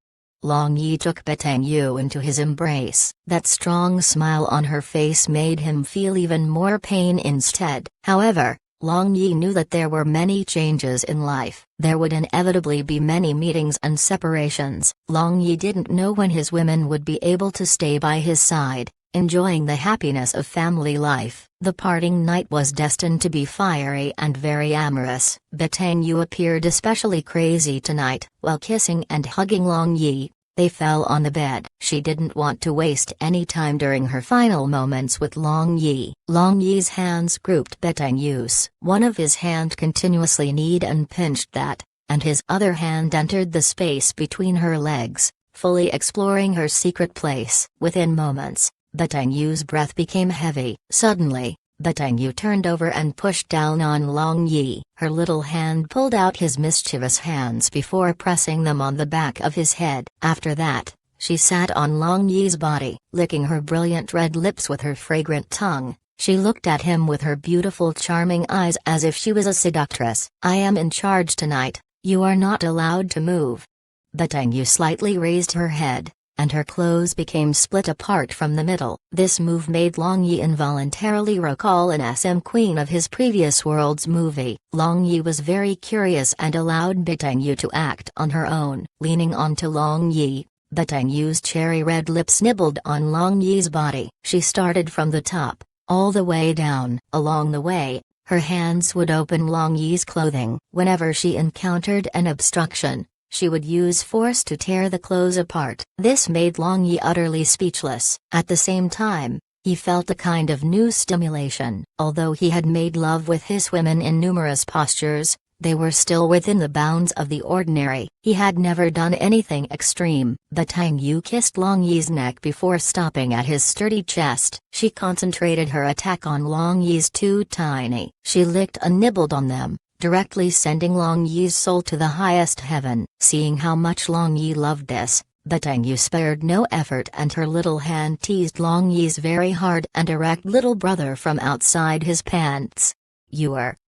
S1: Long Yi took Batang Yu into his embrace. That strong smile on her face made him feel even more pain instead. However, Long Yi knew that there were many changes in life. There would inevitably be many meetings and separations. Long Yi didn't know when his women would be able to stay by his side, enjoying the happiness of family life. The parting night was destined to be fiery and very amorous. Batang Yu appeared especially crazy tonight. While kissing and hugging Long Yi, they fell on the bed. She didn't want to waste any time during her final moments with Long Yi. Long Yi's hands gripped Batang Yu's. One of his hand continuously kneed and pinched that, and his other hand entered the space between her legs, fully exploring her secret place. Within moments, Batang Yu's breath became heavy. Suddenly, Batang Yu turned over and pushed down on Long Yi. Her little hand pulled out his mischievous hands before pressing them on the back of his head. After that, she sat on Long Yi's body, licking her brilliant red lips with her fragrant tongue. She looked at him with her beautiful charming eyes as if she was a seductress. I am in charge tonight, you are not allowed to move. Batang Yu slightly raised her head, and her clothes became split apart from the middle. This move made Long Yi involuntarily recall an SM queen of his previous world's movie. Long Yi was very curious and allowed Batang Yu to act on her own. Leaning onto Long Yi, Batang Yu's cherry red lips nibbled on Long Yi's body. She started from the top, all the way down. Along the way, her hands would open Long Yi's clothing. Whenever she encountered an obstruction, she would use force to tear the clothes apart. This made Long Yi utterly speechless. At the same time, he felt a kind of new stimulation. Although he had made love with his women in numerous postures, they were still within the bounds of the ordinary. He had never done anything extreme. Batang Yu kissed Long Yi's neck before stopping at his sturdy chest. She concentrated her attack on Long Yi's two tiny. She licked and nibbled on them, directly sending Long Yi's soul to the highest heaven. Seeing how much Long Yi loved this, Batang Yu spared no effort, and her little hand teased Long Yi's very hard and erect little brother from outside his pants.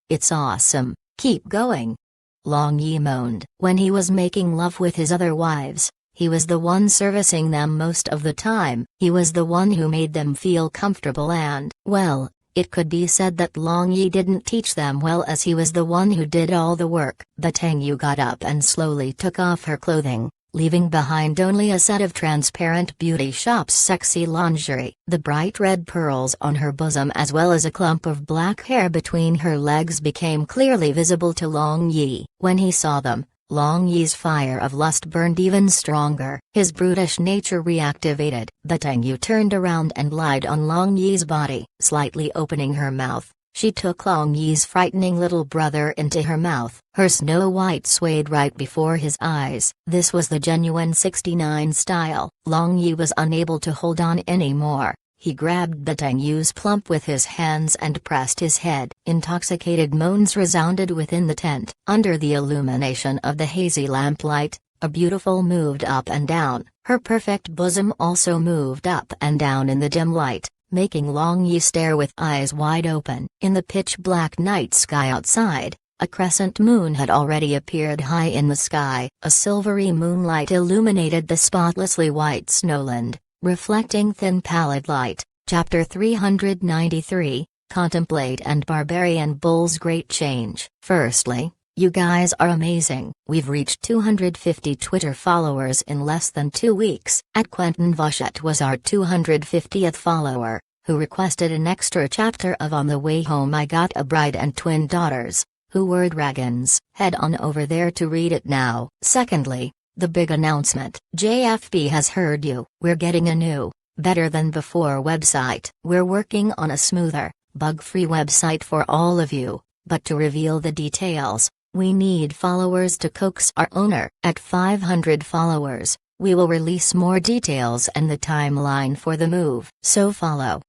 S1: It's awesome, keep going. Long Yi moaned. When he was making love with his other wives, he was the one servicing them most of the time. He was the one who made them feel comfortable and, well, it could be said that Long Yi didn't teach them well, as he was the one who did all the work. Batang Yu got up and slowly took off her clothing, leaving behind only a set of transparent beauty shop's sexy lingerie. The bright red pearls on her bosom as well as a clump of black hair between her legs became clearly visible to Long Yi. When he saw them, Long Yi's fire of lust burned even stronger. His brutish nature reactivated. Batang Yu turned around and lied on Long Yi's body. Slightly opening her mouth, she took Long Yi's frightening little brother into her mouth. Her snow white swayed right before his eyes. This was the genuine 69 style. Long Yi was unable to hold on anymore. He grabbed Batang Yu's plump with his hands and pressed his head. Intoxicated moans resounded within the tent. Under the illumination of the hazy lamplight, a beautiful moved up and down. Her perfect bosom also moved up and down in the dim light, making Long Yi stare with eyes wide open. In the pitch-black night sky outside, a crescent moon had already appeared high in the sky. A silvery moonlight illuminated the spotlessly white snowland, reflecting thin pallid light. Chapter 393, Contemplate and Barbarian Bull's Great Change. Firstly, You guys are amazing. We've reached 250 Twitter followers in less than 2 weeks. At Quentin Vachette was our 250th follower, who requested an extra chapter of On the Way Home I Got a Bride and Twin Daughters, who were dragons. Head on over there to read it now. Secondly, the big announcement. JFB has heard you. We're getting a new, better than before website. We're working on a smoother, bug-free website for all of you, but to reveal the details, we need followers to coax our owner. At 500 followers, we will release more details and the timeline for the move. So follow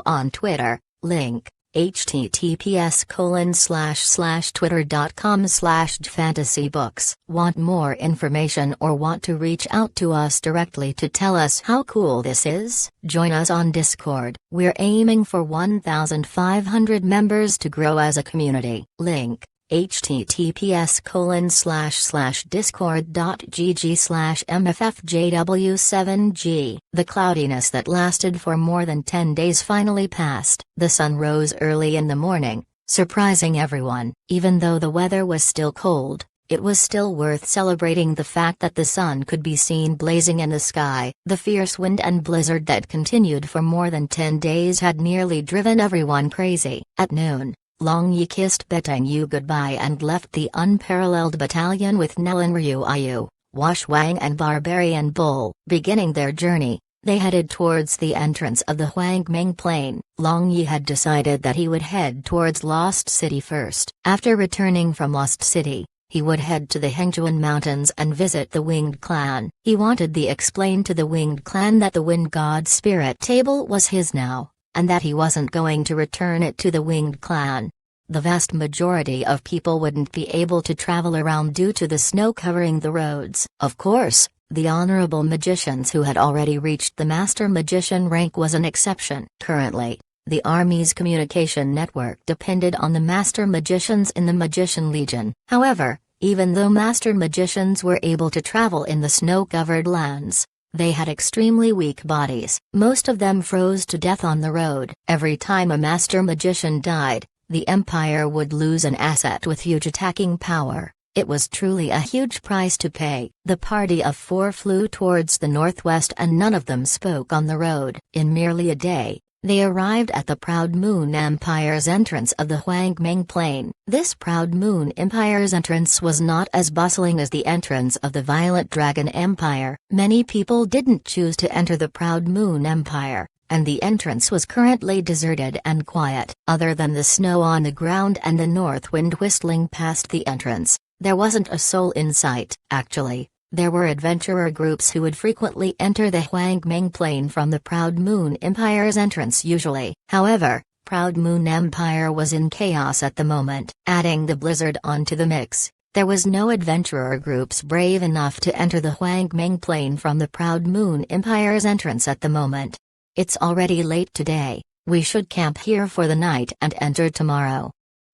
S1: on Twitter, link, https://twitter.com/fantasybooks. Want more information or want to reach out to us directly to tell us how cool this is? Join us on Discord. We're aiming for 1,500 members to grow as a community. Link, https://discord.gg/mffjw7g. The cloudiness that lasted for more than 10 days finally passed. The sun rose early in the morning, surprising everyone. Even though the weather was still cold, it was still worth celebrating the fact that the sun could be seen blazing in the sky. The fierce wind and blizzard that continued for more than 10 days had nearly driven everyone crazy. At noon, Long Yi kissed Betang Yu goodbye and left the Unparalleled Battalion with Nelan Ryu, Wash Wang and Barbarian Bull. Beginning their journey, they headed towards the entrance of the Huangming Plain. Long Yi had decided that he would head towards Lost City first. After returning from Lost City, he would head to the Hengjuan Mountains and visit the Winged Clan. He wanted to explain to the Winged Clan that the Wind God Spirit Table was his now, and that he wasn't going to return it to the Winged Clan. The vast majority of people wouldn't be able to travel around due to the snow covering the roads. Of course, the honorable magicians who had already reached the Master Magician rank was an exception. Currently, the Army's communication network depended on the Master Magicians in the Magician Legion. However, even though Master Magicians were able to travel in the snow-covered lands, they had extremely weak bodies. Most of them froze to death on the road. Every time a Master Magician died, the Empire would lose an asset with huge attacking power. It was truly a huge price to pay. The party of 4 flew towards the northwest and none of them spoke on the road. In merely a day, they arrived at the Proud Moon Empire's entrance of the Huangming Plain. This Proud Moon Empire's entrance was not as bustling as the entrance of the Violent Dragon Empire. Many people didn't choose to enter the Proud Moon Empire, and the entrance was currently deserted and quiet. Other than the snow on the ground and the north wind whistling past the entrance, there wasn't a soul in sight. Actually, there were adventurer groups who would frequently enter the Huangming Plain from the Proud Moon Empire's entrance usually. However, Proud Moon Empire was in chaos at the moment. Adding the blizzard onto the mix, there was no adventurer groups brave enough to enter the Huangming Plain from the Proud Moon Empire's entrance at the moment. It's already late today, we should camp here for the night and enter tomorrow.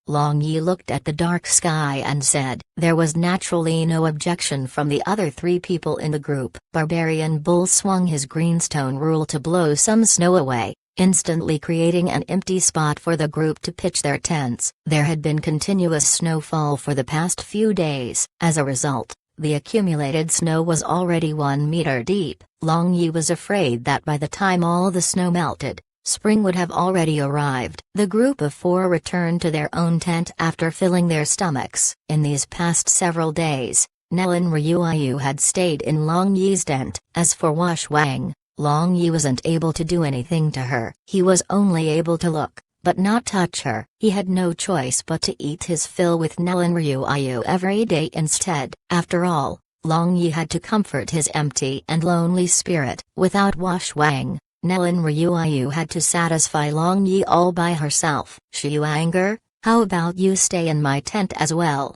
S1: Long Yi looked at the dark sky and said. There was naturally no objection from the other 3 people in the group. Barbarian Bull swung his greenstone rule to blow some snow away, instantly creating an empty spot for the group to pitch their tents. There had been continuous snowfall for the past few days. As a result, the accumulated snow was already 1 meter deep. Long Yi was afraid that by the time all the snow melted, spring would have already arrived. The group of 4 returned to their own tent after filling their stomachs. In these past several days, Nelan Ryu had stayed in Long Yi's tent. As for Wash Wang, Long Yi wasn't able to do anything to her. He was only able to look, but not touch her. He had no choice but to eat his fill with Nelan Ryu every day instead. After all, Long Yi had to comfort his empty and lonely spirit. Without Wash Wang, Nelan Ryu had to satisfy Long Yi all by herself. Anger, how about you stay in my tent as well?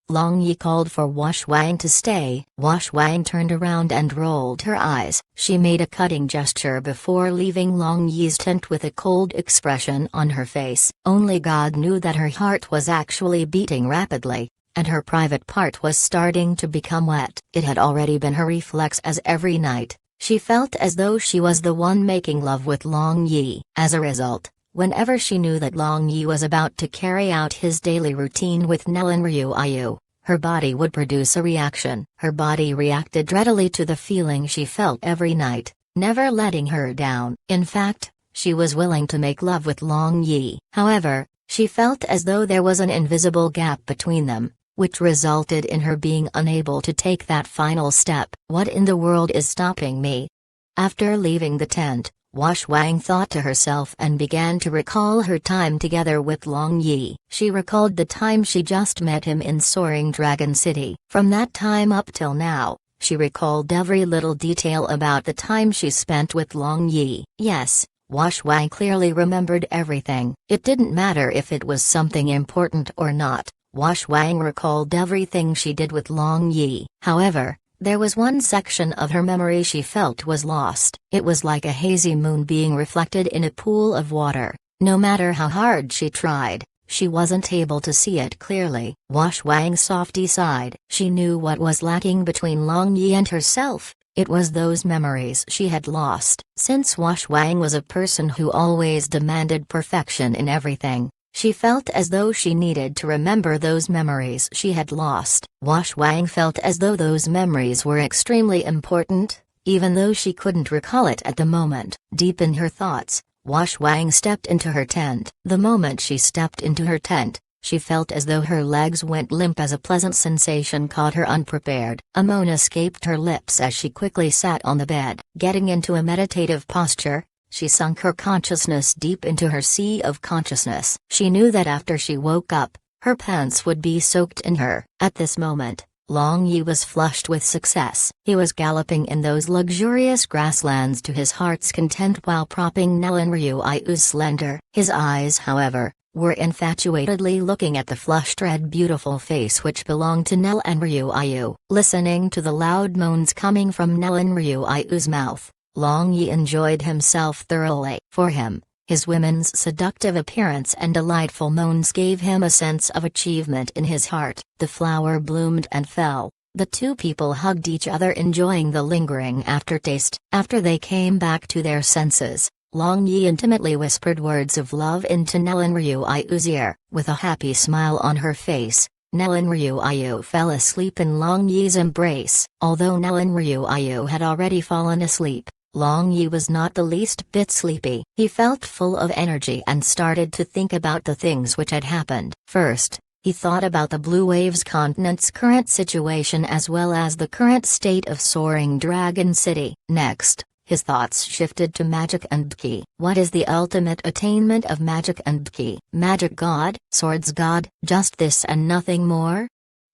S1: Long Yi called for Wash Wang to stay. Wash Wang turned around and rolled her eyes. She made a cutting gesture before leaving Long Yi's tent with a cold expression on her face. Only God knew that her heart was actually beating rapidly, and her private part was starting to become wet. It had already been her reflex as every night, she felt as though she was the one making love with Long Yi. As a result, Whenever she knew that Long Yi was about to carry out his daily routine with Nellen Ryuayu, her body would produce a reaction. Her body reacted readily to the feeling she felt every night, never letting her down. In fact, she was willing to make love with Long Yi. However, she felt as though there was an invisible gap between them, which resulted in her being unable to take that final step. What in the world is stopping me? After leaving the tent, Wang thought to herself and began to recall her time together with Long Yi. She recalled the time she just met him in Soaring Dragon City. From that time up till now, she recalled every little detail about the time she spent with Long Yi. Yes, Wang clearly remembered everything. It didn't matter if it was something important or not. Wang recalled everything she did with Long Yi. However, there was one section of her memory she felt was lost. It was like a hazy moon being reflected in a pool of water. No matter how hard she tried, she wasn't able to see it clearly. Wang softly sighed. She knew what was lacking between Long Yi and herself. It was those memories she had lost. Since Wang was a person who always demanded perfection in everything, she felt as though she needed to remember those memories she had lost. Wang felt as though those memories were extremely important, even though she couldn't recall it at the moment. Deep in her thoughts, Wang stepped into her tent. The moment she stepped into her tent, she felt as though her legs went limp as a pleasant sensation caught her unprepared. A moan escaped her lips as she quickly sat on the bed. Getting into a meditative posture, she sunk her consciousness deep into her sea of consciousness. She knew that after she woke up, her pants would be soaked in her. At this moment, Long Yi was flushed with success. He was galloping in those luxurious grasslands to his heart's content while propping Nellen Ryuayu's slender. His eyes, however, were infatuatedly looking at the flushed red beautiful face which belonged to Nellen Ryuayu. Listening to the loud moans coming from Nellen Ryuayu's mouth, Long Yi enjoyed himself thoroughly. For him, his women's seductive appearance and delightful moans gave him a sense of achievement in his heart. The flower bloomed and fell. The two people hugged each other, enjoying the lingering aftertaste. After they came back to their senses, Long Yi intimately whispered words of love into Nellen Ryuayu's ear. With a happy smile on her face, Nellen Ryuayu fell asleep in Long Yi's embrace. Although Nellen Ryuayu had already fallen asleep, Long Yi was not the least bit sleepy. He felt full of energy and started to think about the things which had happened. First, he thought about the Blue Waves continent's current situation as well as the current state of Soaring Dragon City. Next, his thoughts shifted to magic and ki. What is the ultimate attainment of magic and ki? Magic god, swords god, just this and nothing more?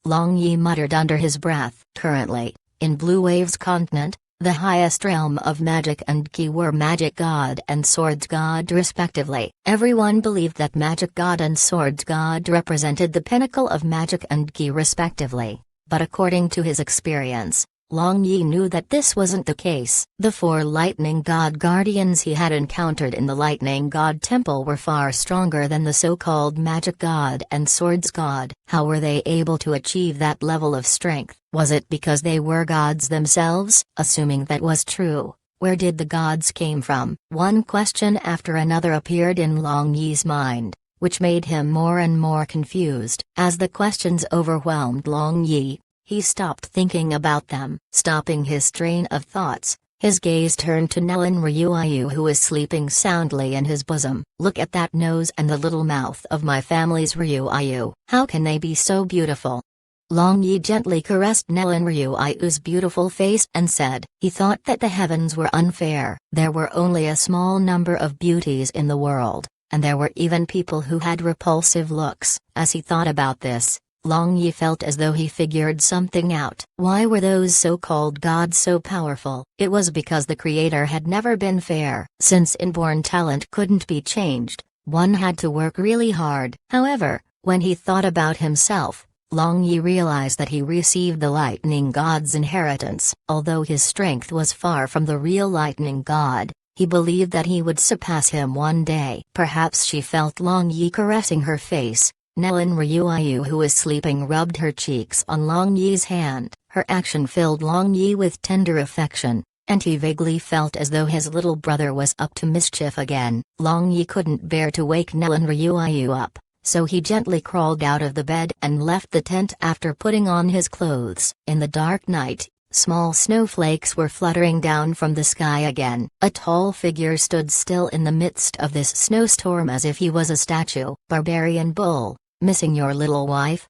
S1: Long Yi muttered under his breath. Currently, in Blue Waves continent, the highest realm of magic and ki were Magic God and Swords God respectively. Everyone believed that Magic God and Swords God represented the pinnacle of magic and ki respectively, but according to his experience, Long Yi knew that this wasn't the case. The four Lightning God guardians he had encountered in the Lightning God Temple were far stronger than the so-called Magic God and Swords God. How were they able to achieve that level of strength? Was it because they were gods themselves? Assuming that was true, where did the gods came from? One question after another appeared in Long Yi's mind, which made him more and more confused. As the questions overwhelmed Long Yi, he stopped thinking about them. Stopping his train of thoughts, his gaze turned to Nellen Ryuayu, who was sleeping soundly in his bosom. Look at that nose and the little mouth of my family's Ryuayu. How can they be so beautiful? Long Yi gently caressed Nellen Ryuayu's beautiful face and said, he thought that the heavens were unfair. There were only a small number of beauties in the world, and there were even people who had repulsive looks. As he thought about this, Long Yi felt as though he figured something out. Why were those so-called gods so powerful? It was because the creator had never been fair. Since inborn talent couldn't be changed, one had to work really hard. However, when he thought about himself, Long Yi realized that he received the Lightning God's inheritance. Although his strength was far from the real Lightning God, he believed that he would surpass him one day. Perhaps she felt Long Yi caressing her face. Nellen Ryuayu, who was sleeping, rubbed her cheeks on Long Yi's hand. Her action filled Long Yi with tender affection. and he vaguely felt as though his little brother was up to mischief again. Long Yi couldn't bear to wake Nelan Ryu up, so he gently crawled out of the bed and left the tent after putting on his clothes. In the dark night, small snowflakes were fluttering down from the sky again. A tall figure stood still in the midst of this snowstorm as if he was a statue. Barbarian Bull, missing your little wife?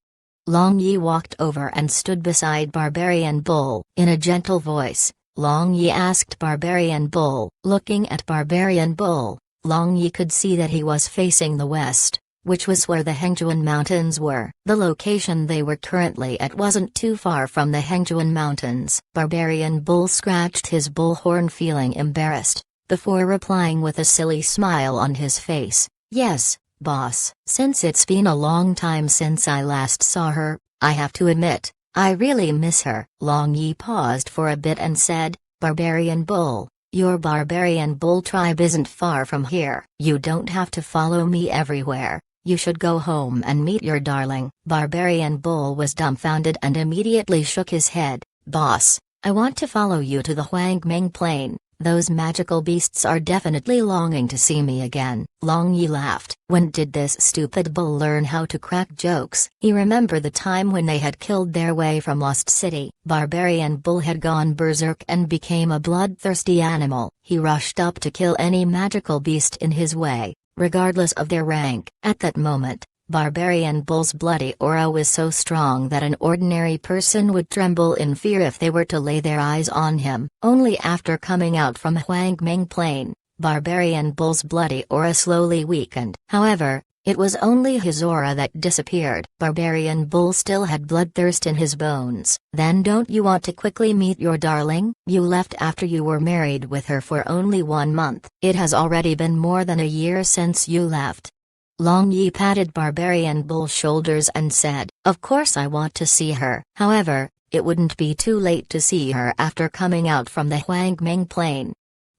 S1: Long Yi walked over and stood beside Barbarian Bull. In a gentle voice, Long Yi asked Barbarian Bull. Looking at Barbarian Bull, Long Yi could see that he was facing the west, which was where the Hengjuan Mountains were. The location they were currently at wasn't too far from the Hengjuan Mountains. Barbarian Bull scratched his bullhorn, feeling embarrassed, before replying with a silly smile on his face, "Yes, boss. Since it's been a long time since I last saw her, I have to admit, I really miss her." Long Yi paused for a bit and said, "Barbarian Bull, your Barbarian Bull tribe isn't far from here. You don't have to follow me everywhere. You should go home and meet your darling." Barbarian Bull was dumbfounded and immediately shook his head. "Boss, I want to follow you to the Huangming Plain. Those magical beasts are definitely longing to see me again." Long Yi laughed. When did this stupid bull learn how to crack jokes? He remembered the time when they had killed their way from Lost City. Barbarian Bull had gone berserk and became a bloodthirsty animal. He rushed up to kill any magical beast in his way, regardless of their rank. At that moment, Barbarian Bull's bloody aura was so strong that an ordinary person would tremble in fear if they were to lay their eyes on him. Only after coming out from Huangming Plain, Barbarian Bull's bloody aura slowly weakened. However, it was only his aura that disappeared. Barbarian Bull still had bloodthirst in his bones. "Then don't you want to quickly meet your darling? You left after you were married with her for only 1 month. It has already been more than a year since you left." Long Yi patted Barbarian Bull's shoulders and said, "Of course I want to see her. However, it wouldn't be too late to see her after coming out from the Huangming Plain."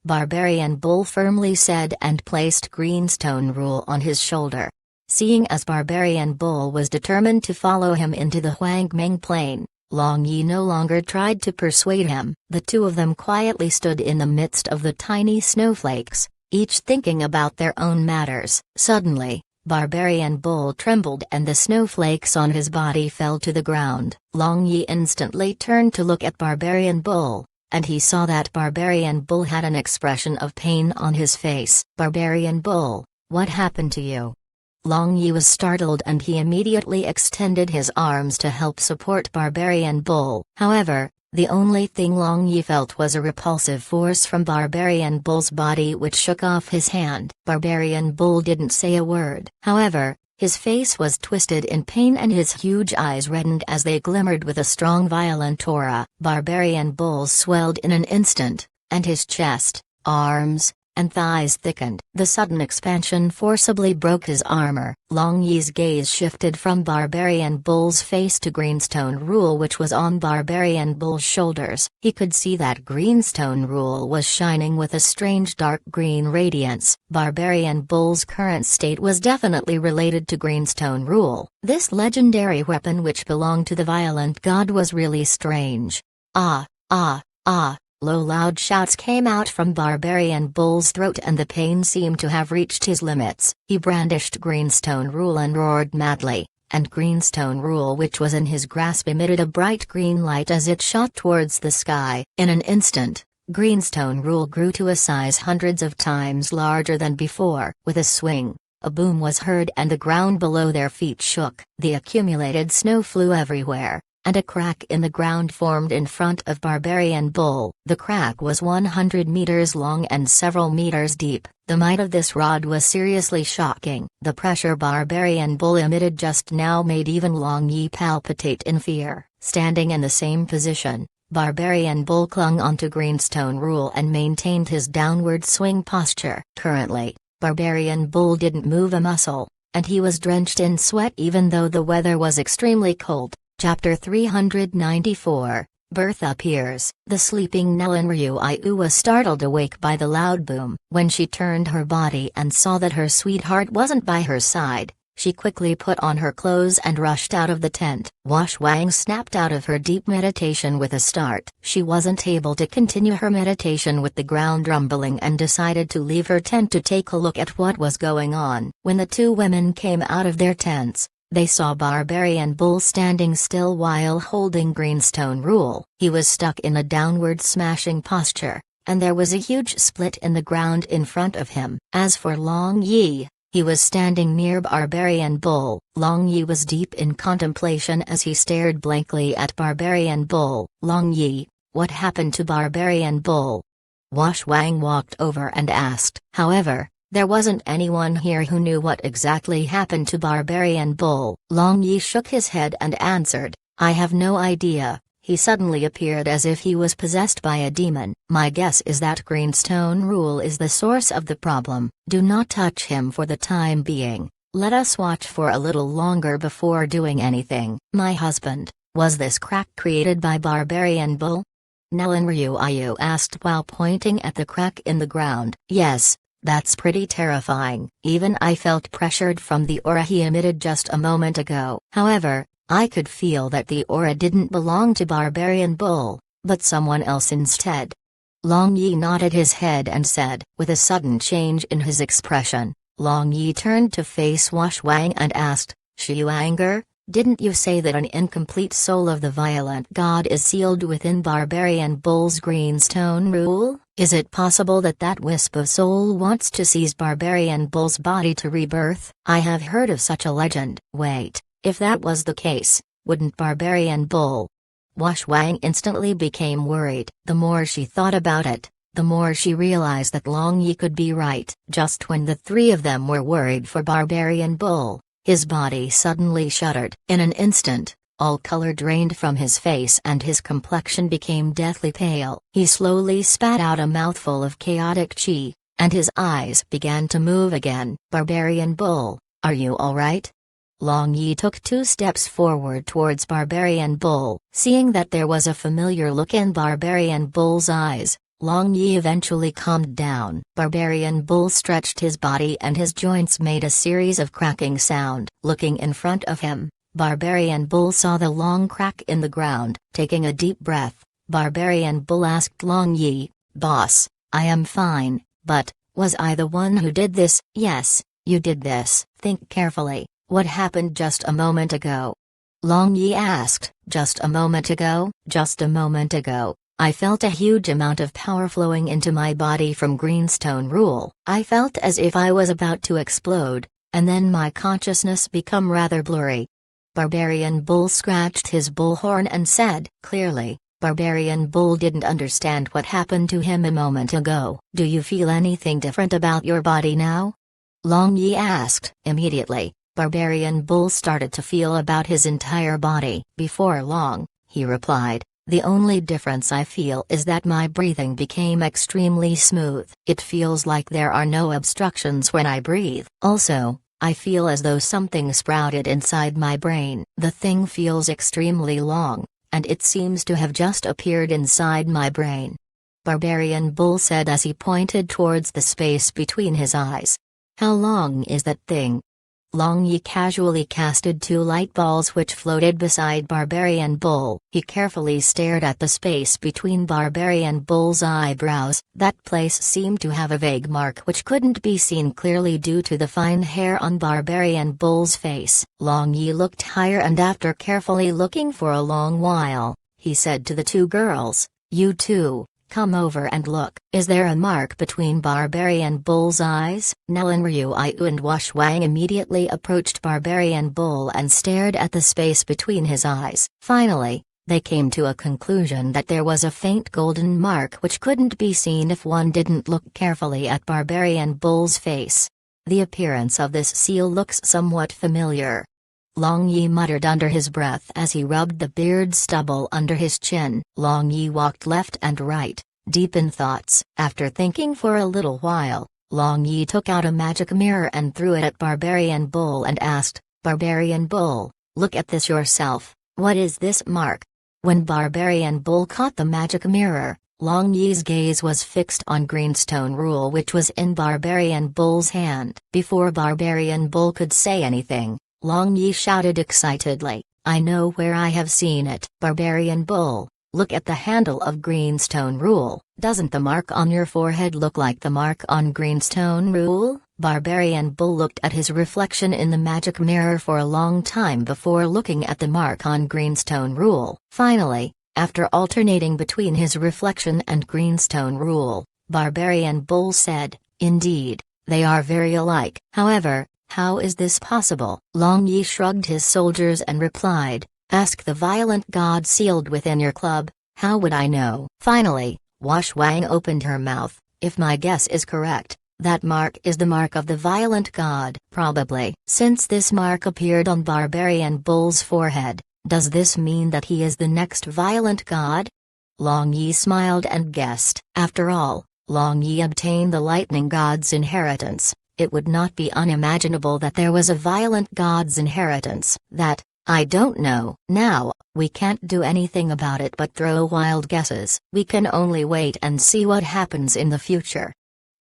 S1: Barbarian Bull firmly said and placed Greenstone Rule on his shoulder. Seeing as Barbarian Bull was determined to follow him into the Huangming Plain, Long Yi no longer tried to persuade him. The two of them quietly stood in the midst of the tiny snowflakes, each thinking about their own matters. Suddenly, Barbarian Bull trembled and the snowflakes on his body fell to the ground. Long Yi instantly turned to look at Barbarian Bull, and he saw that Barbarian Bull had an expression of pain on his face. "Barbarian Bull, what happened to you?" Long Yi was startled and he immediately extended his arms to help support Barbarian Bull. However, the only thing Long Yi felt was a repulsive force from Barbarian Bull's body which shook off his hand. Barbarian Bull didn't say a word. However, his face was twisted in pain and his huge eyes reddened as they glimmered with a strong violent aura. Barbarian Bull swelled in an instant, and his chest, arms, and thighs thickened. The sudden expansion forcibly broke his armor. Long Yi's gaze shifted from Barbarian Bull's face to Greenstone Rule which was on Barbarian Bull's shoulders. He could see that Greenstone Rule was shining with a strange dark green radiance. Barbarian Bull's current state was definitely related to Greenstone Rule. This legendary weapon which belonged to the violent god was really strange. "Ah, ah, ah." Low loud shouts came out from Barbarian Bull's throat and the pain seemed to have reached his limits. He brandished Greenstone Rule and roared madly, and Greenstone Rule which was in his grasp emitted a bright green light as it shot towards the sky. In an instant, Greenstone Rule grew to a size hundreds of times larger than before. With a swing, a boom was heard and the ground below their feet shook. The accumulated snow flew everywhere, and a crack in the ground formed in front of Barbarian Bull. The crack was 100 meters long and several meters deep. The might of this rod was seriously shocking. The pressure Barbarian Bull emitted just now made even Long Yi palpitate in fear. Standing in the same position, Barbarian Bull clung onto Greenstone Rule and maintained his downward swing posture. Currently, Barbarian Bull didn't move a muscle, and he was drenched in sweat even though the weather was extremely cold. Chapter 394, Bertha appears. The sleeping Nelan Ryu was startled awake by the loud boom. When she turned her body and saw that her sweetheart wasn't by her side, She quickly put on her clothes and rushed out of the tent. Wang snapped out of her deep meditation with a start. She wasn't able to continue her meditation with the ground rumbling and decided to leave her tent to take a look at what was going on. When the two women came out of their tents, they saw Barbarian Bull standing still while holding Greenstone Rule. He was stuck in a downward smashing posture, and there was a huge split in the ground in front of him. As for Long Yi, he was standing near Barbarian Bull. Long Yi was deep in contemplation as he stared blankly at Barbarian Bull. Long Yi, what happened to Barbarian Bull? Wang walked over and asked. However, there wasn't anyone here who knew what exactly happened to Barbarian Bull. Long Yi shook his head and answered, I have no idea. He suddenly appeared as if he was possessed by a demon. My guess is that Greenstone Rule is the source of the problem. Do not touch him for the time being. Let us watch for a little longer before doing anything. My husband, was this crack created by Barbarian Bull? Nellen Ryuayu asked while pointing at the crack in the ground. Yes, that's pretty terrifying. Even I felt pressured from the aura he emitted just a moment ago. However, I could feel that the aura didn't belong to Barbarian Bull, but someone else instead. Long Yi nodded his head and said, with a sudden change in his expression, Long Yi turned to face Wang and asked, Xiuanger, didn't you say that an incomplete soul of the violent god is sealed within Barbarian Bull's Greenstone Rule? Is it possible that that wisp of soul wants to seize Barbarian Bull's body to rebirth? I have heard of such a legend. Wait. If that was the case, wouldn't Barbarian Bull? Wang instantly became worried. The more she thought about it, the more she realized that Long Yi could be right. Just when the three of them were worried for Barbarian Bull, his body suddenly shuddered. In an instant, all color drained from his face and his complexion became deathly pale. He slowly spat out a mouthful of chaotic chi, and his eyes began to move again. Barbarian Bull, are you alright? Long Yi took 2 steps forward towards Barbarian Bull. Seeing that there was a familiar look in Barbarian Bull's eyes, Long Yi eventually calmed down. Barbarian Bull stretched his body and his joints made a series of cracking sound. Looking in front of him, Barbarian Bull saw the long crack in the ground. Taking a deep breath, Barbarian Bull asked Long Yi, Boss, I am fine, but, was I the one who did this? Yes, you did this. Think carefully. What happened just a moment ago? Long Yi asked. Just a moment ago? Just a moment ago, I felt a huge amount of power flowing into my body from Greenstone Rule. I felt as if I was about to explode, and then my consciousness become rather blurry. Barbarian Bull scratched his bullhorn and said, clearly, Barbarian Bull didn't understand what happened to him a moment ago. Do you feel anything different about your body now? Long Yi asked. Immediately, Barbarian Bull started to feel about his entire body. Before long, he replied, the only difference I feel is that my breathing became extremely smooth. It feels like there are no obstructions when I breathe. Also, I feel as though something sprouted inside my brain. The thing feels extremely long, and it seems to have just appeared inside my brain. Barbarian Bull said as he pointed towards the space between his eyes. How long is that thing? Long Yi casually casted 2 light balls which floated beside Barbarian Bull. He carefully stared at the space between Barbarian Bull's eyebrows. That place seemed to have a vague mark which couldn't be seen clearly due to the fine hair on Barbarian Bull's face. Long Yi looked higher and after carefully looking for a long while, he said to the 2 girls, you two, come over and look. Is there a mark between Barbarian Bull's eyes? Nellen Ryuayu and Wang immediately approached Barbarian Bull and stared at the space between his eyes. Finally, they came to a conclusion that there was a faint golden mark which couldn't be seen if one didn't look carefully at Barbarian Bull's face. The appearance of this seal looks somewhat familiar. Long Yi muttered under his breath as he rubbed the beard stubble under his chin. Long Yi walked left and right, deep in thoughts. After thinking for a little while, Long Yi took out a magic mirror and threw it at Barbarian Bull and asked, Barbarian Bull, look at this yourself, what is this mark? When Barbarian Bull caught the magic mirror, Long Yi's gaze was fixed on Greenstone Rule, which was in Barbarian Bull's hand. Before Barbarian Bull could say anything, Long Yi shouted excitedly, "I know where I have seen it." Barbarian Bull, look at the handle of Greenstone Rule. Doesn't the mark on your forehead look like the mark on Greenstone Rule? Barbarian Bull looked at his reflection in the magic mirror for a long time before looking at the mark on Greenstone Rule. Finally, after alternating between his reflection and Greenstone Rule, Barbarian Bull said, "Indeed, they are very alike. However, how is this possible?" Long Yi shrugged his shoulders and replied, "Ask the violent god sealed within your club. How would I know?" Finally, Wang opened her mouth. "If my guess is correct, that mark is the mark of the violent god." "Probably." "Since this mark appeared on Barbarian Bull's forehead, does this mean that he is the next violent god?" Long Yi smiled and guessed. After all, Long Yi obtained the lightning god's inheritance. It would not be unimaginable that there was a violent god's inheritance. "That, I don't know. Now, we can't do anything about it but throw wild guesses. We can only wait and see what happens in the future."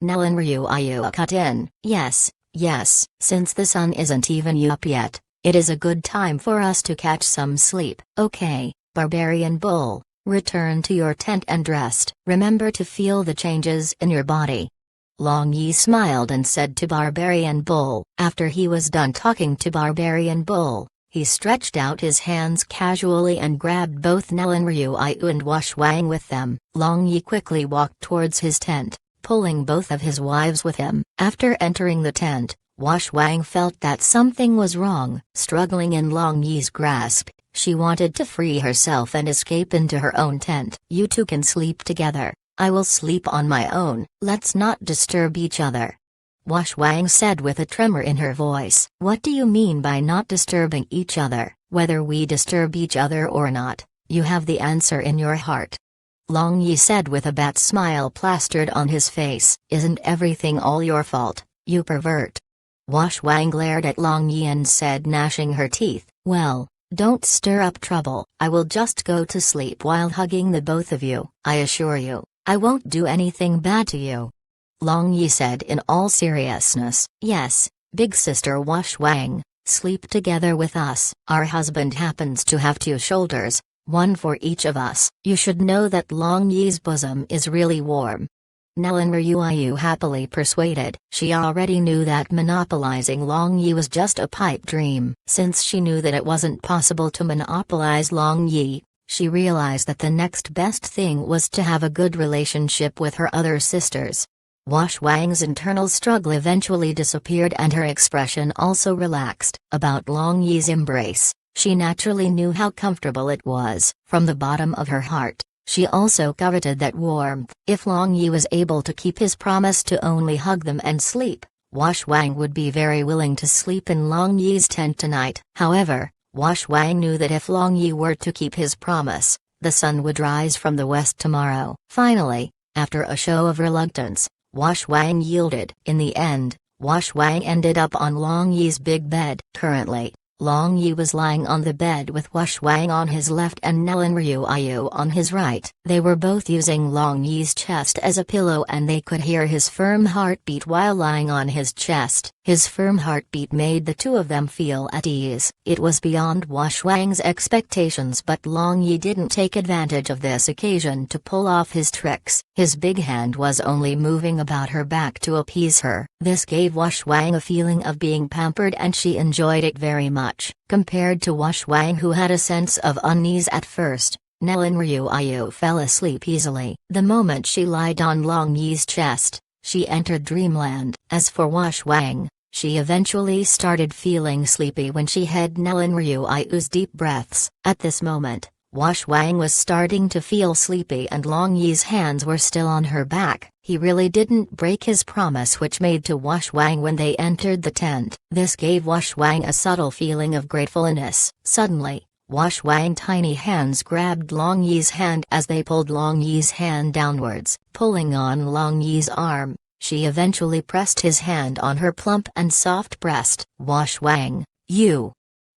S1: Nellen Ryuayu cut in. Yes, since the sun isn't even up yet, it is a good time for us to catch some sleep." "Okay, Barbarian Bull, return to your tent and rest. Remember to feel the changes in your body." Long Yi smiled and said to Barbarian Bull. After he was done talking to Barbarian Bull, he stretched out his hands casually and grabbed both Nellen Ryuayu and Wang with them. Long Yi quickly walked towards his tent, pulling both of his wives with him. After entering the tent, Wang felt that something was wrong. Struggling in Long Yi's grasp, she wanted to free herself and escape into her own tent. "You two can sleep together. I will sleep on my own. Let's not disturb each other," Wang said with a tremor in her voice. "What do you mean by not disturbing each other?" "Whether we disturb each other or not, you have the answer in your heart," Long Yi said with a bat smile plastered on his face. "Isn't everything all your fault, you pervert?" Wang glared at Long Yi and said, gnashing her teeth, "Well, don't stir up trouble. I will just go to sleep while hugging the both of you. I assure you, I won't do anything bad to you," Long Yi said in all seriousness. "Yes, big sister Wang, sleep together with us. Our husband happens to have 2 shoulders, one for each of us." You should know that Long Yi's bosom is really warm. Nellen Ryuayu happily persuaded. She already knew that monopolizing Long Yi was just a pipe dream. Since she knew that it wasn't possible to monopolize Long Yi, she realized that the next best thing was to have a good relationship with her other sisters. Wang's internal struggle eventually disappeared and her expression also relaxed. About Long Yi's embrace, she naturally knew how comfortable it was. From the bottom of her heart, she also coveted that warmth. If Long Yi was able to keep his promise to only hug them and sleep, Wang would be very willing to sleep in Long Yi's tent tonight. However, Wang knew that if Long Yi were to keep his promise, the sun would rise from the west tomorrow. Finally, after a show of reluctance, Wang yielded. In the end, Wang ended up on Long Yi's big bed. Currently, Long Yi was lying on the bed with Wang on his left and Nellen Ryuayu on his right. They were both using Long Yi's chest as a pillow and they could hear his firm heartbeat while lying on his chest. His firm heartbeat made the two of them feel at ease. It was beyond Wang's expectations, but Long Yi didn't take advantage of this occasion to pull off his tricks. His big hand was only moving about her back to appease her. This gave Wang a feeling of being pampered and she enjoyed it very much. Compared to Wang, who had a sense of unease at first, Nellen Ryuayu fell asleep easily. The moment she lied on Long Yi's chest, she entered dreamland. As for Wang, she eventually started feeling sleepy when she heard Nellen Ryuayu's deep breaths. At this moment, Wang was starting to feel sleepy and Long Yi's hands were still on her back. He really didn't break his promise, which made to Wang when they entered the tent. This gave Wang a subtle feeling of gratefulness. Suddenly, Wang's tiny hands grabbed Long Yi's hand as they pulled Long Yi's hand downwards. Pulling on Long Yi's arm, she eventually pressed his hand on her plump and soft breast. "Wang, you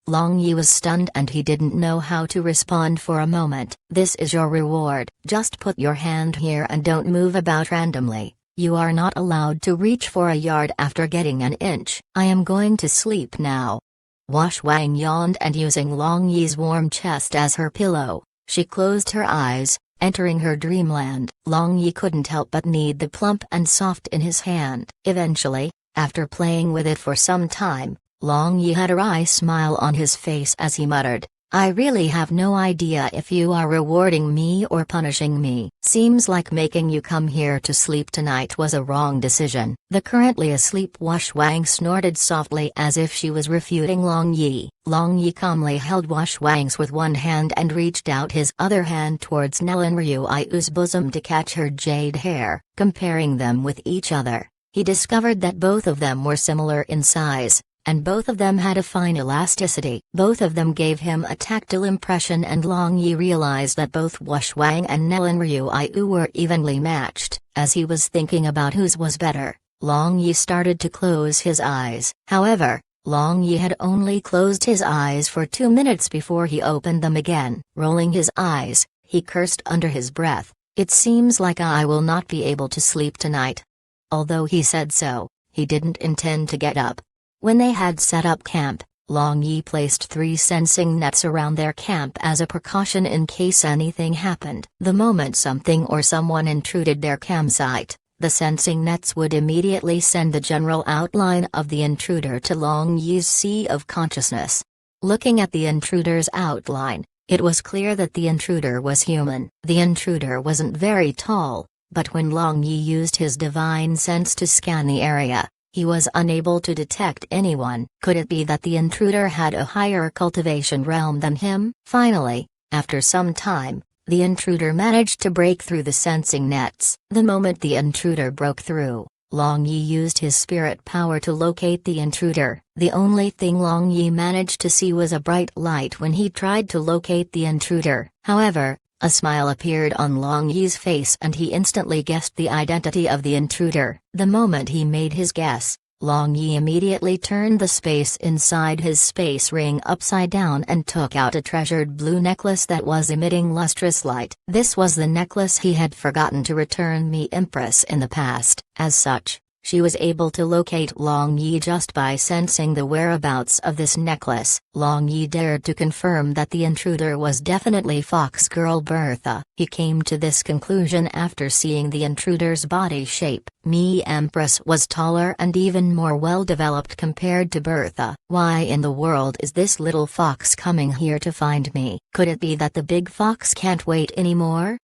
S1: Long Yi was stunned and he didn't know how to respond for a moment. "This is your reward. Just put your hand here and don't move about randomly. You are not allowed to reach for a yard after getting an inch. I am going to sleep now." Wang yawned and using Long Yi's warm chest as her pillow, she closed her eyes, entering her dreamland. Long Yi couldn't help but need the plump and soft in his hand. Eventually, after playing with it for some time, Long Yi had a wry smile on his face as he muttered, "I really have no idea if you are rewarding me or punishing me. Seems like making you come here to sleep tonight was a wrong decision." The currently asleep Wang snorted softly as if she was refuting Long Yi. Long Yi calmly held Wang's with one hand and reached out his other hand towards Ryu's bosom to catch her jade hair. Comparing them with each other, he discovered that both of them were similar in size, and both of them had a fine elasticity. Both of them gave him a tactile impression, and Long Yi realized that both Wang and Ryu were evenly matched. As he was thinking about whose was better, Long Yi started to close his eyes. However, Long Yi had only closed his eyes for 2 minutes before he opened them again. Rolling his eyes, he cursed under his breath, "It seems like I will not be able to sleep tonight." Although he said so, he didn't intend to get up. When they had set up camp, Long Yi placed 3 sensing nets around their camp as a precaution in case anything happened. The moment something or someone intruded their campsite, the sensing nets would immediately send the general outline of the intruder to Long Yi's sea of consciousness. Looking at the intruder's outline, it was clear that the intruder was human. The intruder wasn't very tall, but when Long Yi used his divine sense to scan the area, he was unable to detect anyone. Could it be that the intruder had a higher cultivation realm than him? Finally, after some time, the intruder managed to break through the sensing nets. The moment the intruder broke through, Long Yi used his spirit power to locate the intruder. The only thing Long Yi managed to see was a bright light when he tried to locate the intruder. However, a smile appeared on Long Yi's face and he instantly guessed the identity of the intruder. The moment he made his guess, Long Yi immediately turned the space inside his space ring upside down and took out a treasured blue necklace that was emitting lustrous light. This was the necklace he had forgotten to return me Empress in the past. As such, she was able to locate Long Yi just by sensing the whereabouts of this necklace. Long Yi dared to confirm that the intruder was definitely Fox Girl Bertha. He came to this conclusion after seeing the intruder's body shape. Me Empress was taller and even more well-developed compared to Bertha. Why in the world is this little fox coming here to find me? Could it be that the big fox can't wait anymore?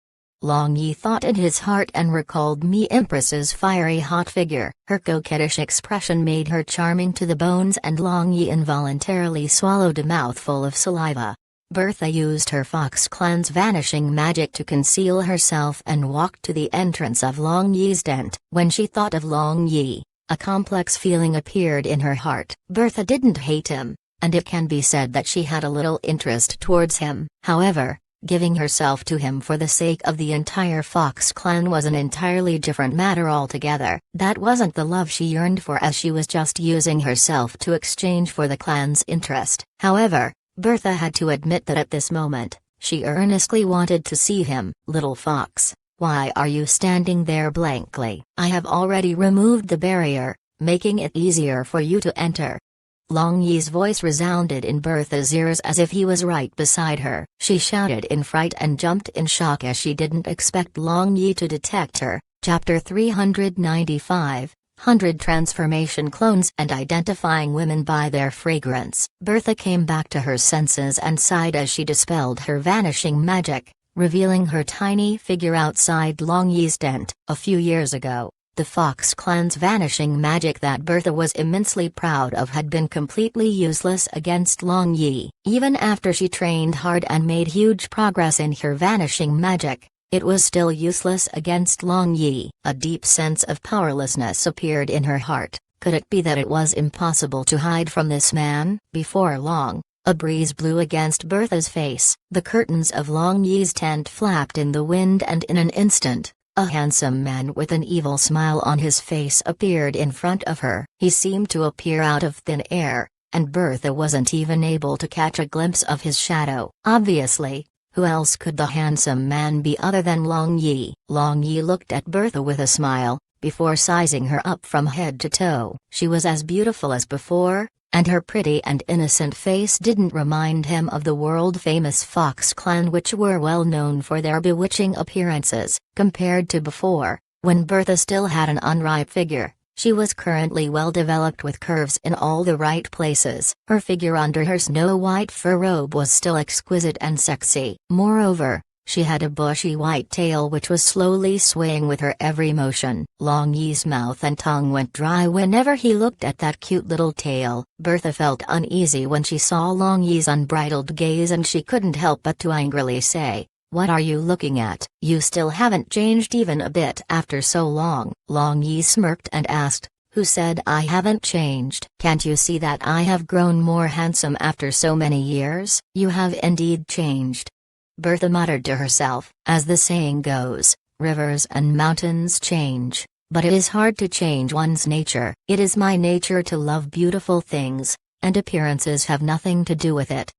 S1: Long Yi thought in his heart and recalled Me Empress's fiery hot figure. Her coquettish expression made her charming to the bones and Long Yi involuntarily swallowed a mouthful of saliva. Bertha used her Fox clan's vanishing magic to conceal herself and walked to the entrance of Long Yi's tent. When she thought of Long Yi, a complex feeling appeared in her heart. Bertha didn't hate him, and it can be said that she had a little interest towards him. However, giving herself to him for the sake of the entire Fox clan was an entirely different matter altogether. That wasn't the love she yearned for, as she was just using herself to exchange for the clan's interest. However, Bertha had to admit that at this moment, she earnestly wanted to see him. "Little fox, why are you standing there blankly? I have already removed the barrier, making it easier for you to enter." Long Yi's voice resounded in Bertha's ears as if he was right beside her. She shouted in fright and jumped in shock as she didn't expect Long Yi to detect her. Chapter 395, 100 Transformation Clones and Identifying Women by Their Fragrance. Bertha came back to her senses and sighed as she dispelled her vanishing magic, revealing her tiny figure outside Long Yi's tent. A few years ago, the Fox clan's vanishing magic that Bertha was immensely proud of had been completely useless against Long Yi. Even after she trained hard and made huge progress in her vanishing magic, it was still useless against Long Yi. A deep sense of powerlessness appeared in her heart. Could it be that it was impossible to hide from this man? Before long, a breeze blew against Bertha's face. The curtains of Long Yi's tent flapped in the wind and in an instant, a handsome man with an evil smile on his face appeared in front of her. He seemed to appear out of thin air, and Bertha wasn't even able to catch a glimpse of his shadow. Obviously, who else could the handsome man be other than Long Yi? Long Yi looked at Bertha with a smile, before sizing her up from head to toe. She was as beautiful as before, and her pretty and innocent face didn't remind him of the world-famous Fox clan, which were well known for their bewitching appearances. Compared to before, when Bertha still had an unripe figure, she was currently well developed with curves in all the right places. Her figure under her snow-white fur robe was still exquisite and sexy. Moreover, she had a bushy white tail which was slowly swaying with her every motion. Long Yi's mouth and tongue went dry whenever he looked at that cute little tail. Bertha felt uneasy when she saw Long Yi's unbridled gaze, and she couldn't help but to angrily say, "What are you looking at? You still haven't changed even a bit after so long." Long Yi smirked and asked, "Who said I haven't changed? Can't you see that I have grown more handsome after so many years?" "You have indeed changed," Bertha muttered to herself. As the saying goes, rivers and mountains change, but it is hard to change one's nature. It is my nature to love beautiful things, and appearances have nothing to do with it.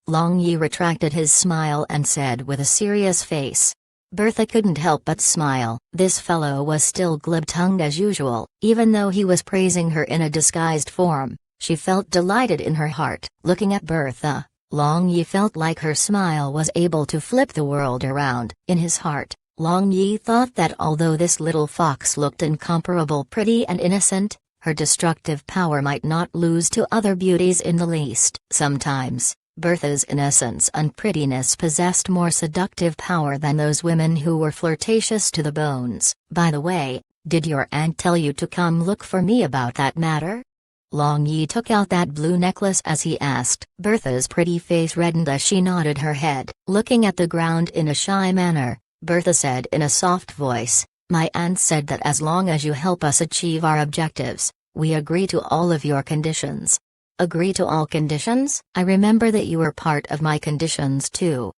S1: Long Yi retracted his smile and said with a serious face. Bertha couldn't help but smile. This fellow was still glib-tongued as usual. Even though he was praising her in a disguised form, she felt delighted in her heart. Looking at Bertha, Long Yi felt like her smile was able to flip the world around. In his heart, Long Yi thought that although this little fox looked incomparable, pretty and innocent, her destructive power might not lose to other beauties in the least. Sometimes, Bertha's innocence and prettiness possessed more seductive power than those women who were flirtatious to the bones. "By the way, did your aunt tell you to come look for me about that matter?" Long Yi took out that blue necklace as he asked. Bertha's pretty face reddened as she nodded her head. Looking at the ground in a shy manner, Bertha said in a soft voice, "My aunt said that as long as you help us achieve our objectives, we agree to all of your conditions." "Agree to all conditions? I remember that you were part of my conditions too."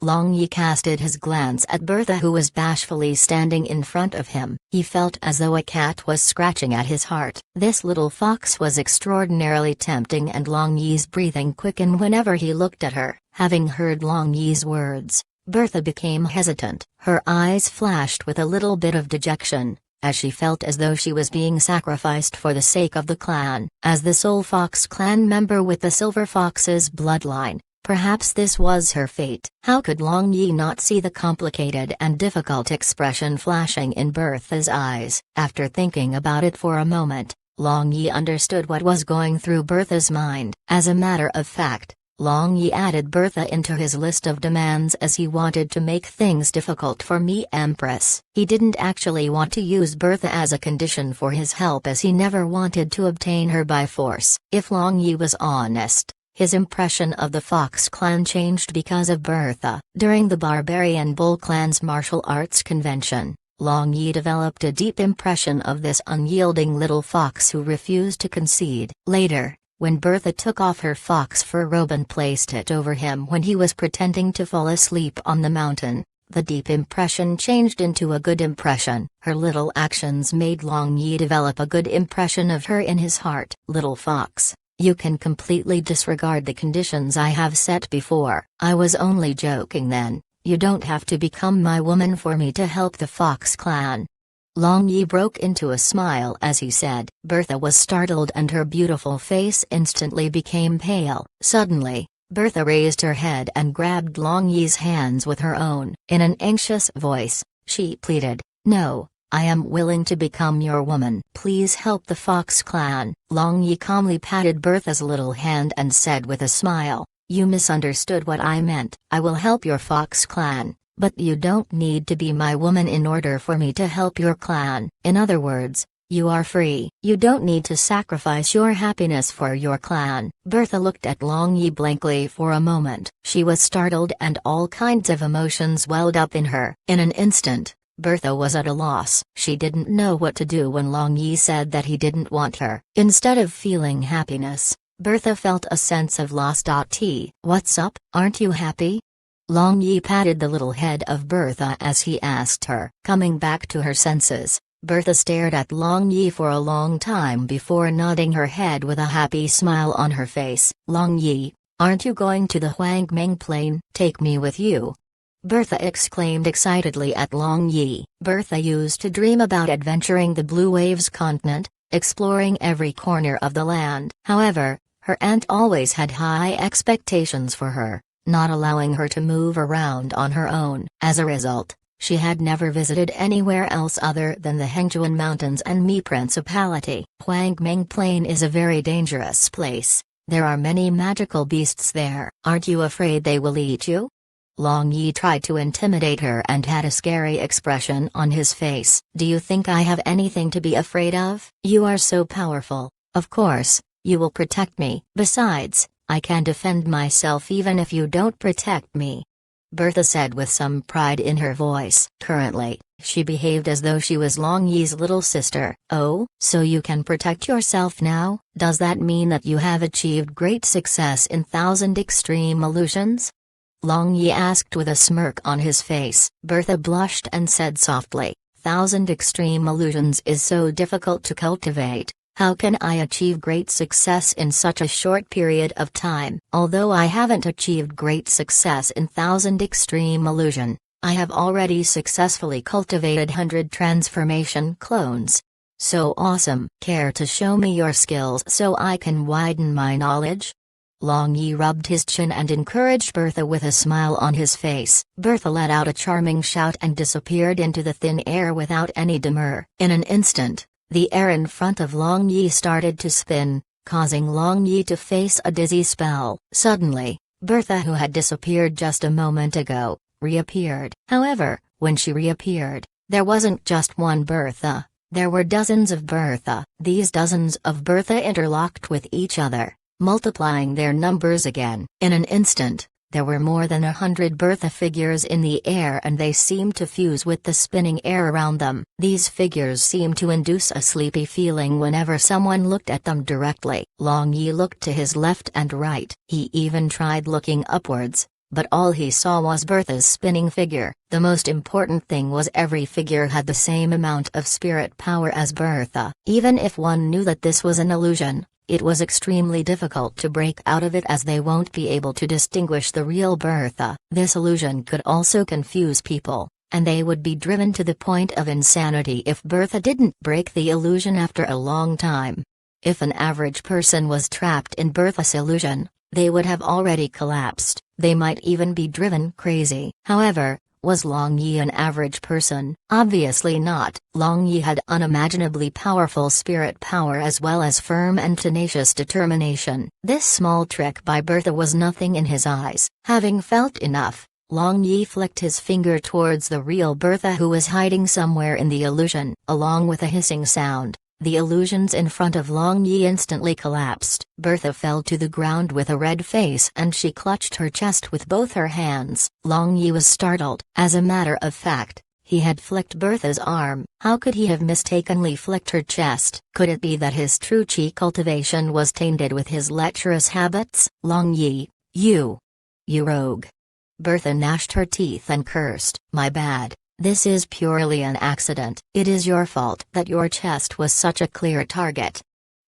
S1: Long Yi casted his glance at Bertha, who was bashfully standing in front of him. He felt as though a cat was scratching at his heart. This little fox was extraordinarily tempting, and Long Yi's breathing quickened whenever he looked at her. Having heard Long Yi's words, Bertha became hesitant. Her eyes flashed with a little bit of dejection, as she felt as though she was being sacrificed for the sake of the clan. As the sole Fox clan member with the Silver Fox's bloodline, perhaps this was her fate. How could Long Yi not see the complicated and difficult expression flashing in Bertha's eyes? After thinking about it for a moment, Long Yi understood what was going through Bertha's mind. As a matter of fact, Long Yi added Bertha into his list of demands as he wanted to make things difficult for me, Empress. He didn't actually want to use Bertha as a condition for his help, as he never wanted to obtain her by force. If Long Yi was honest, his impression of the Fox clan changed because of Bertha. During the Barbarian Bull clan's martial arts convention, Long Yi developed a deep impression of this unyielding little fox who refused to concede. Later, when Bertha took off her fox fur robe and placed it over him when he was pretending to fall asleep on the mountain, the deep impression changed into a good impression. Her little actions made Long Yi develop a good impression of her in his heart. "Little fox, you can completely disregard the conditions I have set before." "I was only joking then. You don't have to become my woman for me to help the Fox clan." Long Yi broke into a smile as he said. Bertha was startled and her beautiful face instantly became pale. Suddenly, Bertha raised her head and grabbed Long Yi's hands with her own. In an anxious voice, she pleaded, "No, I am willing to become your woman. Please help the Fox clan." Long Yi calmly patted Bertha's little hand and said with a smile, "You misunderstood what I meant. I will help your Fox clan, but you don't need to be my woman in order for me to help your clan. In other words, you are free. You don't need to sacrifice your happiness for your clan." Bertha looked at Long Yi blankly for a moment. She was startled and all kinds of emotions welled up in her. In an instant, Bertha was at a loss. She didn't know what to do when Long Yi said that he didn't want her. Instead of feeling happiness, Bertha felt a sense of loss. "What's up? Aren't you happy?" Long Yi patted the little head of Bertha as he asked her. Coming back to her senses, Bertha stared at Long Yi for a long time before nodding her head with a happy smile on her face. Long Yi, aren't you going to the Huangming Plain? Take me with you. Bertha exclaimed excitedly at Long Yi. Bertha used to dream about adventuring the Blue Waves continent, exploring every corner of the land. However, her aunt always had high expectations for her, not allowing her to move around on her own. As a result, she had never visited anywhere else other than the Hengjuan Mountains and Mi Principality. Huangming Plain is a very dangerous place. There are many magical beasts there. Aren't you afraid they will eat you? Long Yi tried to intimidate her and had a scary expression on his face. Do you think I have anything to be afraid of? You are so powerful. Of course, you will protect me. Besides, I can defend myself even if you don't protect me. Bertha said with some pride in her voice. Currently, she behaved as though she was Long Yi's little sister. Oh, so you can protect yourself now? Does that mean that you have achieved great success in 1,000 extreme illusions? Long Yi asked with a smirk on his face. Bertha blushed and said softly, 1,000 extreme illusions is so difficult to cultivate. How can I achieve great success in such a short period of time? Although I haven't achieved great success in 1,000 extreme illusion, I have already successfully cultivated 100 transformation clones. So awesome. Care to show me your skills so I can widen my knowledge? Long Yi rubbed his chin and encouraged Bertha with a smile on his face. Bertha let out a charming shout and disappeared into the thin air without any demur. In an instant, the air in front of Long Yi started to spin, causing Long Yi to face a dizzy spell. Suddenly, Bertha, who had disappeared just a moment ago, reappeared. However, when she reappeared, there wasn't just one Bertha, there were dozens of Bertha. These dozens of Bertha interlocked with each other, multiplying their numbers again. In an instant, there were more than 100 Bertha figures in the air and they seemed to fuse with the spinning air around them. These figures seemed to induce a sleepy feeling whenever someone looked at them directly. Long Yi looked to his left and right. He even tried looking upwards, but all he saw was Bertha's spinning figure. The most important thing was every figure had the same amount of spirit power as Bertha. Even if one knew that this was an illusion, it was extremely difficult to break out of it as they won't be able to distinguish the real Bertha. This illusion could also confuse people, and they would be driven to the point of insanity if Bertha didn't break the illusion after a long time. If an average person was trapped in Bertha's illusion, they would have already collapsed. They might even be driven crazy. However, was Long Yi an average person? Obviously not. Long Yi had unimaginably powerful spirit power as well as firm and tenacious determination. This small trick by Bertha was nothing in his eyes. Having felt enough, Long Yi flicked his finger towards the real Bertha who was hiding somewhere in the illusion. Along with a hissing sound, the illusions in front of Long Yi instantly collapsed. Bertha fell to the ground with a red face and she clutched her chest with both her hands. Long Yi was startled. As a matter of fact, he had flicked Bertha's arm. How could he have mistakenly flicked her chest? Could it be that his true chi cultivation was tainted with his lecherous habits? Long Yi, you rogue. Bertha gnashed her teeth and cursed. My bad. This is purely an accident. It is your fault that your chest was such a clear target.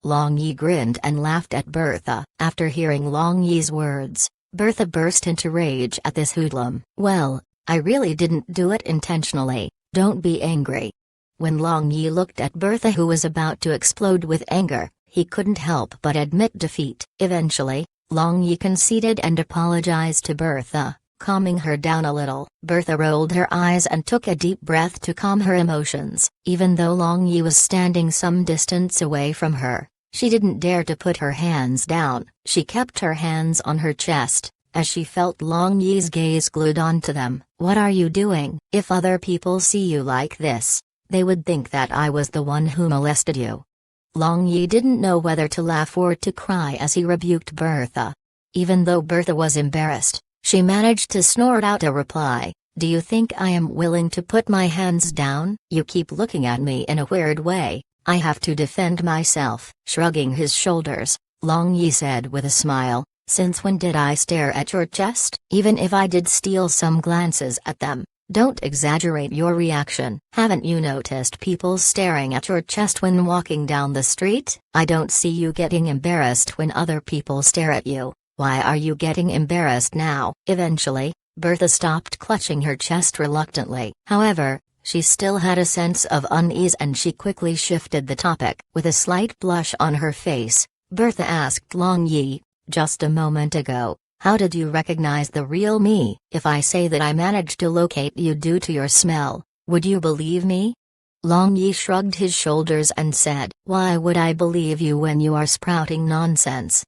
S1: Long Yi grinned and laughed at Bertha. After hearing Long Yi's words, Bertha burst into rage at this hoodlum. Well, I really didn't do it intentionally, don't be angry. When Long Yi looked at Bertha who was about to explode with anger, he couldn't help but admit defeat. Eventually, Long Yi conceded and apologized to Bertha, calming her down a little. Bertha rolled her eyes and took a deep breath to calm her emotions. Even though Long Yi was standing some distance away from her, she didn't dare to put her hands down. She kept her hands on her chest, as she felt Long Yi's gaze glued onto them. What are you doing? If other people see you like this, they would think that I was the one who molested you. Long Yi didn't know whether to laugh or to cry as he rebuked Bertha. Even though Bertha was embarrassed, she managed to snort out a reply. Do you think I am willing to put my hands down? You keep looking at me in a weird way, I have to defend myself. Shrugging his shoulders, Long Yi said with a smile, since when did I stare at your chest? Even if I did steal some glances at them, Don't exaggerate your reaction. Haven't you noticed people staring at your chest when walking down the street? I don't see you getting embarrassed when other people stare at you. Why are you getting embarrassed now? Eventually, Bertha stopped clutching her chest reluctantly. However, she still had a sense of unease and she quickly shifted the topic. With a slight blush on her face, Bertha asked Long Yi, "Just a moment ago, how did you recognize the real me? If I say that I managed to locate you due to your smell, would you believe me?" Long Yi shrugged his shoulders and said, "Why would I believe you when you are sprouting nonsense?"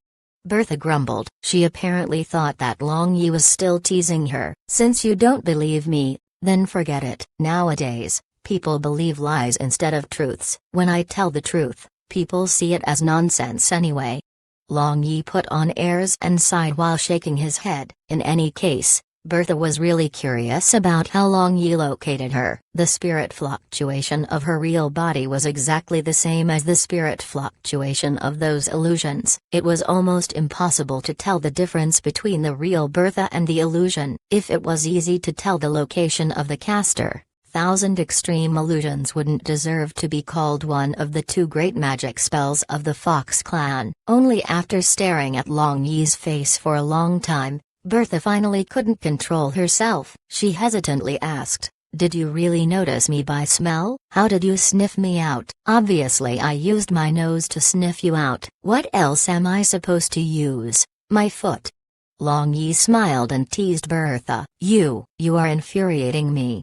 S1: Bertha grumbled. She apparently thought that Long Yi was still teasing her. "Since you don't believe me, then forget it." Nowadays, people believe lies instead of truths. When I tell the truth, people see it as nonsense anyway. Long Yi put on airs and sighed while shaking his head. In any case, Bertha was really curious about how Long Yi located her. The spirit fluctuation of her real body was exactly the same as the spirit fluctuation of those illusions. It was almost impossible to tell the difference between the real Bertha and the illusion. If it was easy to tell the location of the caster, 1,000 extreme illusions wouldn't deserve to be called one of the 2 great magic spells of the Fox clan. Only after staring at Long Yi's face for a long time, Bertha finally couldn't control herself. She hesitantly asked, "Did you really notice me by smell? How did you sniff me out?" "Obviously I used my nose to sniff you out. What else am I supposed to use? My foot?" Long Yi smiled and teased Bertha. You are infuriating me."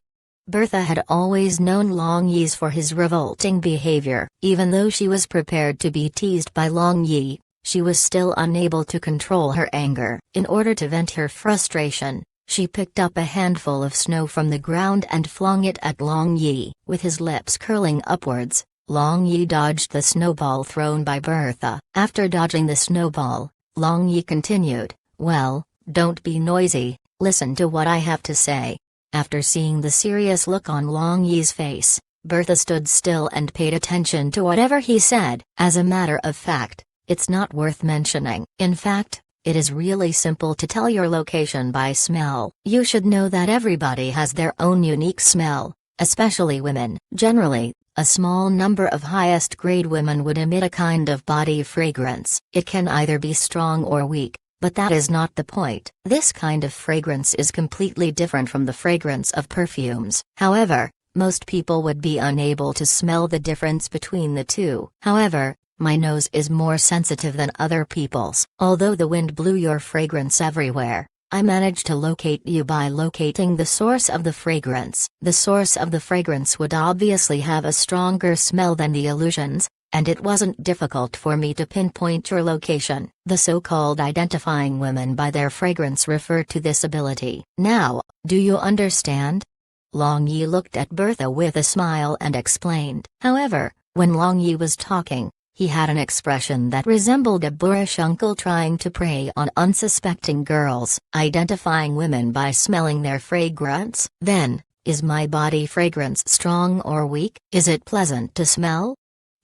S1: Bertha had always known Long Yi's for his revolting behavior. Even though she was prepared to be teased by Long Yi, she was still unable to control her anger. In order to vent her frustration, she picked up a handful of snow from the ground and flung it at Long Yi. With his lips curling upwards, Long Yi dodged the snowball thrown by Bertha. After dodging the snowball, Long Yi continued, "Well, don't be noisy, listen to what I have to say." After seeing the serious look on Long Yi's face, Bertha stood still and paid attention to whatever he said. "As a matter of fact, it's not worth mentioning. In fact, it is really simple to tell your location by smell. You should know that everybody has their own unique smell, especially women. Generally, a small number of highest grade women would emit a kind of body fragrance. It can either be strong or weak, but that is not the point. This kind of fragrance is completely different from the fragrance of perfumes. However, most people would be unable to smell the difference between the two. However, my nose is more sensitive than other people's. Although the wind blew your fragrance everywhere, I managed to locate you by locating the source of the fragrance. The source of the fragrance would obviously have a stronger smell than the illusions, and it wasn't difficult for me to pinpoint your location. The so-called identifying women by their fragrance refer to this ability. Now, do you understand?" Long Yi looked at Bertha with a smile and explained. However, when Long Yi was talking, he had an expression that resembled a boorish uncle trying to prey on unsuspecting girls. "Identifying women by smelling their fragrance? Then, is my body fragrance strong or weak? Is it pleasant to smell?"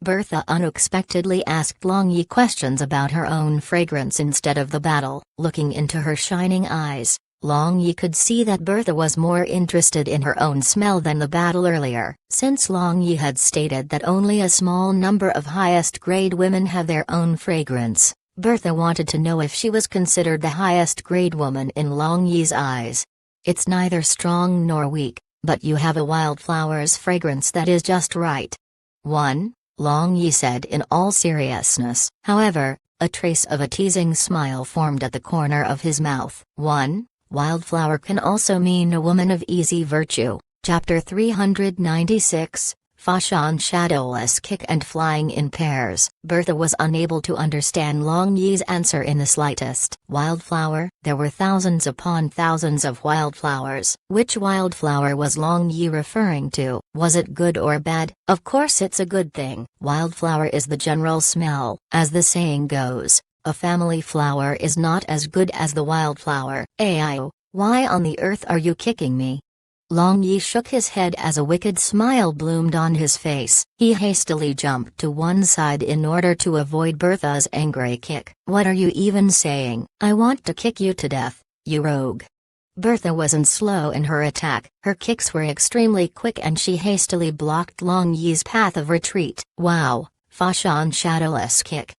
S1: Bertha unexpectedly asked Long Yi questions about her own fragrance instead of the battle. Looking into her shining eyes, Long Yi could see that Bertha was more interested in her own smell than the battle earlier. Since Long Yi had stated that only a small number of highest grade women have their own fragrance, Bertha wanted to know if she was considered the highest grade woman in Long Yi's eyes. "It's neither strong nor weak, but you have a wildflower's fragrance that is just right." "One?" Long Yi said in all seriousness. However, a trace of a teasing smile formed at the corner of his mouth. "One? Wildflower can also mean a woman of easy virtue." Chapter 396, Fashan Shadowless Kick and Flying in Pairs. Bertha was unable to understand Long Yi's answer in the slightest. Wildflower? There were thousands upon thousands of wildflowers. Which wildflower was Long Yi referring to? Was it good or bad? Of course it's a good thing. Wildflower is the general smell. As the saying goes, a family flower is not as good as the wildflower. Ayo, why on the earth are you kicking me? Long Yi shook his head as a wicked smile bloomed on his face. He hastily jumped to one side in order to avoid Bertha's angry kick. "What are you even saying? I want to kick you to death, you rogue." Bertha wasn't slow in her attack. Her kicks were extremely quick and she hastily blocked Long Yi's path of retreat. "Wow, Fashan shadowless kick!"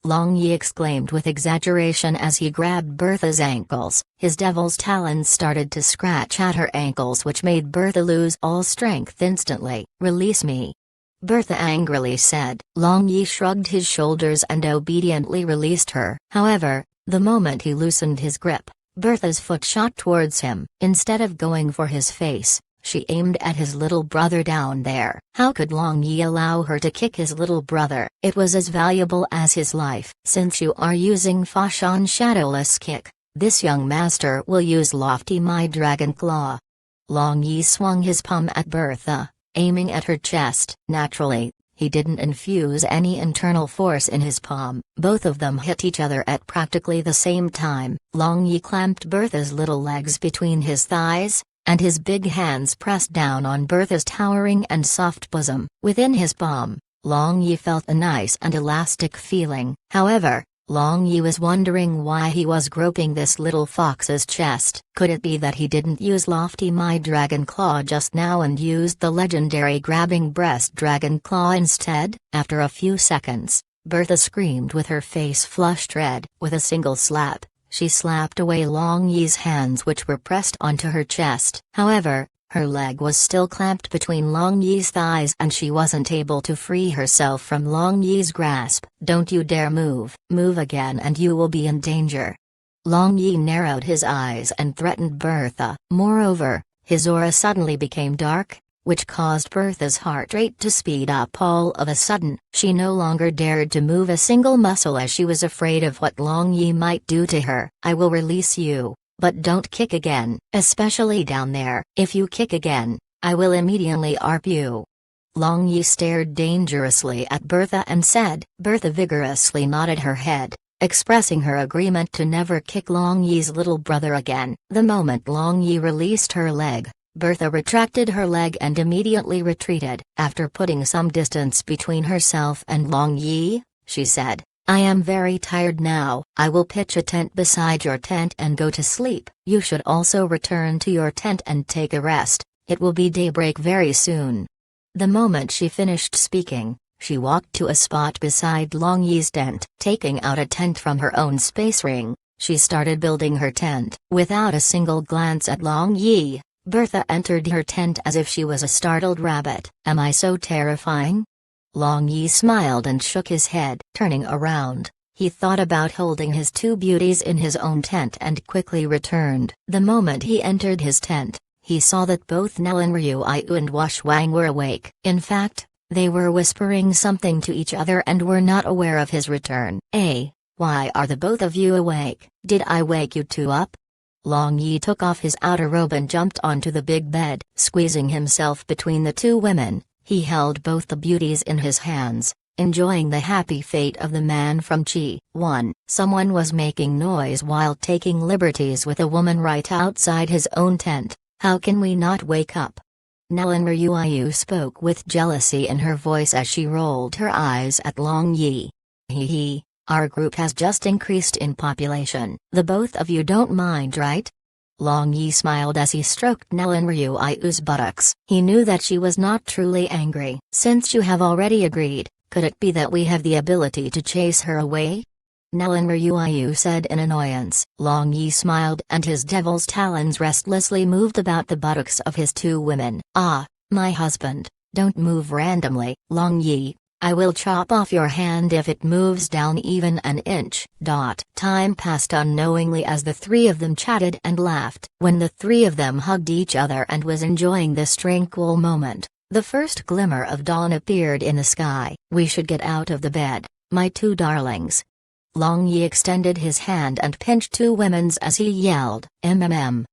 S1: Long Yi exclaimed with exaggeration as he grabbed Bertha's ankles. His devil's talons started to scratch at her ankles, which made Bertha lose all strength instantly. "Release me," Bertha angrily said. Long Yi shrugged his shoulders and obediently released her. However, the moment he loosened his grip, Bertha's foot shot towards him. Instead of going for his face, she aimed at his little brother down there. How could Long Yi allow her to kick his little brother? It was as valuable as his life. "Since you are using Fashan shadowless kick, this young master will use lofty my dragon claw." Long Yi swung his palm at Bertha, aiming at her chest. Naturally, he didn't infuse any internal force in his palm. Both of them hit each other at practically the same time. Long Yi clamped Bertha's little legs between his thighs, and his big hands pressed down on Bertha's towering and soft bosom. Within his palm, Long Yi felt a nice and elastic feeling. However, Long Yi was wondering why he was groping this little fox's chest. Could it be that he didn't use lofty my dragon claw just now and used the legendary grabbing breast dragon claw instead? After a few seconds, Bertha screamed with her face flushed red. With a single slap, she slapped away Long Yi's hands which were pressed onto her chest. However, her leg was still clamped between Long Yi's thighs and she wasn't able to free herself from Long Yi's grasp. "Don't you dare move. Move again and you will be in danger." Long Yi narrowed his eyes and threatened Bertha. Moreover, his aura suddenly became dark, which caused Bertha's heart rate to speed up all of a sudden. She no longer dared to move a single muscle as she was afraid of what Long Yi might do to her. "I will release you. But don't kick again, especially down there. If you kick again, I will immediately ARP you." Long Yi stared dangerously at Bertha and said. Bertha vigorously nodded her head, expressing her agreement to never kick Long Yi's little brother again. The moment Long Yi released her leg, Bertha retracted her leg and immediately retreated. After putting some distance between herself and Long Yi, she said, "I am very tired now. I will pitch a tent beside your tent and go to sleep. You should also return to your tent and take a rest. It will be daybreak very soon." The moment she finished speaking, she walked to a spot beside Long Yi's tent. Taking out a tent from her own space ring, she started building her tent. Without a single glance at Long Yi, Bertha entered her tent as if she was a startled rabbit. "Am I so terrifying?" Long Yi smiled and shook his head. Turning around, he thought about holding his two beauties in his own tent and quickly returned. The moment he entered his tent, he saw that both Nellen Ryu and Wang were awake. In fact, they were whispering something to each other and were not aware of his return. Why are the both of you awake? Did I wake you two up?" Long Yi took off his outer robe and jumped onto the big bed. Squeezing himself between the two women, he held both the beauties in his hands, enjoying the happy fate of the man from Chi. 1. Someone was making noise while taking liberties with a woman right outside his own tent. How can we not wake up? Nellen Ryu spoke with jealousy in her voice as she rolled her eyes at Long Yi. "Hee, our group has just increased in population. The both of you don't mind, right?" Long Yi smiled as he stroked Nellen Ryu's buttocks. He knew that she was not truly angry. "Since you have already agreed, could it be that we have the ability to chase her away?" Nellen Ryu said in annoyance. Long Yi smiled and his devil's talons restlessly moved about the buttocks of his two women. "Ah, my husband, don't move randomly, Long Yi. I will chop off your hand if it moves down even an inch." Time passed unknowingly as the three of them chatted and laughed. When the three of them hugged each other and was enjoying this tranquil moment, the first glimmer of dawn appeared in the sky. "We should get out of the bed, my two darlings." Long Yi extended his hand and pinched two women's as he yelled, "MMM."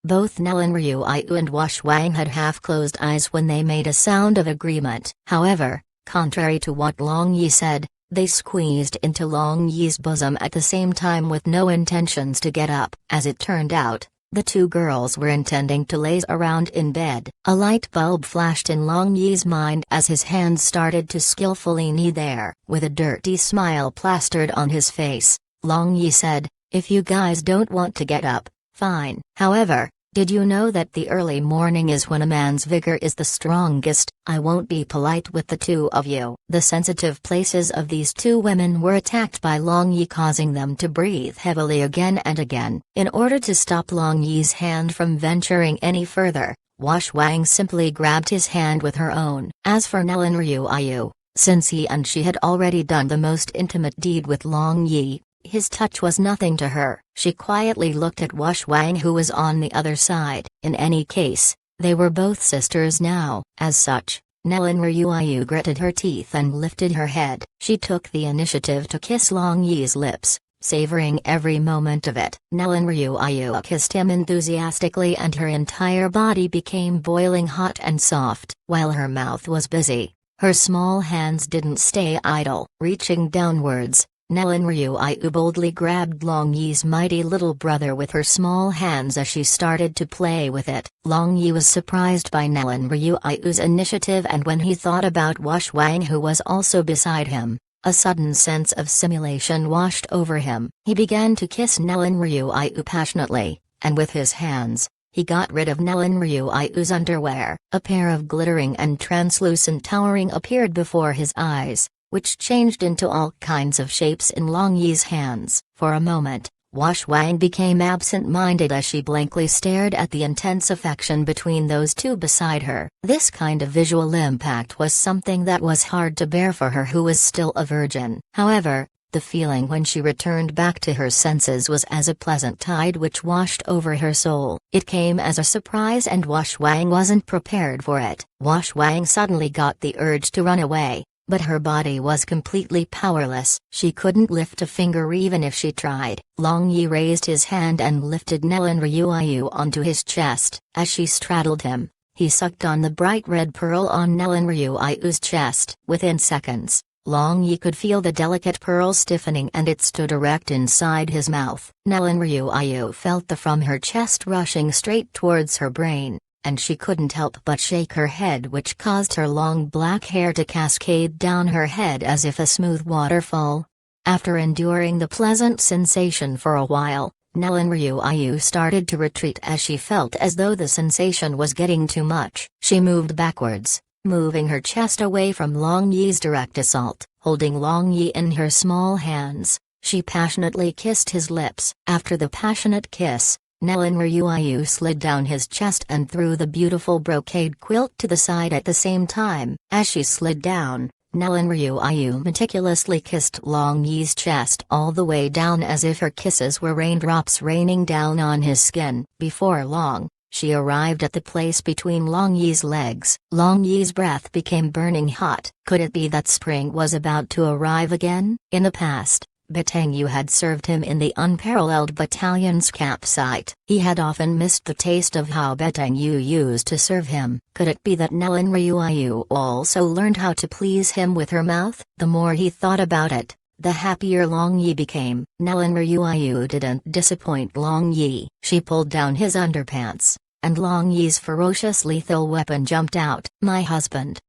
S1: Both Nellen Ryu and Wang had half-closed eyes when they made a sound of agreement. However, contrary to what Long Yi said, they squeezed into Long Yi's bosom at the same time with no intentions to get up. As it turned out, the two girls were intending to laze around in bed. A light bulb flashed in Long Yi's mind as his hands started to skillfully knead there. With a dirty smile plastered on his face, Long Yi said, "If you guys don't want to get up, fine. However, did you know that the early morning is when a man's vigor is the strongest? I won't be polite with the two of you." The sensitive places of these two women were attacked by Long Yi, causing them to breathe heavily again and again. In order to stop Long Yi's hand from venturing any further, Wang simply grabbed his hand with her own. As for Nellen Ryuayu, since he and she had already done the most intimate deed with Long Yi, his touch was nothing to her. She quietly looked at Wang, who was on the other side. In any case, they were both sisters now. As such, Nellen Ryuayu gritted her teeth and lifted her head. She took the initiative to kiss Long Yi's lips, savoring every moment of it. Nellen Ryuayu kissed him enthusiastically and her entire body became boiling hot and soft. While her mouth was busy, her small hands didn't stay idle. Reaching downwards, Nellen Ryuayu boldly grabbed Long Yi's mighty little brother with her small hands as she started to play with it. Long Yi was surprised by Nellen Ryuayu's initiative, and when he thought about Wang, who was also beside him, a sudden sense of simulation washed over him. He began to kiss Nellen Ryuayu passionately, and with his hands, he got rid of Nellen Ryuayu's underwear. A pair of glittering and translucent towering appeared before his eyes, which changed into all kinds of shapes in Long Yi's hands. For a moment, Wang became absent-minded as she blankly stared at the intense affection between those two beside her. This kind of visual impact was something that was hard to bear for her, who was still a virgin. However, the feeling when she returned back to her senses was as a pleasant tide which washed over her soul. It came as a surprise and Wang wasn't prepared for it. Wang suddenly got the urge to run away, but her body was completely powerless. She couldn't lift a finger even if she tried. Long Yi raised his hand and lifted Nellen Ryuayu onto his chest. As she straddled him, he sucked on the bright red pearl on Nellen Ryuayu's chest. Within seconds, Long Yi could feel the delicate pearl stiffening and it stood erect inside his mouth. Nellen Ryuayu felt the from her chest rushing straight towards her brain, and she couldn't help but shake her head, which caused her long black hair to cascade down her head as if a smooth waterfall. After enduring the pleasant sensation for a while, Nellen Ryuayu started to retreat as she felt as though the sensation was getting too much. She moved backwards, moving her chest away from Long Yi's direct assault. Holding Long Yi in her small hands, she passionately kissed his lips. After the passionate kiss, Nellen Ryuayu slid down his chest and threw the beautiful brocade quilt to the side at the same time. As she slid down, Nellen Ryuayu meticulously kissed Long Yi's chest all the way down as if her kisses were raindrops raining down on his skin. Before long, she arrived at the place between Long Yi's legs. Long Yi's breath became burning hot. Could it be that spring was about to arrive again? In the past, Battang had served him in the Unparalleled Battalion's campsite. He had often missed the taste of how Battang used to serve him. Could it be that Nellen Ryuayu also learned how to please him with her mouth? The more he thought about it, the happier Long Yi became. Nellen Ryuayu didn't disappoint Long Yi. She pulled down his underpants, and Long Yi's ferocious lethal weapon jumped out. "My husband.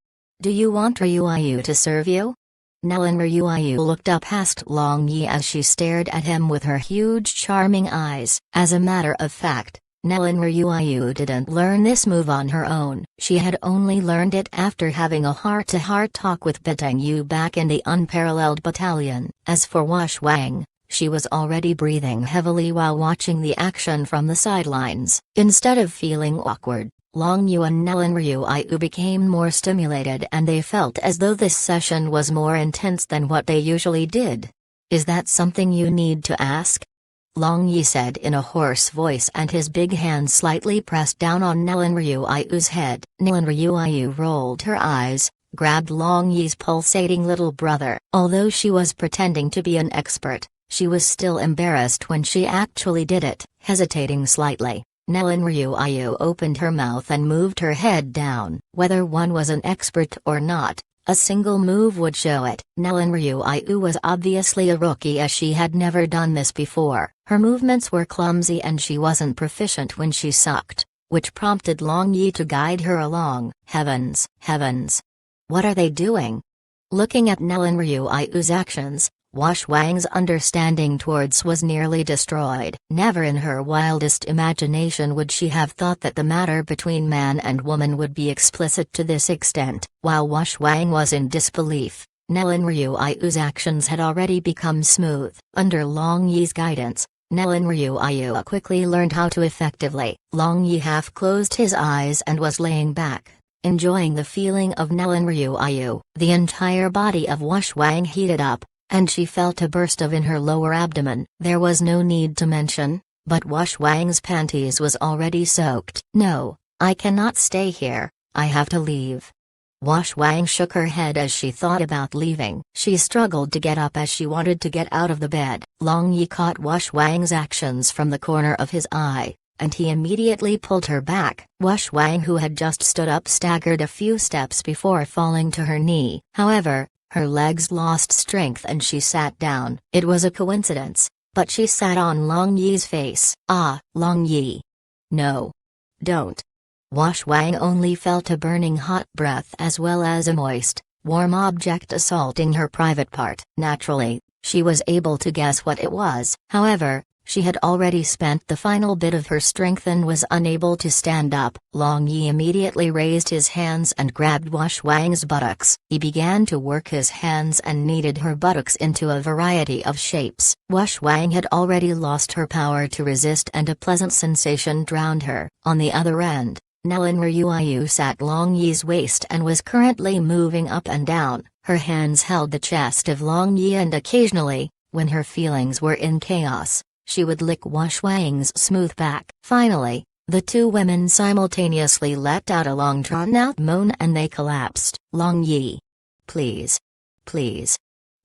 S1: Do you want Ryuayu to serve you?" Nellen Ryuayu looked up past Long Yi as she stared at him with her huge charming eyes. As a matter of fact, Nellen Ryuayu didn't learn this move on her own. She had only learned it after having a heart-to-heart talk with Battang back in the Unparalleled Battalion. As for Wang, she was already breathing heavily while watching the action from the sidelines. Instead of feeling awkward, Long Yi and Nellen Ryuayu became more stimulated and they felt as though this session was more intense than what they usually did. "Is that something you need to ask?" Long Yi said in a hoarse voice, and his big hand slightly pressed down on Nellen Ryuayu's head. Nellen Ryuayu rolled her eyes, grabbed Long Yi's pulsating little brother. Although she was pretending to be an expert, she was still embarrassed when she actually did it. Hesitating slightly, Nellen Ryuayu opened her mouth and moved her head down. Whether one was an expert or not, a single move would show it. Nellen Ryuayu was obviously a rookie as she had never done this before. Her movements were clumsy and she wasn't proficient when she sucked, which prompted Long Yi to guide her along. Heavens! Heavens! What are they doing? Looking at Nellen Ryuayu's actions, Wash Wang's understanding towards was nearly destroyed. Never in her wildest imagination would she have thought that the matter between man and woman would be explicit to this extent. While Wash Wang was in disbelief, Nelin Ryuayu's actions had already become smooth. Under Long Yi's guidance, Nelin Ryuayu quickly learned how to effectively. Long Yi half closed his eyes and was laying back, enjoying the feeling of Nelin Ryuayu. The entire body of Wash Wang heated up, and she felt a burst of in her lower abdomen. There was no need to mention, but Wash Wang's panties was already soaked. No, I cannot stay here, I have to leave. Wash Wang shook her head as she thought about leaving. She struggled to get up as she wanted to get out of the bed. Long Yi caught Wash Wang's actions from the corner of his eye, and he immediately pulled her back. Wash Wang, who had just stood up, staggered a few steps before falling to her knee. However, her legs lost strength and she sat down. It was a coincidence, but she sat on Long Yi's face. Ah, Long Yi. No. Don't. Wash Wang only felt a burning hot breath as well as a moist, warm object assaulting her private part. Naturally, she was able to guess what it was. However, she had already spent the final bit of her strength and was unable to stand up. Long Yi immediately raised his hands and grabbed Wash Wang's buttocks. He began to work his hands and kneaded her buttocks into a variety of shapes. Wash Wang had already lost her power to resist and a pleasant sensation drowned her. On the other end, Nelin Ryuayu sat Long Yi's waist and was currently moving up and down. Her hands held the chest of Long Yi and occasionally, when her feelings were in chaos, she would lick Wash Wang's smooth back. Finally, the two women simultaneously let out a long drawn-out moan and they collapsed. Long Yi. Please. Please.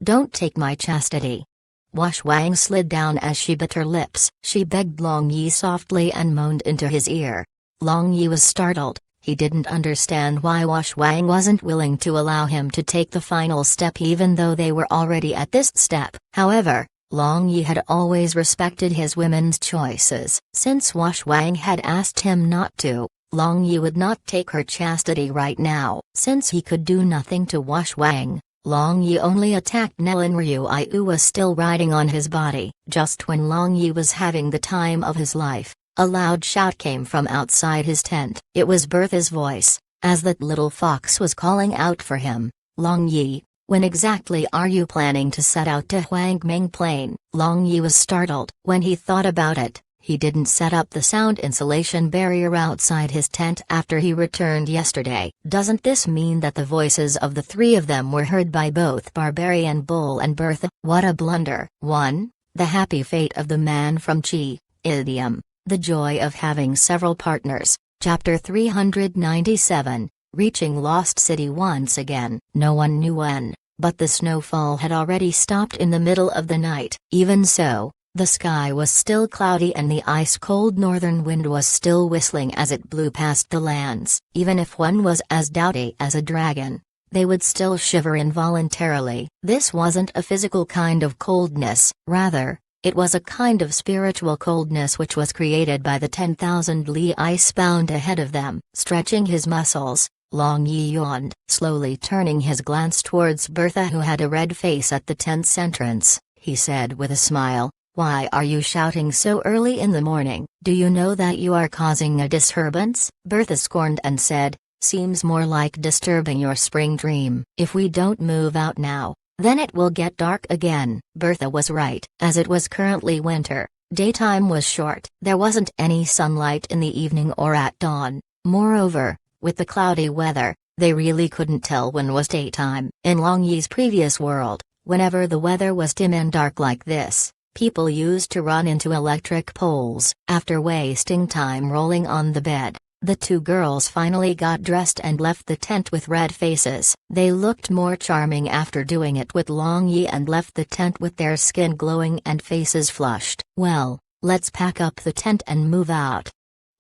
S1: Don't take my chastity. Wash Wang slid down as she bit her lips. She begged Long Yi softly and moaned into his ear. Long Yi was startled. He didn't understand why Wash Wang wasn't willing to allow him to take the final step even though they were already at this step. However, Long Yi had always respected his women's choices. Since Wash Wang had asked him not to, Long Yi would not take her chastity right now. Since he could do nothing to Wash Wang, Long Yi only attacked Nelin Ryuai, who was still riding on his body. Just when Long Yi was having the time of his life, a loud shout came from outside his tent. It was Bertha's voice, as that little fox was calling out for him. Long Yi, when exactly are you planning to set out to Huangming Plain? Long Yi was startled. When he thought about it, he didn't set up the sound insulation barrier outside his tent after he returned yesterday. Doesn't this mean that the voices of the three of them were heard by both Barbarian Bull and Bertha? What a blunder. 1. The happy fate of the man from Chi, idiom. The joy of having several partners. Chapter 397. Reaching Lost City once again. No one knew when, but the snowfall had already stopped in the middle of the night. Even so, the sky was still cloudy and the ice-cold northern wind was still whistling as it blew past the lands. Even if one was as doughty as a dragon, they would still shiver involuntarily. This wasn't a physical kind of coldness, rather, it was a kind of spiritual coldness which was created by the 10,000 li ice bound ahead of them. Stretching his muscles, Long Yi yawned, slowly turning his glance towards Bertha, who had a red face at the tent's entrance. He said with a smile, "Why are you shouting so early in the morning? Do you know that you are causing a disturbance?" Bertha scorned and said, "Seems more like disturbing your spring dream. If we don't move out now, then it will get dark again." Bertha was right. As it was currently winter, daytime was short. There wasn't any sunlight in the evening or at dawn. Moreover, with the cloudy weather, they really couldn't tell when was daytime. In Long Yi's previous world, whenever the weather was dim and dark like this, people used to run into electric poles. After wasting time rolling on the bed, the two girls finally got dressed and left the tent with red faces. They looked more charming after doing it with Long Yi and left the tent with their skin glowing and faces flushed. "Well, let's pack up the tent and move out,"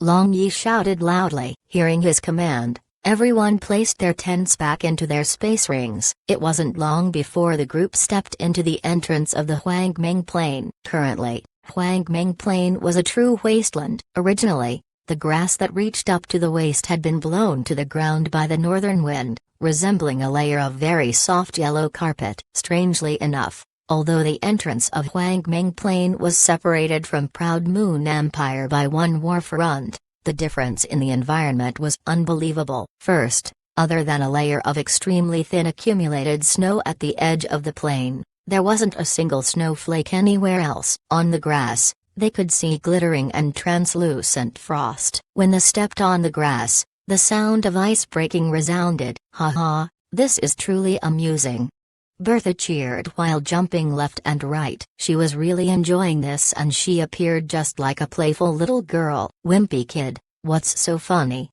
S1: Long Yi shouted loudly. Hearing his command, everyone placed their tents back into their space rings. It wasn't long before the group stepped into the entrance of the Huangming Plain. Currently, Huangming Plain was a true wasteland. Originally, the grass that reached up to the waist had been blown to the ground by the northern wind, resembling a layer of very soft yellow carpet. Strangely enough, Although the entrance of Huangming Plain was separated from Proud Moon Empire by one war front, the difference in the environment was unbelievable. First, other than a layer of extremely thin accumulated snow at the edge of the plain, there wasn't a single snowflake anywhere else. On the grass, they could see glittering and translucent frost. When they stepped on the grass, the sound of ice breaking resounded. "Ha ha, this is truly amusing." Bertha cheered while jumping left and right. She was really enjoying this and she appeared just like a playful little girl. "Wimpy kid, what's so funny?"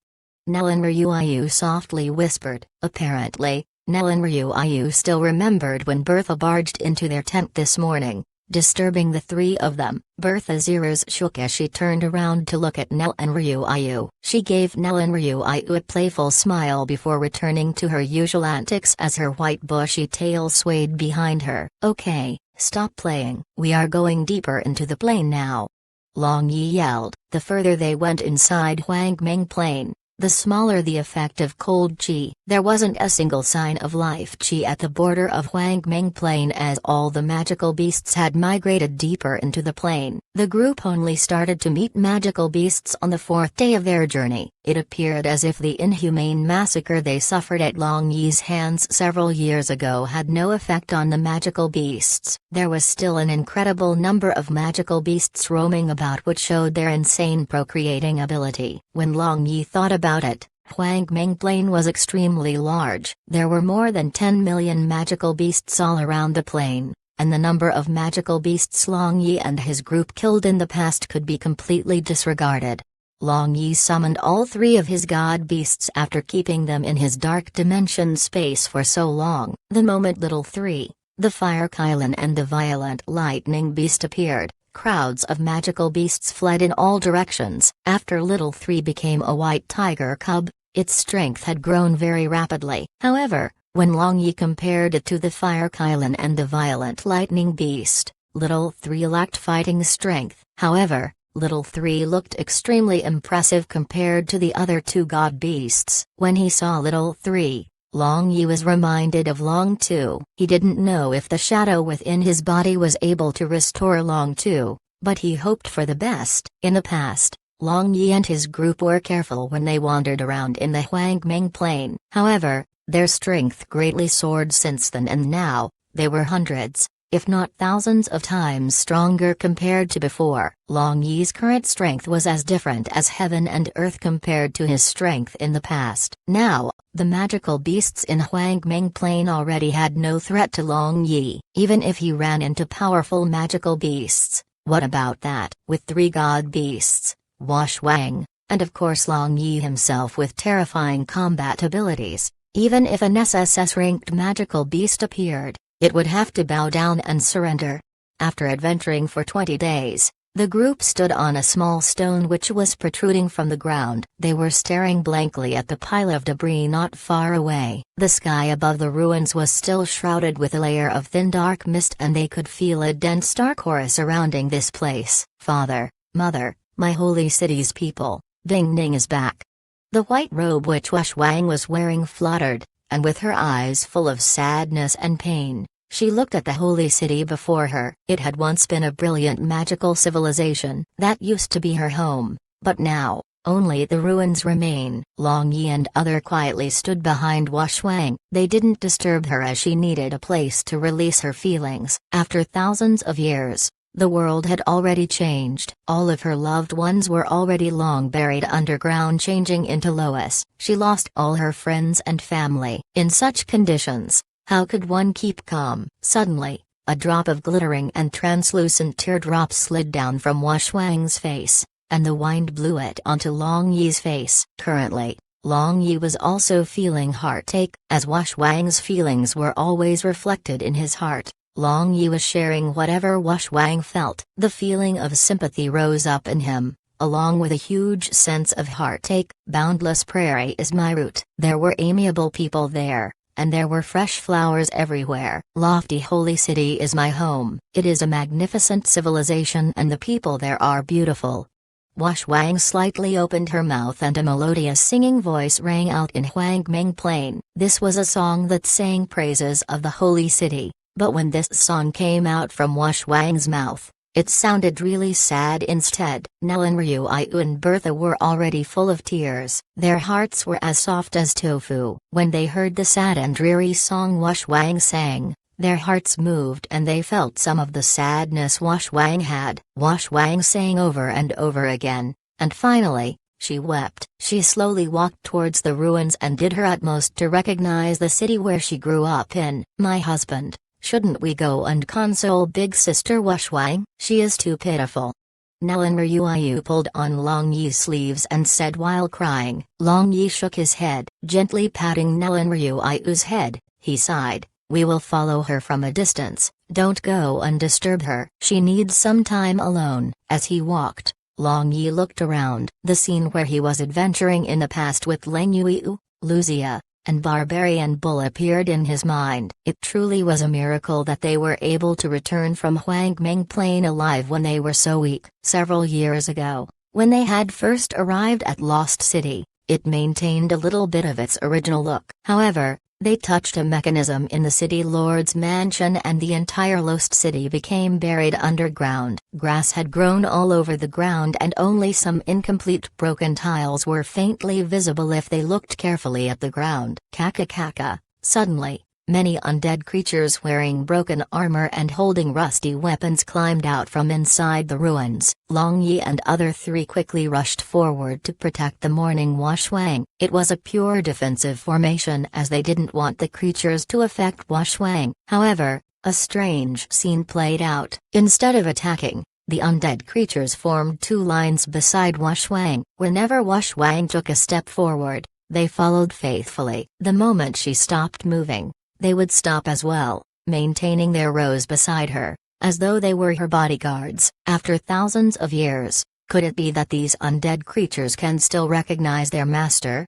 S1: Nellen Ryuayu softly whispered. Apparently, Nellen Ryuayu still remembered when Bertha barged into their tent this morning, disturbing the three of them. Bertha's ears shook as she turned around to look at Nellen Ryuayu. She gave Nellen Ryuayu a playful smile before returning to her usual antics as her white bushy tail swayed behind her. "Okay, stop playing. We are going deeper into the plain now," Long Yi yelled. The further they went inside Huangming Plain, the smaller the effect of cold chi. There wasn't a single sign of life chi at the border of Huangming Plain as all the magical beasts had migrated deeper into the plain. The group only started to meet magical beasts on the fourth day of their journey. It appeared as if the inhumane massacre they suffered at Long Yi's hands several years ago had no effect on the magical beasts. There was still an incredible number of magical beasts roaming about which showed their insane procreating ability. When Long Yi thought about it, Huangming Plain was extremely large. There were more than 10 million magical beasts all around the plain, and the number of magical beasts Long Yi and his group killed in the past could be completely disregarded. Long Yi summoned all three of his god beasts after keeping them in his dark dimension space for so long. The moment Little Three, the Fire Kylan and the Violent Lightning Beast appeared, crowds of magical beasts fled in all directions. After Little Three became a white tiger cub, its strength had grown very rapidly. However, when Long Yi compared it to the Fire Kylan and the Violent Lightning Beast, Little Three lacked fighting strength. However, Little Three looked extremely impressive compared to the other two god beasts. When he saw Little Three, Long Yi was reminded of Long Two. He didn't know if the shadow within his body was able to restore Long Two, but he hoped for the best. In the past, Long Yi and his group were careful when they wandered around in the Huangming Plain. However, their strength greatly soared since then and now, they were hundreds, if not thousands of times stronger compared to before. Long Yi's current strength was as different as heaven and earth compared to his strength in the past. Now, the magical beasts in Huangming Plain already had no threat to Long Yi. Even if he ran into powerful magical beasts, what about that? With three god beasts, Wang, and of course Long Yi himself with terrifying combat abilities, even if an SSS-ranked magical beast appeared, it would have to bow down and surrender. After adventuring for 20 days, the group stood on a small stone which was protruding from the ground. They were staring blankly at the pile of debris not far away. The sky above the ruins was still shrouded with a layer of thin dark mist and they could feel a dense dark aura surrounding this place. "Father, Mother, my holy city's people, Ding Ning is back." The white robe which Wang was wearing fluttered, and with her eyes full of sadness and pain, she looked at the holy city before her. It had once been a brilliant magical civilization that used to be her home, but now, only the ruins remain. Long Yi and other quietly stood behind Wang. They didn't disturb her as she needed a place to release her feelings. After thousands of years, the world had already changed. All of her loved ones were already long buried underground, changing into Lois. She lost all her friends and family. In such conditions, how could one keep calm? Suddenly, a drop of glittering and translucent teardrops slid down from Wang's face, and the wind blew it onto Long Yi's face. Currently, Long Yi was also feeling heartache, as Wang's feelings were always reflected in his heart. Long Yi was sharing whatever Wang felt. The feeling of sympathy rose up in him, along with a huge sense of heartache. Boundless prairie is my root. There were amiable people there, and there were fresh flowers everywhere. Lofty holy city is my home. It is a magnificent civilization and the people there are beautiful. Wang slightly opened her mouth and a melodious singing voice rang out in Huangming Plain. This was a song that sang praises of the holy city. But when this song came out from Wang's mouth, it sounded really sad instead. Nell and Ryu and Bertha were already full of tears. Their hearts were as soft as tofu. When they heard the sad and dreary song Wang sang, their hearts moved and they felt some of the sadness Wang had. Wang sang over and over again, and finally, she wept. She slowly walked towards the ruins and did her utmost to recognize the city where she grew up in. My husband. Shouldn't we go and console big sister Wang? She is too pitiful. Nell and Ryu pulled on Long Yi's sleeves and said while crying. Long Yi shook his head, gently patting Nell and Ryu's head. He sighed, "We will follow her from a distance, don't go and disturb her. She needs some time alone." As he walked, Long Yi looked around. The scene where he was adventuring in the past with Leng Yu, Lucia, and Barbarian Bull appeared in his mind. It truly was a miracle that they were able to return from Huangming Plain alive when they were so weak. Several years ago, when they had first arrived at Lost City, it maintained a little bit of its original look. However, they touched a mechanism in the city lord's mansion and the entire Lost City became buried underground. Grass had grown all over the ground and only some incomplete broken tiles were faintly visible if they looked carefully at the ground. Kaka. Suddenly, many undead creatures wearing broken armor and holding rusty weapons climbed out from inside the ruins. Long Yi and other three quickly rushed forward to protect the mourning Wang. It was a pure defensive formation as they didn't want the creatures to affect Wang. However, a strange scene played out. Instead of attacking, the undead creatures formed two lines beside Wang. Whenever Wang took a step forward, they followed faithfully. The moment she stopped moving, they would stop as well, maintaining their rows beside her, as though they were her bodyguards. After thousands of years, could it be that these undead creatures can still recognize their master?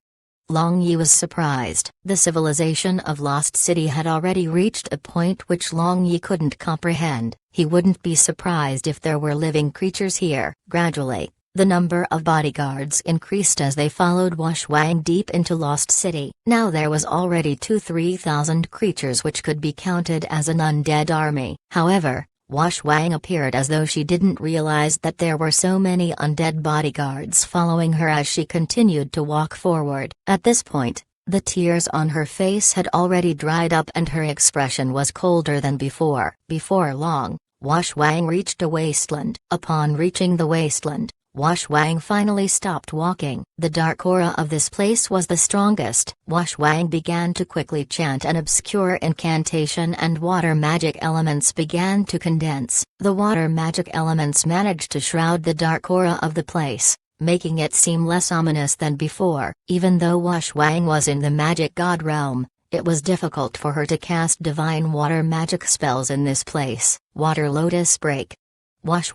S1: Long Yi was surprised. The civilization of Lost City had already reached a point which Long Yi couldn't comprehend. He wouldn't be surprised if there were living creatures here. Gradually, the number of bodyguards increased as they followed Wang deep into Lost City. Now there was already 2,000–3,000 creatures which could be counted as an undead army. However, Wang appeared as though she didn't realize that there were so many undead bodyguards following her as she continued to walk forward. At this point, the tears on her face had already dried up and her expression was colder than before. Before long, Wang reached a wasteland. Upon reaching the wasteland, Wang finally stopped walking. The dark aura of this place was the strongest. Wang began to quickly chant an obscure incantation and water magic elements began to condense. The water magic elements managed to shroud the dark aura of the place, making it seem less ominous than before. Even though Wang was in the magic god realm, it was difficult for her to cast divine water magic spells in this place. Water lotus break.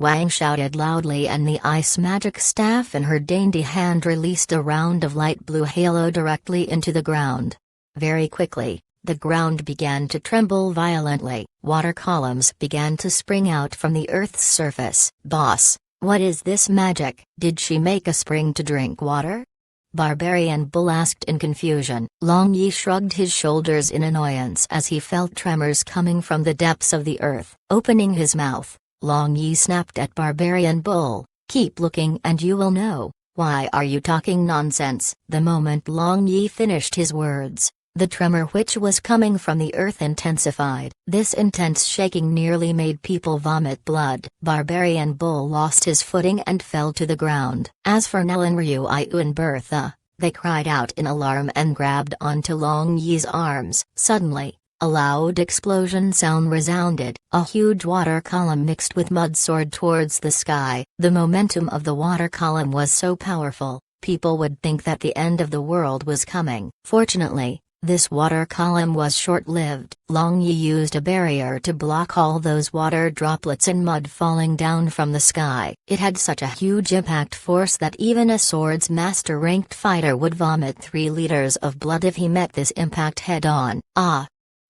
S1: Wang shouted loudly and the ice magic staff in her dainty hand released a round of light blue halo directly into the ground. Very quickly, the ground began to tremble violently. Water columns began to spring out from the earth's surface. "Boss, what is this magic? Did she make a spring to drink water?" Barbarian Bull asked in confusion. Long Yi shrugged his shoulders in annoyance as he felt tremors coming from the depths of the earth. Opening his mouth, Long Yi snapped at Barbarian Bull, "Keep looking and you will know. Why are you talking nonsense?" The moment Long Yi finished his words, the tremor which was coming from the earth intensified. This intense shaking nearly made people vomit blood. Barbarian Bull lost his footing and fell to the ground. As for Nell and Ryu and Bertha, they cried out in alarm and grabbed onto Long Yi's arms. Suddenly, a loud explosion sound resounded. A huge water column mixed with mud soared towards the sky. The momentum of the water column was so powerful, people would think that the end of the world was coming. Fortunately, this water column was short-lived. Long Yi used a barrier to block all those water droplets and mud falling down from the sky. It had such a huge impact force that even a swords master ranked fighter would vomit 3 liters of blood if he met this impact head-on. "Ah!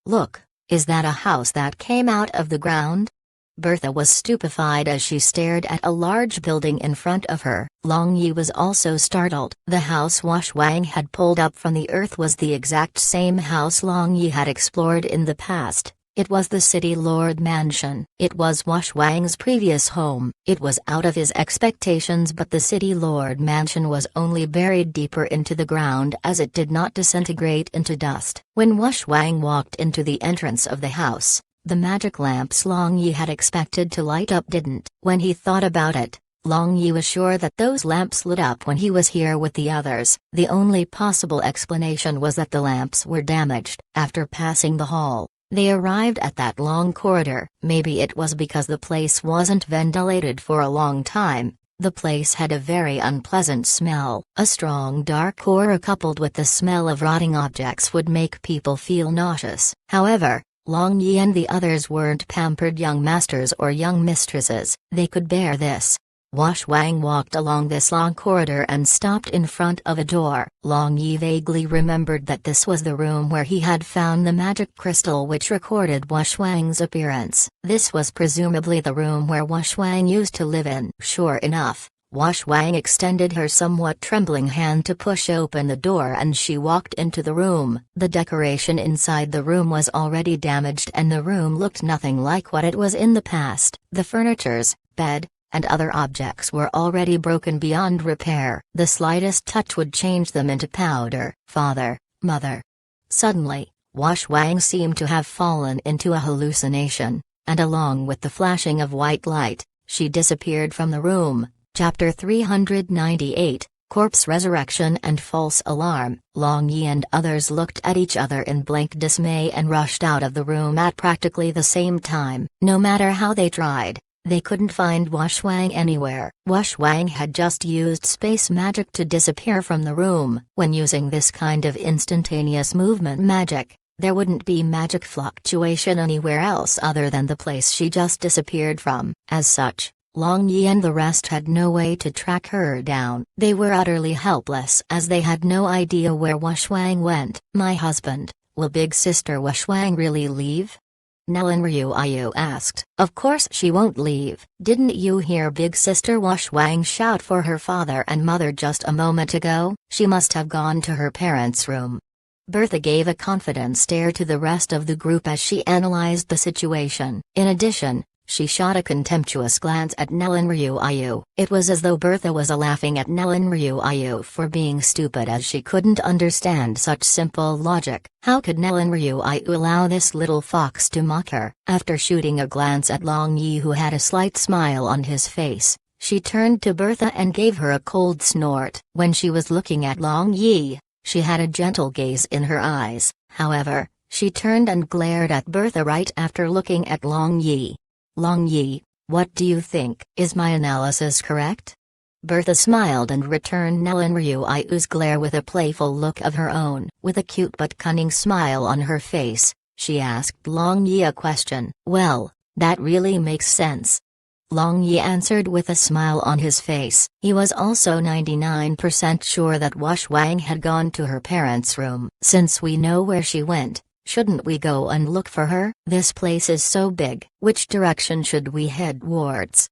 S1: Look, is that a house that came out of the ground?" Bertha was stupefied as she stared at a large building in front of her. Long Yi was also startled. The house Wang had pulled up from the earth was the exact same house Long Yi had explored in the past. It was the city lord mansion. It was Wash Wang's previous home. It was out of his expectations, but the city lord mansion was only buried deeper into the ground as it did not disintegrate into dust. When Wash Wang walked into the entrance of the house, the magic lamps Long Yi had expected to light up didn't. When he thought about it, Long Yi was sure that those lamps lit up when he was here with the others. The only possible explanation was that the lamps were damaged. After passing the hall, they arrived at that long corridor. Maybe it was because the place wasn't ventilated for a long time. The place had a very unpleasant smell. A strong dark aura coupled with the smell of rotting objects would make people feel nauseous. However, Long Yi and the others weren't pampered young masters or young mistresses. They could bear this. Wash Wang walked along this long corridor and stopped in front of a door. Long Yi vaguely remembered that this was the room where he had found the magic crystal which recorded Wash Wang's appearance. This was presumably the room where Wash Wang used to live in. Sure enough, Wash Wang extended her somewhat trembling hand to push open the door and she walked into the room. The decoration inside the room was already damaged and the room looked nothing like what it was in the past. The furnitures, bed, and other objects were already broken beyond repair. The slightest touch would change them into powder. Father, mother. Suddenly, Wash Wang seemed to have fallen into a hallucination, and along with the flashing of white light, she disappeared from the room. Chapter 398, Corpse Resurrection and False Alarm. Long Yi and others looked at each other in blank dismay and rushed out of the room at practically the same time. No matter how they tried, they couldn't find Wash Wang anywhere. Wash Wang had just used space magic to disappear from the room. When using this kind of instantaneous movement magic, there wouldn't be magic fluctuation anywhere else other than the place she just disappeared from. As such, Long Yi and the rest had no way to track her down. They were utterly helpless as they had no idea where Wash Wang went. My husband, will big sister Wash Wang really leave? Nellen Ryuayu asked. Of course she won't leave. Didn't you hear big sister Wash Wang shout for her father and mother just a moment ago? She must have gone to her parents' room. Bertha gave a confident stare to the rest of the group as she analyzed the situation. In addition, she shot a contemptuous glance at Nellen Ryuayu. It was as though Bertha was laughing at Nellen Ryuayu for being stupid as she couldn't understand such simple logic. How could Nellen Ryuayu allow this little fox to mock her? After shooting a glance at Long Yi who had a slight smile on his face, she turned to Bertha and gave her a cold snort. When she was looking at Long Yi, she had a gentle gaze in her eyes. However, she turned and glared at Bertha right after looking at Long Yi. Long Yi, what do you think? Is my analysis correct? Bertha smiled and returned Nellen Ryuayu's glare with a playful look of her own. With a cute but cunning smile on her face, she asked Long Yi a question. Well, that really makes sense. Long Yi answered with a smile on his face. He was also 99% sure that Wash Wang had gone to her parents' room. Since we know where she went, shouldn't we go and look for her? This place is so big. Which direction should we head towards?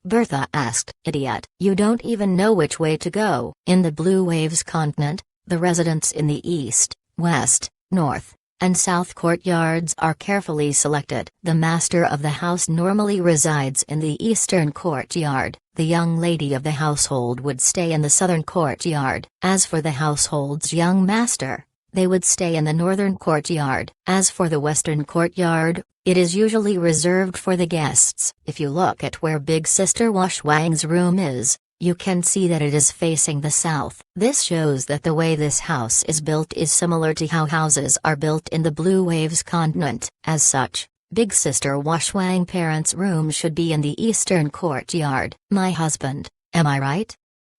S1: Bertha asked. Idiot, you don't even know which way to go. In the Blue Waves continent, the residents in the east, west, north, and south courtyards are carefully selected. The master of the house normally resides in the eastern courtyard. The young lady of the household would stay in the southern courtyard. As for the household's young master, they would stay in the northern courtyard. As for the western courtyard, it is usually reserved for the guests. If you look at where Big Sister Wash Wang's room is, you can see that it is facing the south. This shows that the way this house is built is similar to how houses are built in the Blue Waves continent. As such, Big Sister Wash Wang parents' room should be in the eastern courtyard. My husband, am I right?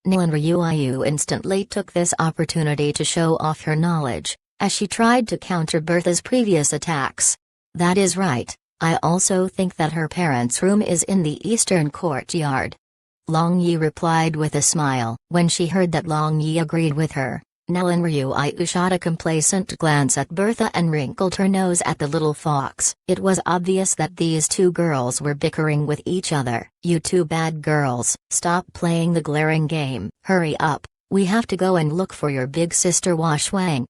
S1: Nellen Ryuayu instantly took this opportunity to show off her knowledge, as she tried to counter Bertha's previous attacks. That is right, I also think that her parents' room is in the eastern courtyard. Long Yi replied with a smile. When she heard that Long Yi agreed with her, Nellen Ryuayu shot a complacent glance at Bertha and wrinkled her nose at the little fox. It was obvious that these two girls were bickering with each other. You two bad girls, stop playing the glaring game. Hurry up, we have to go and look for your big sister Wash Wang.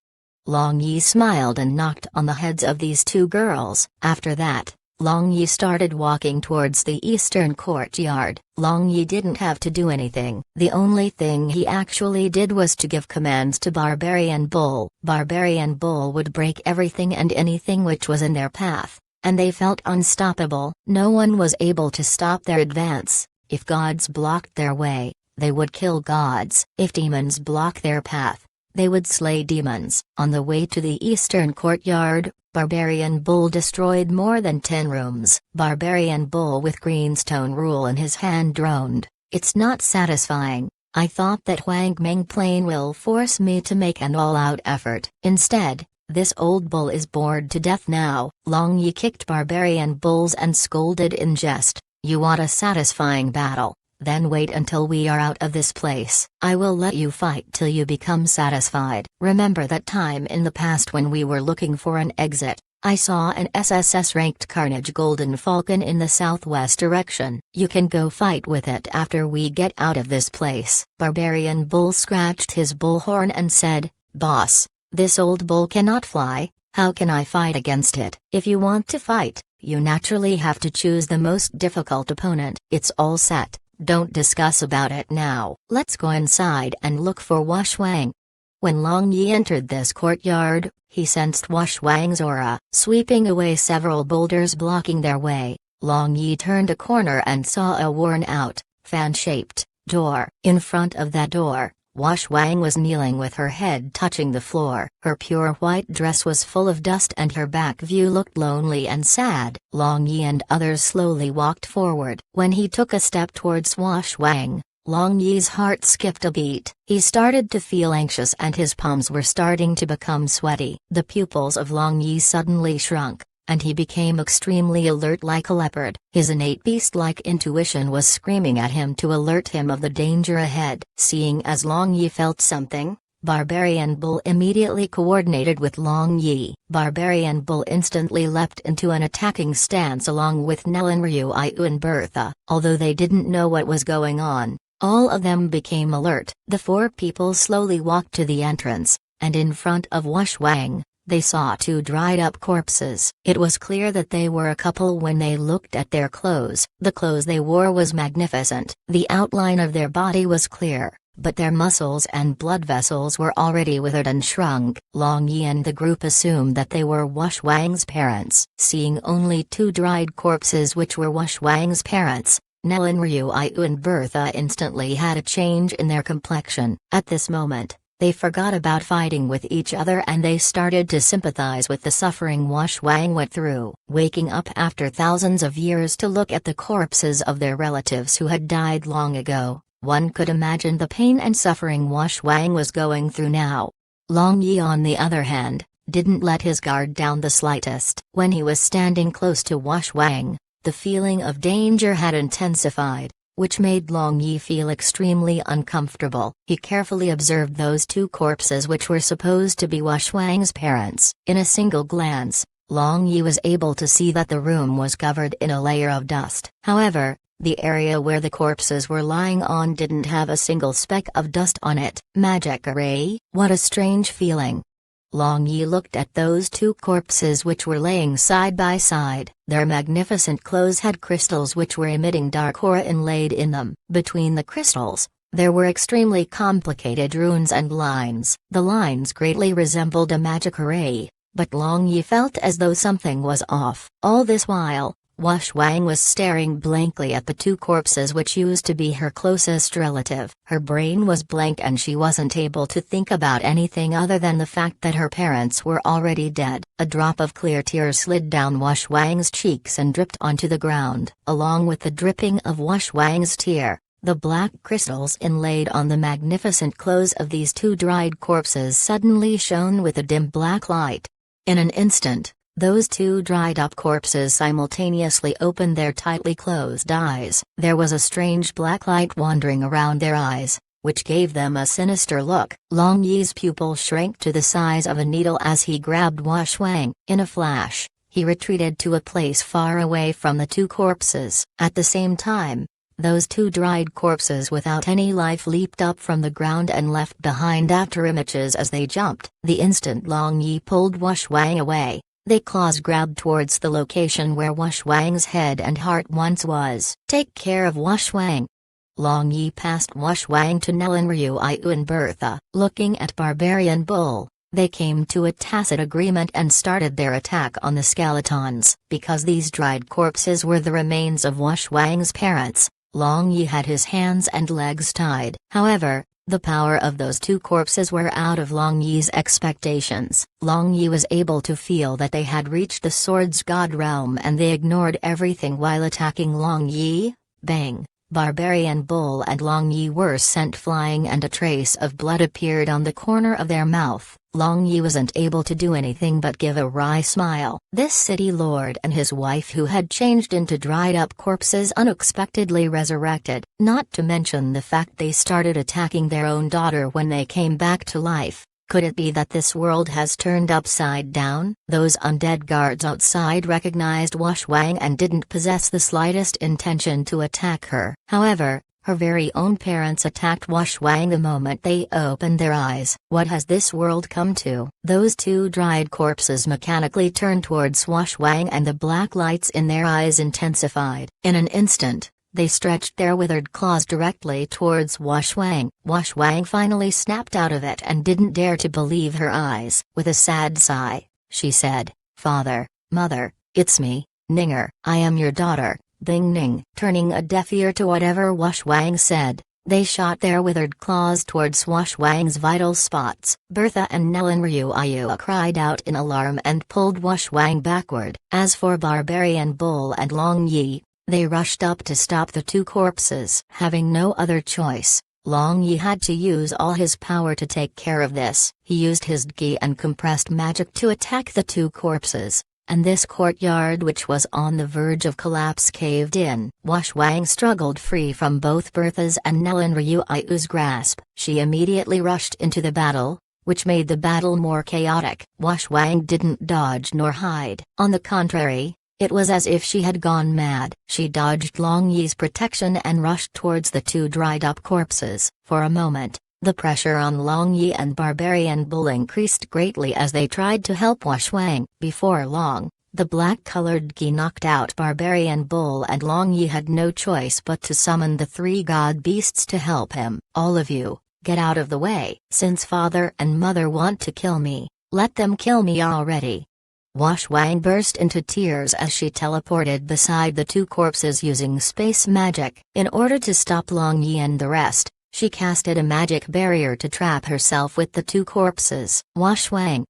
S1: Long Yi smiled and knocked on the heads of these two girls. After that, Long Yi started walking towards the eastern courtyard. Long Yi didn't have to do anything. The only thing he actually did was to give commands to Barbarian Bull. Barbarian Bull would break everything and anything which was in their path, and they felt unstoppable. No one was able to stop their advance. If gods blocked their way, they would kill gods. If demons blocked their path, they would slay demons. On the way to the eastern courtyard, Barbarian Bull destroyed more than 10 rooms. Barbarian Bull with greenstone rule in his hand droned. It's not satisfying. I thought that Wang Meng Plain will force me to make an all-out effort. Instead, this old bull is bored to death now. Long Yi kicked Barbarian Bulls and scolded in jest. You want a satisfying battle? Then wait until we are out of this place. I will let you fight till you become satisfied. Remember that time in the past when we were looking for an exit? I saw an SSS-ranked Carnage Golden Falcon in the southwest direction. You can go fight with it after we get out of this place. Barbarian Bull scratched his bullhorn and said, Boss, this old bull cannot fly. How can I fight against it? If you want to fight, you naturally have to choose the most difficult opponent. It's all set. Don't discuss about it now. Let's go inside and look for Wash Wang. When Long Yi entered this courtyard, he sensed Wash Wang's aura. Sweeping away several boulders blocking their way, Long Yi turned a corner and saw a worn-out, fan-shaped door. In front of that door, Wash Wang was kneeling with her head touching the floor. Her pure white dress was full of dust and her back view looked lonely and sad. Long Yi and others slowly walked forward. When he took a step towards Wash Wang, Long Yi's heart skipped a beat. He started to feel anxious and his palms were starting to become sweaty. The pupils of Long Yi suddenly shrunk, and he became extremely alert like a leopard. His innate beast-like intuition was screaming at him to alert him of the danger ahead. Seeing as Long Yi felt something, Barbarian Bull immediately coordinated with Long Yi. Barbarian Bull instantly leapt into an attacking stance along with Nellen, Ryu, Iu and Bertha. Although they didn't know what was going on, all of them became alert. The 4 people slowly walked to the entrance, and in front of Wash Wang, they saw 2 dried-up corpses. It was clear that they were a couple when they looked at their clothes. The clothes they wore was magnificent. The outline of their body was clear, but their muscles and blood vessels were already withered and shrunk. Long Yi and the group assumed that they were Wash Wang's parents. Seeing only 2 dried corpses which were Wash Wang's parents, Nellen, Ryu, Iu and Bertha instantly had a change in their complexion. At this moment, they forgot about fighting with each other and they started to sympathize with the suffering Wash Wang went through. Waking up after thousands of years to look at the corpses of their relatives who had died long ago, one could imagine the pain and suffering Wash Wang was going through now. Long Yi, on the other hand, didn't let his guard down the slightest. When he was standing close to Wash Wang, the feeling of danger had intensified, which made Long Yi feel extremely uncomfortable. He carefully observed those 2 corpses which were supposed to be Wash Wang's parents. In a single glance, Long Yi was able to see that the room was covered in a layer of dust. However, the area where the corpses were lying on didn't have a single speck of dust on it. Magic array? What a strange feeling. Long Yi looked at those 2 corpses which were laying side by side. Their magnificent clothes had crystals which were emitting dark aura inlaid in them. Between the crystals, there were extremely complicated runes and lines. The lines greatly resembled a magic array, but Long Yi felt as though something was off. All this while, Wash Wang was staring blankly at the 2 corpses which used to be her closest relative. Her brain was blank and she wasn't able to think about anything other than the fact that her parents were already dead. A drop of clear tears slid down Wash Wang's cheeks and dripped onto the ground. Along with the dripping of Wash Wang's tear, the black crystals inlaid on the magnificent clothes of these 2 dried corpses suddenly shone with a dim black light. In an instant, those 2 dried-up corpses simultaneously opened their tightly closed eyes. There was a strange black light wandering around their eyes, which gave them a sinister look. Long Yi's pupil shrank to the size of a needle as he grabbed Wash Wang. In a flash, he retreated to a place far away from the 2 corpses. At the same time, Those two dried corpses without any life leaped up from the ground and left behind afterimages as they jumped. The instant Long Yi pulled Wash Wang away, they claws grabbed towards the location where Wash Wang's head and heart once was. Take care of Wash Wang. Long Yi passed Wash Wang to Nellen Ryu and Bertha. Looking at Barbarian Bull, they came to a tacit agreement and started their attack on the skeletons. Because these dried corpses were the remains of Wash Wang's parents, Long Yi had his hands and legs tied. However, the power of those two corpses were out of Long Yi's expectations. Long Yi was able to feel that they had reached the sword's god realm and they ignored everything while attacking Long Yi. Bang! Barbarian Bull and Long Yi were sent flying and a trace of blood appeared on the corner of their mouth. Long Yi wasn't able to do anything but give a wry smile. This city lord and his wife who had changed into dried-up corpses unexpectedly resurrected, not to mention the fact they started attacking their own daughter when they came back to life. Could it be that this world has turned upside down? Those undead guards outside recognized Wash Wang and didn't possess the slightest intention to attack her. However, her very own parents attacked Wash Wang the moment they opened their eyes. What has this world come to? Those two dried corpses mechanically turned towards Wash Wang and the black lights in their eyes intensified. In an instant, they stretched their withered claws directly towards Wash Wang. Wash Wang finally snapped out of it and didn't dare to believe her eyes. With a sad sigh, she said, "Father, Mother, it's me, Ninger. I am your daughter, Bing Ning." Turning a deaf ear to whatever Wash Wang said, they shot their withered claws towards Wash Wang's vital spots. Bertha and Nellen Ryu cried out in alarm and pulled Wash Wang backward. As for Barbarian Bull and Long Yi, they rushed up to stop the two corpses. Having no other choice, Long Yi had to use all his power to take care of this. He used his Gi and compressed magic to attack the two corpses, and this courtyard which was on the verge of collapse caved in. Wash Wang struggled free from both Bertha's and Nellen Ryu's grasp. She immediately rushed into the battle, which made the battle more chaotic. Wash Wang didn't dodge nor hide. On the contrary, it was as if she had gone mad. She dodged Long Yi's protection and rushed towards the two dried-up corpses. For a moment, the pressure on Long Yi and Barbarian Bull increased greatly as they tried to help Wash Wang. Before long, the black-colored Gi knocked out Barbarian Bull and Long Yi had no choice but to summon the three god beasts to help him. "All of you, get out of the way. Since father and mother want to kill me, let them kill me already." Wash Wang burst into tears as she teleported beside the two corpses using space magic. In order to stop Long Yi and the rest, she casted a magic barrier to trap herself with the two corpses. "Wash Wang!"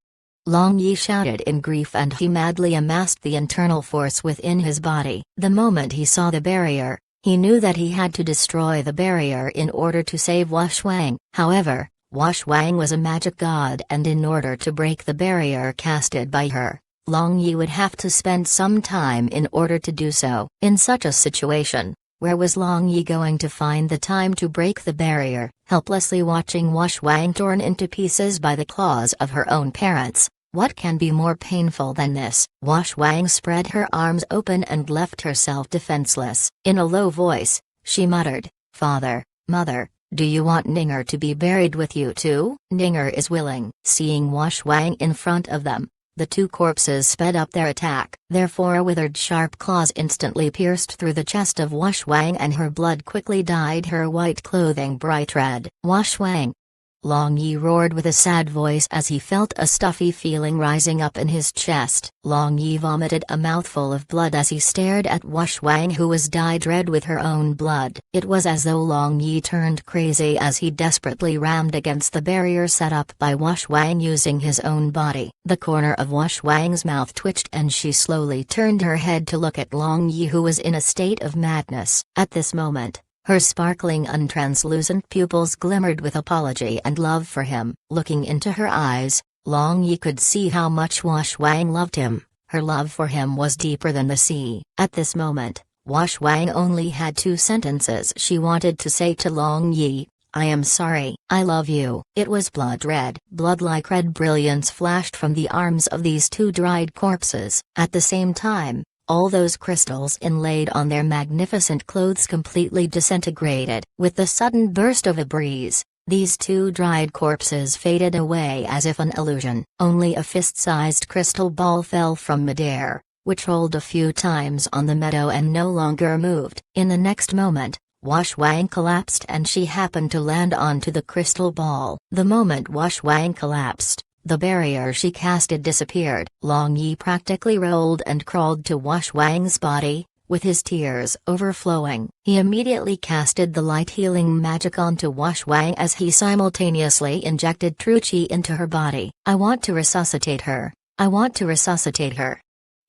S1: Long Yi shouted in grief and he madly amassed the internal force within his body. The moment he saw the barrier, he knew that he had to destroy the barrier in order to save Wash Wang. However, Wash Wang was a magic god and in order to break the barrier casted by her, Long Yi would have to spend some time in order to do so. In such a situation, where was Long Yi going to find the time to break the barrier? Helplessly watching Wash Wang torn into pieces by the claws of her own parents, what can be more painful than this? Wash Wang spread her arms open and left herself defenseless. In a low voice, she muttered, "Father, Mother, do you want Ninger to be buried with you too?" "Ninger is willing." Seeing Wash Wang in front of them, the two corpses sped up their attack. Their four withered sharp claws instantly pierced through the chest of Wash Wang and her blood quickly dyed her white clothing bright red. "Wash Wang!" Long Yi roared with a sad voice as he felt a stuffy feeling rising up in his chest. Long Yi vomited a mouthful of blood as he stared at Wash Wang who was dyed red with her own blood. It was as though Long Yi turned crazy as he desperately rammed against the barrier set up by Wash Wang using his own body. The corner of Wash Wang's mouth twitched and she slowly turned her head to look at Long Yi who was in a state of madness. At this moment, her sparkling untranslucent pupils glimmered with apology and love for him. Looking into her eyes, Long Yi could see how much Wash Wang loved him. Her love for him was deeper than the sea. At this moment, Wash Wang only had two sentences she wanted to say to Long Yi: "I am sorry. I love you." It was blood red. Blood-like red brilliance flashed from the arms of these two dried corpses. At the same time, All those crystals inlaid on their magnificent clothes completely disintegrated. With the sudden burst of a breeze, these two dried corpses faded away as if an illusion. Only a fist-sized crystal ball fell from midair, which rolled a few times on the meadow and no longer moved. In the next moment, Wang collapsed and she happened to land onto the crystal ball. The moment Wang collapsed, the barrier she casted disappeared. Long Yi practically rolled and crawled to Wang's body, with his tears overflowing. He immediately casted the light healing magic onto Wang as he simultaneously injected true qi into her body. I want to resuscitate her. I want to resuscitate her.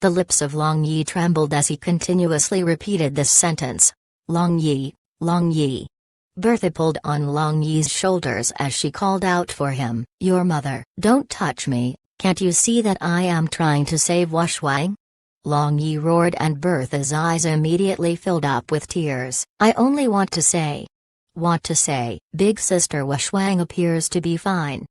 S1: The lips of Long Yi trembled as he continuously repeated this sentence. Long Yi, Long Yi. Bertha pulled on Long Yi's shoulders as she called out for him. Your mother. Don't touch me, can't you see that I am trying to save Wang? Long Yi roared and Bertha's eyes immediately filled up with tears. I only want to say. Big sister Wang appears to be fine.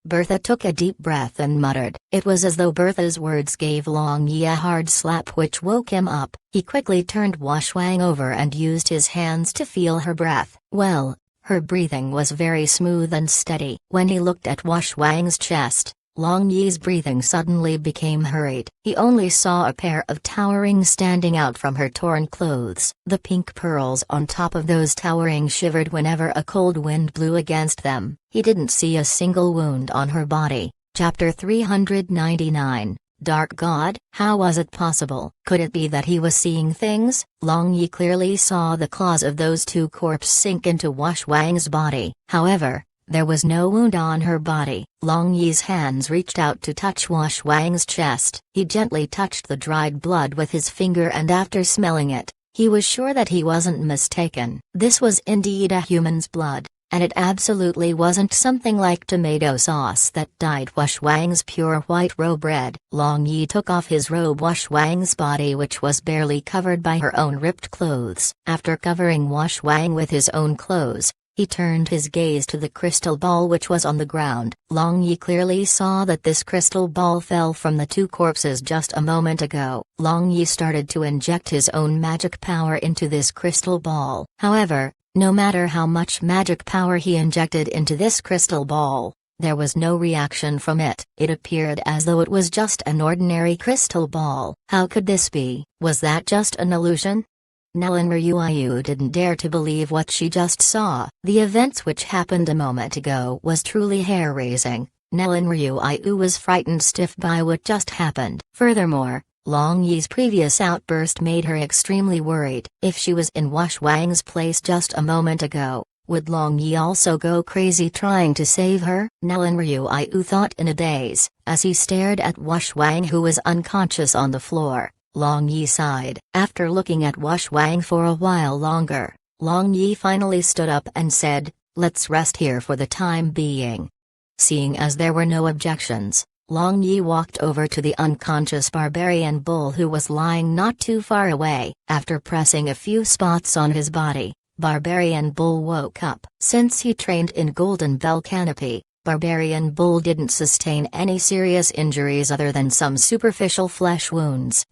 S1: Bertha took a deep breath and muttered. It was as though Bertha's words gave Long Yi a hard slap which woke him up. He quickly turned Wang over and used his hands to feel her breath. Well, her breathing was very smooth and steady. When he looked at Wang's chest, Long Yi's breathing suddenly became hurried. He only saw a pair of towering standing out from her torn clothes. The pink pearls on top of those towering shivered whenever a cold wind blew against them. He didn't see a single wound on her body. Chapter 399, Dark God? How was it possible? Could it be that he was seeing things? Long Yi clearly saw the claws of those two corpses sink into Wang's body. However, there was no wound on her body. Long Yi's hands reached out to touch Wang's chest. He gently touched the dried blood with his finger and after smelling it, he was sure that he wasn't mistaken. This was indeed a human's blood, and it absolutely wasn't something like tomato sauce that dyed Wang's pure white robe red. Long Yi took off his robe Wang's body which was barely covered by her own ripped clothes. After covering Wang with his own clothes, he turned his gaze to the crystal ball which was on the ground. Long Yi clearly saw that this crystal ball fell from the two corpses just a moment ago. Long Yi started to inject his own magic power into this crystal ball. However, no matter how much magic power he injected into this crystal ball, there was no reaction from it. It appeared as though it was just an ordinary crystal ball. How could this be? Was that just an illusion? Nellen Ryuayu didn't dare to believe what she just saw. The events which happened a moment ago was truly hair-raising. Nellen Ryuayu was frightened stiff by what just happened. Furthermore, Long Yi's previous outburst made her extremely worried. If she was in Wang's place just a moment ago, would Long Yi also go crazy trying to save her? Nellen Ryuayu thought in a daze, as he stared at Wang who was unconscious on the floor. Long Yi sighed. After looking at Wang for a while longer, Long Yi finally stood up and said, let's rest here for the time being. Seeing as there were no objections, Long Yi walked over to the unconscious barbarian bull who was lying not too far away. After pressing a few spots on his body, Barbarian Bull woke up. Since he trained in Golden Bell Canopy, Barbarian Bull didn't sustain any serious injuries other than some superficial flesh wounds.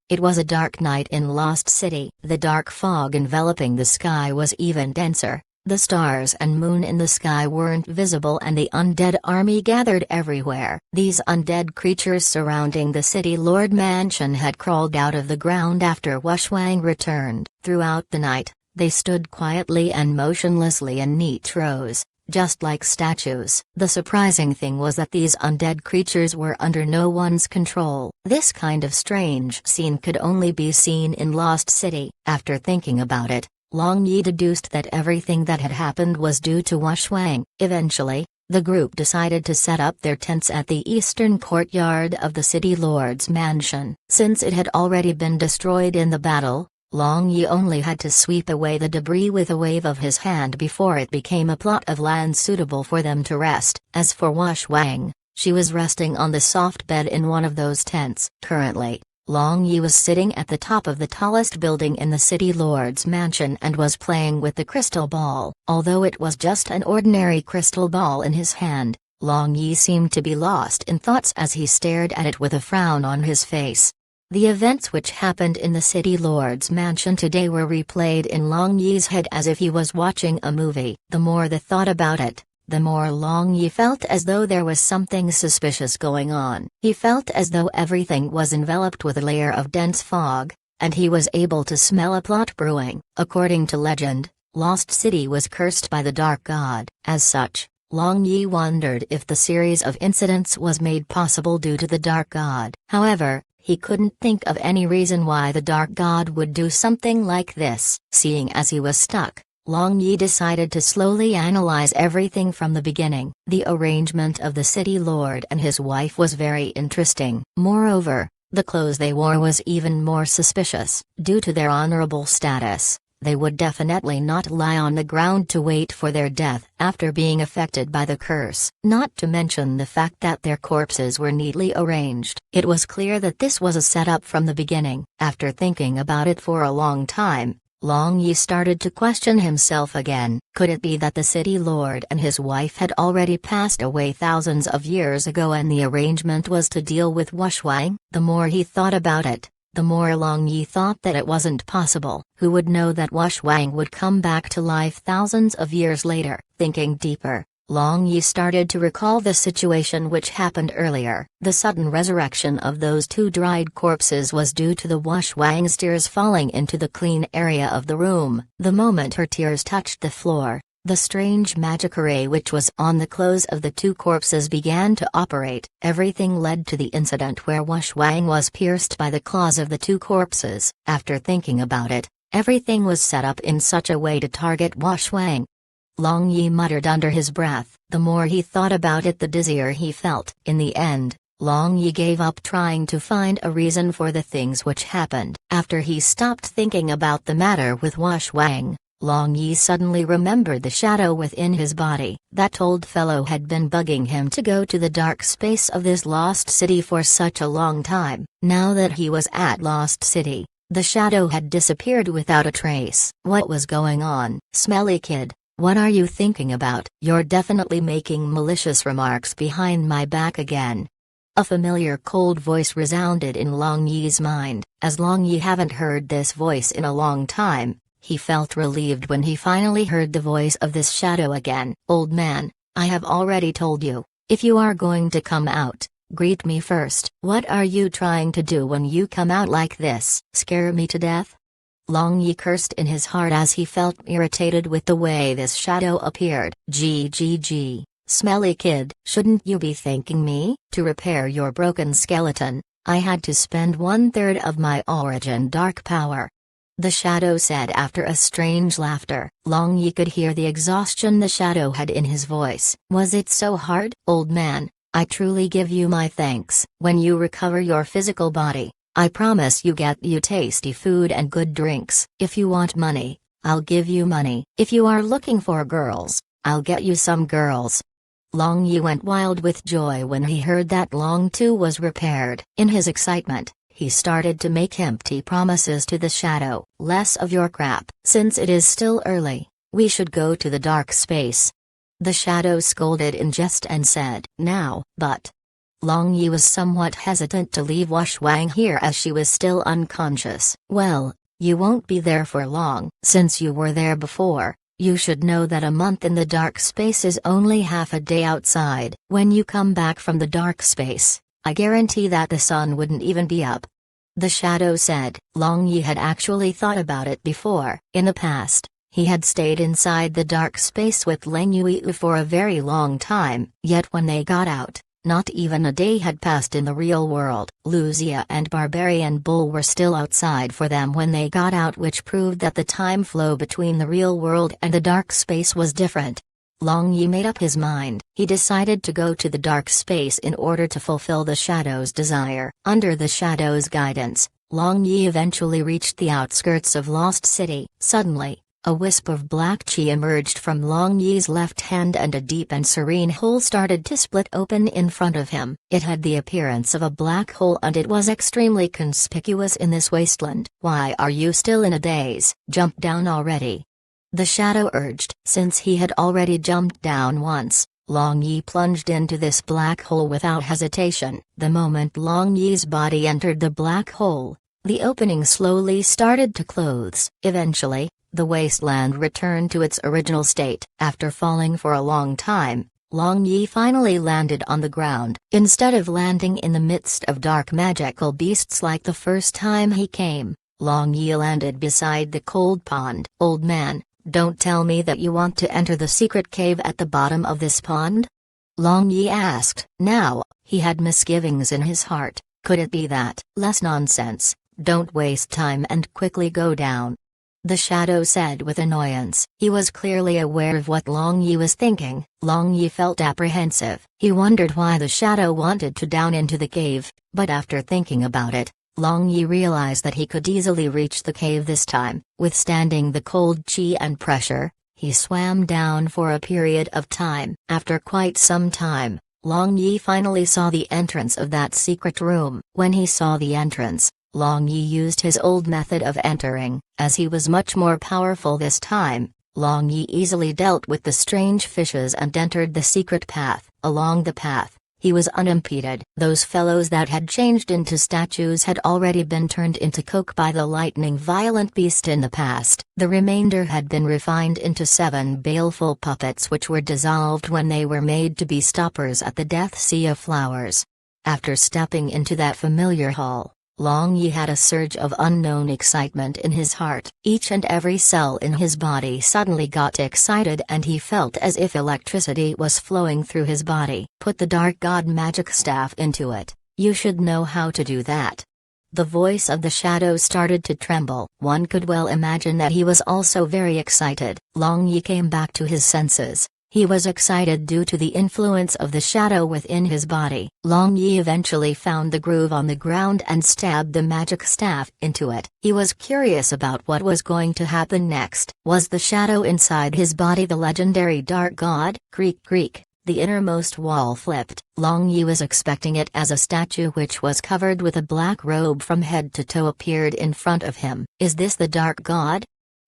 S1: It was a dark night in Lost City. The dark fog enveloping the sky was even denser. The stars and moon in the sky weren't visible and the undead army gathered everywhere. These undead creatures surrounding the city lord mansion had crawled out of the ground after Wang returned. Throughout the night, they stood quietly and motionlessly in neat rows, just like statues. The surprising thing was that these undead creatures were under no one's control. This kind of strange scene could only be seen in Lost City. After thinking about it, Long Yi deduced that everything that had happened was due to Wang. Eventually, the group decided to set up their tents at the eastern courtyard of the city lord's mansion. Since it had already been destroyed in the battle, Long Yi only had to sweep away the debris with a wave of his hand before it became a plot of land suitable for them to rest. As for Wang, she was resting on the soft bed in one of those tents. Currently, Long Yi was sitting at the top of the tallest building in the city lord's mansion and was playing with the crystal ball. Although it was just an ordinary crystal ball in his hand, Long Yi seemed to be lost in thoughts as he stared at it with a frown on his face. The events which happened in the City Lord's mansion today were replayed in Long Yi's head as if he was watching a movie. The more the thought about it, the more Long Yi felt as though there was something suspicious going on. He felt as though everything was enveloped with a layer of dense fog, and he was able to smell a plot brewing. According to legend, Lost City was cursed by the Dark God. As such, Long Yi wondered if the series of incidents was made possible due to the Dark God. However, he couldn't think of any reason why the Dark God would do something like this. Seeing as he was stuck, Long Yi decided to slowly analyze everything from the beginning. The arrangement of the City Lord and his wife was very interesting. Moreover, the clothes they wore was even more suspicious. Due to their honorable status, they would definitely not lie on the ground to wait for their death after being affected by the curse. Not to mention the fact that their corpses were neatly arranged. It was clear that this was a setup from the beginning. After thinking about it for a long time, Long Yi started to question himself again. Could it be that the City Lord and his wife had already passed away thousands of years ago and the arrangement was to deal with Wang? The more he thought about it, the more Long Yi thought that it wasn't possible. Who would know that Wang would come back to life thousands of years later? Thinking deeper, Long Yi started to recall the situation which happened earlier. The sudden resurrection of those two dried corpses was due to the Wang's tears falling into the clean area of the room. The moment her tears touched the floor, the strange magic array which was on the clothes of the two corpses began to operate. Everything led to the incident where Wang was pierced by the claws of the two corpses. After thinking about it, everything was set up in such a way to target Wang. Long Yi muttered under his breath. The more he thought about it, the dizzier he felt. In the end, Long Yi gave up trying to find a reason for the things which happened. After he stopped thinking about the matter with Wang, Long Yi suddenly remembered the shadow within his body. That old fellow had been bugging him to go to the dark space of this lost city for such a long time. Now that he was at Lost City, the shadow had disappeared without a trace. What was going on? Smelly kid, what are you thinking about? You're definitely making malicious remarks behind my back again. A familiar cold voice resounded in Long Yi's mind. As Long Yi haven't heard this voice in a long time, he felt relieved when he finally heard the voice of this shadow again. Old man, I have already told you, if you are going to come out, greet me first. What are you trying to do when you come out like this? Scare me to death? Long Yi cursed in his heart as he felt irritated with the way this shadow appeared. GGG, smelly kid, shouldn't you be thanking me? To repair your broken skeleton, I had to spend 1/3 of my origin dark power. The shadow said after a strange laughter. Long Yi could hear the exhaustion the shadow had in his voice. Was it so hard? Old man, I truly give you my thanks. When you recover your physical body, I promise you get you tasty food and good drinks. If you want money, I'll give you money. If you are looking for girls, I'll get you some girls. Long Yi went wild with joy when he heard that Long too was repaired. In his excitement, he started to make empty promises to the shadow. Less of your crap. Since it is still early, we should go to the dark space. The shadow scolded in jest and said, now, but Long Yi was somewhat hesitant to leave Wang here as she was still unconscious. Well, you won't be there for long. Since you were there before, you should know that a month in the dark space is only half a day outside. When you come back from the dark space, I guarantee that the sun wouldn't even be up. The shadow said. Long Yi had actually thought about it before. In the past, he had stayed inside the dark space with Leng Yue for a very long time. Yet when they got out, not even a day had passed in the real world. Luzia and Barbarian Bull were still outside for them when they got out, which proved that the time flow between the real world and the dark space was different. Long Yi made up his mind. He decided to go to the dark space in order to fulfill the Shadow's desire. Under the Shadow's guidance, Long Yi eventually reached the outskirts of Lost City. Suddenly, a wisp of black chi emerged from Long Yi's left hand and a deep and serene hole started to split open in front of him. It had the appearance of a black hole and it was extremely conspicuous in this wasteland. Why are you still in a daze? Jump down already. The shadow urged. Since he had already jumped down once, Long Yi plunged into this black hole without hesitation. The moment Long Yi's body entered the black hole, the opening slowly started to close. Eventually, the wasteland returned to its original state. After falling for a long time, Long Yi finally landed on the ground. Instead of landing in the midst of dark magical beasts like the first time he came, Long Yi landed beside the cold pond. "Old man, don't tell me that you want to enter the secret cave at the bottom of this pond?" Long Yi asked. Now, he had misgivings in his heart. Could it be that? "Less nonsense, don't waste time and quickly go down," the shadow said with annoyance. He was clearly aware of what Long Yi was thinking. Long Yi felt apprehensive. He wondered why the shadow wanted to down into the cave, but after thinking about it, Long Yi realized that he could easily reach the cave this time. Withstanding the cold chi and pressure, he swam down for a period of time. After quite some time, Long Yi finally saw the entrance of that secret room. When he saw the entrance, Long Yi used his old method of entering. As he was much more powerful this time, Long Yi easily dealt with the strange fishes and entered the secret path. Along the path, he was unimpeded. Those fellows that had changed into statues had already been turned into coke by the lightning violent beast in the past. The remainder had been refined into 7 baleful puppets which were dissolved when they were made to be stoppers at the Death Sea of Flowers. After stepping into that familiar hall, Long Yi had a surge of unknown excitement in his heart. Each and every cell in his body suddenly got excited and he felt as if electricity was flowing through his body. "Put the Dark God magic staff into it, you should know how to do that." The voice of the shadow started to tremble. One could well imagine that he was also very excited. Long Yi came back to his senses. He was excited due to the influence of the shadow within his body. Long Yi eventually found the groove on the ground and stabbed the magic staff into it. He was curious about what was going to happen next. Was the shadow inside his body the legendary Dark God? Creak creak, the innermost wall flipped. Long Yi was expecting it as a statue which was covered with a black robe from head to toe appeared in front of him. "Is this the Dark God?"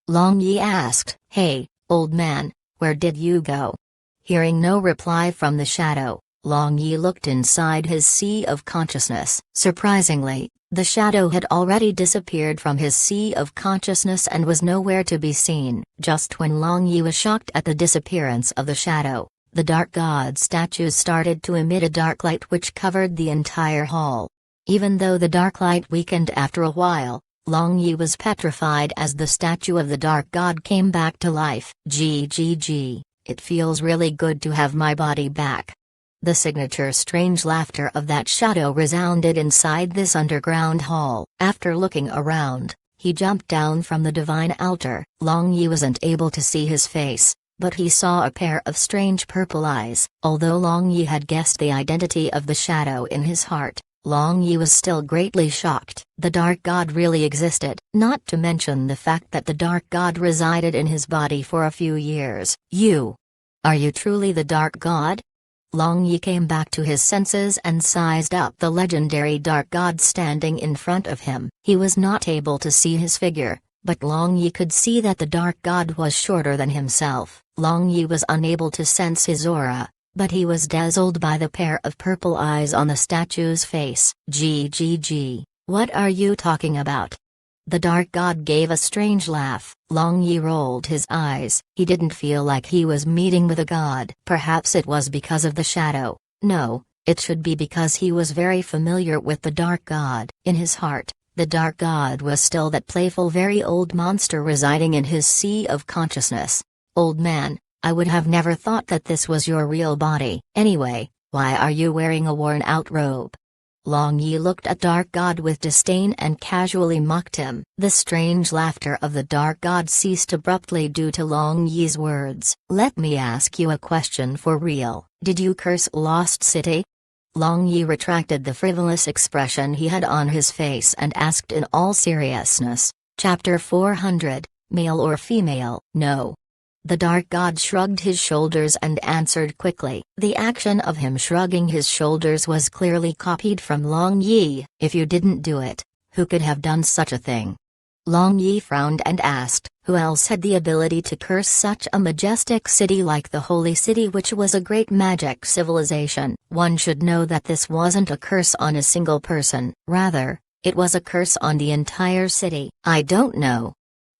S1: Long Yi asked. "Hey, old man, where did you go?" Hearing no reply from the shadow, Long Yi looked inside his sea of consciousness. Surprisingly, the shadow had already disappeared from his sea of consciousness and was nowhere to be seen. Just when Long Yi was shocked at the disappearance of the shadow, the Dark God statues started to emit a dark light which covered the entire hall. Even though the dark light weakened after a while, Long Yi was petrified as the statue of the Dark God came back to life. "Gg. It feels really good to have my body back." The signature strange laughter of that shadow resounded inside this underground hall. After looking around, he jumped down from the divine altar. Long Yi wasn't able to see his face, but he saw a pair of strange purple eyes. Although Long Yi had guessed the identity of the shadow in his heart, Long Yi was still greatly shocked. The Dark God really existed, not to mention the fact that the Dark God resided in his body for a few years. Are you truly the Dark God?" Long Yi came back to his senses and sized up the legendary Dark God standing in front of him. He was not able to see his figure, but Long Yi could see that the Dark God was shorter than himself. Long Yi was unable to sense his aura, but he was dazzled by the pair of purple eyes on the statue's face. "Gg. What are you talking about?" The Dark God gave a strange laugh. Long Yi rolled his eyes. He didn't feel like he was meeting with a god. Perhaps it was because of the shadow. No, it should be because he was very familiar with the Dark God. In his heart, the Dark God was still that playful very old monster residing in his sea of consciousness. "Old man, I would have never thought that this was your real body. Anyway, why are you wearing a worn-out robe?" Long Yi looked at Dark God with disdain and casually mocked him. The strange laughter of the Dark God ceased abruptly due to Long Yi's words. "Let me ask you a question for real. Did you curse Lost City?" Long Yi retracted the frivolous expression he had on his face and asked in all seriousness. Chapter 400, Male or Female? "No." The Dark God shrugged his shoulders and answered quickly. The action of him shrugging his shoulders was clearly copied from Long Yi. "If you didn't do it, who could have done such a thing?" Long Yi frowned and asked, who else had the ability to curse such a majestic city like the Holy City, which was a great magic civilization? One should know that this wasn't a curse on a single person, rather, it was a curse on the entire city. I don't know.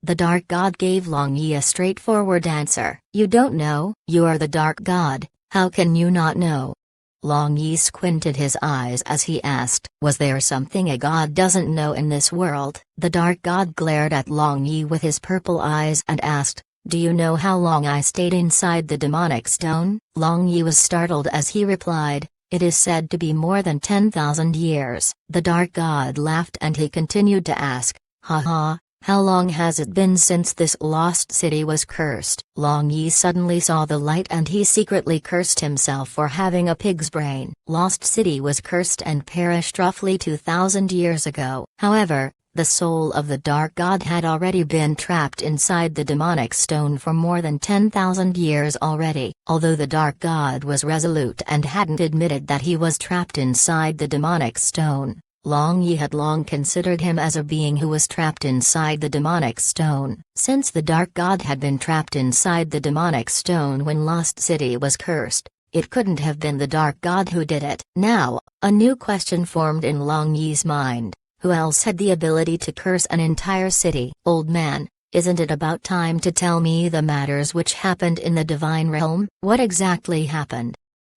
S1: The Dark God gave Long Yi a straightforward answer. You don't know? You are the Dark God, how can you not know? Long Yi squinted his eyes as he asked, was there something a god doesn't know in this world? The Dark God glared at Long Yi with his purple eyes and asked, do you know how long I stayed inside the demonic stone? Long Yi was startled as he replied, it is said to be more than 10,000 years. The Dark God laughed and he continued to ask, haha, how long has it been since this lost city was cursed? Long Yi suddenly saw the light and he secretly cursed himself for having a pig's brain. Lost city was cursed and perished roughly 2,000 years ago. However, the soul of the Dark God had already been trapped inside the demonic stone for more than 10,000 years already. Although the Dark God was resolute and hadn't admitted that he was trapped inside the demonic stone, Long Yi had long considered him as a being who was trapped inside the demonic stone. Since the Dark God had been trapped inside the demonic stone when Lost City was cursed, it couldn't have been the Dark God who did it. Now, a new question formed in Long Yi's mind. Who else had the ability to curse an entire city? Old man, isn't it about time to tell me the matters which happened in the divine realm? What exactly happened?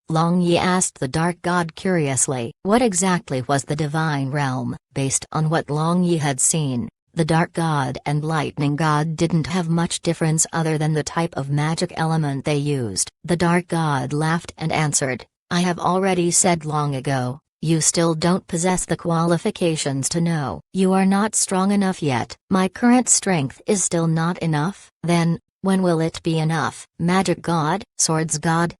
S1: Long Yi asked the Dark God curiously. What exactly was the divine realm? Based on what Long Yi had seen, the Dark God and Lightning God didn't have much difference other than the type of magic element they used. The Dark God laughed and answered, I have already said long ago, you still don't possess the qualifications to know. You are not strong enough yet. My current strength is still not enough. Then, when will it be enough? Magic God? Swords God?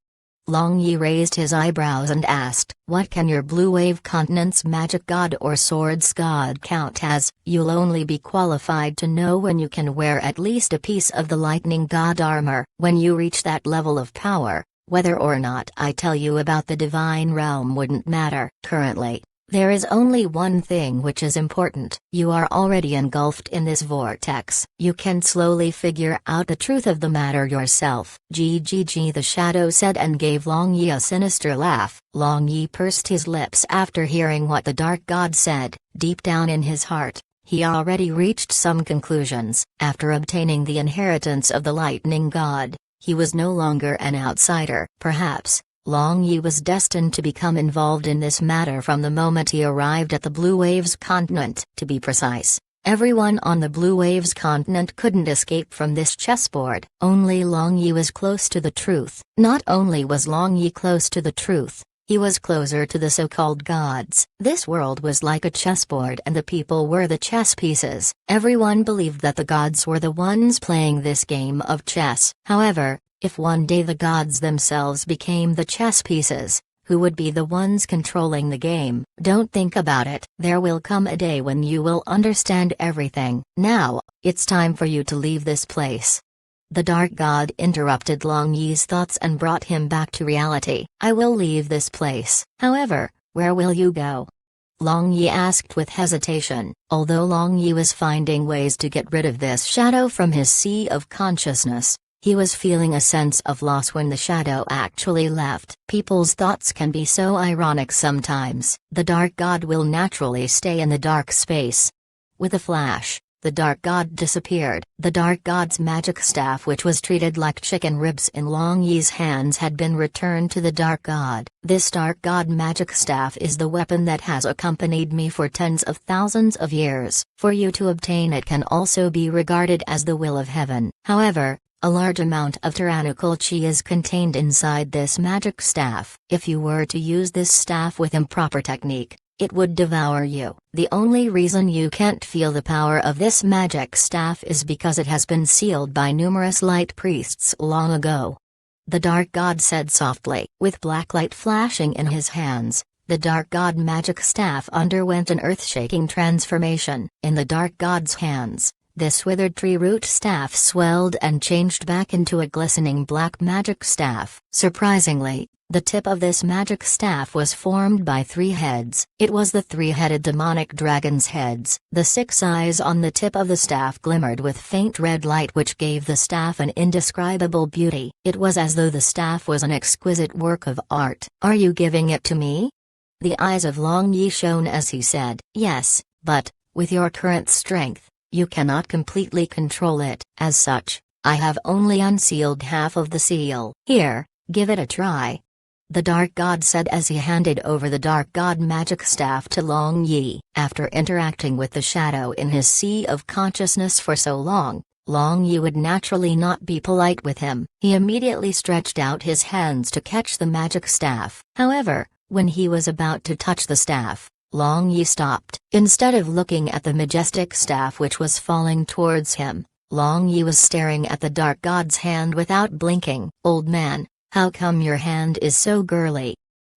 S1: Long Yi raised his eyebrows and asked, what can your Blue Wave Continent's Magic God or Swords God count as? You'll only be qualified to know when you can wear at least a piece of the Lightning God armor. When you reach that level of power, whether or not I tell you about the divine realm wouldn't matter. Currently, there is only one thing which is important. You are already engulfed in this vortex. You can slowly figure out the truth of the matter yourself. GGG, the shadow said and gave Long Yi a sinister laugh. Long Yi pursed his lips after hearing what the Dark God said. Deep down in his heart, he already reached some conclusions. After obtaining the inheritance of the Lightning God, he was no longer an outsider. Perhaps Long Yi was destined to become involved in this matter from the moment he arrived at the Blue Waves continent. To be precise, everyone on the Blue Waves continent couldn't escape from this chessboard. Only Long Yi was close to the truth. Not only was Long Yi close to the truth, he was closer to the so-called gods. This world was like a chessboard and the people were the chess pieces. Everyone believed that the gods were the ones playing this game of chess. However, if one day the gods themselves became the chess pieces, who would be the ones controlling the game? Don't think about it. There will come a day when you will understand everything. Now, it's time for you to leave this place. The Dark God interrupted Long Yi's thoughts and brought him back to reality. I will leave this place. However, where will you go? Long Yi asked with hesitation. Although Long Yi was finding ways to get rid of this shadow from his sea of consciousness, he was feeling a sense of loss when the shadow actually left. People's thoughts can be so ironic sometimes. The Dark God will naturally stay in the dark space. With a flash, the Dark God disappeared. The Dark God's magic staff, which was treated like chicken ribs in Long Yi's hands, had been returned to the Dark God. This Dark God magic staff is the weapon that has accompanied me for tens of thousands of years. For you to obtain it can also be regarded as the will of heaven. However, a large amount of tyrannical chi is contained inside this magic staff. If you were to use this staff with improper technique, it would devour you. The only reason you can't feel the power of this magic staff is because it has been sealed by numerous light priests long ago. The Dark God said softly. With black light flashing in his hands, the Dark God magic staff underwent an earth-shaking transformation. In the Dark God's hands, this withered tree root staff swelled and changed back into a glistening black magic staff. Surprisingly, The tip of this magic staff was formed by 3 heads. It was the 3-headed demonic dragon's heads. The 6 eyes on the tip of the staff glimmered with faint red light which gave the staff an indescribable beauty. It was as though the staff was an exquisite work of art. "Are you giving it to me?" The eyes of Long Yi shone as he said, "Yes, but, with your current strength, you cannot completely control it. As such, I have only unsealed half of the seal. Here, give it a try." The Dark God said as he handed over the Dark God magic staff to Long Yi. After interacting with the shadow in his sea of consciousness for so long, Long Yi would naturally not be polite with him. He immediately stretched out his hands to catch the magic staff. However, when he was about to touch the staff, Long Yi stopped. Instead of looking at the majestic staff which was falling towards him, Long Yi was staring at the Dark God's hand without blinking. "Old man, how come your hand is so girly?"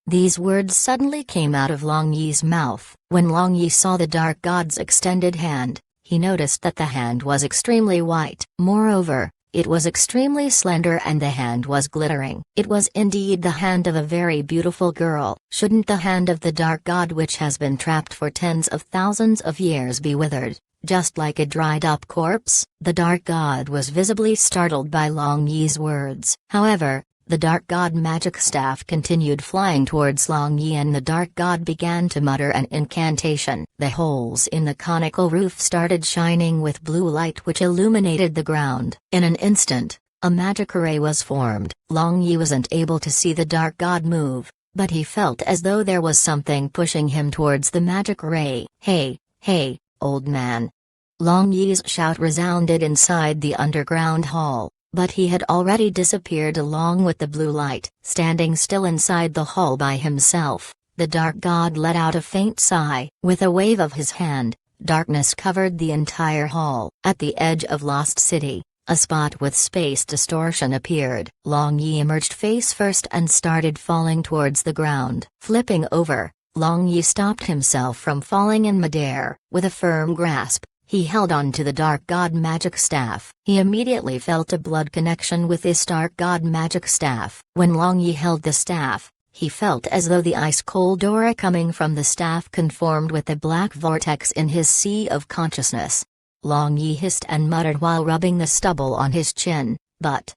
S1: These words suddenly came out of Long Yi's mouth. When Long Yi saw the Dark God's extended hand, he noticed that the hand was extremely white. Moreover, it was extremely slender and the hand was glittering. It was indeed the hand of a very beautiful girl. Shouldn't the hand of the Dark God which has been trapped for tens of thousands of years be withered, just like a dried-up corpse? The Dark God was visibly startled by Long Yi's words. However, the Dark God magic staff continued flying towards Long Yi and the Dark God began to mutter an incantation. The holes in the conical roof started shining with blue light which illuminated the ground. In an instant, a magic array was formed. Long Yi wasn't able to see the Dark God move, but he felt as though there was something pushing him towards the magic array. "Hey, hey, old man." Long Yi's shout resounded inside the underground hall. But he had already disappeared along with the blue light. Standing still inside the hall by himself, the Dark God let out a faint sigh. With a wave of his hand, darkness covered the entire hall. At the edge of Lost City, a spot with space distortion appeared. Long Yi emerged face first and started falling towards the ground. Flipping over, Long Yi stopped himself from falling in midair. With a firm grasp, he held on to the Dark God magic staff. He immediately felt a blood connection with this Dark God magic staff. When Long Yi held the staff, he felt as though the ice-cold aura coming from the staff conformed with the black vortex in his sea of consciousness. Long Yi hissed and muttered while rubbing the stubble on his chin, but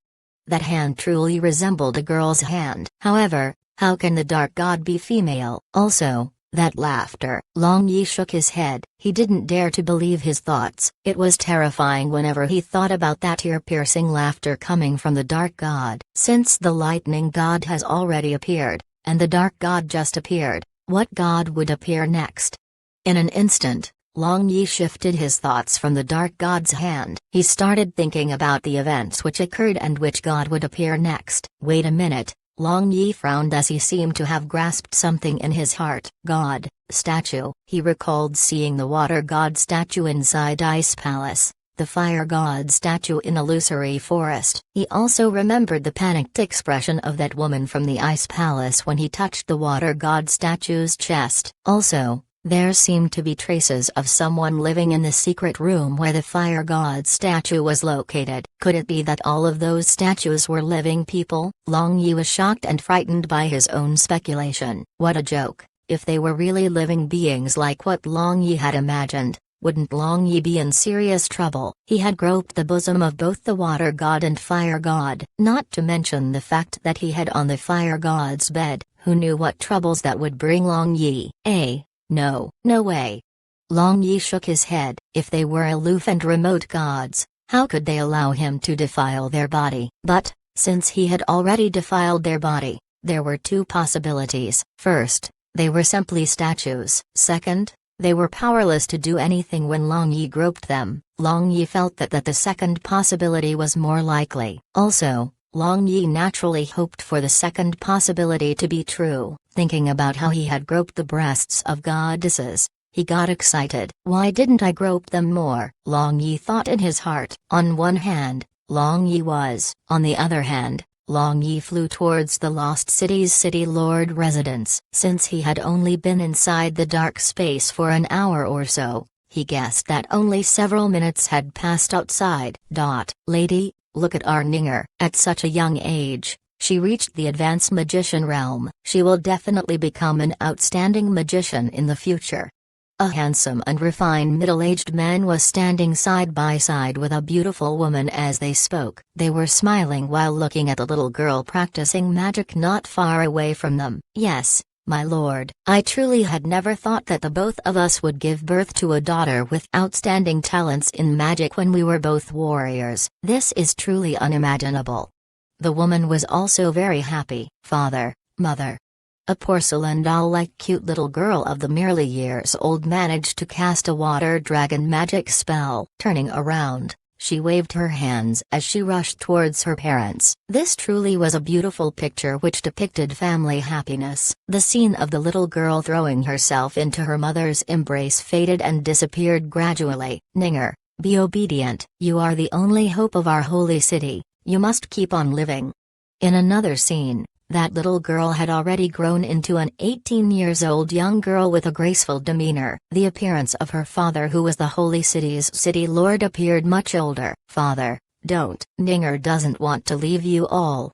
S1: that hand truly resembled a girl's hand. However, how can the Dark God be female? Also, that laughter. Long Yi shook his head. He didn't dare to believe his thoughts. It was terrifying whenever he thought about that ear-piercing laughter coming from the Dark God. Since the Lightning God has already appeared, and the Dark God just appeared, what God would appear next? In an instant, Long Yi shifted his thoughts from the Dark God's hand. He started thinking about the events which occurred and which God would appear next. Wait a minute. Long Yi frowned as he seemed to have grasped something in his heart. God, statue. He recalled seeing the Water God statue inside Ice Palace, the Fire God statue in Illusory Forest. He also remembered the panicked expression of that woman from the Ice Palace when he touched the Water God statue's chest. Also, there seemed to be traces of someone living in the secret room where the Fire God statue was located. Could it be that all of those statues were living people? Long Yi was shocked and frightened by his own speculation. What a joke! If they were really living beings like what Long Yi had imagined, wouldn't Long Yi be in serious trouble? He had groped the bosom of both the Water God and Fire God, not to mention the fact that he had on the Fire God's bed. Who knew what troubles that would bring Long Yi? No, no way. Long Yi shook his head. If they were aloof and remote gods, how could they allow him to defile their body? But, since he had already defiled their body, there were 2 possibilities. First, they were simply statues. Second, they were powerless to do anything when Long Yi groped them. Long Yi felt that the second possibility was more likely. Also, Long Yi naturally hoped for the second possibility to be true. Thinking about how he had groped the breasts of goddesses, he got excited. Why didn't I grope them more? Long Yi thought in his heart. On one hand, Long Yi was. On the other hand, Long Yi flew towards the Lost City's City Lord residence. Since he had only been inside the dark space for an hour or so, he guessed that only several minutes had passed outside. Lady, look at our Ninger. At such a young age, She reached the advanced magician realm. She will definitely become an outstanding magician in the future. A handsome and refined middle-aged man was standing side by side with a beautiful woman as they spoke. They were smiling while looking at a little girl practicing magic not far away from them. "Yes, my lord. I truly had never thought that the both of us would give birth to a daughter with outstanding talents in magic when we were both warriors. This is truly unimaginable." The woman was also very happy. "Father, mother." A porcelain doll-like cute little girl of the merely years old managed to cast a water dragon magic spell. Turning around, she waved her hands as she rushed towards her parents. This truly was a beautiful picture which depicted family happiness. The scene of the little girl throwing herself into her mother's embrace faded and disappeared gradually. "Ninger, be obedient. You are the only hope of our holy city. You must keep on living." In another scene, that little girl had already grown into an 18-years-old young girl with a graceful demeanor. The appearance of her father, who was the holy city's city lord, appeared much older. "Father, don't. Ninger doesn't want to leave you all."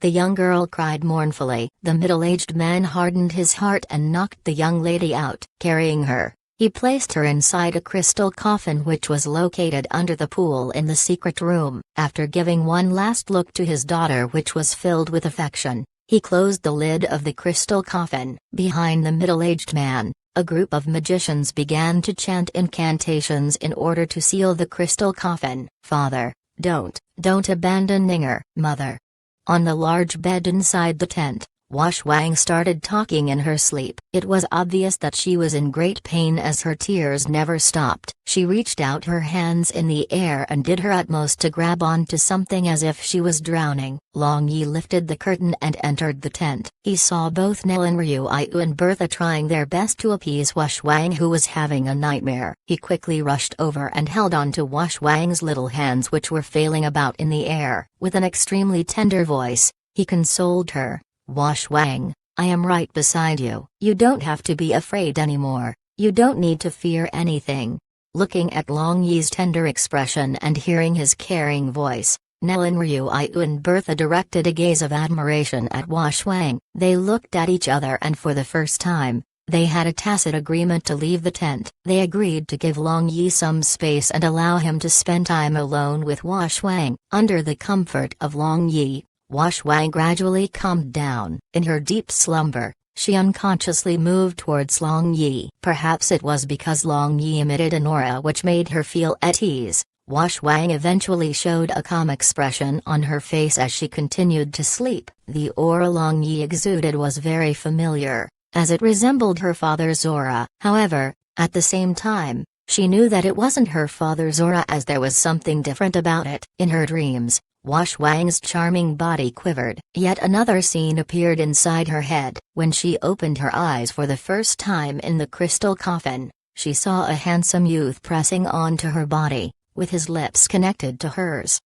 S1: The young girl cried mournfully. The middle-aged man hardened his heart and knocked the young lady out. Carrying her, he placed her inside a crystal coffin which was located under the pool in the secret room. After giving one last look to his daughter, which was filled with affection, he closed the lid of the crystal coffin. Behind the middle-aged man, a group of magicians began to chant incantations in order to seal the crystal coffin. "Father, don't abandon Ninger." "Mother." On the large bed inside the tent, Wang started talking in her sleep. It was obvious that she was in great pain as her tears never stopped. She reached out her hands in the air and did her utmost to grab onto something as if she was drowning. Long Yi lifted the curtain and entered the tent. He saw both Ryu and Bertha trying their best to appease Wang, who was having a nightmare. He quickly rushed over and held onto Wang's little hands, which were flailing about in the air. With an extremely tender voice, he consoled her. "Wang, I am right beside you. You don't have to be afraid anymore. You don't need to fear anything." Looking at Long Yi's tender expression and hearing his caring voice, Ryu and Bertha directed a gaze of admiration at Wang. They looked at each other, and for the first time, they had a tacit agreement to leave the tent. They agreed to give Long Yi some space and allow him to spend time alone with Wang. Under the comfort of Long Yi, Wang gradually calmed down. In her deep slumber, she unconsciously moved towards Long Yi. Perhaps it was because Long Yi emitted an aura which made her feel at ease. Wang eventually showed a calm expression on her face as she continued to sleep. The aura Long Yi exuded was very familiar, as it resembled her father's aura. However, at the same time, she knew that it wasn't her father's aura, as there was something different about it. In her dreams, Wang's charming body quivered. Yet another scene appeared inside her head. When she opened her eyes for the first time in the crystal coffin, she saw a handsome youth pressing onto her body, with his lips connected to hers.